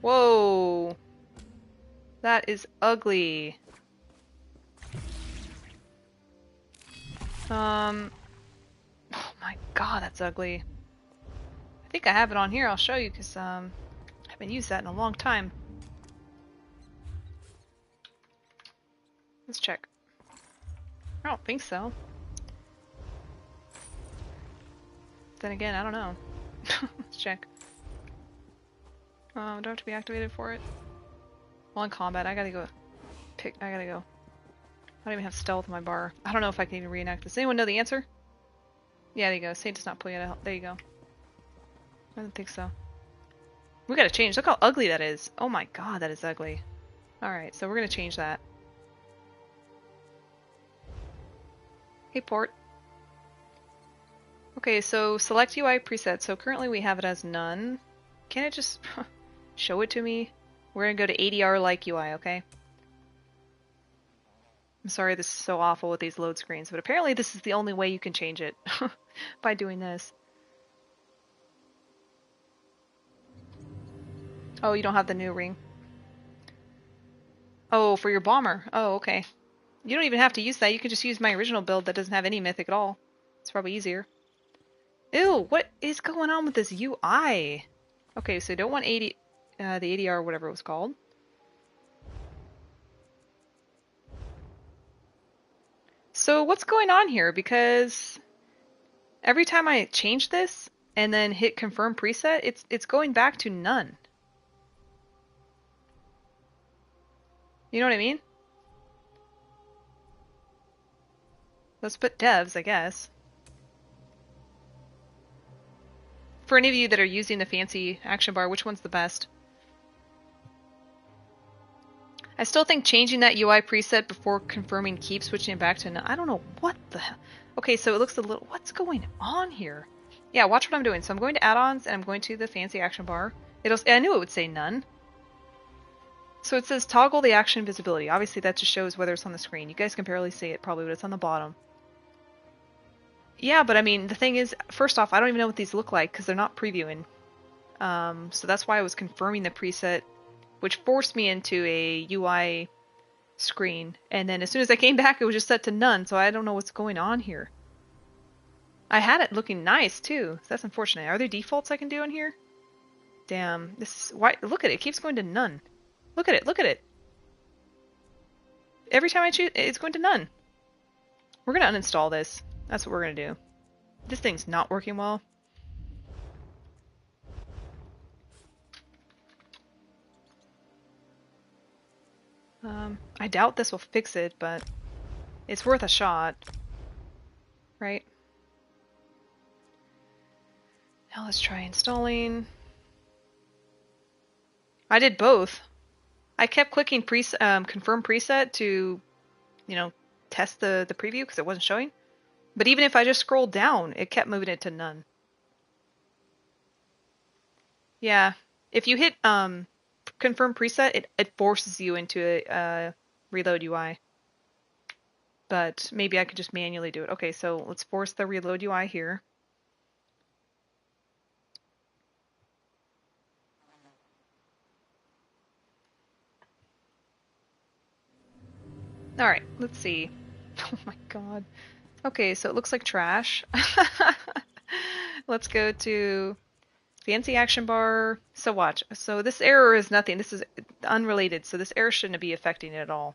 Whoa! That is ugly. Oh my god, that's ugly. I think I have it on here. I'll show you because I haven't used that in a long time. Let's check. I don't think so. Then again, I don't know. Let's check. Do I have to be activated for it? Well, in combat, I gotta go. I don't even have stealth in my bar. I don't know if I can even reenact this. Anyone know the answer? Yeah, there you go. Saint does not pull you out of hell. There you go. I don't think so. We gotta change. Look how ugly that is. Oh my god, that is ugly. Alright, so we're gonna change that. Hey, port. Okay, so select UI preset. So currently we have it as none. Can it just show it to me? We're gonna go to ADR-like UI, okay? I'm sorry this is so awful with these load screens, but apparently this is the only way you can change it by doing this. Oh, you don't have the new ring. Oh, for your bomber. Oh, okay. You don't even have to use that. You can just use my original build that doesn't have any mythic at all. It's probably easier. Ew, what is going on with this UI? Okay, so you don't want the ADR or whatever it was called. So what's going on here? Because every time I change this and then hit confirm preset, it's going back to none. You know what I mean? Let's put devs, I guess. For any of you that are using the fancy action bar, which one's the best? I still think changing that UI preset before confirming keep switching it back to none. I don't know what the hell. Okay, so it looks a little... What's going on here? Yeah, watch what I'm doing. So I'm going to add-ons and I'm going to the fancy action bar. I knew it would say none. So it says toggle the action visibility. Obviously that just shows whether it's on the screen. You guys can barely see it probably, but it's on the bottom. Yeah, but I mean, the thing is, first off, I don't even know what these look like because they're not previewing. So that's why I was confirming the preset, which forced me into a UI screen. And then as soon as I came back, it was just set to none, so I don't know what's going on here. I had it looking nice, too. So that's unfortunate. Are there defaults I can do in here? Damn. This is... Why? Look at it. It keeps going to none. Look at it. Look at it. Every time I choose, it's going to none. We're going to uninstall this. That's what we're going to do. This thing's not working well. I doubt this will fix it, but it's worth a shot. Right? Now let's try installing. I did both. I kept clicking confirm preset to, you know, test the preview because it wasn't showing. But even if I just scrolled down, it kept moving it to none. Yeah, if you hit confirm preset, it forces you into a reload UI. But maybe I could just manually do it. Okay, so let's force the reload UI here. Alright, let's see. Oh my god. Okay, so it looks like trash. Let's go to fancy action bar. So watch. So this error is nothing. This is unrelated, so this error shouldn't be affecting it at all.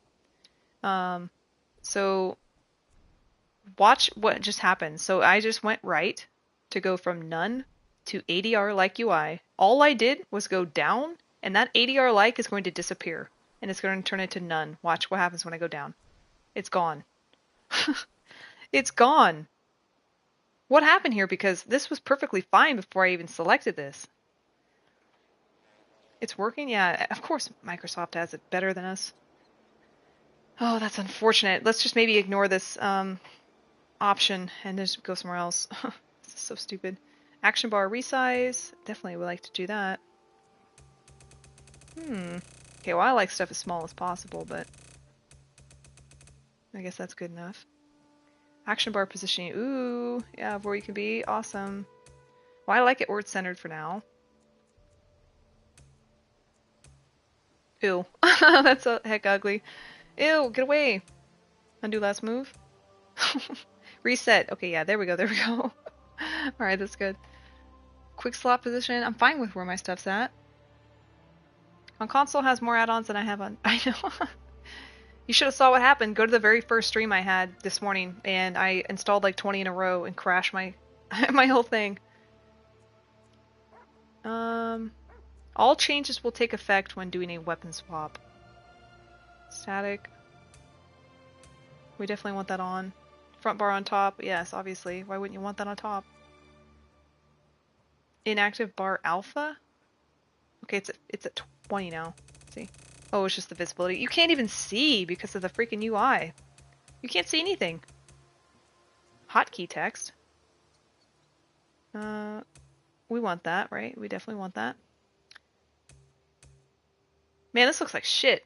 So watch what just happened. So I just went right to go from none to ADR like UI. All I did was go down, and that ADR like is going to disappear. And it's going to turn into none. Watch what happens when I go down. It's gone. It's gone. What happened here? Because this was perfectly fine before I even selected this. It's working? Yeah, of course Microsoft has it better than us. Oh, that's unfortunate. Let's just maybe ignore this option and just go somewhere else. This is so stupid. Action bar resize. Definitely would like to do that. Okay, well I like stuff as small as possible, but I guess that's good enough. Action bar positioning. Ooh, yeah, where you can be. Awesome. Well, I like it where it's centered for now. Ew. That's a heck ugly. Ew, get away. Undo last move. Reset. Okay, yeah, there we go, there we go. Alright, that's good. Quick slot position. I'm fine with where my stuff's at. On console has more add-ons than I have on... I know. You should have saw what happened. Go to the very first stream I had this morning, and I installed like 20 in a row and crashed my my whole thing. All changes will take effect when doing a weapon swap. Static. We definitely want that on. Front bar on top. Yes, obviously. Why wouldn't you want that on top? Inactive bar alpha? Okay, it's at 20 now. Let's see. Oh, it's just the visibility. You can't even see because of the freaking UI. You can't see anything. Hotkey text. We want that, right? We definitely want that. Man, this looks like shit.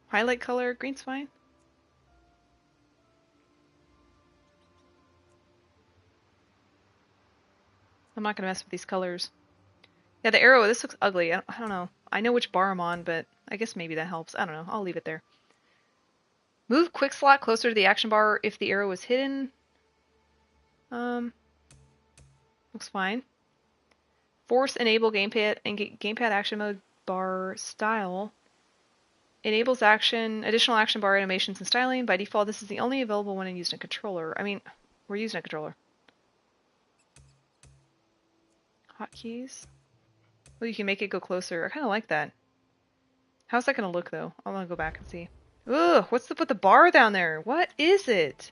Highlight color, green's fine. I'm not gonna mess with these colors. Yeah, the arrow, this looks ugly. I don't know. I know which bar I'm on, but I guess maybe that helps. I don't know. I'll leave it there. Move quick slot closer to the action bar if the arrow is hidden. Looks fine. Force enable gamepad and gamepad action mode bar style. Enables additional action bar animations and styling. By default, this is the only available one used in a controller. I mean, we're using a controller. Hotkeys. Well, you can make it go closer. I kind of like that. How's that going to look, though? I'm going to go back and see. Ugh, what's with the bar down there? What is it?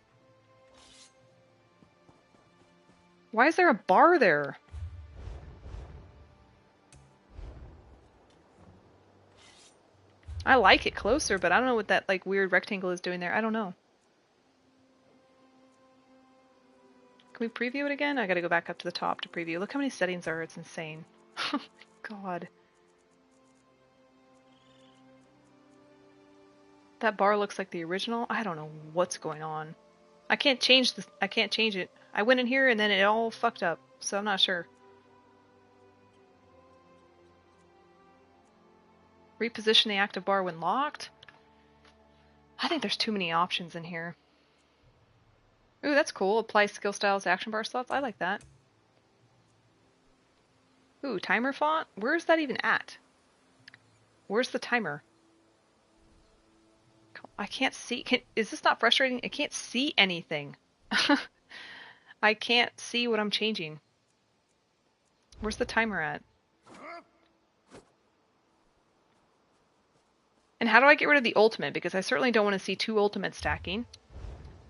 Why is there a bar there? I like it closer, but I don't know what that like weird rectangle is doing there. I don't know. Can we preview it again? I gotta go back up to the top to preview. Look how many settings are. It's insane. Oh my god. That bar looks like the original. I don't know what's going on. I can't change this. I can't change it. I went in here and then it all fucked up, so I'm not sure. Reposition the active bar when locked? I think there's too many options in here. Ooh, that's cool. Apply skill styles to action bar slots. I like that. Ooh, timer font? Where's that even at? Where's the timer? I can't see. Is this not frustrating? I can't see anything. I can't see what I'm changing. Where's the timer at? And how do I get rid of the ultimate? Because I certainly don't want to see two ultimates stacking.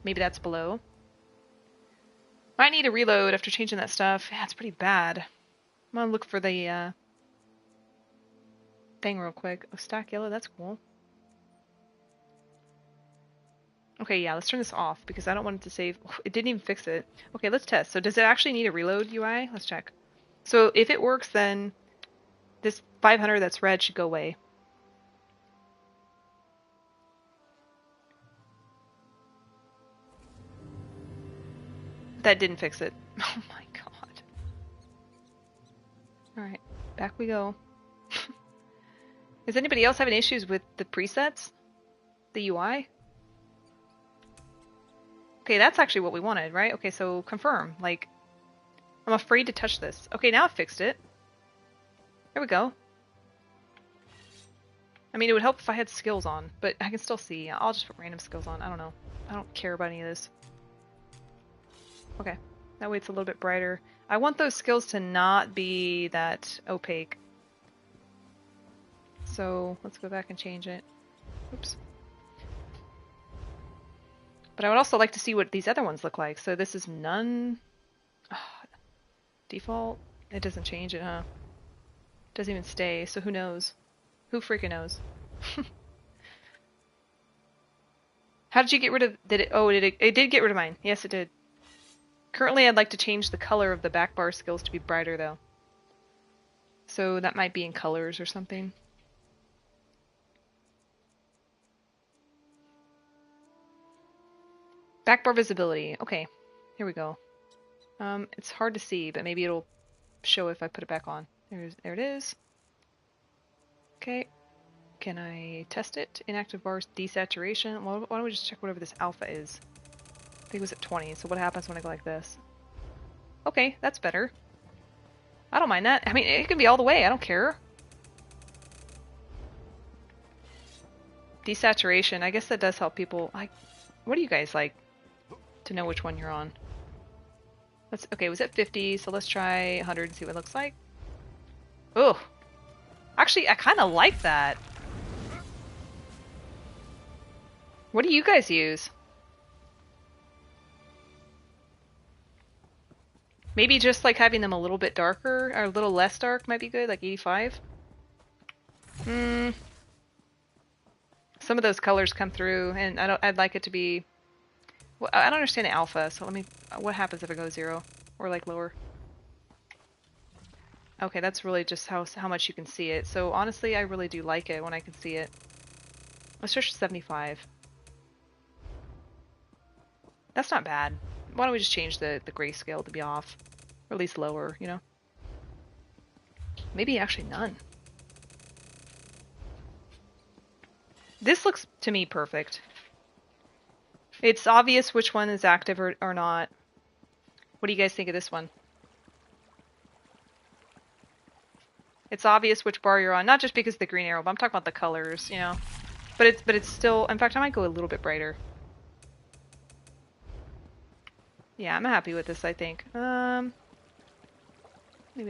Maybe that's below. Might need a reload after changing that stuff. Yeah, it's pretty bad. I'm gonna look for the thing real quick. Oh, stack yellow, that's cool. Okay, yeah, let's turn this off because I don't want it to save. It didn't even fix it. Okay, let's test. So does it actually need a reload UI? Let's check. So if it works, then this 500 that's red should go away. That didn't fix it. Oh my god. Alright, back we go. Is anybody else having issues with the presets? The UI? Okay, that's actually what we wanted, right? Okay, so confirm. Like, I'm afraid to touch this. Okay, now I fixed it. There we go. I mean, it would help if I had skills on, but I can still see. I'll just put random skills on. I don't know. I don't care about any of this. Okay, that way it's a little bit brighter. I want those skills to not be that opaque. So let's go back and change it. Oops. But I would also like to see what these other ones look like. So this is none. Oh, default. It doesn't change it, huh? Doesn't even stay. So who knows? Who freaking knows? How did you get rid of? Did it? Oh, it did get rid of mine. Yes, it did. Currently, I'd like to change the color of the back bar skills to be brighter, though. So that might be in colors or something. Back bar visibility. Okay, here we go. It's hard to see, but maybe it'll show if I put it back on. There it is. Okay. Can I test it? Inactive bars desaturation. Well, why don't we just check whatever this alpha is? I think it was at 20, so what happens when I go like this? Okay, that's better. I don't mind that. I mean, it can be all the way. I don't care. Desaturation. I guess that does help people. What do you guys like to know which one you're on? Okay, it was at 50, so let's try 100 and see what it looks like. Oh, actually, I kind of like that. What do you guys use? Maybe just like having them a little bit darker or a little less dark might be good, like 85. Some of those colors come through, and I'd like it to be. Well, I don't understand the alpha, so let me. What happens if it goes 0 or like lower? Okay, that's really just how much you can see it. So honestly, I really do like it when I can see it. Let's search 75. That's not bad. Why don't we just change the grayscale to be off? Or at least lower, you know? Maybe actually none. This looks, to me, perfect. It's obvious which one is active or not. What do you guys think of this one? It's obvious which bar you're on, not just because of the green arrow, but I'm talking about the colors, you know? But it's still, in fact, I might go a little bit brighter. Yeah, I'm happy with this, I think. Maybe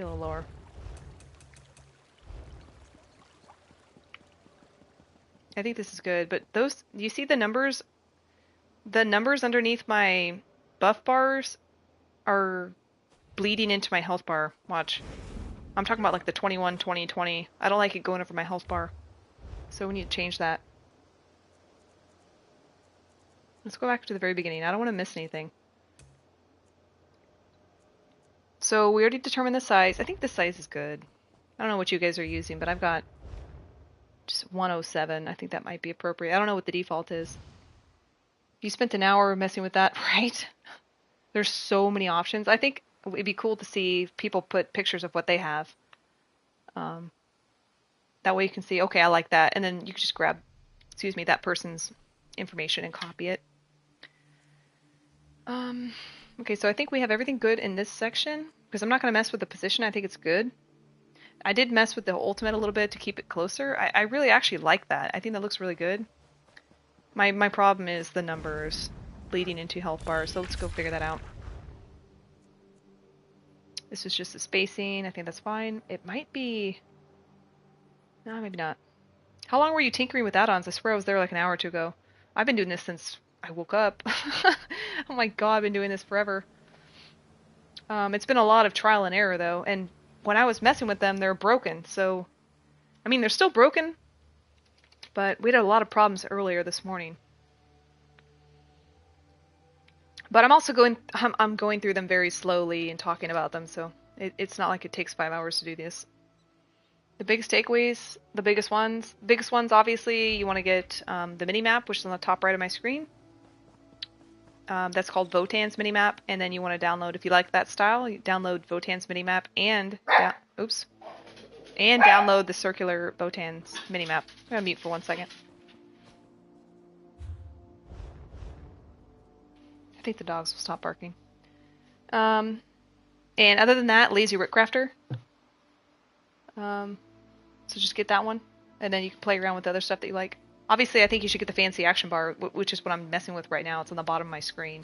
a little lower. I think this is good, but those, you see the numbers? The numbers underneath my buff bars are bleeding into my health bar. Watch. I'm talking about like the 21, 20, 20. I don't like it going over my health bar. So we need to change that. Let's go back to the very beginning. I don't want to miss anything. So we already determined the size. I think the size is good. I don't know what you guys are using, but I've got just 107. I think that might be appropriate. I don't know what the default is. You spent an hour messing with that, right? There's so many options. I think it'd be cool to see people put pictures of what they have. That way you can see, okay, I like that. And then you can just grab, excuse me, that person's information and copy it. Okay, so I think we have everything good in this section because I'm not going to mess with the position. I think it's good. I did mess with the ultimate a little bit to keep it closer. I really actually like that. I think that looks really good. My problem is the numbers leading into health bars, so let's go figure that out. This is just the spacing. I think that's fine. It might be... No, maybe not. How long were you tinkering with add-ons? I swear I was there like an hour or two ago. I've been doing this since I woke up. Oh my god, I've been doing this forever. It's been a lot of trial and error though, and when I was messing with them, they were broken, so... I mean, they're still broken, but we had a lot of problems earlier this morning. But I'm also I'm going through them very slowly and talking about them, so it's not like it takes 5 hours to do this. The biggest takeaways, the biggest ones obviously, you want to get the mini-map, which is on the top right of my screen. That's called Votan's minimap, and then you want to download, if you like that style, you download Votan's minimap and download the circular Votan's minimap. I'm gonna mute for 1 second. I think the dogs will stop barking. And other than that, Lazy Writ Crafter. So just get that one, and then you can play around with the other stuff that you like. Obviously, I think you should get the fancy action bar, which is what I'm messing with right now. It's on the bottom of my screen.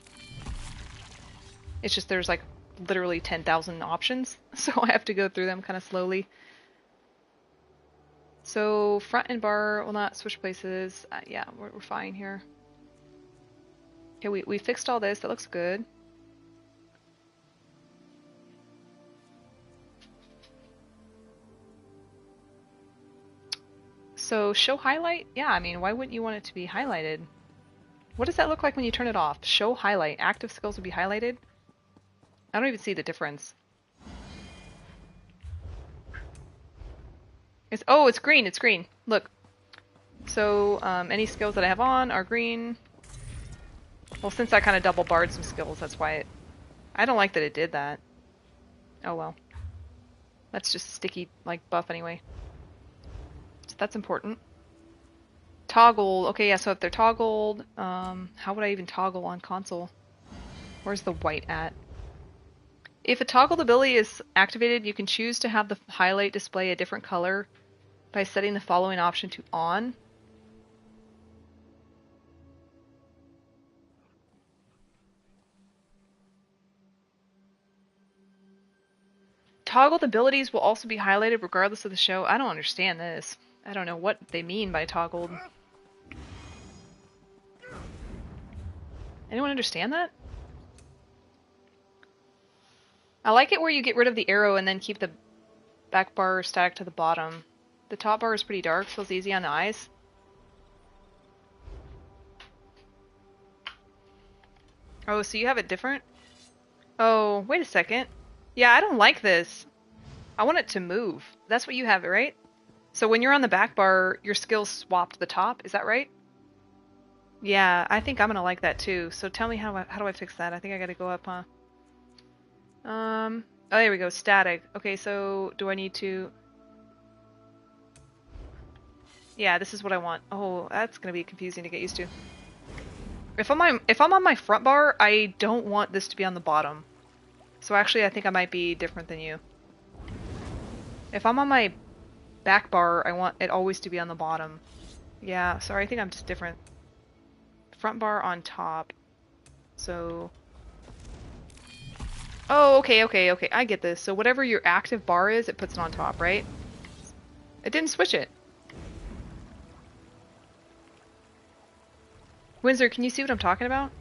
It's just there's like literally 10,000 options, so I have to go through them kind of slowly. So front and bar will not switch places. Yeah, we're fine here. Okay, we fixed all this. That looks good. So show highlight? Yeah, I mean, why wouldn't you want it to be highlighted? What does that look like when you turn it off? Show highlight. Active skills will be highlighted? I don't even see the difference. It's green. It's green. Look. So any skills that I have on are green. Well, since I kind of double barred some skills, that's why it... I don't like that it did that. Oh well. That's just sticky, like, buff anyway. So that's important. Toggle. Okay, yeah, so if they're toggled, how would I even toggle on console? Where's the white at? If a toggled ability is activated, you can choose to have the highlight display a different color by setting the following option to on. Toggled abilities will also be highlighted regardless of the show. I don't understand this. I don't know what they mean by toggled. Anyone understand that? I like it where you get rid of the arrow and then keep the back bar static to the bottom. The top bar is pretty dark, feels easy on the eyes. Oh, so you have it different? Oh, wait a second. Yeah, I don't like this. I want it to move. That's what you have it, right? So when you're on the back bar, your skills swap to the top. Is that right? Yeah, I think I'm gonna like that too. So tell me how do I fix that? I think I gotta go up, huh? Oh, there we go. Static. Okay, so do I need to... Yeah, this is what I want. Oh, that's gonna be confusing to get used to. If I'm on my front bar, I don't want this to be on the bottom. So actually, I think I might be different than you. If I'm on my back bar, I want it always to be on the bottom. Yeah, sorry, I think I'm just different. Front bar on top. So... Oh, okay, I get this. So whatever your active bar is, it puts it on top, right? It didn't switch it. Windsor, can you see what I'm talking about?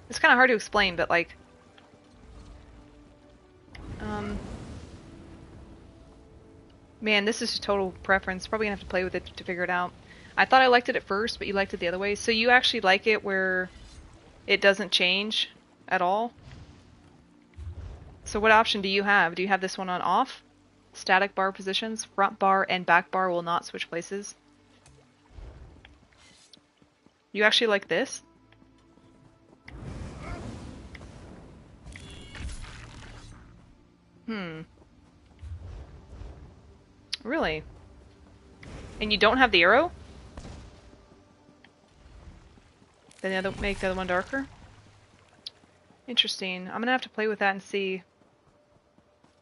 It's kind of hard to explain, but like... Man, this is a total preference. Probably gonna have to play with it to figure it out. I thought I liked it at first, but you liked it the other way. So you actually like it where it doesn't change at all? So what option do you have? Do you have this one on off? Static bar positions, front bar and back bar will not switch places. You actually like this? Really? And you don't have the arrow? Then the other, make the other one darker? Interesting. I'm gonna have to play with that and see.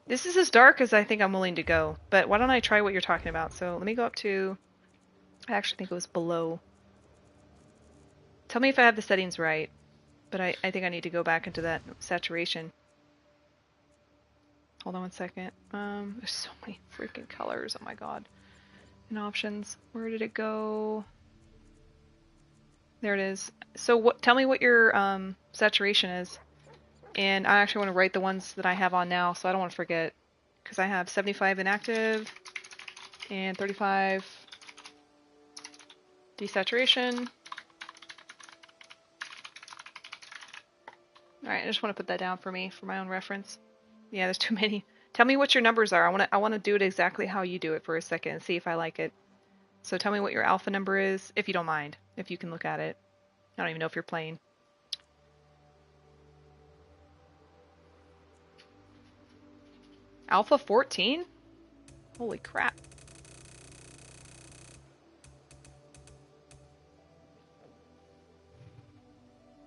This is as dark as I think I'm willing to go, but why don't I try what you're talking about? So let me go up to, I actually think it was below. Tell me if I have the settings right, but I think I need to go back into that saturation. Hold on one second. There's so many freaking colors, oh my god. And options, where did it go? There it is. So what? Tell me what your saturation is. And I actually want to write the ones that I have on now, so I don't want to forget. Because I have 75 inactive and 35 desaturation. Alright, I just want to put that down for me, for my own reference. Yeah, there's too many. Tell me what your numbers are. I want to do it exactly how you do it for a second and see if I like it. So tell me what your alpha number is, if you don't mind, if you can look at it. I don't even know if you're playing. Alpha 14? Holy crap.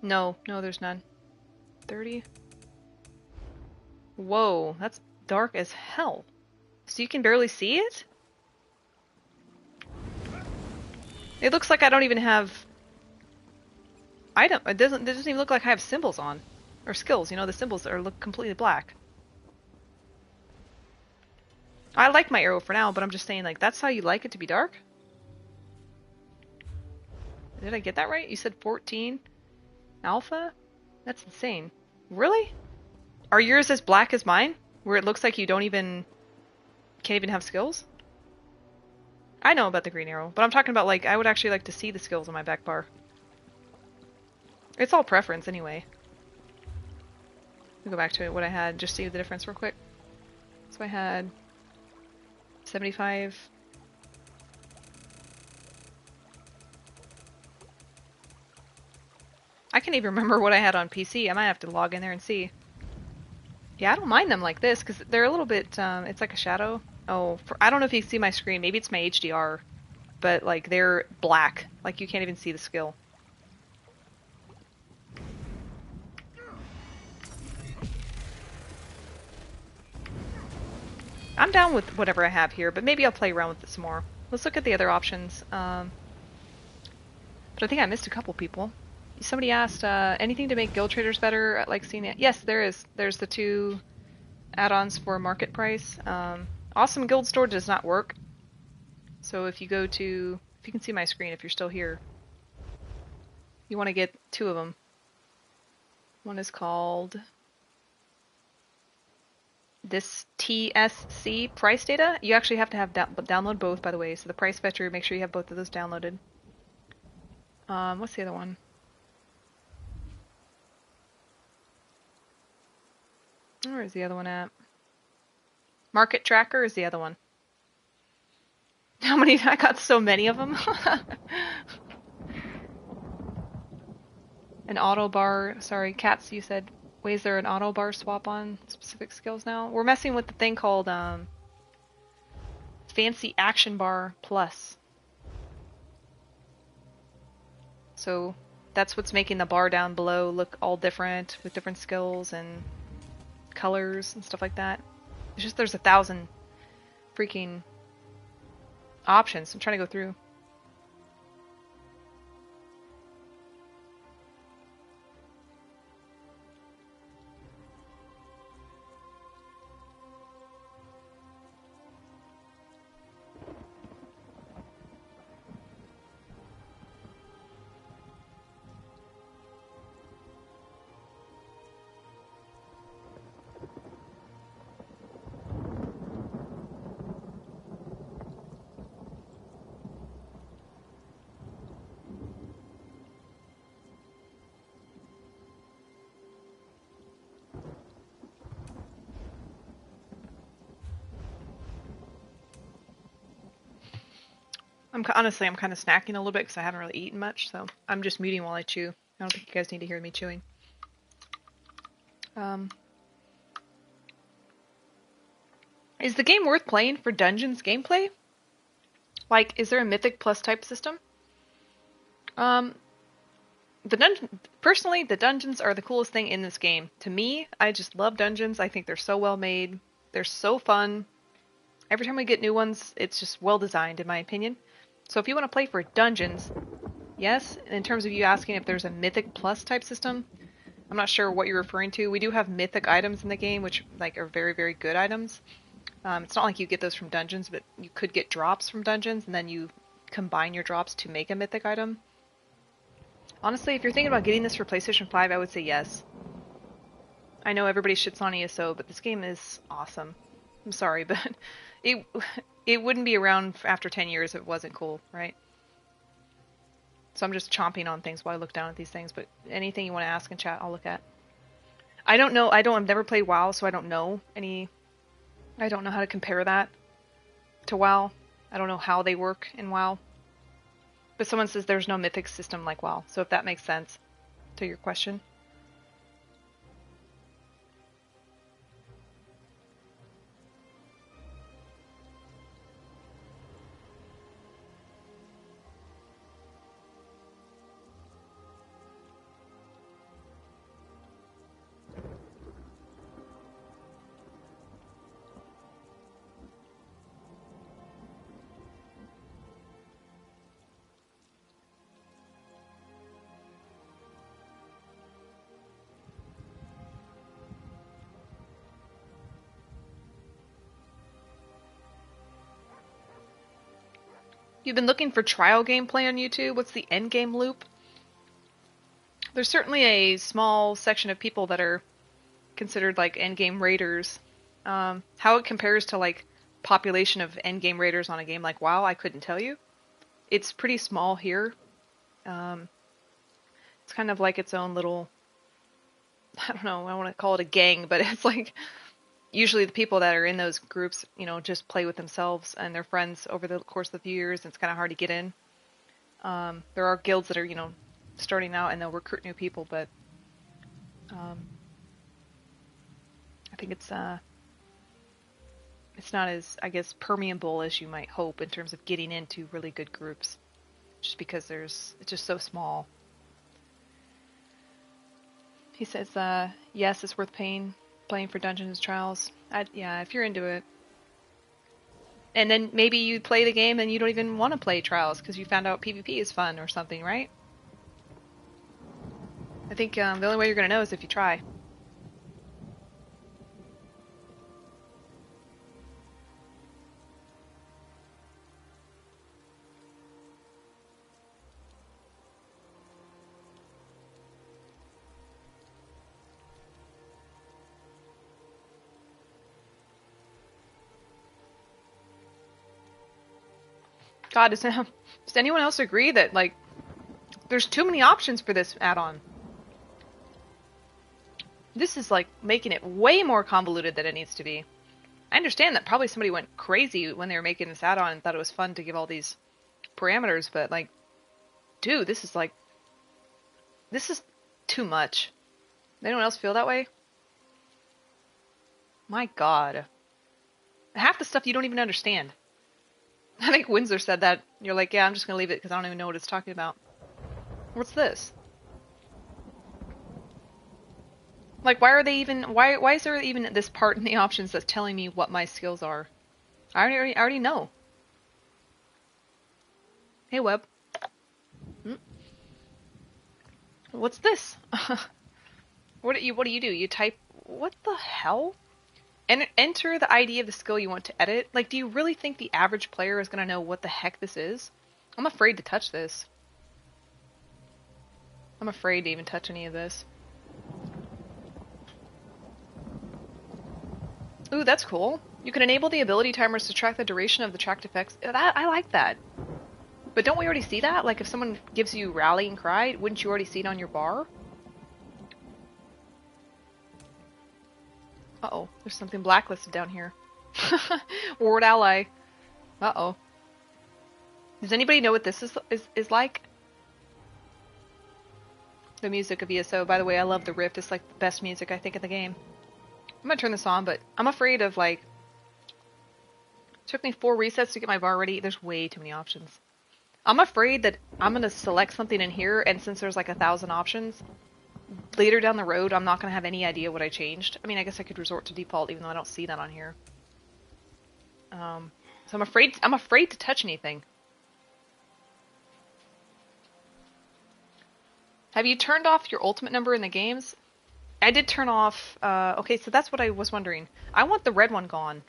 No, there's none. 30? Whoa, that's dark as hell. So you can barely see it? It looks like I don't even have item. It doesn't even look like I have symbols on. Or skills, you know, the symbols look completely black. I like my arrow for now, but I'm just saying, like, that's how you like it to be dark? Did I get that right? You said 14 alpha? That's insane. Really? Are yours as black as mine? Where it looks like you can't even have skills? I know about the green arrow, but I'm talking about, like, I would actually like to see the skills on my back bar. It's all preference anyway. Let me go back to what I had, just see the difference real quick. So I had 75. I can't even remember what I had on PC. I might have to log in there and see. Yeah, I don't mind them like this because they're a little bit, it's like a shadow. Oh, I don't know if you can see my screen. Maybe it's my HDR, but like they're black. Like you can't even see the skill. I'm down with whatever I have here, but maybe I'll play around with it some more. Let's look at the other options. But I think I missed a couple people. Somebody asked, anything to make guild traders better? Like seeing it? Yes, there is. There's the 2 add-ons for market price. Awesome Guild Store does not work. So if you go to, if you can see my screen, if you're still here, you want to get 2 of them. One is called this TSC price data. You actually have to have download both, by the way. So the price fetcher, make sure you have both of those downloaded. What's the other one? Where is the other one at? Market Tracker is the other one. How many? I got so many of them. An auto bar. Sorry, Cats, you said, is there an auto bar swap on specific skills now? We're messing with the thing called Fancy Action Bar Plus. So that's what's making the bar down below look all different with different skills and colors and stuff like that. It's just there's 1,000 freaking options. I'm trying to go through. Honestly, I'm kind of snacking a little bit because I haven't really eaten much, so I'm just muting while I chew. I don't think you guys need to hear me chewing. Is the game worth playing for dungeons gameplay? Like, is there a Mythic plus type system? Personally, the dungeons are the coolest thing in this game. To me, I just love dungeons. I think they're so well made. They're so fun. Every time we get new ones, it's just well designed, in my opinion. So if you want to play for dungeons, yes. In terms of you asking if there's a Mythic plus type system, I'm not sure what you're referring to. We do have Mythic items in the game, which like are very, very good items. It's not like you get those from dungeons, but you could get drops from dungeons, and then you combine your drops to make a Mythic item. Honestly, if you're thinking about getting this for PlayStation 5, I would say yes. I know everybody shits on ESO, but this game is awesome. I'm sorry, but it wouldn't be around after 10 years if it wasn't cool, right? So I'm just chomping on things while I look down at these things, but anything you want to ask in chat, I'll look at. I don't know. I've never played WoW, so I don't know how to compare that to WoW. I don't know how they work in WoW. But someone says there's no mythic system like WoW, so if that makes sense to your question. You've been looking for trial gameplay on YouTube? What's the end game loop? There's certainly a small section of people that are considered like end game raiders. How it compares to like population of end game raiders on a game like WoW, I couldn't tell you. It's pretty small here. It's kind of like its own little, I don't know, I want to call it a gang, but it's like usually the people that are in those groups, just play with themselves and their friends over the course of the few years. And it's kind of hard to get in. There are guilds that are, starting out and they'll recruit new people, but I think it's not as, I guess, permeable as you might hope in terms of getting into really good groups, just because it's just so small. He says, yes, it's worth playing for Dungeons & Trials. Yeah, if you're into it. And then maybe you play the game and you don't even want to play Trials because you found out PvP is fun or something, right? I think the only way you're going to know is if you try. God, does anyone else agree that, like, there's too many options for this add-on? This is, like, making it way more convoluted than it needs to be. I understand that probably somebody went crazy when they were making this add-on and thought it was fun to give all these parameters, but, like, dude, this is too much. Anyone else feel that way? My God. Half the stuff you don't even understand. I think Windsor said that. You're like, yeah, I'm just going to leave it because I don't even know what it's talking about. What's this? Like, why is there even this part in the options that's telling me what my skills are? I already know. Hey, Web. What's this? What do you do? You type, what the hell? Enter the ID of the skill you want to edit. Like, do you really think the average player is going to know what the heck this is? I'm afraid to touch this. I'm afraid to even touch any of this. Ooh, that's cool. You can enable the ability timers to track the duration of the tracked effects. I like that. But don't we already see that? Like, if someone gives you Rallying Cry, wouldn't you already see it on your bar? Uh-oh, there's something blacklisted down here. Ward ally. Uh-oh. Does anybody know what this is like? The music of ESO. By the way, I love the Rift. It's like the best music I think in the game. I'm gonna turn this on, but I'm afraid of like. It took me 4 resets to get my bar ready. There's way too many options. I'm afraid that I'm gonna select something in here, and since there's like 1,000 options, later down the road, I'm not gonna have any idea what I changed. I mean, I guess I could resort to default, even though I don't see that on here. So I'm afraid to touch anything. Have you turned off your ultimate number in the games? I did turn off, okay, so that's what I was wondering. I want the red one gone.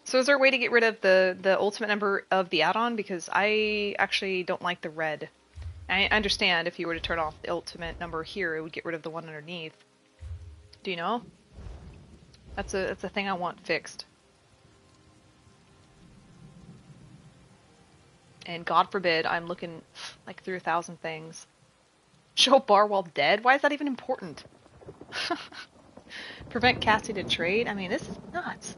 So is there a way to get rid of the ultimate number of the add-on? Because I actually don't like the red. I understand if you were to turn off the ultimate number here, it would get rid of the one underneath. Do you know? That's a thing I want fixed. And God forbid I'm looking like through 1,000 things. Show bar while dead? Why is that even important? Prevent casting to trade? I mean, this is nuts.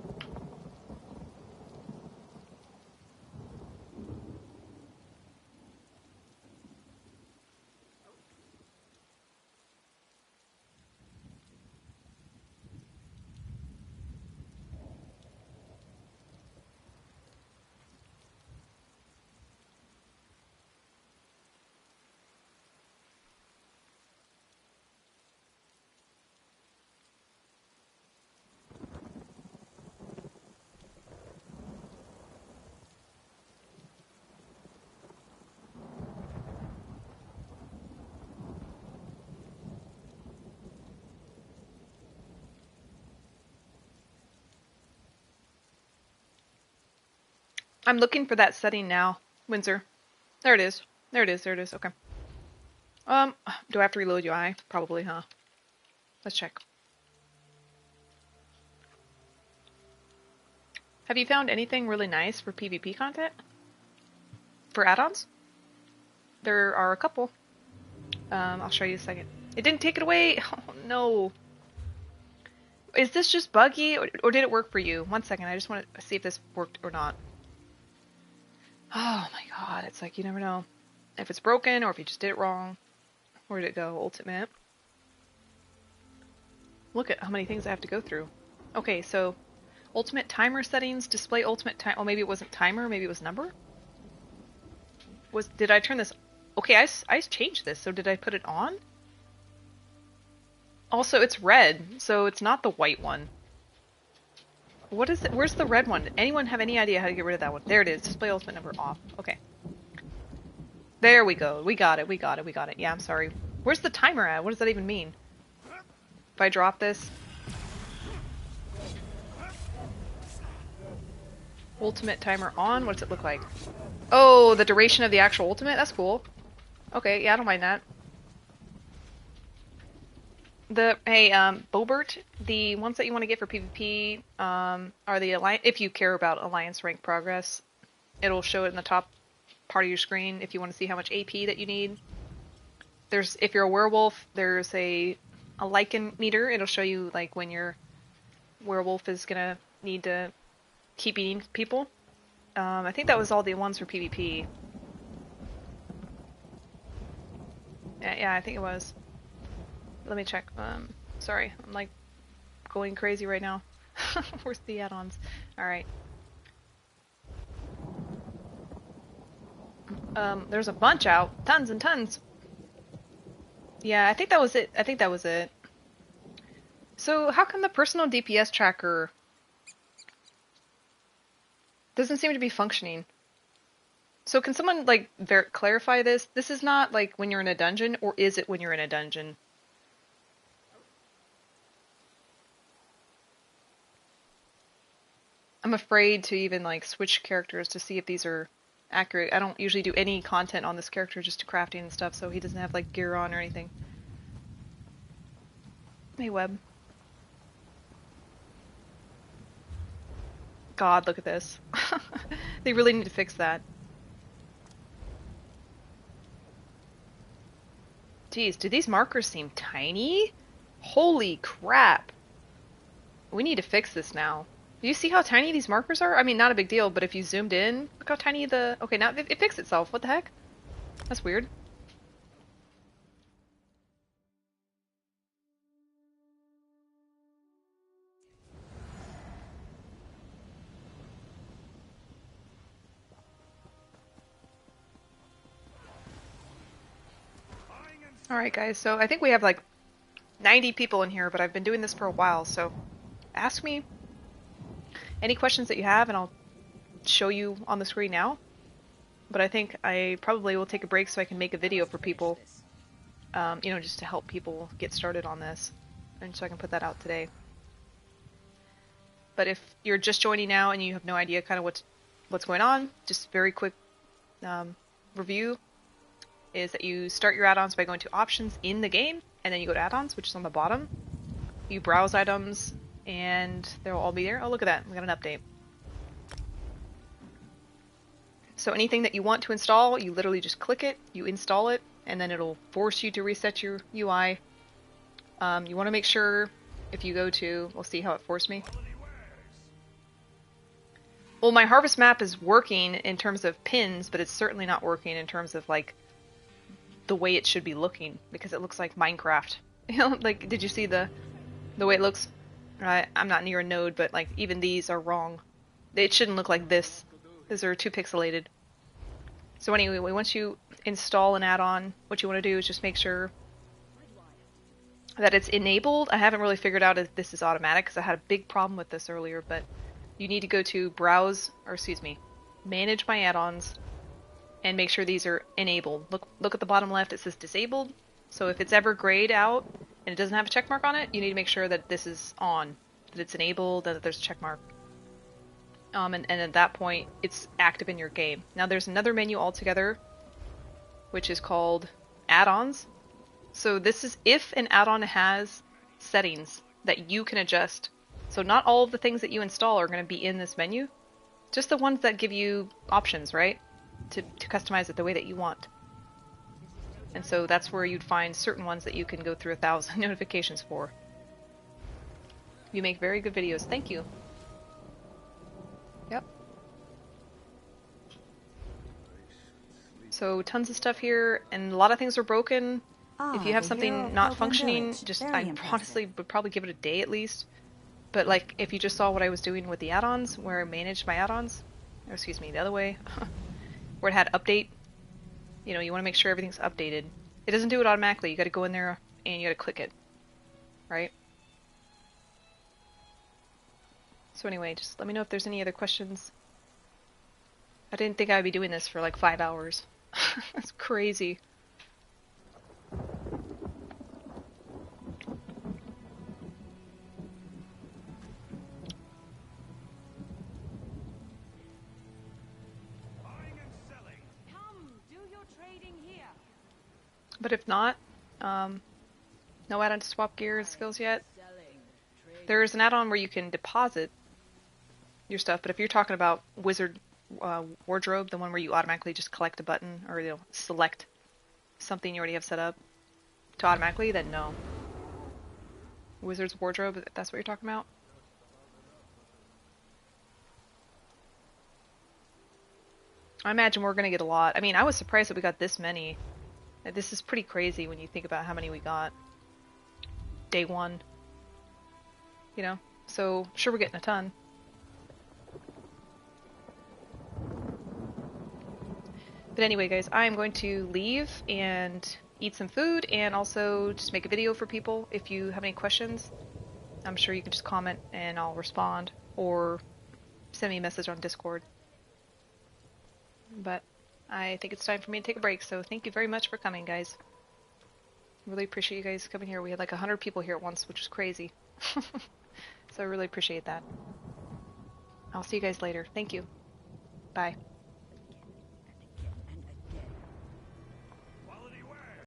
I'm looking for that setting now, Windsor. There it is. There it is. There it is. Okay. Do I have to reload UI? Probably, huh? Let's check. Have you found anything really nice for PvP content? For add-ons? There are a couple. I'll show you a second. It didn't take it away! Oh, no. Is this just buggy, or did it work for you? One second, I just want to see if this worked or not. Oh my god, it's like you never know if it's broken or if you just did it wrong. Where did it go? Ultimate. Look at how many things I have to go through. Okay, so ultimate timer settings, display ultimate time. Oh, maybe it wasn't timer, maybe it was number? Did I turn this? Okay, I changed this, so did I put it on? Also, it's red, so it's not the white one. What is it? Where's the red one? Anyone have any idea how to get rid of that one? There it is. Display ultimate number off. Okay. There we go. We got it. We got it. We got it. Yeah, I'm sorry. Where's the timer at? What does that even mean? If I drop this. Ultimate timer on. What does it look like? Oh, the duration of the actual ultimate? That's cool. Okay, yeah, I don't mind that. Hey, Bobert, the ones that you want to get for PvP are the Alliance. If you care about Alliance rank progress, it'll show it in the top part of your screen if you want to see how much AP that you need. If you're a werewolf, there's a lichen meter. It'll show you like when your werewolf is gonna need to keep eating people. I think that was all the ones for PvP. Yeah, I think it was. Let me check. Sorry, I'm like going crazy right now. Where's the add-ons? Alright. There's a bunch out. Tons and tons. Yeah, I think that was it. I think that was it. So, how come the personal DPS tracker doesn't seem to be functioning? So, can someone, like, clarify this? This is not, like, when you're in a dungeon, or is it when you're in a dungeon? I'm afraid to even, like, switch characters to see if these are accurate. I don't usually do any content on this character, just to crafting and stuff, so he doesn't have, like, gear on or anything. Hey, Web. God, look at this. They really need to fix that. Geez, do these markers seem tiny? Holy crap. We need to fix this now. Do you see how tiny these markers are? I mean, not a big deal, but if you zoomed in, look how tiny the... Okay, now it fixed itself. What the heck? That's weird. Alright guys, so I think we have like 90 people in here, but I've been doing this for a while, so ask me any questions that you have and I'll show you on the screen now. But I think I probably will take a break so I can make a video for people, you know, just to help people get started on this, and so I can put that out today. But if you're just joining now and you have no idea kind of what's going on, just very quick review is that you start your add-ons by going to options in the game, and then you go to add-ons, which is on the bottom. You browse items, and they'll all be there. Oh, look at that. We got an update. So anything that you want to install, you literally just click it, you install it, and then it'll force you to reset your UI. You want to make sure, if you go to... We'll see how it forced me. Well, my harvest map is working in terms of pins, but it's certainly not working in terms of, like, the way it should be looking, because it looks like Minecraft. You know, like, did you see the way it looks? I'm not near a node, but like even these are wrong. It shouldn't look like this. These are too pixelated. So anyway, once you install an add-on, what you want to do is just make sure that it's enabled. I haven't really figured out if this is automatic because I had a big problem with this earlier, but you need to go to browse, or excuse me, manage my add-ons, and make sure these are enabled. Look at the bottom left, it says disabled. So if it's ever grayed out and it doesn't have a check mark on it, you need to make sure that this is on, that it's enabled, that there's a check mark. And at that point, it's active in your game. Now there's another menu altogether, which is called Add-Ons. So this is if an add-on has settings that you can adjust. So not all of the things that you install are going to be in this menu, just the ones that give you options, right? To customize it the way that you want. And so that's where you'd find certain ones that you can go through 1,000 notifications for. You make very good videos. Thank you. Yep. So tons of stuff here, and a lot of things are broken. If you have something not functioning, just I honestly would probably give it a day at least. But like if you just saw what I was doing with the add-ons, where I managed my add-ons, or excuse me, the other way, where it had update, you know, you want to make sure everything's updated. It doesn't do it automatically. You got to go in there and you got to click it, right? So anyway, just let me know if there's any other questions. I didn't think I'd be doing this for like 5 hours. That's crazy. But if not, no add-on to swap gear skills yet. There's an add-on where you can deposit your stuff, but if you're talking about Wizard Wardrobe, the one where you automatically just collect a button, or you'll select something you already have set up to automatically, then no. Wizard's Wardrobe, if that's what you're talking about. I imagine we're going to get a lot. I mean, I was surprised that we got this many. This is pretty crazy when you think about how many we got. Day one. You know? So, I'm sure we're getting a ton. But anyway, guys, I'm going to leave and eat some food and also just make a video for people. If you have any questions, I'm sure you can just comment and I'll respond, or send me a message on Discord. But I think it's time for me to take a break, so thank you very much for coming, guys. Really appreciate you guys coming here. We had like 100 people here at once, which is crazy. So I really appreciate that. I'll see you guys later. Thank you. Bye.